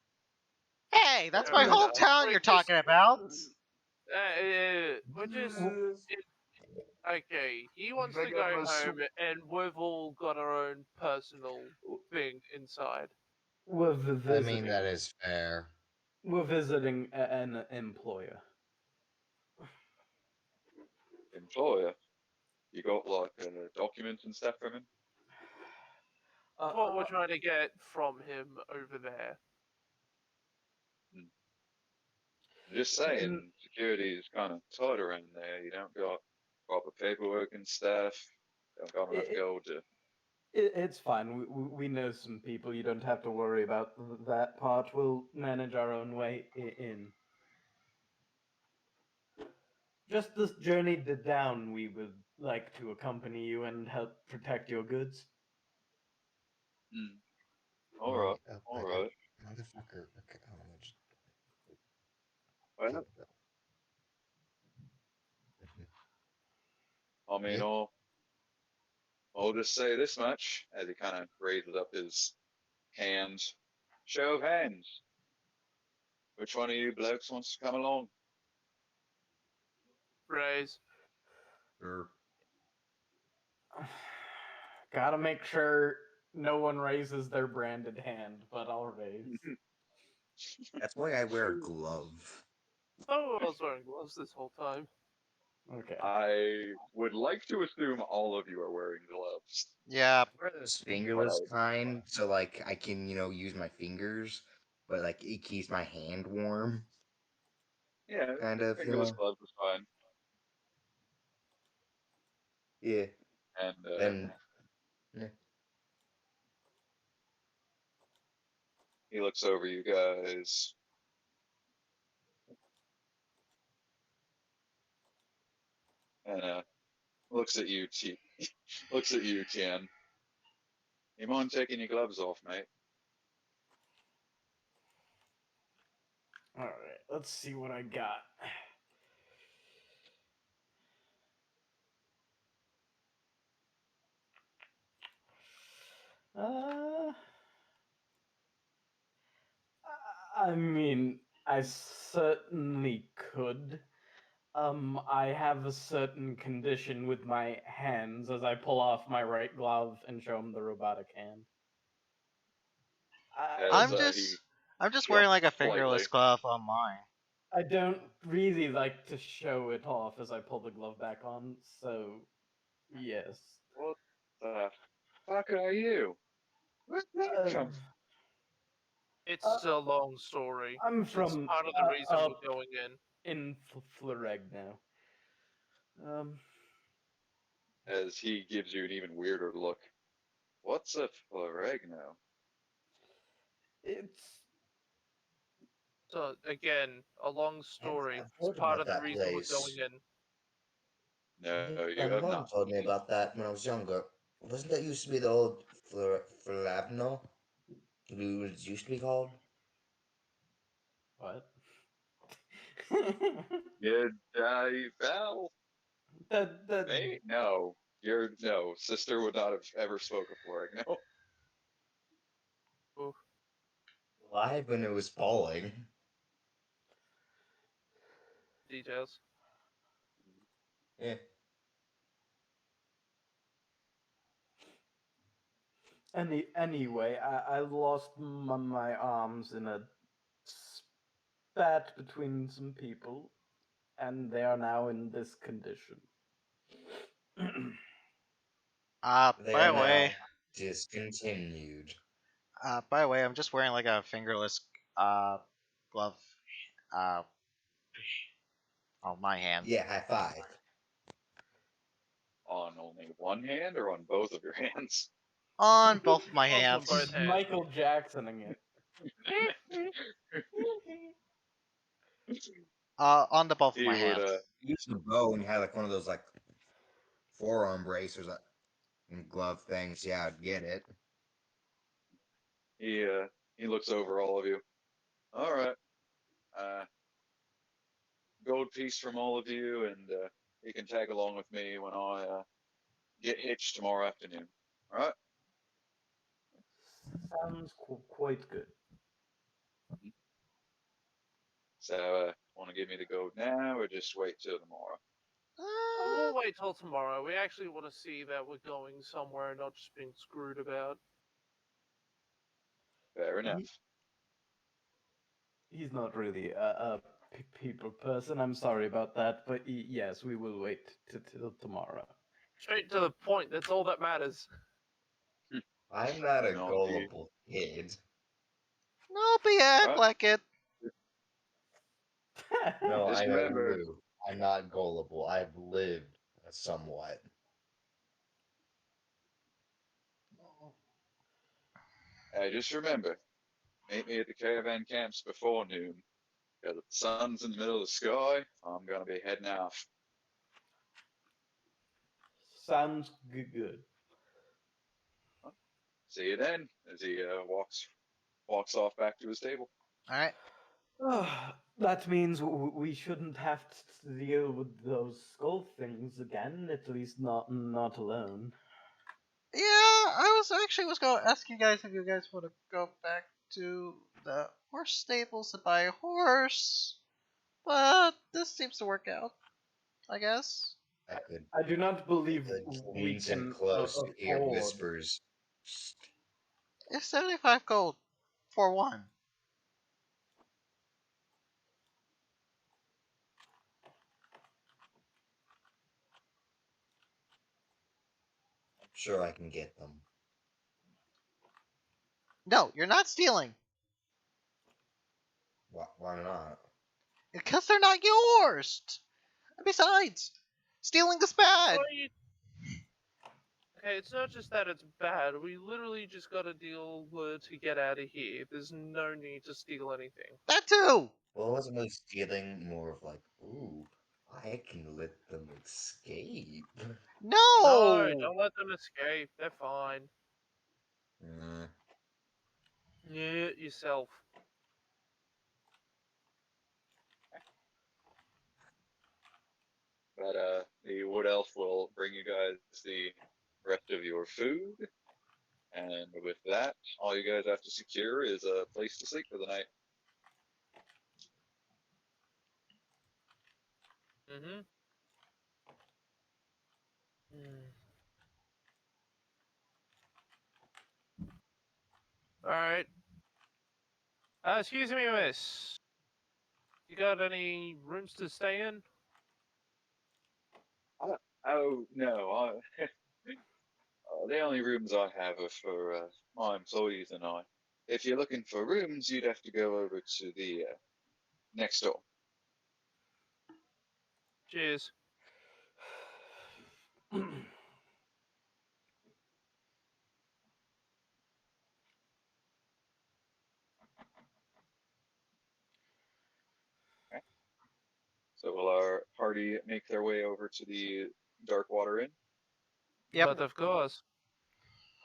Speaker 3: Hey, that's
Speaker 8: Fair
Speaker 3: my
Speaker 8: enough.
Speaker 3: hometown you're talking about.
Speaker 8: We're just okay. He wants to go home, and we've all got our own personal thing inside.
Speaker 2: We're
Speaker 6: I
Speaker 2: visiting.
Speaker 6: mean, that is fair.
Speaker 2: We're visiting an employer.
Speaker 1: Employer, you got like documents and stuff from him?
Speaker 8: That's what we're trying to get from him over there.
Speaker 1: Just saying, security is kind of tight around there. You don't got proper paperwork and stuff. Don't got enough gold to.
Speaker 2: It's fine. We know some people. You don't have to worry about that part. We'll manage our own way in. Just this journey down, we would like to accompany you and help protect your goods.
Speaker 1: All right,
Speaker 6: Oh,
Speaker 1: all right.
Speaker 6: motherfucker. Okay, I'm just...
Speaker 1: Well, I mean,
Speaker 6: Yeah.
Speaker 1: I'll just say this much as he kind of raises up his hand. Show of hands. Which one of you blokes wants to come along?
Speaker 8: Raise.
Speaker 6: Sure.
Speaker 2: Gotta make sure no one raises their branded hand, but I'll raise.
Speaker 6: That's why I wear a glove.
Speaker 8: Oh, I was wearing gloves this whole time.
Speaker 2: Okay.
Speaker 1: I would like to assume all of you are wearing gloves.
Speaker 3: Yeah.
Speaker 6: I wear those fingerless kind, so like I can, use my fingers, but like it keeps my hand warm.
Speaker 1: Yeah,
Speaker 6: Kind of,
Speaker 1: fingerless gloves is fine.
Speaker 6: Yeah.
Speaker 1: And
Speaker 6: Then
Speaker 1: he looks over you guys. And looks at you, looks at you, Tien. You mind taking your gloves off, mate?
Speaker 2: All right. Let's see what I got. I mean, I certainly could. I have a certain condition with my hands as I pull off my right glove and show him the robotic hand.
Speaker 3: I'm just wearing like a fingerless glove on mine.
Speaker 2: I don't really like to show it off as I pull the glove back on, so yes.
Speaker 1: What the fuck are you? Where'd that come from?
Speaker 8: It's a long story.
Speaker 2: I'm
Speaker 8: It's
Speaker 2: from
Speaker 8: part of the reason we're going
Speaker 2: in Floreg now.
Speaker 1: As he gives you an even weirder look. What's a Flaregno?
Speaker 2: It's
Speaker 8: So again, a long story.
Speaker 6: I've
Speaker 8: It's
Speaker 6: heard
Speaker 8: part
Speaker 6: about
Speaker 8: of the
Speaker 6: that
Speaker 8: reason
Speaker 6: place.
Speaker 8: we're going in.
Speaker 1: No,
Speaker 6: My
Speaker 1: you have
Speaker 6: mom
Speaker 1: not.
Speaker 6: told me about that when I was younger. Wasn't that used to be the old Flabno? It used to be called?
Speaker 2: What?
Speaker 1: You well,
Speaker 2: that
Speaker 1: hey, no. No, sister would not have ever spoken for it. No.
Speaker 8: Oof.
Speaker 6: Live when it was falling.
Speaker 8: Details.
Speaker 6: Yeah.
Speaker 2: Anyway, I lost my arms in a spat between some people, and they are now in this condition.
Speaker 6: They
Speaker 3: By
Speaker 6: are
Speaker 3: the way,
Speaker 6: now discontinued.
Speaker 3: I'm just wearing like a fingerless glove uh on my hand.
Speaker 6: Yeah, high five.
Speaker 1: On only one hand or on both of your hands?
Speaker 3: On both of my
Speaker 8: Also
Speaker 3: hands.
Speaker 8: both hands.
Speaker 2: Michael Jacksoning it.
Speaker 3: On the both of
Speaker 1: He
Speaker 3: my
Speaker 1: would,
Speaker 3: hands.
Speaker 6: You used a bow and you had like one of those like forearm bracers and glove things. Yeah, I'd get it.
Speaker 1: he looks over all of you. All right. Uh, gold piece from all of you, and you can tag along with me when I get hitched tomorrow afternoon. All right.
Speaker 2: Sounds quite good.
Speaker 1: So, want to give me the gold now, or just wait till tomorrow?
Speaker 8: We'll wait till tomorrow. We actually want to see that we're going somewhere and not just being screwed about.
Speaker 1: Fair enough.
Speaker 2: He's not really a people person. I'm sorry about that, but yes, we will wait till tomorrow.
Speaker 8: Straight to the point. That's all that matters.
Speaker 6: I'm not a
Speaker 1: No,
Speaker 6: gullible kid.
Speaker 3: No, but you act
Speaker 1: Right.
Speaker 3: like it.
Speaker 6: No,
Speaker 1: Just
Speaker 6: I know
Speaker 1: remember-
Speaker 6: you. I'm not gullible. I've lived somewhat.
Speaker 1: Just remember, meet me at the caravan camps before noon. Because if the sun's in the middle of the sky, I'm gonna be heading off.
Speaker 2: Sounds good.
Speaker 1: See you then. As he walks off back to his table.
Speaker 3: All right.
Speaker 2: That means we shouldn't have to deal with those skull things again. At least not alone.
Speaker 3: Yeah, I was gonna ask you guys if you guys want to go back to the horse stables to buy a horse, but this seems to work out. I guess.
Speaker 6: I could.
Speaker 2: I do not believe we
Speaker 6: Leans in
Speaker 2: can
Speaker 6: close to hear
Speaker 2: afford.
Speaker 6: whispers.
Speaker 3: It's 75 gold for one.
Speaker 6: I'm sure I can get them.
Speaker 3: No, you're not stealing
Speaker 6: Why not?
Speaker 3: because they're not yours. And besides, stealing is bad.
Speaker 8: Okay, it's not just that it's bad. We literally just got a deal to get out of here. There's no need to steal anything.
Speaker 3: That too.
Speaker 6: Well, it wasn't really stealing, more of like, ooh, I can let them escape.
Speaker 3: No.
Speaker 8: No, don't let them escape. They're fine.
Speaker 6: Uh,
Speaker 8: Yeah, yourself.
Speaker 1: But the wood elf will bring you guys the rest of your food, and with that, all you guys have to secure is a place to sleep for the night.
Speaker 8: Mm-hmm. Alright. Excuse me, miss. You got any rooms to stay in?
Speaker 1: Oh no, the only rooms I have are for my employees and I. If you're looking for rooms, you'd have to go over to the next door.
Speaker 8: Cheers.
Speaker 1: So will our party make their way over to the Darkwater Inn?
Speaker 3: Yep.
Speaker 8: But of course.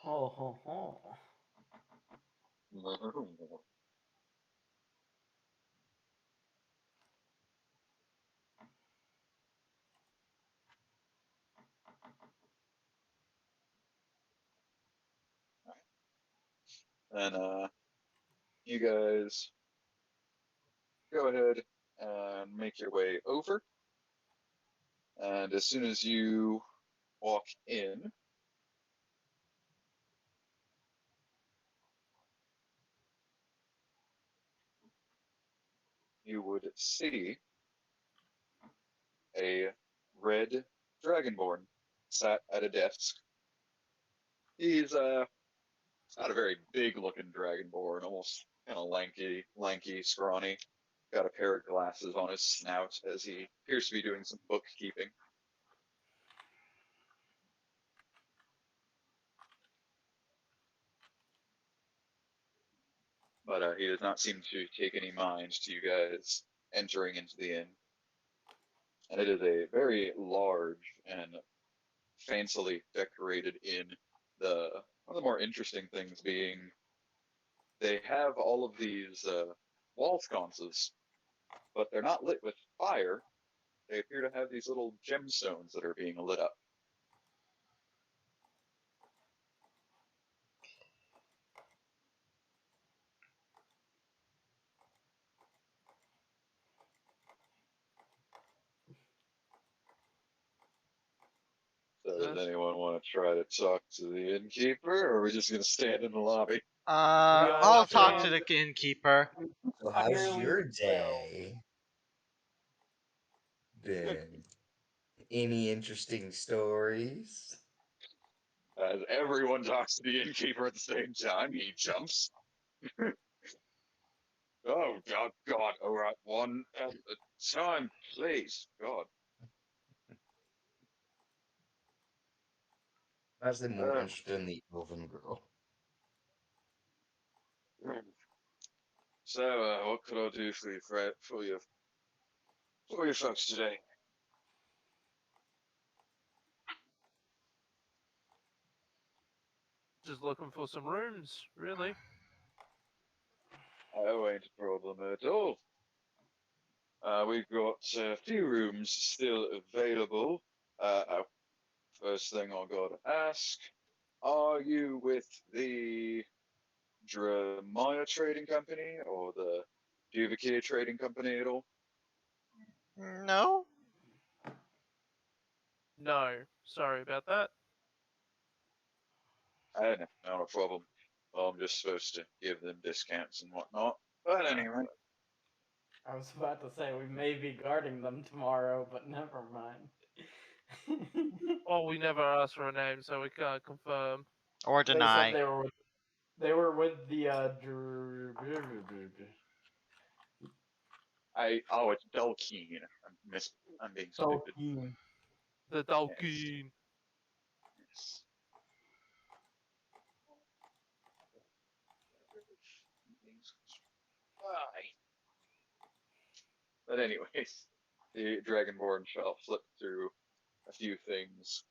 Speaker 2: Ho ho ho.
Speaker 1: And you guys go ahead and make your way over. And as soon as you walk in, you would see a red dragonborn sat at a desk. He's not a very big looking dragonborn, almost kind of lanky, scrawny. Got a pair of glasses on his snout as he appears to be doing some bookkeeping. But he does not seem to take any mind to you guys entering into the inn. And it is a very large and fancily decorated inn. One of the more interesting things being they have all of these wall sconces, but they're not lit with fire. They appear to have these little gemstones that are being lit up. So does
Speaker 8: Yes.
Speaker 1: anyone want to try to talk to the innkeeper, or are we just going to stand in the lobby?
Speaker 3: I'll talk to
Speaker 2: stand-
Speaker 3: the innkeeper.
Speaker 6: So how's
Speaker 2: Entirely
Speaker 6: your
Speaker 2: still.
Speaker 6: day been? Any interesting stories?
Speaker 1: As everyone talks to the innkeeper at the same time, he jumps. Oh, God, all right, one at a time, please. God.
Speaker 6: Actually, more
Speaker 1: Uh,
Speaker 6: interested in the elven girl.
Speaker 1: So, what could I do for you, for you folks today?
Speaker 8: Just looking for some rooms, really.
Speaker 1: Oh, ain't a problem at all. We've got a few rooms still available. First thing I gotta ask, are you with the Dramaya Trading Company or the Duvakir Trading Company at all?
Speaker 3: No?
Speaker 8: No, sorry about that.
Speaker 1: No, not a problem. Well, I'm just supposed to give them discounts and whatnot. But anyway,
Speaker 2: I was about to say we may be guarding them tomorrow, but never mind.
Speaker 8: Well, we never asked for a name, so we can't confirm.
Speaker 3: Or
Speaker 2: They
Speaker 3: deny.
Speaker 2: said they were with the
Speaker 1: it's Dulkeen. I'm being stupid.
Speaker 2: Tolkien.
Speaker 8: The Tolkien.
Speaker 1: Yes. Aye. But anyways, the Dragonborn shall flip through a few things.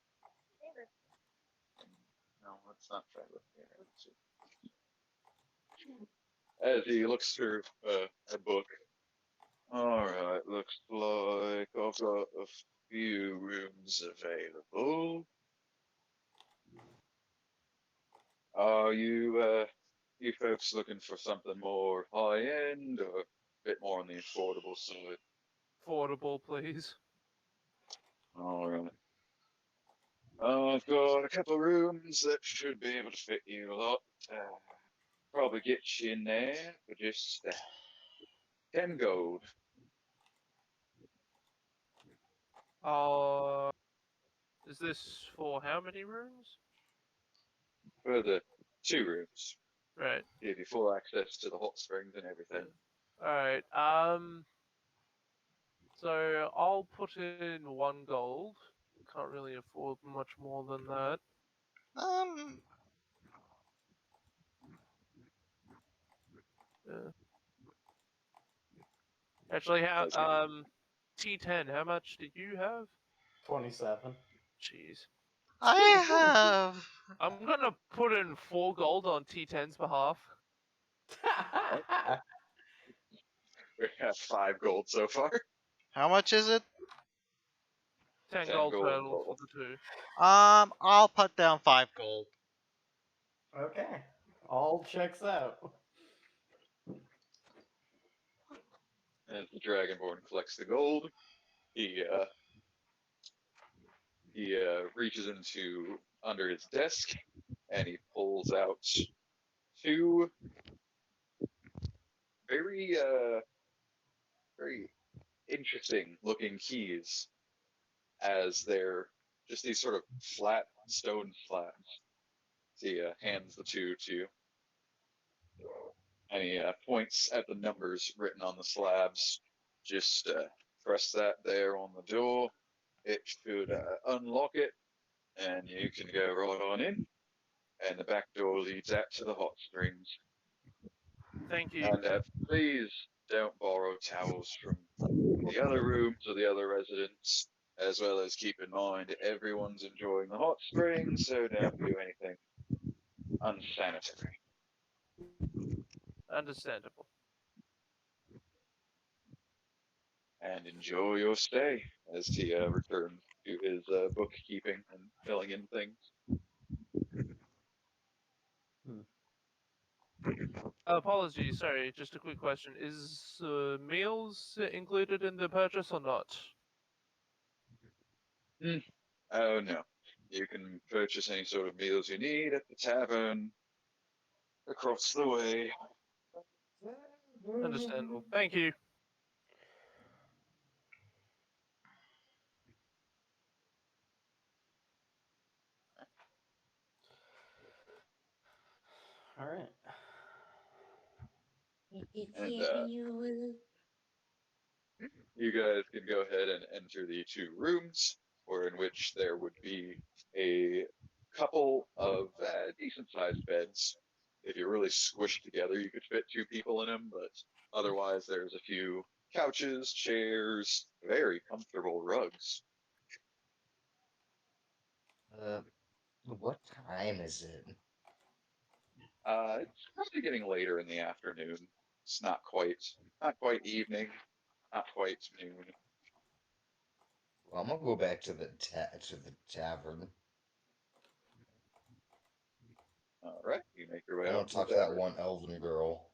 Speaker 1: No, let's not try looking at it. Let's see. As he looks through a book. Alright, looks like I've got a few rooms available. Are you folks looking for something more high end or a bit more on the affordable side?
Speaker 8: Affordable, please.
Speaker 1: Alright. I've got a couple rooms that should be able to fit you a lot. Probably get you in there for just 10 gold.
Speaker 8: Is this for how many rooms?
Speaker 1: For the 2 rooms.
Speaker 8: Right.
Speaker 1: Give you full access to the hot springs and everything.
Speaker 8: Alright, so I'll put in 1 gold. Can't really afford much more than that. Yeah. Actually,
Speaker 1: That's good.
Speaker 8: T10, how much did you have?
Speaker 2: 27.
Speaker 8: jeez.
Speaker 3: I have.
Speaker 8: I'm gonna put in 4 gold on T10's behalf.
Speaker 1: We have 5 gold so far.
Speaker 3: How much is it?
Speaker 8: 10
Speaker 1: 10
Speaker 8: gold
Speaker 1: gold
Speaker 8: total
Speaker 1: total.
Speaker 8: for the two.
Speaker 3: I'll put down 5 gold.
Speaker 2: Okay. All checks out.
Speaker 1: As the Dragonborn collects the gold, he reaches into under his desk and he pulls out 2 very very interesting looking keys, as they're just these sort of flat stone slabs. He hands the 2 to you, and he points at the numbers written on the slabs. Just press that there on the door. It should unlock it, and you can go right on in. And the back door leads out to the hot springs.
Speaker 8: Thank you.
Speaker 1: And please don't borrow towels from the other rooms or the other residents, as well as keep in mind everyone's enjoying the hot springs, so don't do anything unsanitary.
Speaker 8: Understandable.
Speaker 1: And enjoy your stay, as he returns to his bookkeeping and filling in things.
Speaker 8: Apologies, sorry, just a quick question. Is meals included in the purchase or not?
Speaker 1: Oh no. You can purchase any sort of meals you need at the tavern across the way.
Speaker 8: Understandable. Thank you.
Speaker 2: All right.
Speaker 1: And you guys can go ahead and enter the 2 rooms, or in which there would be a couple of decent-sized beds. If you're really squished together, you could fit 2 people in them, but otherwise there's a few couches, chairs, very comfortable rugs.
Speaker 6: What time is it?
Speaker 1: It's probably getting later in the afternoon. It's not quite evening, not quite noon.
Speaker 6: Well, I'm gonna go back to the tavern.
Speaker 1: All right, you make your way
Speaker 6: I
Speaker 1: out
Speaker 6: want
Speaker 1: to
Speaker 6: to talk
Speaker 1: the
Speaker 6: to that
Speaker 1: tavern.
Speaker 6: one elven girl.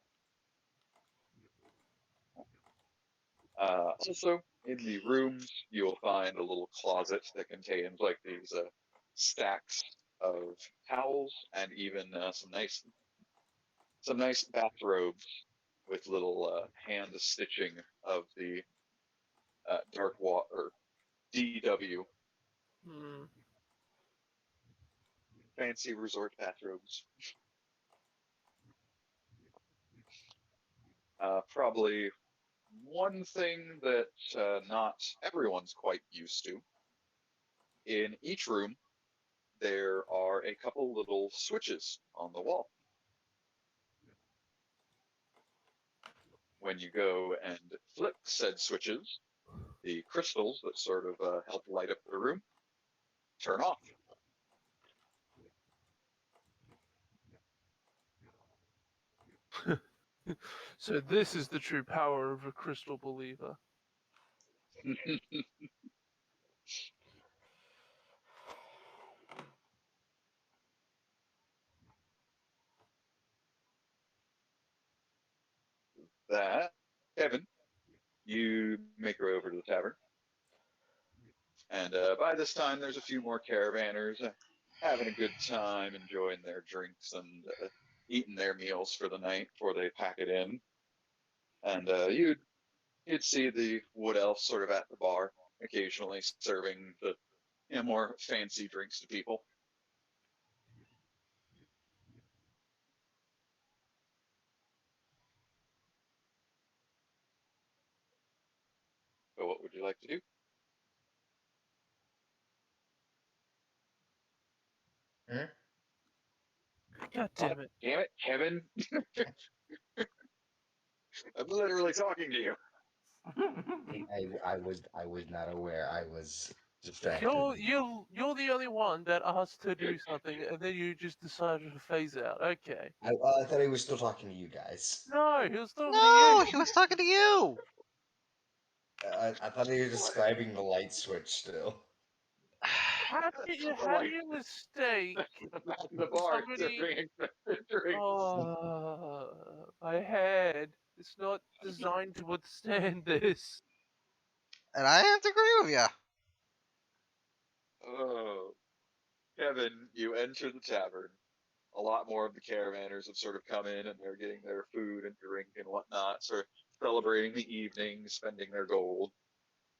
Speaker 1: Also, in the rooms, you'll find a little closet that contains like these stacks of towels and even some nice bathrobes with little hand stitching of the dark water DW
Speaker 8: Hmm.
Speaker 1: fancy resort bathrobes. Probably one thing that not everyone's quite used to. In each room, there are a couple little switches on the wall. When you go and flip said switches, the crystals that sort of help light up the room turn off.
Speaker 8: So this is the true power of a crystal believer.
Speaker 1: That, Kevin, you make your way over to the tavern. And by this time, there's a few more caravanners having a good time, enjoying their drinks and eating their meals for the night before they pack it in. And you'd see the wood elf sort of at the bar, occasionally serving the more fancy drinks to people. So what would you like to do?
Speaker 6: Hmm?
Speaker 8: God damn it.
Speaker 1: Damn it, Kevin! I'm literally talking to you.
Speaker 6: I was not aware. I was distracted.
Speaker 8: You're the only one that asked to do something, and then you just decided to phase out. Okay.
Speaker 6: I thought he was still talking to you guys.
Speaker 8: No, he was talking to
Speaker 3: No,
Speaker 8: you.
Speaker 3: he was talking to you.
Speaker 6: I thought he was describing the light switch still.
Speaker 8: How do you mistake
Speaker 1: the bar
Speaker 8: somebody?
Speaker 1: serving drinks.
Speaker 8: Oh, my head. It's not designed to withstand this.
Speaker 3: And I have to agree with you.
Speaker 1: Oh, Kevin, you enter the tavern. A lot more of the caravanners have sort of come in and they're getting their food and drink and whatnot, sort of celebrating the evening, spending their gold.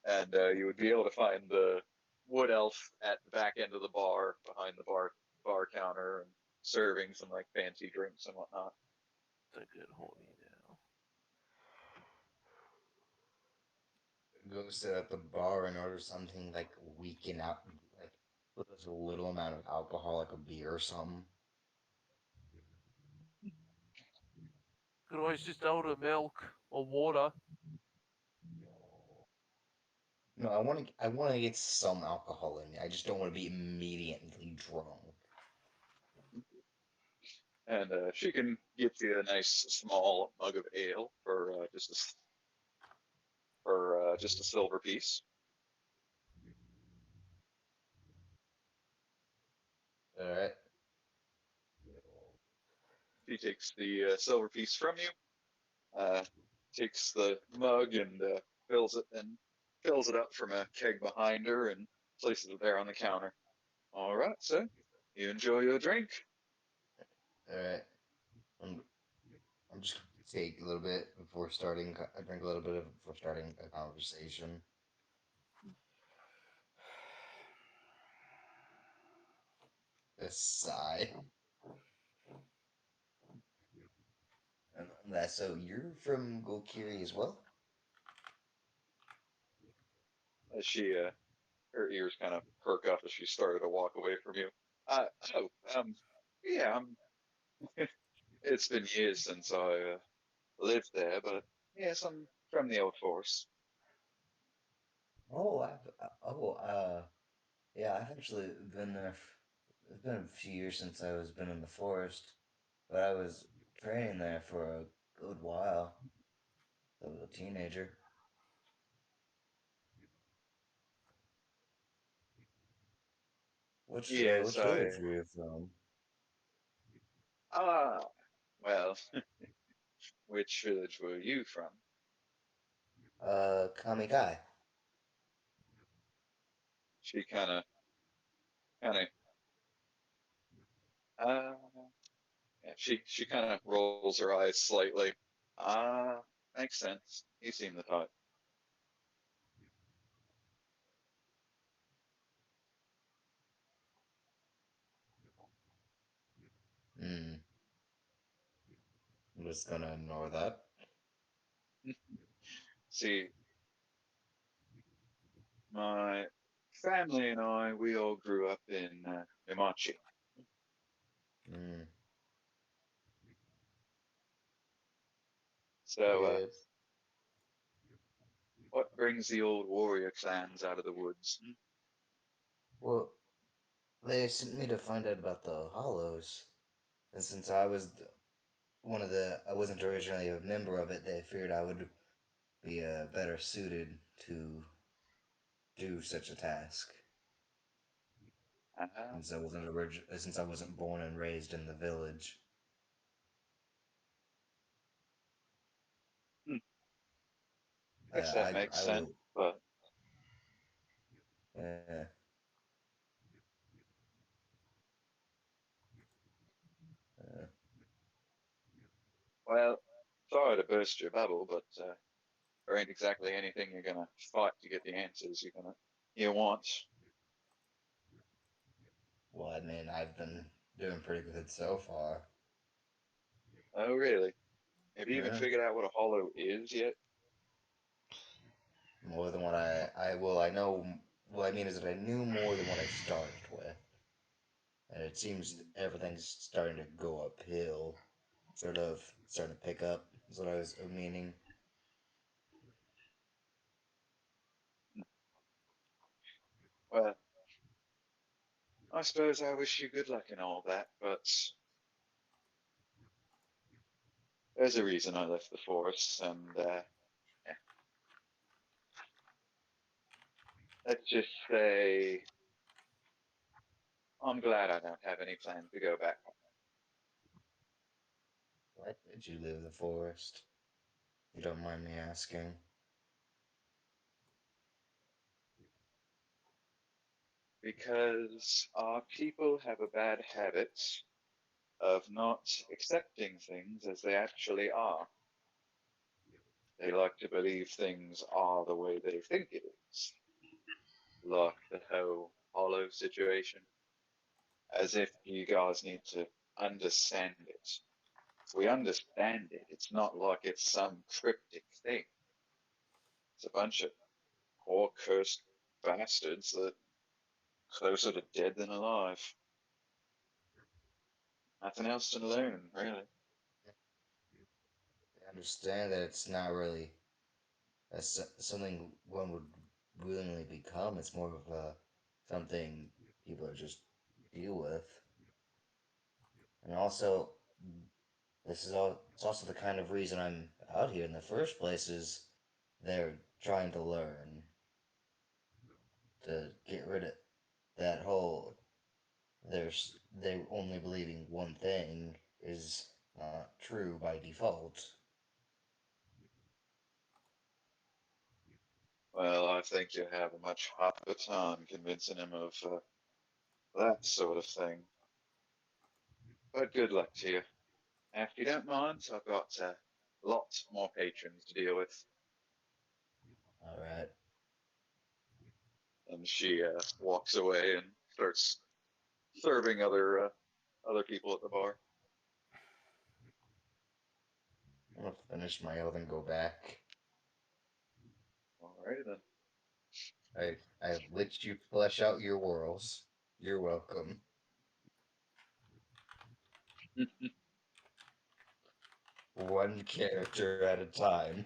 Speaker 1: And you would be able to find the wood elf at the back end of the bar, behind the bar counter, and serving some like fancy drinks and whatnot.
Speaker 8: Don't get horny now.
Speaker 6: Go sit at the bar and order something like weak and out, like with just a little amount of alcohol, like a beer or something.
Speaker 8: Could always just order milk or water.
Speaker 6: No, I want to get some alcohol in me. I just don't want to be immediately drunk.
Speaker 1: And she can get you a nice small mug of ale for just a silver piece.
Speaker 6: All right.
Speaker 1: She takes the silver piece from you, takes the mug and fills it up from a keg behind her and places it there on the counter. All right, sir. You enjoy your drink.
Speaker 6: All right. I'm just gonna take a little bit before starting. I drink a little bit before starting a conversation. A sigh. And that. So you're from Golkiri as well?
Speaker 1: As her ears kind of perk up as she started to walk away from you. Uh, oh, yeah, it's been years since I lived there, but yes, I'm from the old force.
Speaker 6: Oh, yeah. I've actually been there. It's been a few years since I was been in the forest, but I was training there for a good while. I was a teenager.
Speaker 1: Yes,
Speaker 6: Which village were you from?
Speaker 1: ah, well, which village were you from?
Speaker 6: Kamigai.
Speaker 1: She kind of, uh, yeah, she kind of rolls her eyes slightly. Ah, makes sense. You seem the type.
Speaker 6: Hmm. I'm just gonna ignore that.
Speaker 1: See, my family and I, we all grew up in Mimachi.
Speaker 6: Hmm.
Speaker 1: So,
Speaker 6: Yeah.
Speaker 1: what brings the old warrior clans out of the woods? Hmm?
Speaker 6: Well, they sent me to find out about the hollows, and since I was I wasn't originally a member of it, they figured I would be better suited to do such a task.
Speaker 1: Uh,
Speaker 6: Since I wasn't born and raised in the village.
Speaker 1: hmm, I guess that makes
Speaker 6: I
Speaker 1: sense,
Speaker 6: will.
Speaker 1: but
Speaker 6: Yeah. Uh,
Speaker 1: well, sorry to burst your bubble, but there ain't exactly anything you're gonna fight to get the answers you want.
Speaker 6: well, I mean, I've been doing pretty good so far.
Speaker 1: Oh, really? Have you even
Speaker 6: Yeah.
Speaker 1: figured out what a hollow is yet?
Speaker 6: More than what I know. What I mean is that I knew more than what I started with, and it seems everything's starting to go uphill. Sort of starting to pick up. Is what I was meaning.
Speaker 1: suppose I wish you good luck in all that, but there's a reason I left the forest, and yeah. Let's just say I'm glad I don't have any plans to go back home.
Speaker 6: Why did you leave the forest? You don't mind me asking.
Speaker 1: Because our people have a bad habit of not accepting things as they actually are. They like to believe things are the way they think it is. Like the whole hollow situation. As if you guys need to understand it. We understand it. It's not like it's some cryptic thing. It's a bunch of poor cursed bastards that closer to dead than alive. Nothing else to learn, really.
Speaker 6: I understand that it's not really something one would willingly become. It's more of something people are just deal with. And also, this is all. It's also the kind of reason I'm out here in the first place. Is they're trying to learn to get rid of that whole. They only believing one thing is not true by default.
Speaker 1: Well, I think you have a much harder time convincing him of that sort of thing. But good luck to you. If you don't mind, I've got lots more patrons to deal with.
Speaker 6: All right.
Speaker 1: And she walks away and starts serving other people at the bar.
Speaker 6: I'm gonna finish my oath and go back.
Speaker 1: Alrighty then.
Speaker 6: I've let you flesh out your worlds. You're welcome. One character at a time.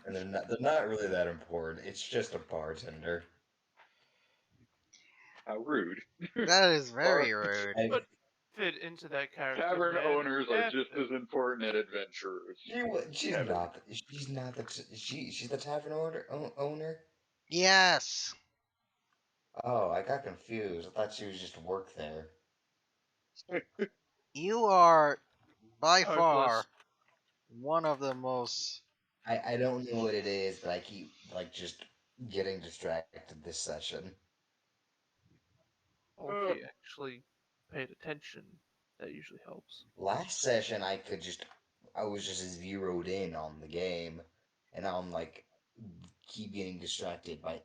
Speaker 6: And they're not really that important. It's just a bartender.
Speaker 1: How rude.
Speaker 3: That is very rude.
Speaker 8: But fit into that character.
Speaker 1: Tavern
Speaker 8: man.
Speaker 1: owners are
Speaker 8: F
Speaker 1: just
Speaker 8: it.
Speaker 1: as important as adventurers.
Speaker 6: She's
Speaker 1: Kevin.
Speaker 6: not. She's not the. She's the tavern owner.
Speaker 3: Yes.
Speaker 6: Oh, I got confused. I thought she was just work there.
Speaker 3: You are by
Speaker 8: Hopeless.
Speaker 3: far one of the most.
Speaker 6: I don't know what it is, but I keep just getting distracted this session.
Speaker 8: Well, if you actually paid attention, that usually helps.
Speaker 6: Last session I was just zeroed in on the game, and now I'm keep getting distracted by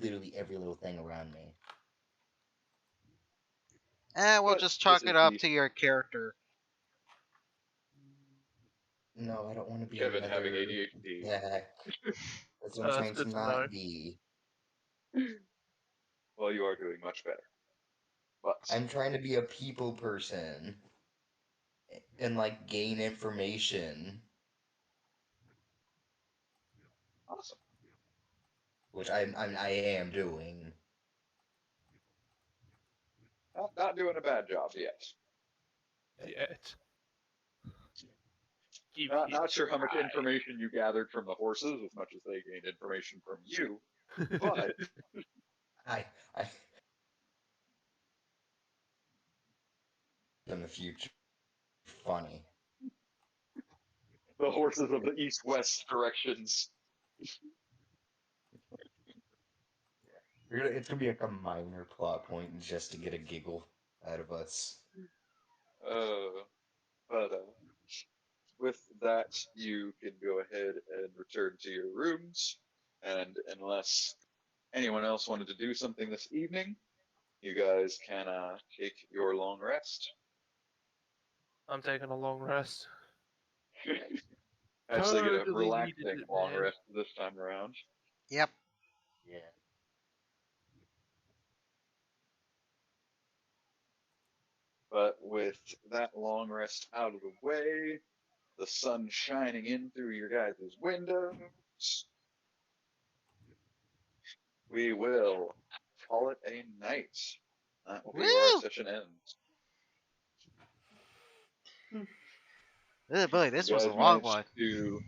Speaker 6: literally every little thing around me.
Speaker 3: We'll
Speaker 1: But
Speaker 3: just
Speaker 1: this
Speaker 3: chalk
Speaker 1: is
Speaker 3: it up
Speaker 1: the-
Speaker 3: to your character.
Speaker 6: No, I don't want to be
Speaker 1: Kevin
Speaker 6: another.
Speaker 1: having ADHD.
Speaker 6: Yeah, that's what I'm trying
Speaker 8: good
Speaker 6: to
Speaker 8: to know.
Speaker 6: not be.
Speaker 1: Well, you are doing much better. But
Speaker 6: I'm trying to be a people person and gain information,
Speaker 1: awesome.
Speaker 6: which I am doing.
Speaker 1: Not doing a bad job yet.
Speaker 8: Yet.
Speaker 1: Not sure how much information you gathered from the horses, as much as they gained information from you. But
Speaker 6: I in the future funny.
Speaker 1: the horses of the east-west directions.
Speaker 6: It's gonna be a minor plot point just to get a giggle out of us.
Speaker 1: But with that, you can go ahead and return to your rooms. And unless anyone else wanted to do something this evening, you guys can take your long rest.
Speaker 8: I'm taking a long rest.
Speaker 1: Actually, get a
Speaker 8: Totally
Speaker 1: relaxing
Speaker 8: needed it,
Speaker 1: long
Speaker 8: man.
Speaker 1: rest this time around.
Speaker 3: Yep.
Speaker 6: Yeah.
Speaker 1: But with that long rest out of the way, the sun shining in through your guys' windows, we will call it a night. That will be where
Speaker 3: Woo!
Speaker 1: our session ends.
Speaker 3: Oh boy, this
Speaker 1: You
Speaker 3: was a
Speaker 1: guys
Speaker 3: long
Speaker 1: managed
Speaker 3: one.
Speaker 1: to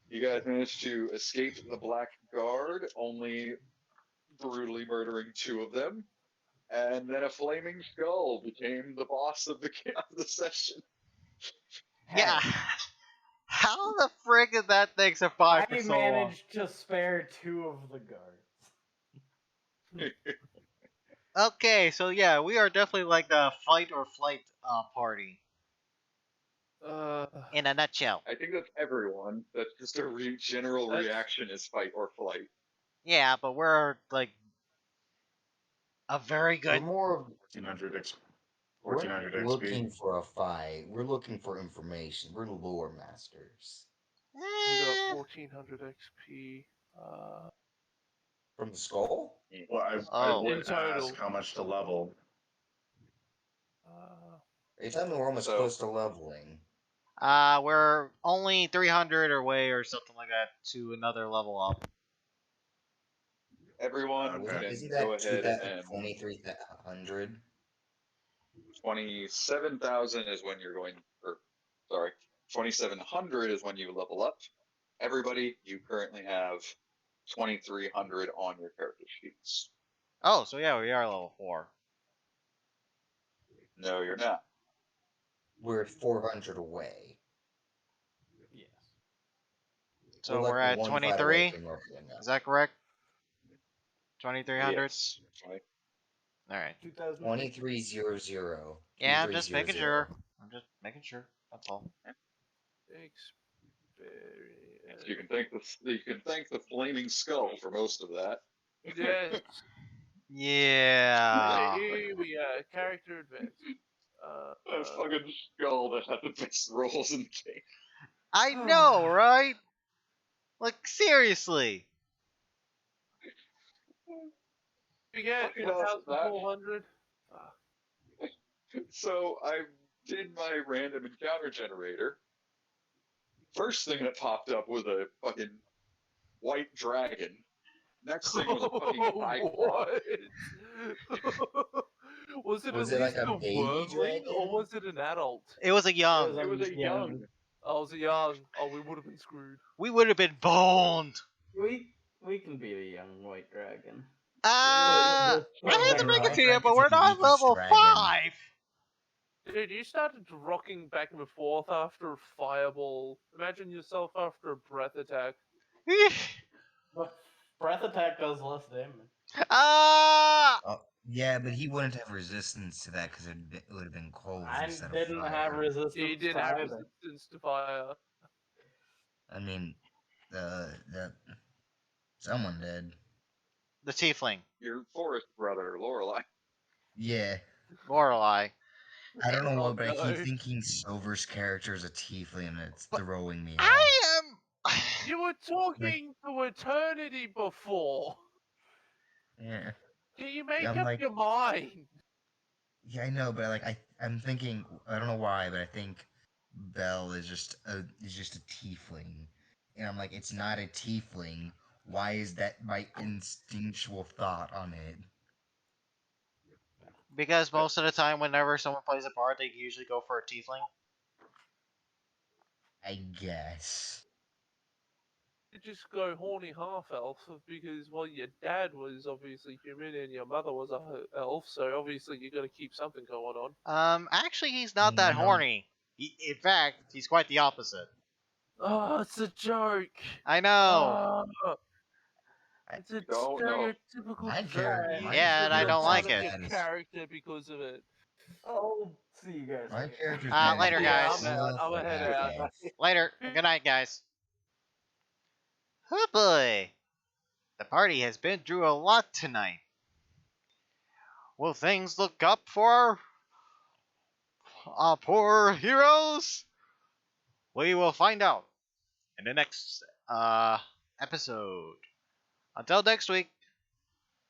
Speaker 1: you guys managed to escape the Black Guard, only brutally murdering 2 of them, and then a flaming skull became the boss of the session.
Speaker 3: Yeah.
Speaker 2: Hey,
Speaker 3: How the frick did that thing survive for
Speaker 2: I
Speaker 3: so long?
Speaker 2: managed to spare 2 of the guards.
Speaker 3: Okay, so yeah, we are definitely like the fight or flight party
Speaker 8: Uh,
Speaker 3: in a nutshell.
Speaker 1: I think that's everyone. That's just a general
Speaker 8: That's-
Speaker 1: reaction is fight or flight.
Speaker 3: Yeah, but we're like a very
Speaker 6: We're
Speaker 3: good.
Speaker 6: more.
Speaker 5: 1400 X.
Speaker 6: We're
Speaker 5: 1400
Speaker 6: not
Speaker 5: XP.
Speaker 6: looking for a fight. We're looking for information. We're lore masters.
Speaker 8: we got
Speaker 3: Eh,
Speaker 8: 1400 XP.
Speaker 6: From the skull?
Speaker 5: Well, I
Speaker 3: Oh.
Speaker 5: would
Speaker 8: In total.
Speaker 5: ask how much to level.
Speaker 6: Are you telling me we're almost
Speaker 1: So-
Speaker 6: close to leveling?
Speaker 3: We're only 300 away or something like that to another level up.
Speaker 1: Everyone
Speaker 5: Okay.
Speaker 6: Isn't
Speaker 1: can go
Speaker 6: that
Speaker 1: ahead and
Speaker 6: 23,100?
Speaker 1: 27,000 is when you're going, or sorry, 2,700 is when you level up. Everybody, you currently have 2,300 on your character sheets.
Speaker 3: Oh, so yeah, we are level 4.
Speaker 1: No, you're not.
Speaker 6: We're at 400 away.
Speaker 2: Yes.
Speaker 3: So
Speaker 6: like
Speaker 3: we're at
Speaker 6: one fight away
Speaker 3: 23?
Speaker 6: from leveling up.
Speaker 3: Is that correct? 2300?
Speaker 1: Yes.
Speaker 3: Alright.
Speaker 2: 2000.
Speaker 6: 2300.
Speaker 3: Yeah, I'm just making
Speaker 6: 2300.
Speaker 3: sure. I'm just making sure. That's all.
Speaker 1: So you can thank the flaming skull for most of that.
Speaker 8: Yes.
Speaker 3: Yeah.
Speaker 8: Here we are. Character advance.
Speaker 1: That fucking skull that had the best rolls in the game.
Speaker 3: I know, right? Like, seriously.
Speaker 8: We get
Speaker 1: Fucking awesome, that.
Speaker 8: 1,400.
Speaker 1: So I did my random encounter generator. First thing that popped up was a fucking white dragon. Next thing was a fucking Cyclops.
Speaker 8: Was it
Speaker 6: Was
Speaker 8: at
Speaker 6: it like
Speaker 8: least
Speaker 6: a
Speaker 8: a
Speaker 6: baby
Speaker 8: wormling,
Speaker 6: dragon?
Speaker 8: or was it an adult?
Speaker 3: It was a young.
Speaker 1: It was a young.
Speaker 8: Oh, was it young? Oh, we would have been screwed.
Speaker 3: We would have been boned.
Speaker 2: We can be the young white dragon.
Speaker 3: I hate to break it to you, but
Speaker 6: Dragon's
Speaker 3: we're
Speaker 6: the
Speaker 3: not
Speaker 6: weakest
Speaker 3: level
Speaker 6: dragon.
Speaker 3: 5.
Speaker 8: Dude, you started rocking back and forth after a fireball. Imagine yourself after a breath attack.
Speaker 2: But breath attack does less damage.
Speaker 6: Yeah, but he wouldn't have resistance to that because it would have been cold
Speaker 2: I
Speaker 6: instead
Speaker 2: didn't
Speaker 6: of fire.
Speaker 2: have resistance.
Speaker 8: He did
Speaker 2: to
Speaker 8: have
Speaker 2: either.
Speaker 8: resistance to fire.
Speaker 6: I mean, someone did.
Speaker 3: The tiefling.
Speaker 1: Your forest brother, Lorelai.
Speaker 6: Yeah.
Speaker 3: Lorelei.
Speaker 6: I don't know
Speaker 8: Oh,
Speaker 6: what, but I
Speaker 8: no.
Speaker 6: keep thinking Silver's character is a tiefling and it's throwing me off.
Speaker 3: I am.
Speaker 8: You were talking to eternity before.
Speaker 6: Yeah.
Speaker 8: Can you make
Speaker 6: I'm
Speaker 8: up
Speaker 6: like-
Speaker 8: your mind?
Speaker 6: Yeah, I know, but I'm thinking, I don't know why, but I think Belle is just a tiefling, and I'm like, it's not a tiefling. Why is that my instinctual thought on it?
Speaker 3: Because most of the time, whenever someone plays a bard, they usually go for a tiefling.
Speaker 6: I guess.
Speaker 8: You just go horny half elf because, well, your dad was obviously human and your mother was a elf, so obviously you got to keep something going on.
Speaker 3: Actually, he's not that
Speaker 6: No.
Speaker 3: horny. In fact, he's quite the opposite.
Speaker 8: Oh, it's a joke.
Speaker 3: I know.
Speaker 8: Oh, it's a
Speaker 1: don't know.
Speaker 8: stereotypical
Speaker 6: My
Speaker 8: joke.
Speaker 6: character-
Speaker 8: You
Speaker 6: my
Speaker 3: Yeah, and I
Speaker 8: should
Speaker 3: don't like
Speaker 8: develop
Speaker 3: it.
Speaker 8: your character because of it.
Speaker 2: Oh, see you guys.
Speaker 6: My
Speaker 2: later.
Speaker 6: character's
Speaker 3: Later,
Speaker 8: Yeah,
Speaker 3: guys.
Speaker 8: I'm a head out.
Speaker 3: Later. Good night, guys. Oh boy. The party has been through a lot tonight. Will things look up for our poor heroes? We will find out in the next episode. Until next week,